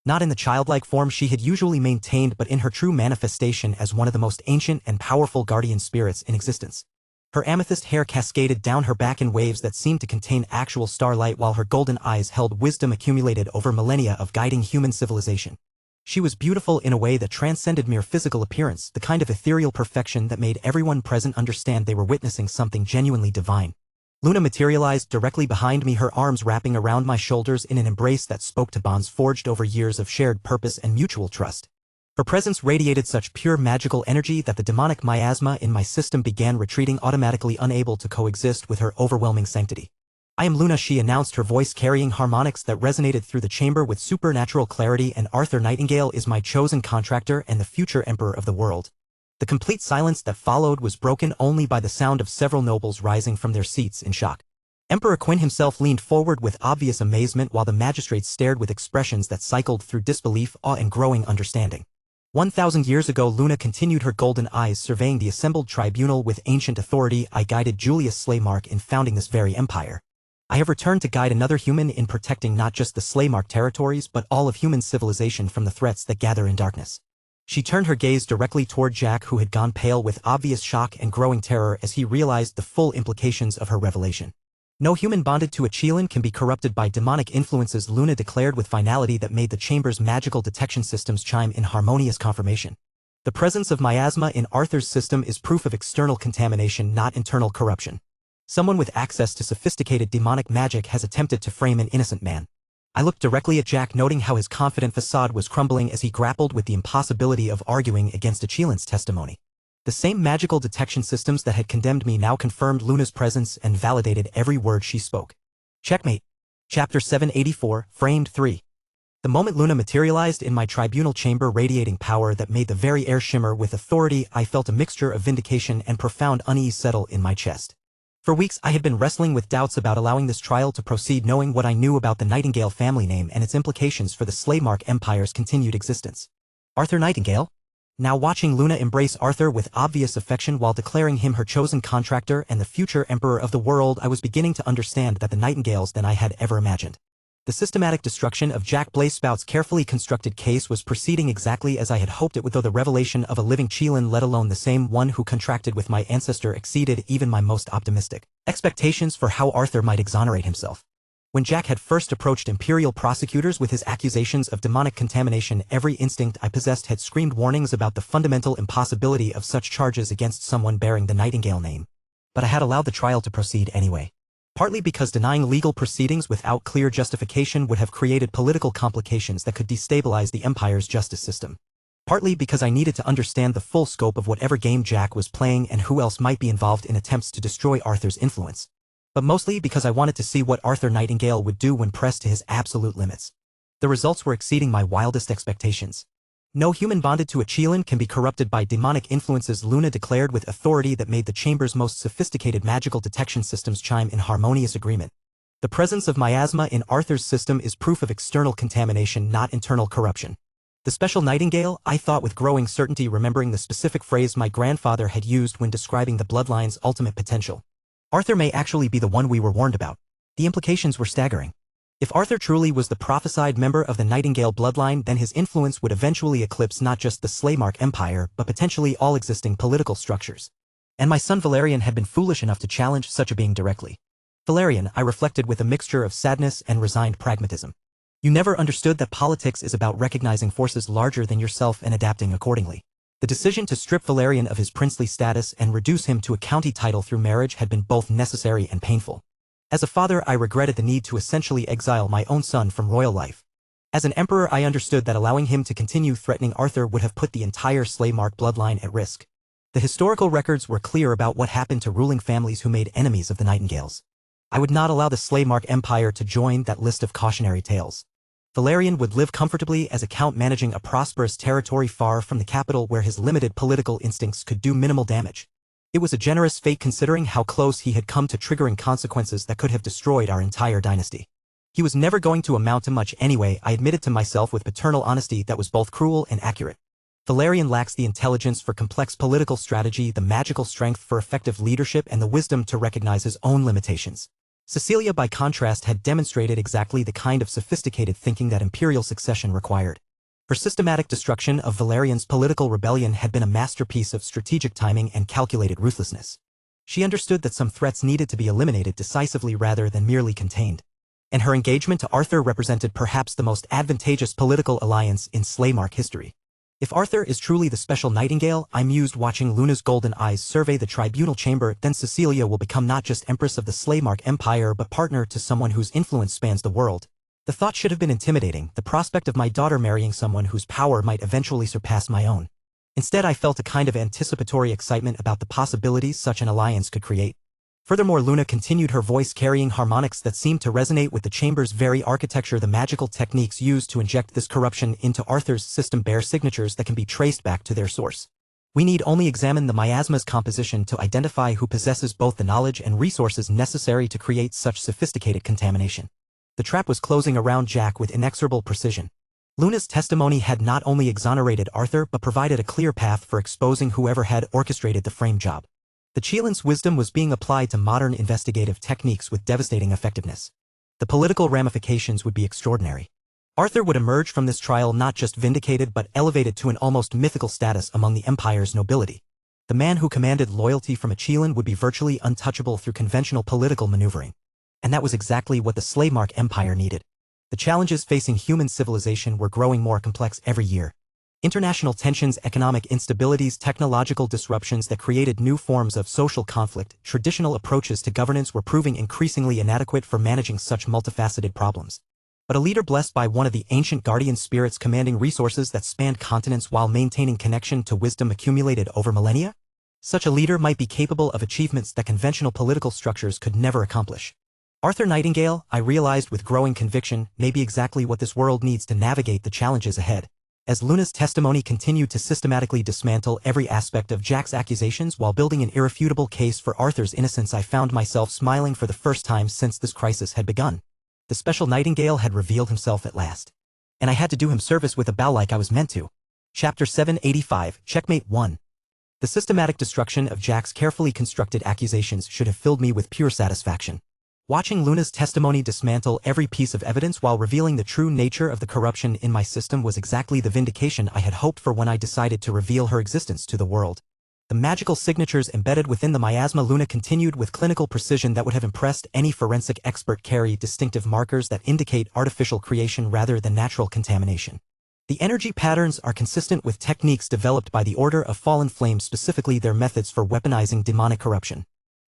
Not in the childlike form she had usually maintained, but in her true manifestation as one of the most ancient and powerful guardian spirits in existence. Her amethyst hair cascaded down her back in waves that seemed to contain actual starlight, while her golden eyes held wisdom accumulated over millennia of guiding human civilization. She was beautiful in a way that transcended mere physical appearance, the kind of ethereal perfection that made everyone present understand they were witnessing something genuinely divine. Luna materialized directly behind me, her arms wrapping around my shoulders in an embrace that spoke to bonds forged over years of shared purpose and mutual trust. Her presence radiated such pure magical energy that the demonic miasma in my system began retreating, automatically unable to coexist with her overwhelming sanctity. I am Luna, she announced, her voice carrying harmonics that resonated through the chamber with supernatural clarity, and Arthur Nightingale is my chosen contractor and the future emperor of the world. The complete silence that followed was broken only by the sound of several nobles rising from their seats in shock. Emperor Quinn himself leaned forward with obvious amazement, while the magistrates stared with expressions that cycled through disbelief, awe, and growing understanding. 1,000 years ago, Luna continued, her golden eyes surveying the assembled tribunal with ancient authority, I guided Julius Slaymark in founding this very empire. I have returned to guide another human in protecting not just the Slaymark territories but all of human civilization from the threats that gather in darkness. She turned her gaze directly toward Jack, who had gone pale with obvious shock and growing terror as he realized the full implications of her revelation. No human bonded to a Chelan can be corrupted by demonic influences, Luna declared with finality that made the chamber's magical detection systems chime in harmonious confirmation. The presence of miasma in Arthur's system is proof of external contamination, not internal corruption. Someone with access to sophisticated demonic magic has attempted to frame an innocent man. I looked directly at Jack, noting how his confident facade was crumbling as he grappled with the impossibility of arguing against a Chelan's testimony. The same magical detection systems that had condemned me now confirmed Luna's presence and validated every word she spoke. Checkmate. Chapter 784, Framed 3. The moment Luna materialized in my tribunal chamber, radiating power that made the very air shimmer with authority, I felt a mixture of vindication and profound unease settle in my chest. For weeks I had been wrestling with doubts about allowing this trial to proceed, knowing what I knew about the Nightingale family name and its implications for the Slaymark Empire's continued existence. Arthur Nightingale? Now watching Luna embrace Arthur with obvious affection while declaring him her chosen contractor and the future emperor of the world, I was beginning to understand that the Nightingales than I had ever imagined. The systematic destruction of Jack Blazespout's carefully constructed case was proceeding exactly as I had hoped it would, though the revelation of a living Chelan, let alone the same one who contracted with my ancestor, exceeded even my most optimistic expectations for how Arthur might exonerate himself. When Jack had first approached imperial prosecutors with his accusations of demonic contamination, every instinct I possessed had screamed warnings about the fundamental impossibility of such charges against someone bearing the Nightingale name. But I had allowed the trial to proceed anyway. Partly because denying legal proceedings without clear justification would have created political complications that could destabilize the Empire's justice system. Partly because I needed to understand the full scope of whatever game Jack was playing and who else might be involved in attempts to destroy Arthur's influence. but mostly because I wanted to see what Arthur Nightingale would do when pressed to his absolute limits. The results were exceeding my wildest expectations. No human bonded to a Qilin can be corrupted by demonic influences, Luna declared with authority that made the chamber's most sophisticated magical detection systems chime in harmonious agreement. The presence of miasma in Arthur's system is proof of external contamination, not internal corruption. The special Nightingale, I thought with growing certainty, remembering the specific phrase my grandfather had used when describing the bloodline's ultimate potential. Arthur may actually be the one we were warned about. The implications were staggering. If Arthur truly was the prophesied member of the Nightingale bloodline, then his influence would eventually eclipse not just the Slaymark Empire, but potentially all existing political structures. And my son Valerian had been foolish enough to challenge such a being directly. Valerian, I reflected with a mixture of sadness and resigned pragmatism. You never understood that politics is about recognizing forces larger than yourself and adapting accordingly. The decision to strip Valerian of his princely status and reduce him to a county title through marriage had been both necessary and painful. As a father, I regretted the need to essentially exile my own son from royal life. As an emperor, I understood that allowing him to continue threatening Arthur would have put the entire Slaymark bloodline at risk. The historical records were clear about what happened to ruling families who made enemies of the Nightingales. I would not allow the Slaymark Empire to join that list of cautionary tales. Valerian would live comfortably as a count, managing a prosperous territory far from the capital where his limited political instincts could do minimal damage. It was a generous fate considering how close he had come to triggering consequences that could have destroyed our entire dynasty. He was never going to amount to much anyway, I admitted to myself with paternal honesty that was both cruel and accurate. Valerian lacks the intelligence for complex political strategy, the magical strength for effective leadership, and the wisdom to recognize his own limitations. Cecilia, by contrast, had demonstrated exactly the kind of sophisticated thinking that imperial succession required. Her systematic destruction of Valerian's political rebellion had been a masterpiece of strategic timing and calculated ruthlessness. She understood that some threats needed to be eliminated decisively rather than merely contained. And her engagement to Arthur represented perhaps the most advantageous political alliance in Slaymark history. If Arthur is truly the special Nightingale, I mused, watching Luna's golden eyes survey the tribunal chamber, then Cecilia will become not just Empress of the Slaymark Empire but partner to someone whose influence spans the world. The thought should have been intimidating, the prospect of my daughter marrying someone whose power might eventually surpass my own. Instead, I felt a kind of anticipatory excitement about the possibilities such an alliance could create. Furthermore, Luna continued, her voice carrying harmonics that seemed to resonate with the chamber's very architecture. The magical techniques used to inject this corruption into Arthur's system bear signatures that can be traced back to their source. We need only examine the miasma's composition to identify who possesses both the knowledge and resources necessary to create such sophisticated contamination. The trap was closing around Jack with inexorable precision. Luna's testimony had not only exonerated Arthur but provided a clear path for exposing whoever had orchestrated the frame job. The Qilin's wisdom was being applied to modern investigative techniques with devastating effectiveness. The political ramifications would be extraordinary. Arthur would emerge from this trial not just vindicated but elevated to an almost mythical status among the Empire's nobility. The man who commanded loyalty from a Qilin would be virtually untouchable through conventional political maneuvering. And that was exactly what the Slaymark Empire needed. The challenges facing human civilization were growing more complex every year. International tensions, economic instabilities, technological disruptions that created new forms of social conflict, traditional approaches to governance were proving increasingly inadequate for managing such multifaceted problems. But a leader blessed by one of the ancient guardian spirits commanding resources that spanned continents while maintaining connection to wisdom accumulated over millennia? Such a leader might be capable of achievements that conventional political structures could never accomplish. Arthur Nightingale, I realized with growing conviction, may be exactly what this world needs to navigate the challenges ahead. As Luna's testimony continued to systematically dismantle every aspect of Jack's accusations while building an irrefutable case for Arthur's innocence, I found myself smiling for the first time since this crisis had begun. The special Nightingale had revealed himself at last. And I had to do him service with a bow like I was meant to. Chapter 785, Checkmate 1. The systematic destruction of Jack's carefully constructed accusations should have filled me with pure satisfaction. Watching Luna's testimony dismantle every piece of evidence while revealing the true nature of the corruption in my system was exactly the vindication I had hoped for when I decided to reveal her existence to the world. The magical signatures embedded within the miasma, Luna continued with clinical precision that would have impressed any forensic expert, carry distinctive markers that indicate artificial creation rather than natural contamination. The energy patterns are consistent with techniques developed by the Order of Fallen Flame, specifically their methods for weaponizing demonic corruption.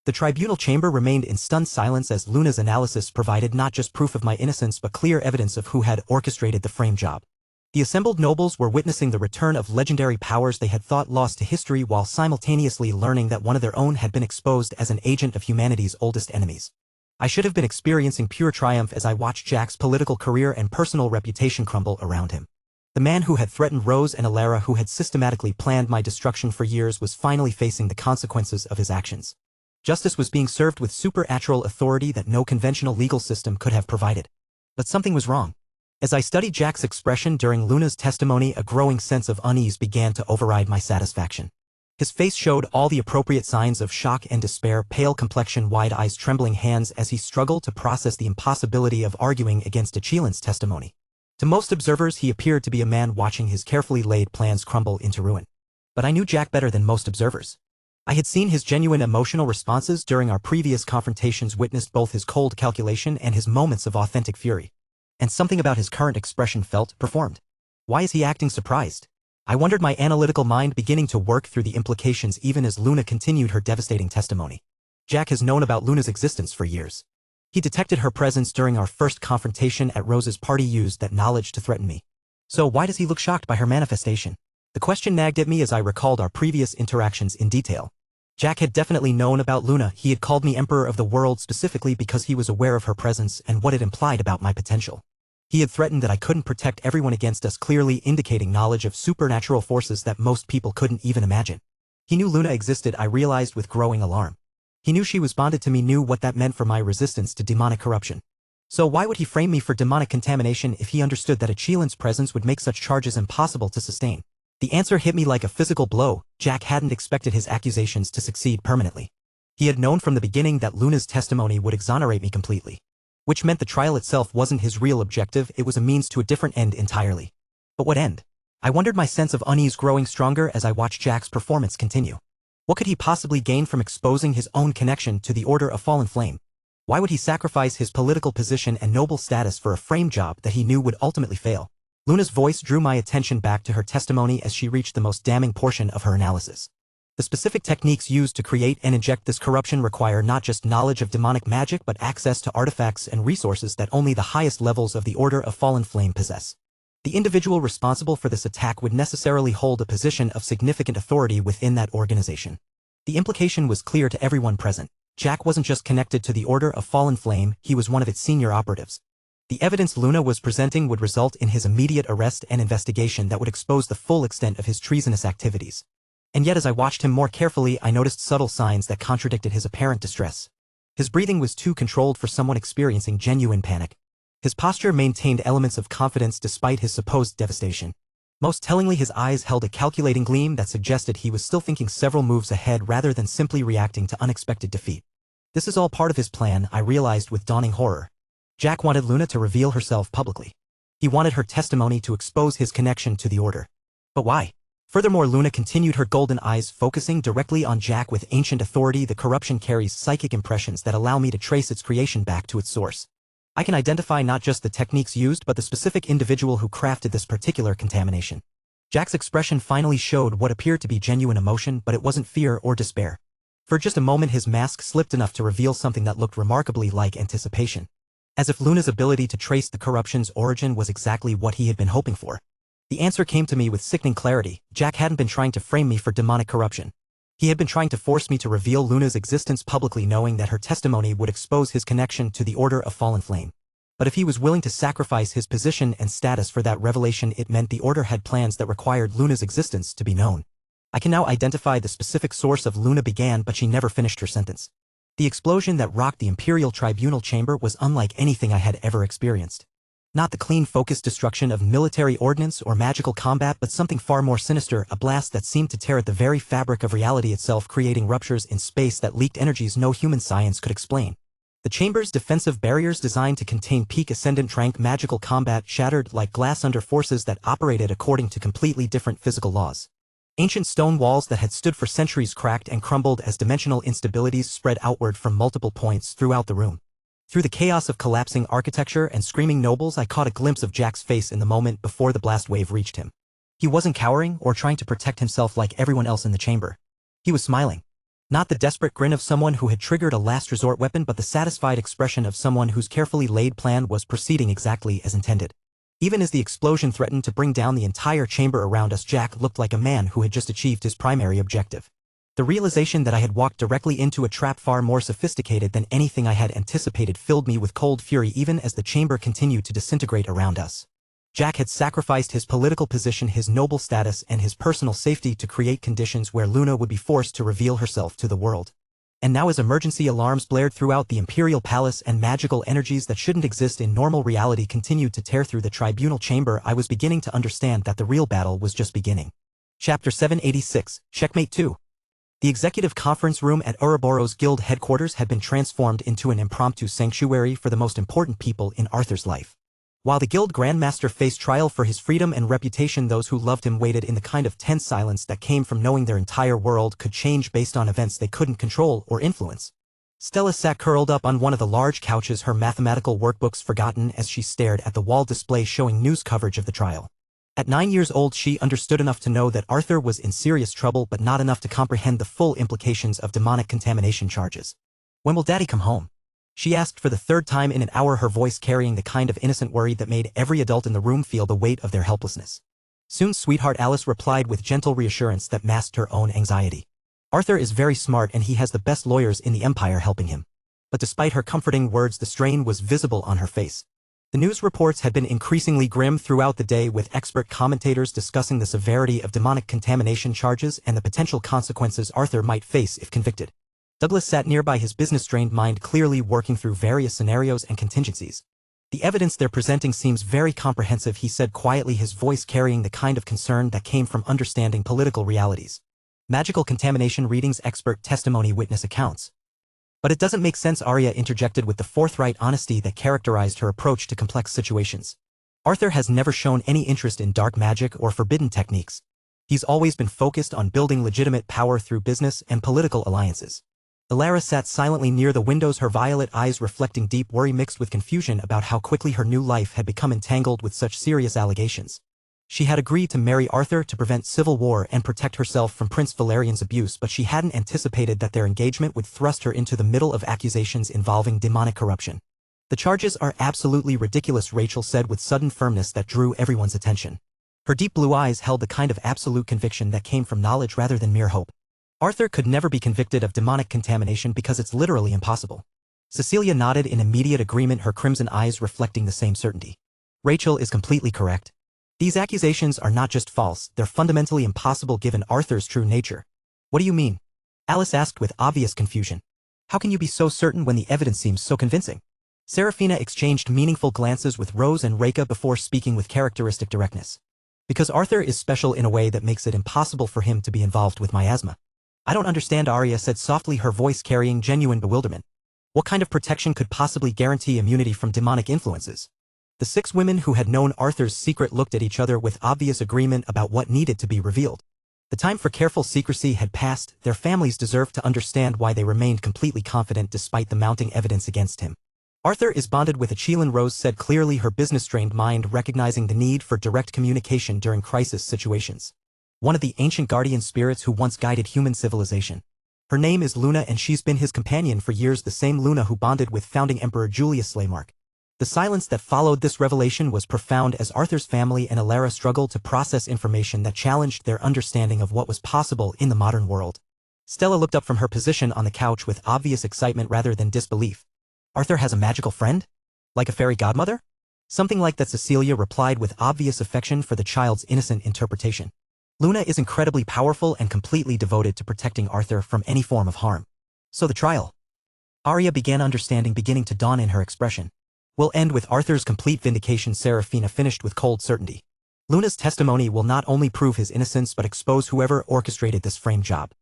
The tribunal chamber remained in stunned silence as Luna's analysis provided not just proof of my innocence but clear evidence of who had orchestrated the frame job. The assembled nobles were witnessing the return of legendary powers they had thought lost to history while simultaneously learning that one of their own had been exposed as an agent of humanity's oldest enemies. I should have been experiencing pure triumph as I watched Jack's political career and personal reputation crumble around him. The man who had threatened Rose and Alara, who had systematically planned my destruction for years, was finally facing the consequences of his actions. Justice was being served with supernatural authority that no conventional legal system could have provided. But something was wrong. As I studied Jack's expression during Luna's testimony, a growing sense of unease began to override my satisfaction. His face showed all the appropriate signs of shock and despair: pale complexion, wide eyes, trembling hands, as he struggled to process the impossibility of arguing against Achilan's testimony. To most observers, he appeared to be a man watching his carefully laid plans crumble into ruin. But I knew Jack better than most observers. I had seen his genuine emotional responses during our previous confrontations, witnessed both his cold calculation and his moments of authentic fury. And something about his current expression felt performed. Why is he acting surprised? I wondered, my analytical mind beginning to work through the implications even as Luna continued her devastating testimony. Jack has known about Luna's existence for years. He detected her presence during our first confrontation at Rose's party, used that knowledge to threaten me. So why does he look shocked by her manifestation? The question nagged at me as I recalled our previous interactions in detail. Jack had definitely known about Luna. He had called me Emperor of the World specifically because he was aware of her presence and what it implied about my potential. He had threatened that I couldn't protect everyone against us, clearly indicating knowledge of supernatural forces that most people couldn't even imagine. He knew Luna existed, I realized with growing alarm. He knew she was bonded to me, knew what that meant for my resistance to demonic corruption. So why would he frame me for demonic contamination if he understood that Achilan's presence would make such charges impossible to sustain? The answer hit me like a physical blow. Jack hadn't expected his accusations to succeed permanently. He had known from the beginning that Luna's testimony would exonerate me completely. Which meant the trial itself wasn't his real objective, it was a means to a different end entirely. But what end? I wondered, my sense of unease growing stronger as I watched Jack's performance continue. What could he possibly gain from exposing his own connection to the Order of Fallen Flame? Why would he sacrifice his political position and noble status for a frame job that he knew would ultimately fail? Luna's voice drew my attention back to her testimony as she reached the most damning portion of her analysis. The specific techniques used to create and inject this corruption require not just knowledge of demonic magic but access to artifacts and resources that only the highest levels of the Order of Fallen Flame possess. The individual responsible for this attack would necessarily hold a position of significant authority within that organization. The implication was clear to everyone present. Jack wasn't just connected to the Order of Fallen Flame, he was one of its senior operatives. The evidence Luna was presenting would result in his immediate arrest and investigation that would expose the full extent of his treasonous activities. And yet as I watched him more carefully, I noticed subtle signs that contradicted his apparent distress. His breathing was too controlled for someone experiencing genuine panic. His posture maintained elements of confidence despite his supposed devastation. Most tellingly, his eyes held a calculating gleam that suggested he was still thinking several moves ahead rather than simply reacting to unexpected defeat. This is all part of his plan, I realized with dawning horror. Jack wanted Luna to reveal herself publicly. He wanted her testimony to expose his connection to the Order. But why? Furthermore, Luna continued, her golden eyes focusing directly on Jack with ancient authority. The corruption carries psychic impressions that allow me to trace its creation back to its source. I can identify not just the techniques used but the specific individual who crafted this particular contamination. Jack's expression finally showed what appeared to be genuine emotion, but it wasn't fear or despair. For just a moment his mask slipped enough to reveal something that looked remarkably like anticipation. As if Luna's ability to trace the corruption's origin was exactly what he had been hoping for. The answer came to me with sickening clarity. Jack hadn't been trying to frame me for demonic corruption. He had been trying to force me to reveal Luna's existence publicly, knowing that her testimony would expose his connection to the Order of Fallen Flame. But if he was willing to sacrifice his position and status for that revelation, it meant the Order had plans that required Luna's existence to be known. I can now identify the specific source of Luna began, but she never finished her sentence. The explosion that rocked the Imperial Tribunal chamber was unlike anything I had ever experienced. Not the clean, focused destruction of military ordnance or magical combat, but something far more sinister, a blast that seemed to tear at the very fabric of reality itself, creating ruptures in space that leaked energies no human science could explain. The chamber's defensive barriers, designed to contain peak ascendant rank magical combat, shattered like glass under forces that operated according to completely different physical laws. Ancient stone walls that had stood for centuries cracked and crumbled as dimensional instabilities spread outward from multiple points throughout the room. Through the chaos of collapsing architecture and screaming nobles, I caught a glimpse of Jack's face in the moment before the blast wave reached him. He wasn't cowering or trying to protect himself like everyone else in the chamber. He was smiling. Not the desperate grin of someone who had triggered a last resort weapon, but the satisfied expression of someone whose carefully laid plan was proceeding exactly as intended. Even as the explosion threatened to bring down the entire chamber around us, Jack looked like a man who had just achieved his primary objective. The realization that I had walked directly into a trap far more sophisticated than anything I had anticipated filled me with cold fury even as the chamber continued to disintegrate around us. Jack had sacrificed his political position, his noble status, and his personal safety to create conditions where Luna would be forced to reveal herself to the world. And now as emergency alarms blared throughout the Imperial Palace and magical energies that shouldn't exist in normal reality continued to tear through the tribunal chamber, I was beginning to understand that the real battle was just beginning. Chapter 786, Checkmate 2. The executive conference room at Ouroboros Guild headquarters had been transformed into an impromptu sanctuary for the most important people in Arthur's life. While the Guild Grandmaster faced trial for his freedom and reputation, those who loved him waited in the kind of tense silence that came from knowing their entire world could change based on events they couldn't control or influence. Stella sat curled up on one of the large couches, her mathematical workbooks forgotten, as she stared at the wall display showing news coverage of the trial. At 9 years old, she understood enough to know that Arthur was in serious trouble, but not enough to comprehend the full implications of demonic contamination charges. "When will Daddy come home?" she asked for the third time in an hour, her voice carrying the kind of innocent worry that made every adult in the room feel the weight of their helplessness. "Soon, sweetheart," Alice replied with gentle reassurance that masked her own anxiety. "Arthur is very smart and he has the best lawyers in the Empire helping him." But despite her comforting words, the strain was visible on her face. The news reports had been increasingly grim throughout the day, with expert commentators discussing the severity of demonic contamination charges and the potential consequences Arthur might face if convicted. Douglas sat nearby, his business-trained mind clearly working through various scenarios and contingencies. "The evidence they're presenting seems very comprehensive," he said quietly, his voice carrying the kind of concern that came from understanding political realities. "Magical contamination readings, expert testimony, witness accounts." "But it doesn't make sense," Arya interjected with the forthright honesty that characterized her approach to complex situations. "Arthur has never shown any interest in dark magic or forbidden techniques. He's always been focused on building legitimate power through business and political alliances." Elara sat silently near the windows, her violet eyes reflecting deep worry mixed with confusion about how quickly her new life had become entangled with such serious allegations. She had agreed to marry Arthur to prevent civil war and protect herself from Prince Valerian's abuse, but she hadn't anticipated that their engagement would thrust her into the middle of accusations involving demonic corruption. "The charges are absolutely ridiculous," Rachel said with sudden firmness that drew everyone's attention. Her deep blue eyes held the kind of absolute conviction that came from knowledge rather than mere hope. "Arthur could never be convicted of demonic contamination because it's literally impossible." Cecilia nodded in immediate agreement, her crimson eyes reflecting the same certainty. "Rachel is completely correct. These accusations are not just false, they're fundamentally impossible given Arthur's true nature." "What do you mean?" Alice asked with obvious confusion. "How can you be so certain when the evidence seems so convincing?" Serafina exchanged meaningful glances with Rose and Reka before speaking with characteristic directness. "Because Arthur is special in a way that makes it impossible for him to be involved with miasma." "I don't understand," Arya said softly, her voice carrying genuine bewilderment. "What kind of protection could possibly guarantee immunity from demonic influences?" The 6 women who had known Arthur's secret looked at each other with obvious agreement about what needed to be revealed. The time for careful secrecy had passed. Their families deserved to understand why they remained completely confident despite the mounting evidence against him. "Arthur is bonded with Achillan," Rose said clearly, her business-trained mind recognizing the need for direct communication during crisis situations. "One of the ancient guardian spirits who once guided human civilization. Her name is Luna and she's been his companion for years, the same Luna who bonded with founding Emperor Julius Slaymark." The silence that followed this revelation was profound as Arthur's family and Elara struggled to process information that challenged their understanding of what was possible in the modern world. Stella looked up from her position on the couch with obvious excitement rather than disbelief. "Arthur has a magical friend? Like a fairy godmother?" "Something like that," Cecilia replied with obvious affection for the child's innocent interpretation. "Luna is incredibly powerful and completely devoted to protecting Arthur from any form of harm." "So the trial?" Arya began, understanding beginning to dawn in her expression. "Will end with Arthur's complete vindication," Serafina finished with cold certainty. "Luna's testimony will not only prove his innocence but expose whoever orchestrated this framed job.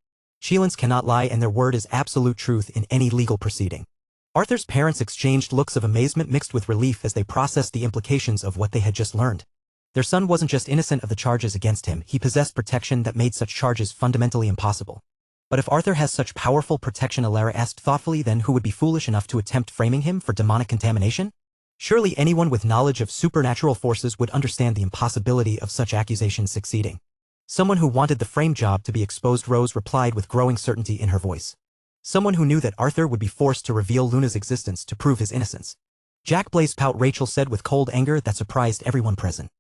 Sheilans cannot lie and their word is absolute truth in any legal proceeding." Arthur's parents exchanged looks of amazement mixed with relief as they processed the implications of what they had just learned. Their son wasn't just innocent of the charges against him, he possessed protection that made such charges fundamentally impossible. "But if Arthur has such powerful protection," Elara asked thoughtfully, "then who would be foolish enough to attempt framing him for demonic contamination? Surely anyone with knowledge of supernatural forces would understand the impossibility of such accusations succeeding." "Someone who wanted the frame job to be exposed," Rose replied with growing certainty in her voice. "Someone who knew that Arthur would be forced to reveal Luna's existence to prove his innocence." "Jack Blazepout," Rachel said with cold anger that surprised everyone present.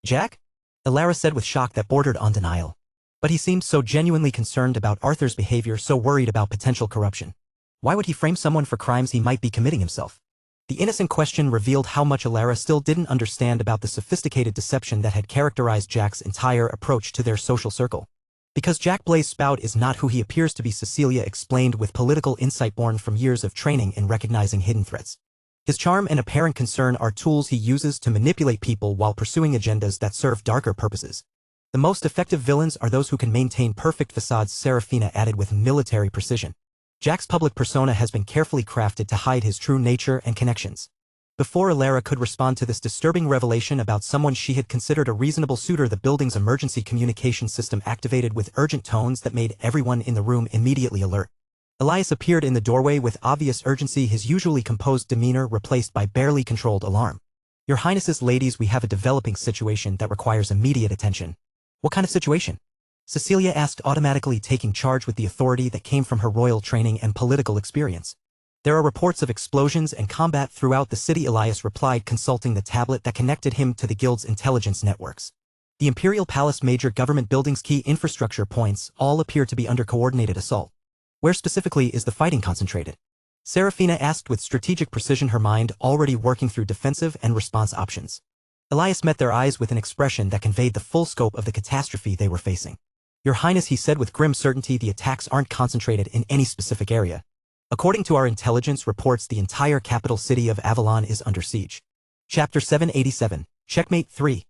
"Jack?" Elara said with shock that bordered on denial. But he seemed so genuinely concerned about Arthur's behavior, so worried about potential corruption. Why would he frame someone for crimes he might be committing himself? The innocent question revealed how much Alara still didn't understand about the sophisticated deception that had characterized Jack's entire approach to their social circle. Because Jack Blaze Spout is not who he appears to be, Cecilia explained with political insight born from years of training in recognizing hidden threats. His charm and apparent concern are tools he uses to manipulate people while pursuing agendas that serve darker purposes. The most effective villains are those who can maintain perfect facades, Serafina added with military precision. Jack's public persona has been carefully crafted to hide his true nature and connections. Before Alara could respond to this disturbing revelation about someone she had considered a reasonable suitor, the building's emergency communication system activated with urgent tones that made everyone in the room immediately alert. Elias appeared in the doorway with obvious urgency, his usually composed demeanor replaced by barely controlled alarm. "Your Highnesses, ladies, we have a developing situation that requires immediate attention." "What kind of situation?" Cecilia asked, automatically taking charge with the authority that came from her royal training and political experience. "There are reports of explosions and combat throughout the city," Elias replied, consulting the tablet that connected him to the guild's intelligence networks. "The Imperial Palace, major government buildings, key infrastructure points, all appear to be under coordinated assault." "Where specifically is the fighting concentrated?" Serafina asked with strategic precision, her mind already working through defensive and response options. Elias met their eyes with an expression that conveyed the full scope of the catastrophe they were facing. "Your Highness," he said with grim certainty, "the attacks aren't concentrated in any specific area. According to our intelligence reports, the entire capital city of Avalon is under siege." Chapter 787, Checkmate 3.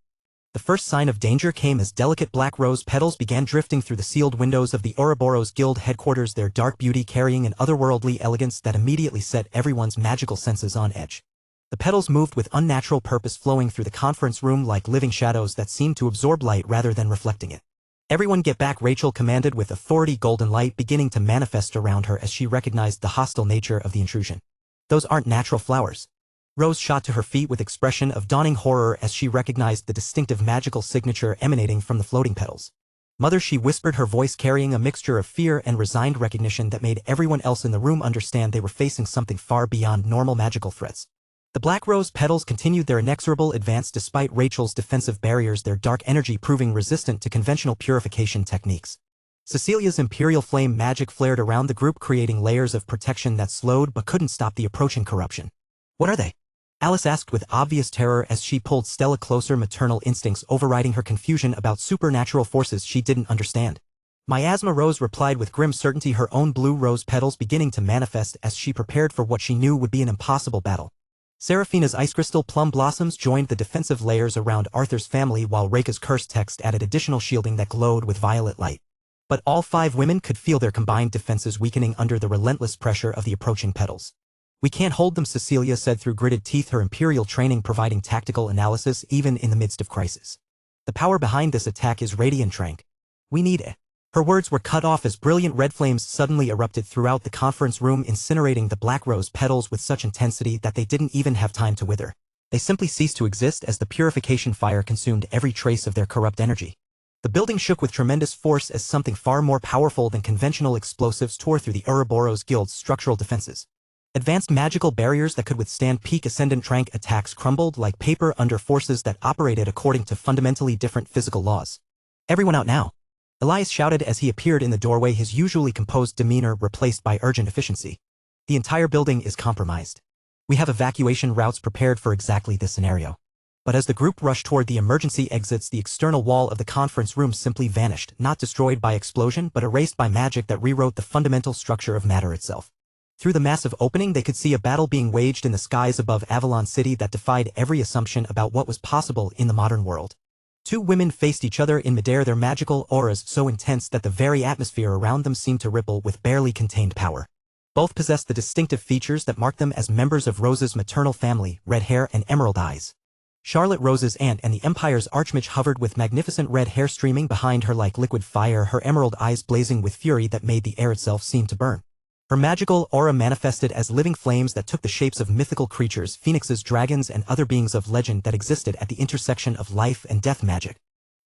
The first sign of danger came as delicate black rose petals began drifting through the sealed windows of the Ouroboros Guild headquarters, their dark beauty carrying an otherworldly elegance that immediately set everyone's magical senses on edge. The petals moved with unnatural purpose, flowing through the conference room like living shadows that seemed to absorb light rather than reflecting it. "Everyone get back," Rachel commanded with authority, golden light beginning to manifest around her as she recognized the hostile nature of the intrusion. "Those aren't natural flowers." Rose shot to her feet with expression of dawning horror as she recognized the distinctive magical signature emanating from the floating petals. "Mother," she whispered, her voice carrying a mixture of fear and resigned recognition that made everyone else in the room understand they were facing something far beyond normal magical threats. The black rose petals continued their inexorable advance despite Rachel's defensive barriers, their dark energy proving resistant to conventional purification techniques. Cecilia's imperial flame magic flared around the group, creating layers of protection that slowed but couldn't stop the approaching corruption. "What are they?" Alice asked with obvious terror as she pulled Stella closer, maternal instincts overriding her confusion about supernatural forces she didn't understand. "Miasma," Rose replied with grim certainty, her own blue rose petals beginning to manifest as she prepared for what she knew would be an impossible battle. Serafina's ice crystal plum blossoms joined the defensive layers around Arthur's family, while Reika's cursed text added additional shielding that glowed with violet light. But all five women could feel their combined defenses weakening under the relentless pressure of the approaching petals. "We can't hold them," Cecilia said through gritted teeth, her imperial training providing tactical analysis even in the midst of crisis. "The power behind this attack is radiant trank. We need it." Her words were cut off as brilliant red flames suddenly erupted throughout the conference room, incinerating the black rose petals with such intensity that they didn't even have time to wither. They simply ceased to exist as the purification fire consumed every trace of their corrupt energy. The building shook with tremendous force as something far more powerful than conventional explosives tore through the Ouroboros Guild's structural defenses. Advanced magical barriers that could withstand peak ascendant rank attacks crumbled like paper under forces that operated according to fundamentally different physical laws. "Everyone out now," Elias shouted as he appeared in the doorway, his usually composed demeanor replaced by urgent efficiency. "The entire building is compromised. We have evacuation routes prepared for exactly this scenario." But as the group rushed toward the emergency exits, the external wall of the conference room simply vanished, not destroyed by explosion but erased by magic that rewrote the fundamental structure of matter itself. Through the massive opening they could see a battle being waged in the skies above Avalon City that defied every assumption about what was possible in the modern world. Two women faced each other in midair, their magical auras so intense that the very atmosphere around them seemed to ripple with barely contained power. Both possessed the distinctive features that marked them as members of Rose's maternal family, red hair and emerald eyes. Charlotte, Rose's aunt and the Empire's archmage, hovered with magnificent red hair streaming behind her like liquid fire, her emerald eyes blazing with fury that made the air itself seem to burn. Her magical aura manifested as living flames that took the shapes of mythical creatures, phoenixes, dragons, and other beings of legend that existed at the intersection of life and death magic.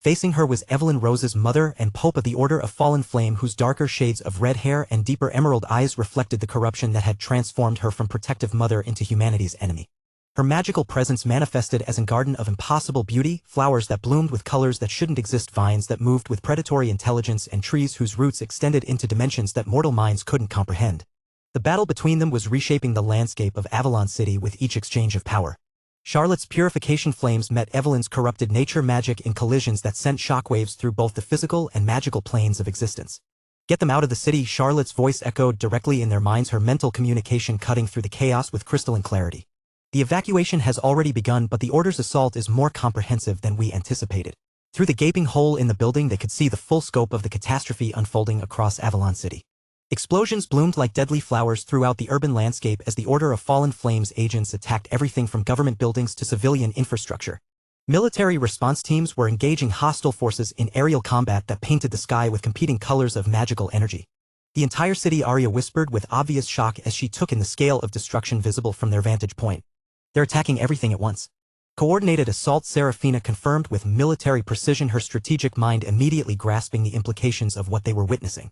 Facing her was Evelyn, Rose's mother and Pope of the Order of Fallen Flame, whose darker shades of red hair and deeper emerald eyes reflected the corruption that had transformed her from protective mother into humanity's enemy. Her magical presence manifested as a garden of impossible beauty, flowers that bloomed with colors that shouldn't exist, vines that moved with predatory intelligence, and trees whose roots extended into dimensions that mortal minds couldn't comprehend. The battle between them was reshaping the landscape of Avalon City with each exchange of power. Charlotte's purification flames met Evelyn's corrupted nature magic in collisions that sent shockwaves through both the physical and magical planes of existence. Get them out of the city, Charlotte's voice echoed directly in their minds, her mental communication cutting through the chaos with crystalline clarity. The evacuation has already begun, but the Order's assault is more comprehensive than we anticipated. Through the gaping hole in the building, they could see the full scope of the catastrophe unfolding across Avalon City. Explosions bloomed like deadly flowers throughout the urban landscape as the Order of Fallen Flames agents attacked everything from government buildings to civilian infrastructure. Military response teams were engaging hostile forces in aerial combat that painted the sky with competing colors of magical energy. The entire city, Arya whispered with obvious shock as she took in the scale of destruction visible from their vantage point. They're attacking everything at once. Coordinated assault, Serafina confirmed with military precision, her strategic mind immediately grasping the implications of what they were witnessing.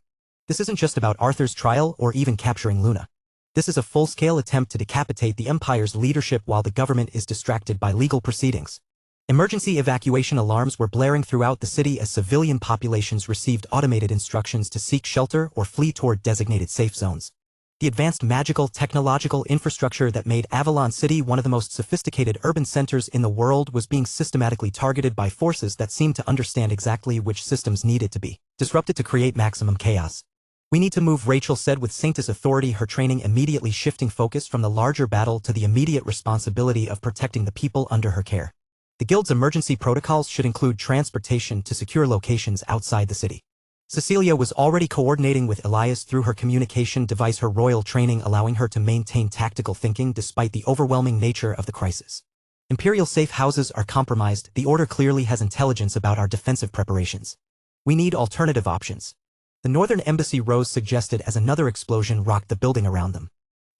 This isn't just about Arthur's trial or even capturing Luna. This is a full-scale attempt to decapitate the Empire's leadership while the government is distracted by legal proceedings. Emergency evacuation alarms were blaring throughout the city as civilian populations received automated instructions to seek shelter or flee toward designated safe zones. The advanced magical technological infrastructure that made Avalon City one of the most sophisticated urban centers in the world was being systematically targeted by forces that seemed to understand exactly which systems needed to be disrupted to create maximum chaos. We need to move, Rachel said with Sanctus authority, her training immediately shifting focus from the larger battle to the immediate responsibility of protecting the people under her care. The Guild's emergency protocols should include transportation to secure locations outside the city. Cecilia was already coordinating with Elias through her communication device, her royal training allowing her to maintain tactical thinking despite the overwhelming nature of the crisis. Imperial safe houses are compromised. The Order clearly has intelligence about our defensive preparations. We need alternative options. The Northern Embassy, Rose suggested as another explosion rocked the building around them.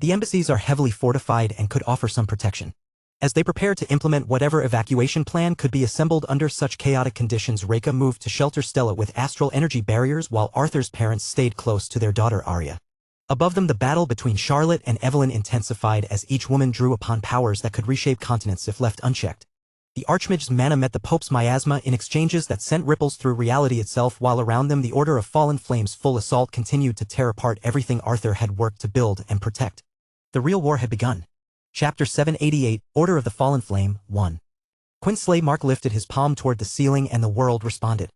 The embassies are heavily fortified and could offer some protection. As they prepared to implement whatever evacuation plan could be assembled under such chaotic conditions, Reka moved to shelter Stella with astral energy barriers while Arthur's parents stayed close to their daughter Arya. Above them, the battle between Charlotte and Evelyn intensified as each woman drew upon powers that could reshape continents if left unchecked. The Archmage's mana met the Pope's miasma in exchanges that sent ripples through reality itself, while around them the Order of Fallen Flames' full assault continued to tear apart everything Arthur had worked to build and protect. The real war had begun. Chapter 788, Order of the Fallen Flame, 1. Quinn Mark lifted his palm toward the ceiling and the world responded.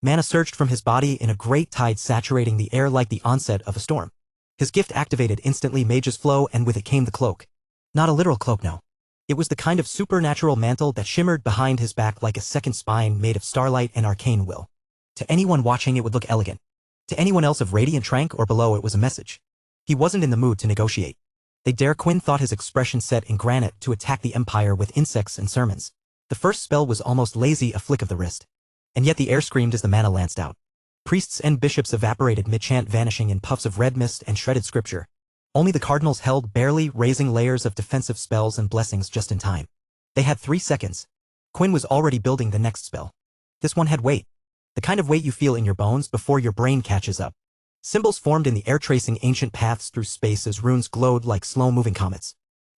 Mana surged from his body in a great tide, saturating the air like the onset of a storm. His gift activated instantly, Mage's Flow, and with it came the cloak. Not a literal cloak, no. It was the kind of supernatural mantle that shimmered behind his back like a second spine made of starlight and arcane will. To anyone watching, it would look elegant. To anyone else of radiant rank or below, it was a message. He wasn't in the mood to negotiate. They dare, Quinn thought, his expression set in granite, to attack the Empire with insects and sermons. The first spell was almost lazy, a flick of the wrist. And yet the air screamed as the mana lanced out. Priests and bishops evaporated mid-chant, vanishing in puffs of red mist and shredded scripture. Only the cardinals held, barely raising layers of defensive spells and blessings just in time. They had 3 seconds. Quinn was already building the next spell. This one had weight. The kind of weight you feel in your bones before your brain catches up. Symbols formed in the air, tracing ancient paths through space as runes glowed like slow-moving comets.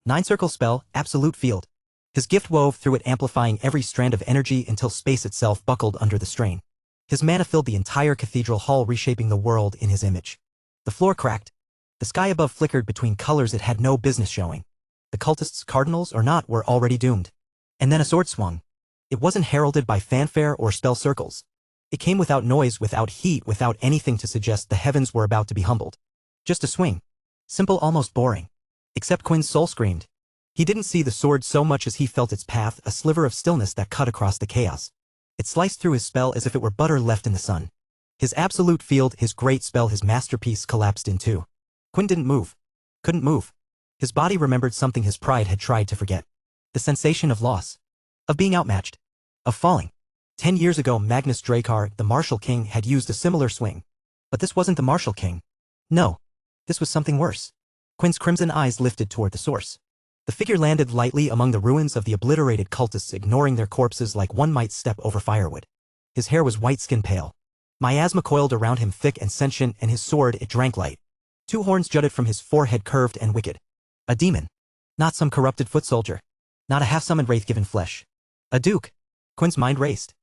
9-circle spell, Absolute Field. His gift wove through it, amplifying every strand of energy until space itself buckled under the strain. His mana filled the entire cathedral hall, reshaping the world in his image. The floor cracked. The sky above flickered between colors it had no business showing. The cultists, cardinals or not, were already doomed. And then a sword swung. It wasn't heralded by fanfare or spell circles. It came without noise, without heat, without anything to suggest the heavens were about to be humbled. Just a swing. Simple, almost boring. Except Quinn's soul screamed. He didn't see the sword so much as he felt its path, a sliver of stillness that cut across the chaos. It sliced through his spell as if it were butter left in the sun. His absolute field, his great spell, his masterpiece, collapsed in two. Quinn didn't move. Couldn't move. His body remembered something his pride had tried to forget. The sensation of loss. Of being outmatched. Of falling. 10 years ago, Magnus Dracar, the Martial King, had used a similar swing. But this wasn't the Martial King. No. This was something worse. Quinn's crimson eyes lifted toward the source. The figure landed lightly among the ruins of the obliterated cultists, ignoring their corpses like one might step over firewood. His hair was white, skin pale. Miasma coiled around him, thick and sentient, and his sword, it drank light. 2 horns jutted from his forehead, curved and wicked. A demon. Not some corrupted foot soldier. Not a half-summoned wraith given flesh. A duke. Quinn's mind raced.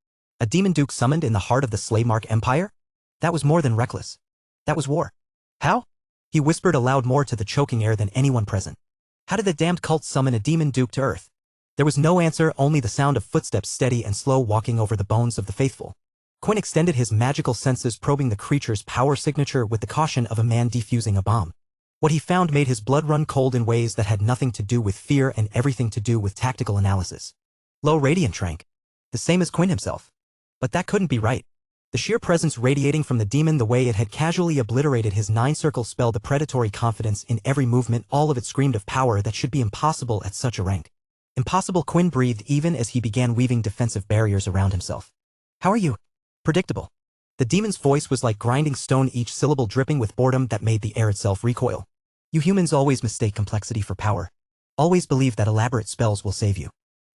A demon duke summoned in the heart of the Slaymark Empire? That was more than reckless. That was war. How? He whispered aloud more to the choking air than anyone present. How did the damned cult summon a demon duke to earth? There was no answer, only the sound of footsteps steady and slow walking over the bones of the faithful. Quinn extended his magical senses, probing the creature's power signature with the caution of a man defusing a bomb. What he found made his blood run cold in ways that had nothing to do with fear and everything to do with tactical analysis. Low radiant rank. The same as Quinn himself. But that couldn't be right. The sheer presence radiating from the demon, the way it had casually obliterated his 9-circle spell, the predatory confidence in every movement, all of it screamed of power that should be impossible at such a rank. Impossible, Quinn breathed even as he began weaving defensive barriers around himself. How are you? Predictable. The demon's voice was like grinding stone, each syllable dripping with boredom that made the air itself recoil. You humans always mistake complexity for power. Always believe that elaborate spells will save you.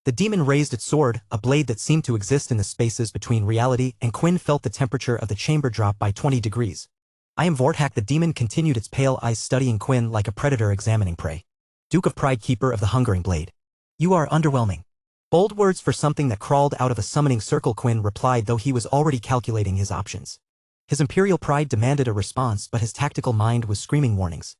The demon raised its sword, a blade that seemed to exist in the spaces between reality, and Quinn felt the temperature of the chamber drop by 20 degrees. I am Vortak. The demon continued, its pale eyes studying Quinn like a predator examining prey. Duke of Pride, keeper of the hungering blade. You are underwhelming. Bold words for something that crawled out of a summoning circle, Quinn replied, though he was already calculating his options. His imperial pride demanded a response, but his tactical mind was screaming warnings.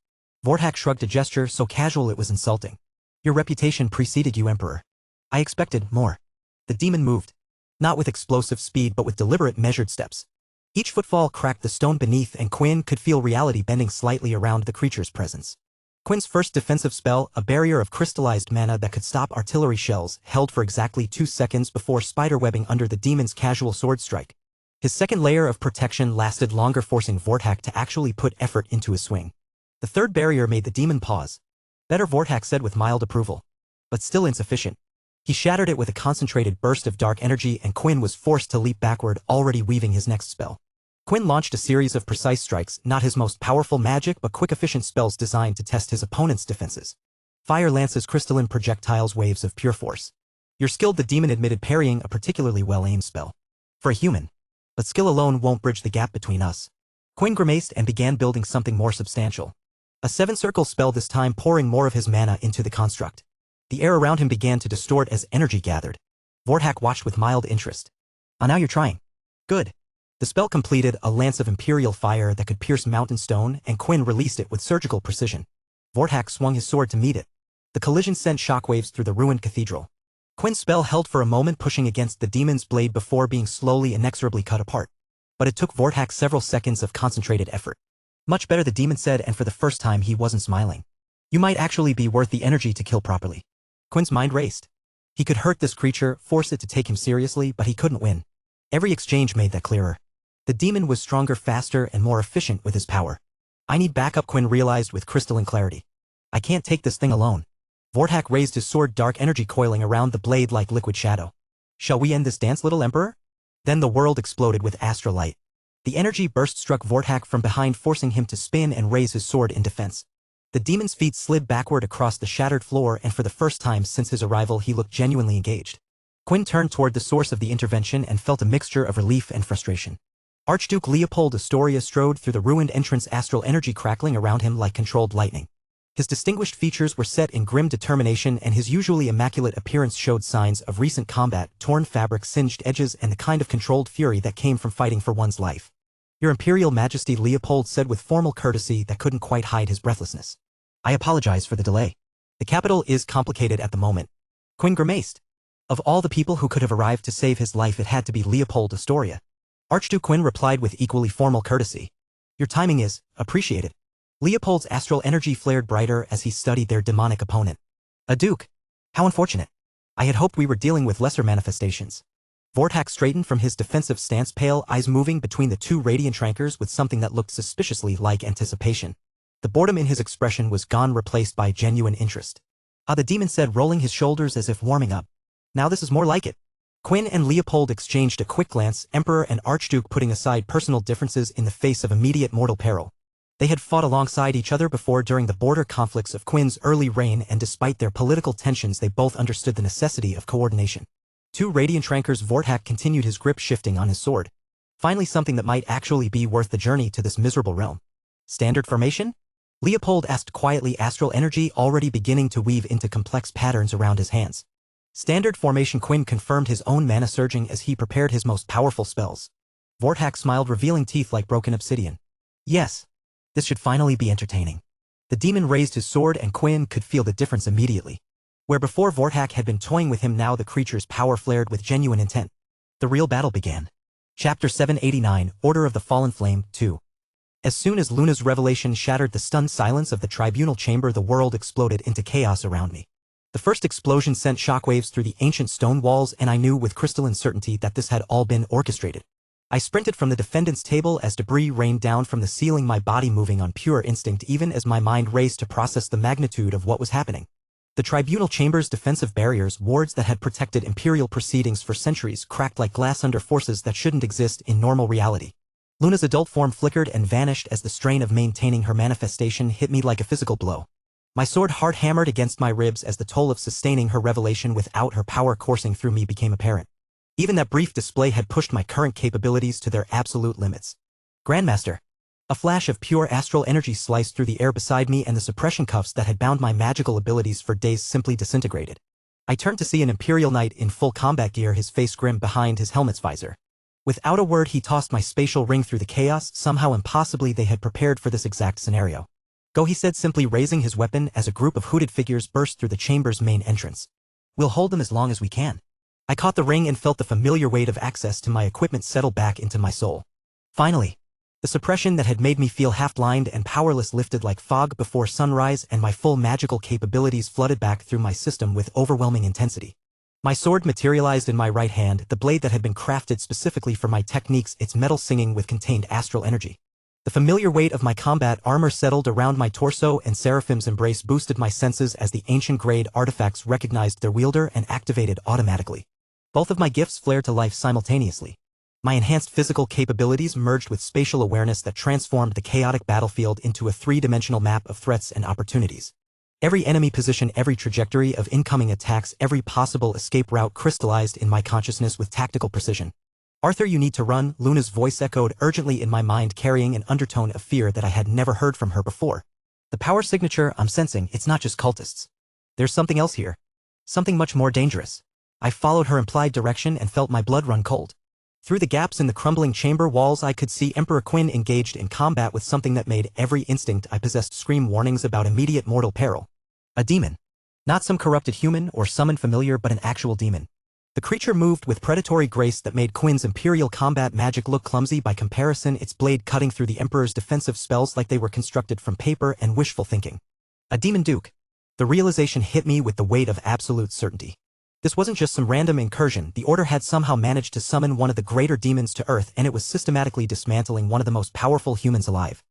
Vortak shrugged, a gesture so casual it was insulting. Your reputation preceded you, Emperor. I expected more. The demon moved. Not with explosive speed, but with deliberate, measured steps. Each footfall cracked the stone beneath, and Quinn could feel reality bending slightly around the creature's presence. Quinn's first defensive spell, a barrier of crystallized mana that could stop artillery shells, held for exactly 2 seconds before spiderwebbing under the demon's casual sword strike. His second layer of protection lasted longer, forcing Vortak to actually put effort into his swing. The third barrier made the demon pause. Better, Vortak said with mild approval. But still insufficient. He shattered it with a concentrated burst of dark energy, and Quinn was forced to leap backward, already weaving his next spell. Quinn launched a series of precise strikes, not his most powerful magic but quick, efficient spells designed to test his opponent's defenses. Fire lances, crystalline projectiles, waves of pure force. You're skilled, the demon admitted, parrying a particularly well-aimed spell. For a human. But skill alone won't bridge the gap between us. Quinn grimaced and began building something more substantial. A 7-circle spell, this time pouring more of his mana into the construct. The air around him began to distort as energy gathered. Vortak watched with mild interest. Now you're trying. Good. The spell completed, a lance of imperial fire that could pierce mountain stone, and Quinn released it with surgical precision. Vortak swung his sword to meet it. The collision sent shockwaves through the ruined cathedral. Quinn's spell held for a moment, pushing against the demon's blade before being slowly, inexorably cut apart. But it took Vortak several seconds of concentrated effort. Much better, the demon said, and for the first time he wasn't smiling. You might actually be worth the energy to kill properly. Quinn's mind raced. He could hurt this creature, force it to take him seriously, but he couldn't win. Every exchange made that clearer. The demon was stronger, faster, and more efficient with his power. I need backup, Quinn realized with crystalline clarity. I can't take this thing alone. Vortak raised his sword, dark energy coiling around the blade like liquid shadow. Shall we end this dance, little Emperor? Then the world exploded with astral light. The energy burst struck Vortak from behind, forcing him to spin and raise his sword in defense. The demon's feet slid backward across the shattered floor, and for the first time since his arrival he looked genuinely engaged. Quinn turned toward the source of the intervention and felt a mixture of relief and frustration. Archduke Leopold Astoria strode through the ruined entrance, astral energy crackling around him like controlled lightning. His distinguished features were set in grim determination, and his usually immaculate appearance showed signs of recent combat, torn fabric, singed edges, and the kind of controlled fury that came from fighting for one's life. Your Imperial Majesty, Leopold said with formal courtesy that couldn't quite hide his breathlessness. I apologize for the delay. The capital is complicated at the moment. Quinn grimaced. Of all the people who could have arrived to save his life, it had to be Leopold Astoria. Archduke Quinn replied with equally formal courtesy. Your timing is appreciated. Leopold's astral energy flared brighter as he studied their demonic opponent. A duke. How unfortunate. I had hoped we were dealing with lesser manifestations. Vortak straightened from his defensive stance, pale eyes moving between the two radiant trankers with something that looked suspiciously like anticipation. The boredom in his expression was gone, replaced by genuine interest. The demon said, rolling his shoulders as if warming up. Now this is more like it. Quinn and Leopold exchanged a quick glance, Emperor and Archduke putting aside personal differences in the face of immediate mortal peril. They had fought alongside each other before during the border conflicts of Quinn's early reign, and despite their political tensions they both understood the necessity of coordination. Two radiant trankers. Vortak continued, his grip shifting on his sword. Finally, something that might actually be worth the journey to this miserable realm. Standard formation? Leopold asked quietly, astral energy already beginning to weave into complex patterns around his hands. Standard formation. Quinn confirmed his own mana surging as he prepared his most powerful spells. Vortak smiled, revealing teeth like broken obsidian. Yes. This should finally be entertaining. The demon raised his sword and Quinn could feel the difference immediately. Where before Vortak had been toying with him, now the creature's power flared with genuine intent. The real battle began. Chapter 789, Order of the Fallen Flame, 2. As soon as Luna's revelation shattered the stunned silence of the tribunal chamber, the world exploded into chaos around me. The first explosion sent shockwaves through the ancient stone walls, and I knew with crystalline certainty that this had all been orchestrated. I sprinted from the defendant's table as debris rained down from the ceiling, my body moving on pure instinct even as my mind raced to process the magnitude of what was happening. The tribunal chamber's defensive barriers, wards that had protected imperial proceedings for centuries, cracked like glass under forces that shouldn't exist in normal reality. Luna's adult form flickered and vanished as the strain of maintaining her manifestation hit me like a physical blow. My sword hard hammered against my ribs as the toll of sustaining her revelation without her power coursing through me became apparent. Even that brief display had pushed my current capabilities to their absolute limits. Grandmaster. A flash of pure astral energy sliced through the air beside me, and the suppression cuffs that had bound my magical abilities for days simply disintegrated. I turned to see an Imperial Knight in full combat gear, his face grim behind his helmet's visor. Without a word he tossed my spatial ring through the chaos. Somehow impossibly they had prepared for this exact scenario. Go, he said, simply raising his weapon as a group of hooded figures burst through the chamber's main entrance. We'll hold them as long as we can. I caught the ring and felt the familiar weight of access to my equipment settle back into my soul. Finally, the suppression that had made me feel half blind and powerless lifted like fog before sunrise, and my full magical capabilities flooded back through my system with overwhelming intensity. My sword materialized in my right hand, the blade that had been crafted specifically for my techniques, its metal singing with contained astral energy. The familiar weight of my combat armor settled around my torso, and Seraphim's embrace boosted my senses as the ancient-grade artifacts recognized their wielder and activated automatically. Both of my gifts flared to life simultaneously. My enhanced physical capabilities merged with spatial awareness that transformed the chaotic battlefield into a three-dimensional map of threats and opportunities. Every enemy position, every trajectory of incoming attacks, every possible escape route crystallized in my consciousness with tactical precision. Arthur, you need to run, Luna's voice echoed urgently in my mind, carrying an undertone of fear that I had never heard from her before. The power signature, I'm sensing, it's not just cultists. There's something else here. Something much more dangerous. I followed her implied direction and felt my blood run cold. Through the gaps in the crumbling chamber walls I could see Emperor Quinn engaged in combat with something that made every instinct I possessed scream warnings about immediate mortal peril. A demon. Not some corrupted human or summoned familiar, but an actual demon. The creature moved with predatory grace that made Quinn's imperial combat magic look clumsy by comparison, its blade cutting through the Emperor's defensive spells like they were constructed from paper and wishful thinking. A demon duke. The realization hit me with the weight of absolute certainty. This wasn't just some random incursion. The Order had somehow managed to summon one of the greater demons to Earth, and it was systematically dismantling one of the most powerful humans alive.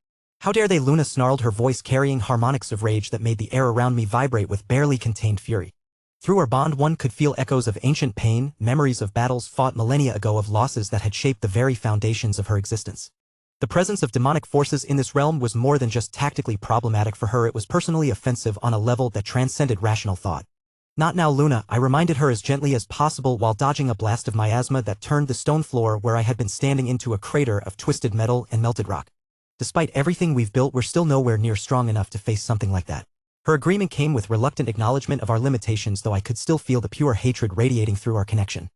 How dare they? Luna snarled, her voice carrying harmonics of rage that made the air around me vibrate with barely contained fury. Through our bond one could feel echoes of ancient pain, memories of battles fought millennia ago, of losses that had shaped the very foundations of her existence. The presence of demonic forces in this realm was more than just tactically problematic for her, it was personally offensive on a level that transcended rational thought. Not now, Luna, I reminded her as gently as possible while dodging a blast of miasma that turned the stone floor where I had been standing into a crater of twisted metal and melted rock. Despite everything we've built, we're still nowhere near strong enough to face something like that. Her agreement came with reluctant acknowledgement of our limitations, though I could still feel the pure hatred radiating through our connection.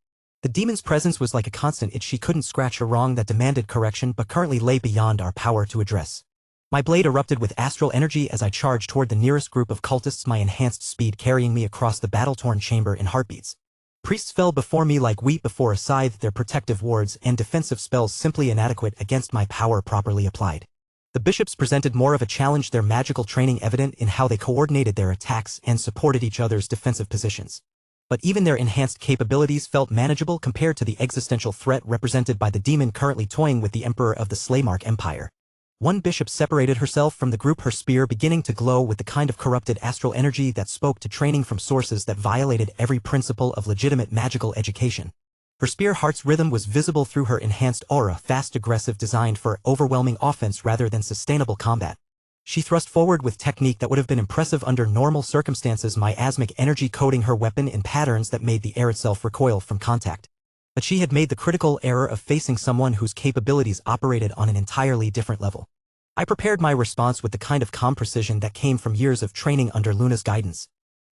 The demon's presence was like a constant itch she couldn't scratch, a wrong that demanded correction but currently lay beyond our power to address. My blade erupted with astral energy as I charged toward the nearest group of cultists, my enhanced speed carrying me across the battle-torn chamber in heartbeats. Priests fell before me like wheat before a scythe, their protective wards and defensive spells simply inadequate against my power properly applied. The bishops presented more of a challenge, their magical training evident in how they coordinated their attacks and supported each other's defensive positions. But even their enhanced capabilities felt manageable compared to the existential threat represented by the demon currently toying with the Emperor of the Slaymark Empire. One bishop separated herself from the group, her spear beginning to glow with the kind of corrupted astral energy that spoke to training from sources that violated every principle of legitimate magical education. Her spear heart's rhythm was visible through her enhanced aura, fast, aggressive, designed for overwhelming offense rather than sustainable combat. She thrust forward with technique that would have been impressive under normal circumstances, miasmic energy coating her weapon in patterns that made the air itself recoil from contact. But she had made the critical error of facing someone whose capabilities operated on an entirely different level. I prepared my response with the kind of calm precision that came from years of training under Luna's guidance.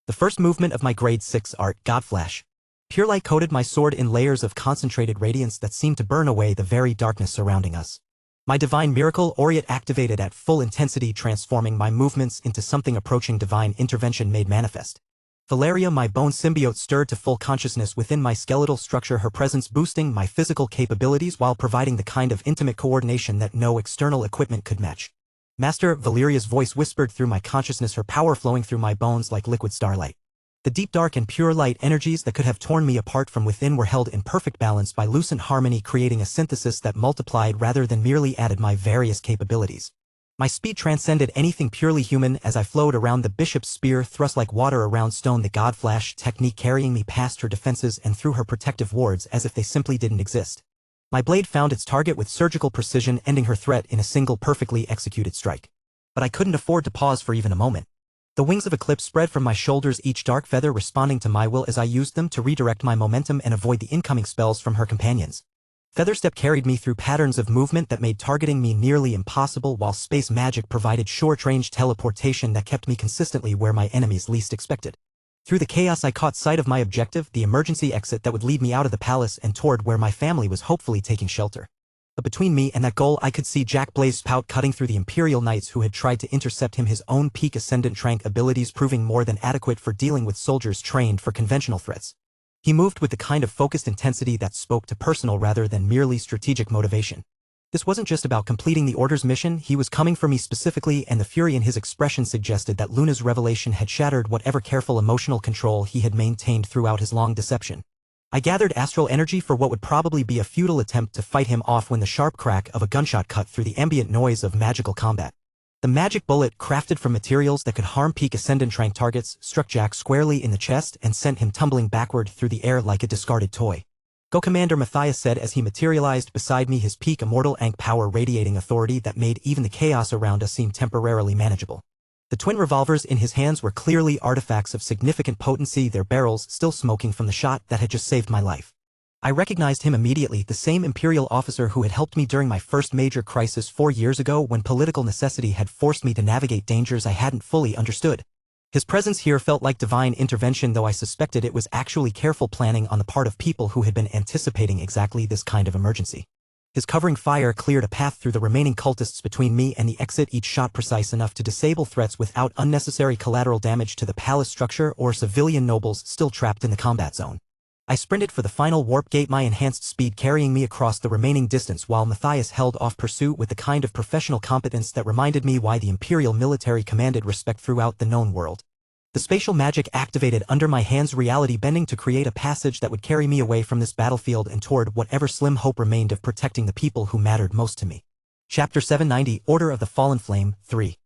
The first movement of my grade 6 art, Godflash, Pure light coated my sword in layers of concentrated radiance that seemed to burn away the very darkness surrounding us. My divine miracle Aureate activated at full intensity, transforming my movements into something approaching divine intervention made manifest. Valeria, my bone symbiote, stirred to full consciousness within my skeletal structure, her presence boosting my physical capabilities while providing the kind of intimate coordination that no external equipment could match. Master, Valeria's voice whispered through my consciousness, her power flowing through my bones like liquid starlight. The deep, dark, and pure light energies that could have torn me apart from within were held in perfect balance by lucent harmony, creating a synthesis that multiplied rather than merely added my various capabilities. My speed transcended anything purely human as I flowed around the bishop's spear, thrust like water around stone, the god flash technique carrying me past her defenses and through her protective wards as if they simply didn't exist. My blade found its target with surgical precision, ending her threat in a single perfectly executed strike. But I couldn't afford to pause for even a moment. The wings of Eclipse spread from my shoulders, each dark feather responding to my will as I used them to redirect my momentum and avoid the incoming spells from her companions. Featherstep carried me through patterns of movement that made targeting me nearly impossible, while space magic provided short-range teleportation that kept me consistently where my enemies least expected. Through the chaos I caught sight of my objective, the emergency exit that would lead me out of the palace and toward where my family was hopefully taking shelter. But between me and that goal I could see Jack Blaze's pout cutting through the Imperial Knights who had tried to intercept him, his own peak Ascendant Trank abilities proving more than adequate for dealing with soldiers trained for conventional threats. He moved with the kind of focused intensity that spoke to personal rather than merely strategic motivation. This wasn't just about completing the Order's mission, he was coming for me specifically, and the fury in his expression suggested that Luna's revelation had shattered whatever careful emotional control he had maintained throughout his long deception. I gathered astral energy for what would probably be a futile attempt to fight him off when the sharp crack of a gunshot cut through the ambient noise of magical combat. The magic bullet, crafted from materials that could harm peak Ascendant Trank targets, struck Jack squarely in the chest and sent him tumbling backward through the air like a discarded toy. "Go, Commander," Matthias said as he materialized beside me, his peak immortal Ankh power radiating authority that made even the chaos around us seem temporarily manageable. The twin revolvers in his hands were clearly artifacts of significant potency, their barrels still smoking from the shot that had just saved my life. I recognized him immediately, the same Imperial officer who had helped me during my first major crisis 4 years ago when political necessity had forced me to navigate dangers I hadn't fully understood. His presence here felt like divine intervention, though I suspected it was actually careful planning on the part of people who had been anticipating exactly this kind of emergency. His covering fire cleared a path through the remaining cultists between me and the exit, each shot precise enough to disable threats without unnecessary collateral damage to the palace structure or civilian nobles still trapped in the combat zone. I sprinted for the final warp gate, my enhanced speed carrying me across the remaining distance while Matthias held off pursuit with the kind of professional competence that reminded me why the Imperial military commanded respect throughout the known world. The spatial magic activated under my hands, reality bending to create a passage that would carry me away from this battlefield and toward whatever slim hope remained of protecting the people who mattered most to me. Chapter 790, Order of the Fallen Flame, 3.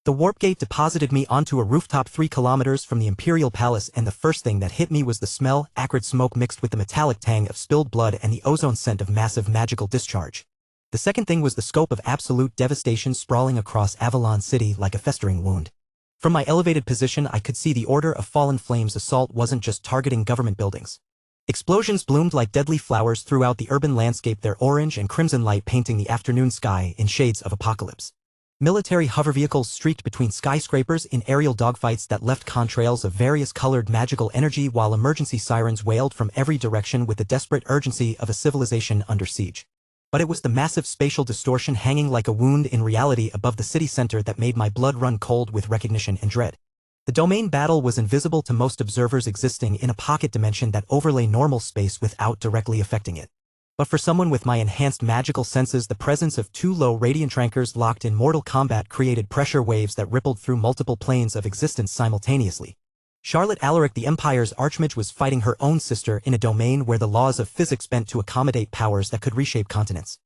The warp gate deposited me onto a rooftop 3 kilometers from the Imperial Palace, and the first thing that hit me was the smell, acrid smoke mixed with the metallic tang of spilled blood and the ozone scent of massive magical discharge. The second thing was the scope of absolute devastation sprawling across Avalon City like a festering wound. From my elevated position I could see the Order of Fallen Flame's assault wasn't just targeting government buildings. Explosions bloomed like deadly flowers throughout the urban landscape, their orange and crimson light painting the afternoon sky in shades of apocalypse. Military hover vehicles streaked between skyscrapers in aerial dogfights that left contrails of various colored magical energy, while emergency sirens wailed from every direction with the desperate urgency of a civilization under siege. But it was the massive spatial distortion hanging like a wound in reality above the city center that made my blood run cold with recognition and dread. The domain battle was invisible to most observers, existing in a pocket dimension that overlay normal space without directly affecting it. But for someone with my enhanced magical senses, the presence of 2 low radiant trankers locked in mortal combat created pressure waves that rippled through multiple planes of existence simultaneously. Charlotte Alaric, the Empire's Archmage, was fighting her own sister in a domain where the laws of physics bent to accommodate powers that could reshape continents.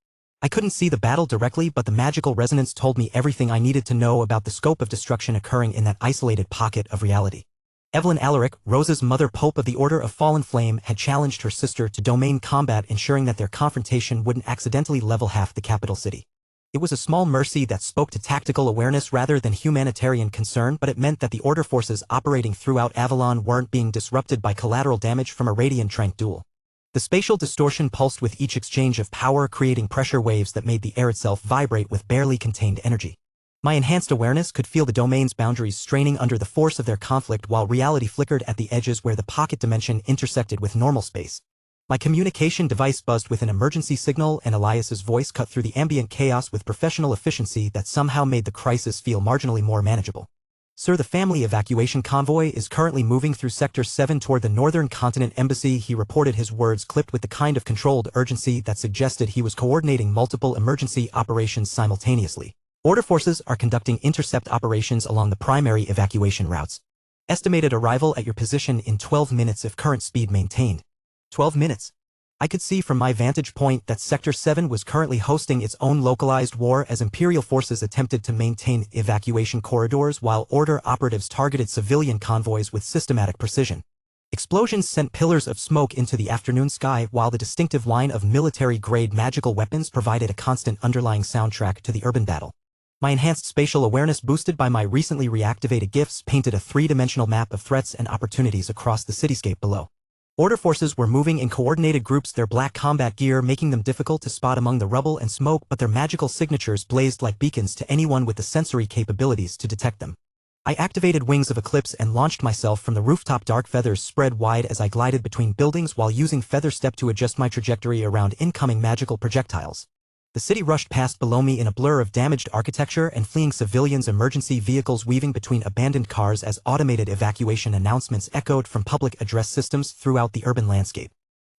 I couldn't see the battle directly, but the magical resonance told me everything I needed to know about the scope of destruction occurring in that isolated pocket of reality. Evelyn Alaric, Rosa's mother, Pope of the Order of Fallen Flame, had challenged her sister to domain combat, ensuring that their confrontation wouldn't accidentally level half the capital city. It was a small mercy that spoke to tactical awareness rather than humanitarian concern, but it meant that the Order forces operating throughout Avalon weren't being disrupted by collateral damage from a radiant trank duel. The spatial distortion pulsed with each exchange of power, creating pressure waves that made the air itself vibrate with barely contained energy. My enhanced awareness could feel the domain's boundaries straining under the force of their conflict while reality flickered at the edges where the pocket dimension intersected with normal space. My communication device buzzed with an emergency signal and Elias's voice cut through the ambient chaos with professional efficiency that somehow made the crisis feel marginally more manageable. Sir, the family evacuation convoy is currently moving through Sector 7 toward the Northern Continent Embassy. He reported, his words clipped with the kind of controlled urgency that suggested he was coordinating multiple emergency operations simultaneously. Order forces are conducting intercept operations along the primary evacuation routes. Estimated arrival at your position in 12 minutes if current speed maintained. 12 minutes. I could see from my vantage point that Sector 7 was currently hosting its own localized war as Imperial forces attempted to maintain evacuation corridors while Order operatives targeted civilian convoys with systematic precision. Explosions sent pillars of smoke into the afternoon sky while the distinctive whine of military-grade magical weapons provided a constant underlying soundtrack to the urban battle. My enhanced spatial awareness, boosted by my recently reactivated gifts, painted a three-dimensional map of threats and opportunities across the cityscape below. Order forces were moving in coordinated groups, their black combat gear making them difficult to spot among the rubble and smoke, but their magical signatures blazed like beacons to anyone with the sensory capabilities to detect them. I activated Wings of Eclipse and launched myself from the rooftop, dark feathers spread wide as I glided between buildings while using Feather Step to adjust my trajectory around incoming magical projectiles. The city rushed past below me in a blur of damaged architecture and fleeing civilians, emergency vehicles weaving between abandoned cars as automated evacuation announcements echoed from public address systems throughout the urban landscape.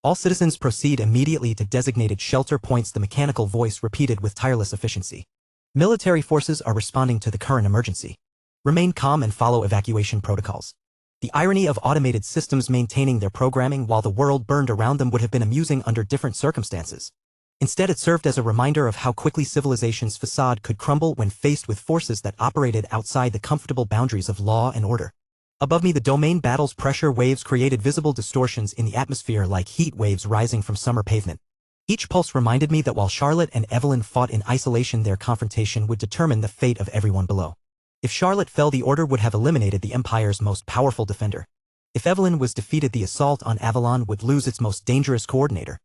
All citizens proceed immediately to designated shelter points, the mechanical voice repeated with tireless efficiency. Military forces are responding to the current emergency. Remain calm and follow evacuation protocols. The irony of automated systems maintaining their programming while the world burned around them would have been amusing under different circumstances. Instead, it served as a reminder of how quickly civilization's facade could crumble when faced with forces that operated outside the comfortable boundaries of law and order. Above me, the domain battle's pressure waves created visible distortions in the atmosphere like heat waves rising from summer pavement. Each pulse reminded me that while Charlotte and Evelyn fought in isolation, their confrontation would determine the fate of everyone below. If Charlotte fell, the Order would have eliminated the Empire's most powerful defender. If Evelyn was defeated, the assault on Avalon would lose its most dangerous coordinator.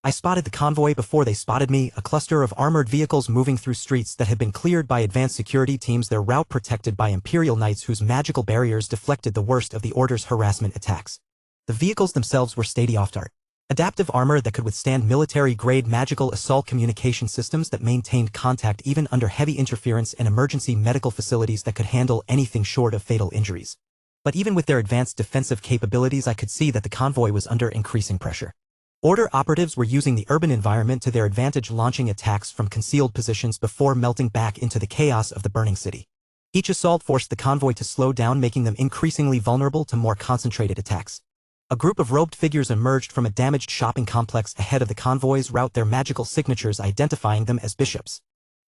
I spotted the convoy before they spotted me, a cluster of armored vehicles moving through streets that had been cleared by advanced security teams, their route protected by Imperial Knights whose magical barriers deflected the worst of the Order's harassment attacks. The vehicles themselves were state-of-the-art. Adaptive armor that could withstand military-grade magical assault, communication systems that maintained contact even under heavy interference, and emergency medical facilities that could handle anything short of fatal injuries. But even with their advanced defensive capabilities, I could see that the convoy was under increasing pressure. Order operatives were using the urban environment to their advantage, launching attacks from concealed positions before melting back into the chaos of the burning city. Each assault forced the convoy to slow down, making them increasingly vulnerable to more concentrated attacks. A group of robed figures emerged from a damaged shopping complex ahead of the convoy's route, their magical signatures identifying them as bishops.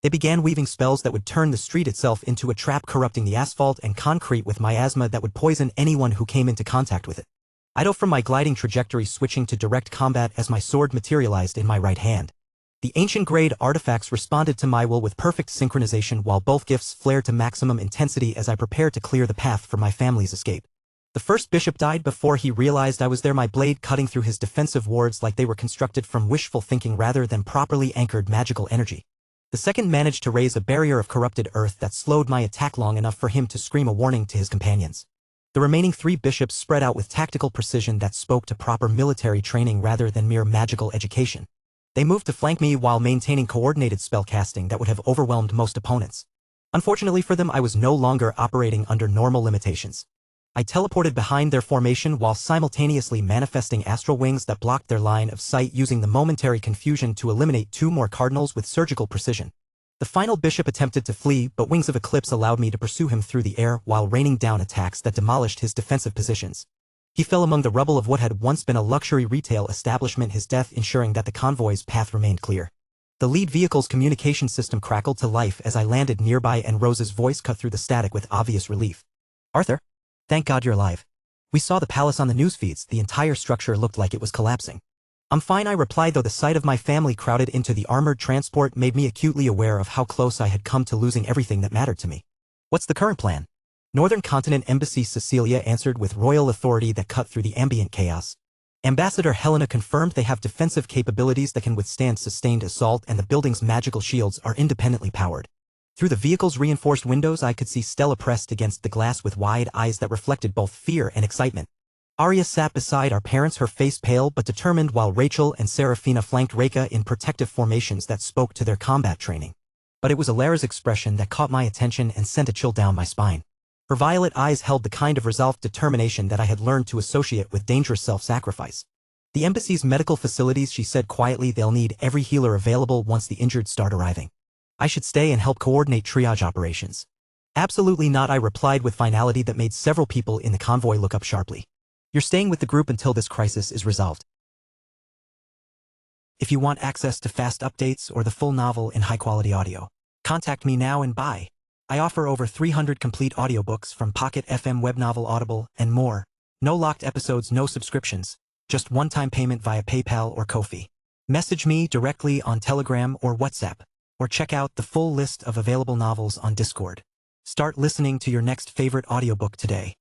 They began weaving spells that would turn the street itself into a trap, corrupting the asphalt and concrete with miasma that would poison anyone who came into contact with it. I dove from my gliding trajectory, switching to direct combat as my sword materialized in my right hand. The ancient-grade artifacts responded to my will with perfect synchronization, while both gifts flared to maximum intensity as I prepared to clear the path for my family's escape. The first bishop died before he realized I was there, my blade cutting through his defensive wards like they were constructed from wishful thinking rather than properly anchored magical energy. The second managed to raise a barrier of corrupted earth that slowed my attack long enough for him to scream a warning to his companions. The remaining three bishops spread out with tactical precision that spoke to proper military training rather than mere magical education. They moved to flank me while maintaining coordinated spellcasting that would have overwhelmed most opponents. Unfortunately for them, I was no longer operating under normal limitations. I teleported behind their formation while simultaneously manifesting astral wings that blocked their line of sight, using the momentary confusion to eliminate two more cardinals with surgical precision. The final bishop attempted to flee, but Wings of Eclipse allowed me to pursue him through the air while raining down attacks that demolished his defensive positions. He fell among the rubble of what had once been a luxury retail establishment, his death ensuring that the convoy's path remained clear. The lead vehicle's communication system crackled to life as I landed nearby, and Rose's voice cut through the static with obvious relief. "Arthur? Thank God you're alive. We saw the palace on the news feeds. The entire structure looked like it was collapsing." "I'm fine," I replied, though the sight of my family crowded into the armored transport made me acutely aware of how close I had come to losing everything that mattered to me. "What's the current plan?" "Northern Continent Embassy," Cecilia answered with royal authority that cut through the ambient chaos. "Ambassador Helena confirmed they have defensive capabilities that can withstand sustained assault, and the building's magical shields are independently powered." Through the vehicle's reinforced windows I could see Stella pressed against the glass with wide eyes that reflected both fear and excitement. Arya sat beside our parents, her face pale but determined, while Rachel and Serafina flanked Reka in protective formations that spoke to their combat training. But it was Alara's expression that caught my attention and sent a chill down my spine. Her violet eyes held the kind of resolved determination that I had learned to associate with dangerous self-sacrifice. "The embassy's medical facilities," she said quietly, "they'll need every healer available once the injured start arriving. I should stay and help coordinate triage operations." "Absolutely not," I replied with finality that made several people in the convoy look up sharply. "You're staying with the group until this crisis is resolved." If you want access to fast updates or the full novel in high-quality audio, contact me now and buy. I offer over 300 complete audiobooks from Pocket FM, Webnovel, Audible, and more. No locked episodes, no subscriptions, just one-time payment via PayPal or Ko-fi. Message me directly on Telegram or WhatsApp, or check out the full list of available novels on Discord. Start listening to your next favorite audiobook today.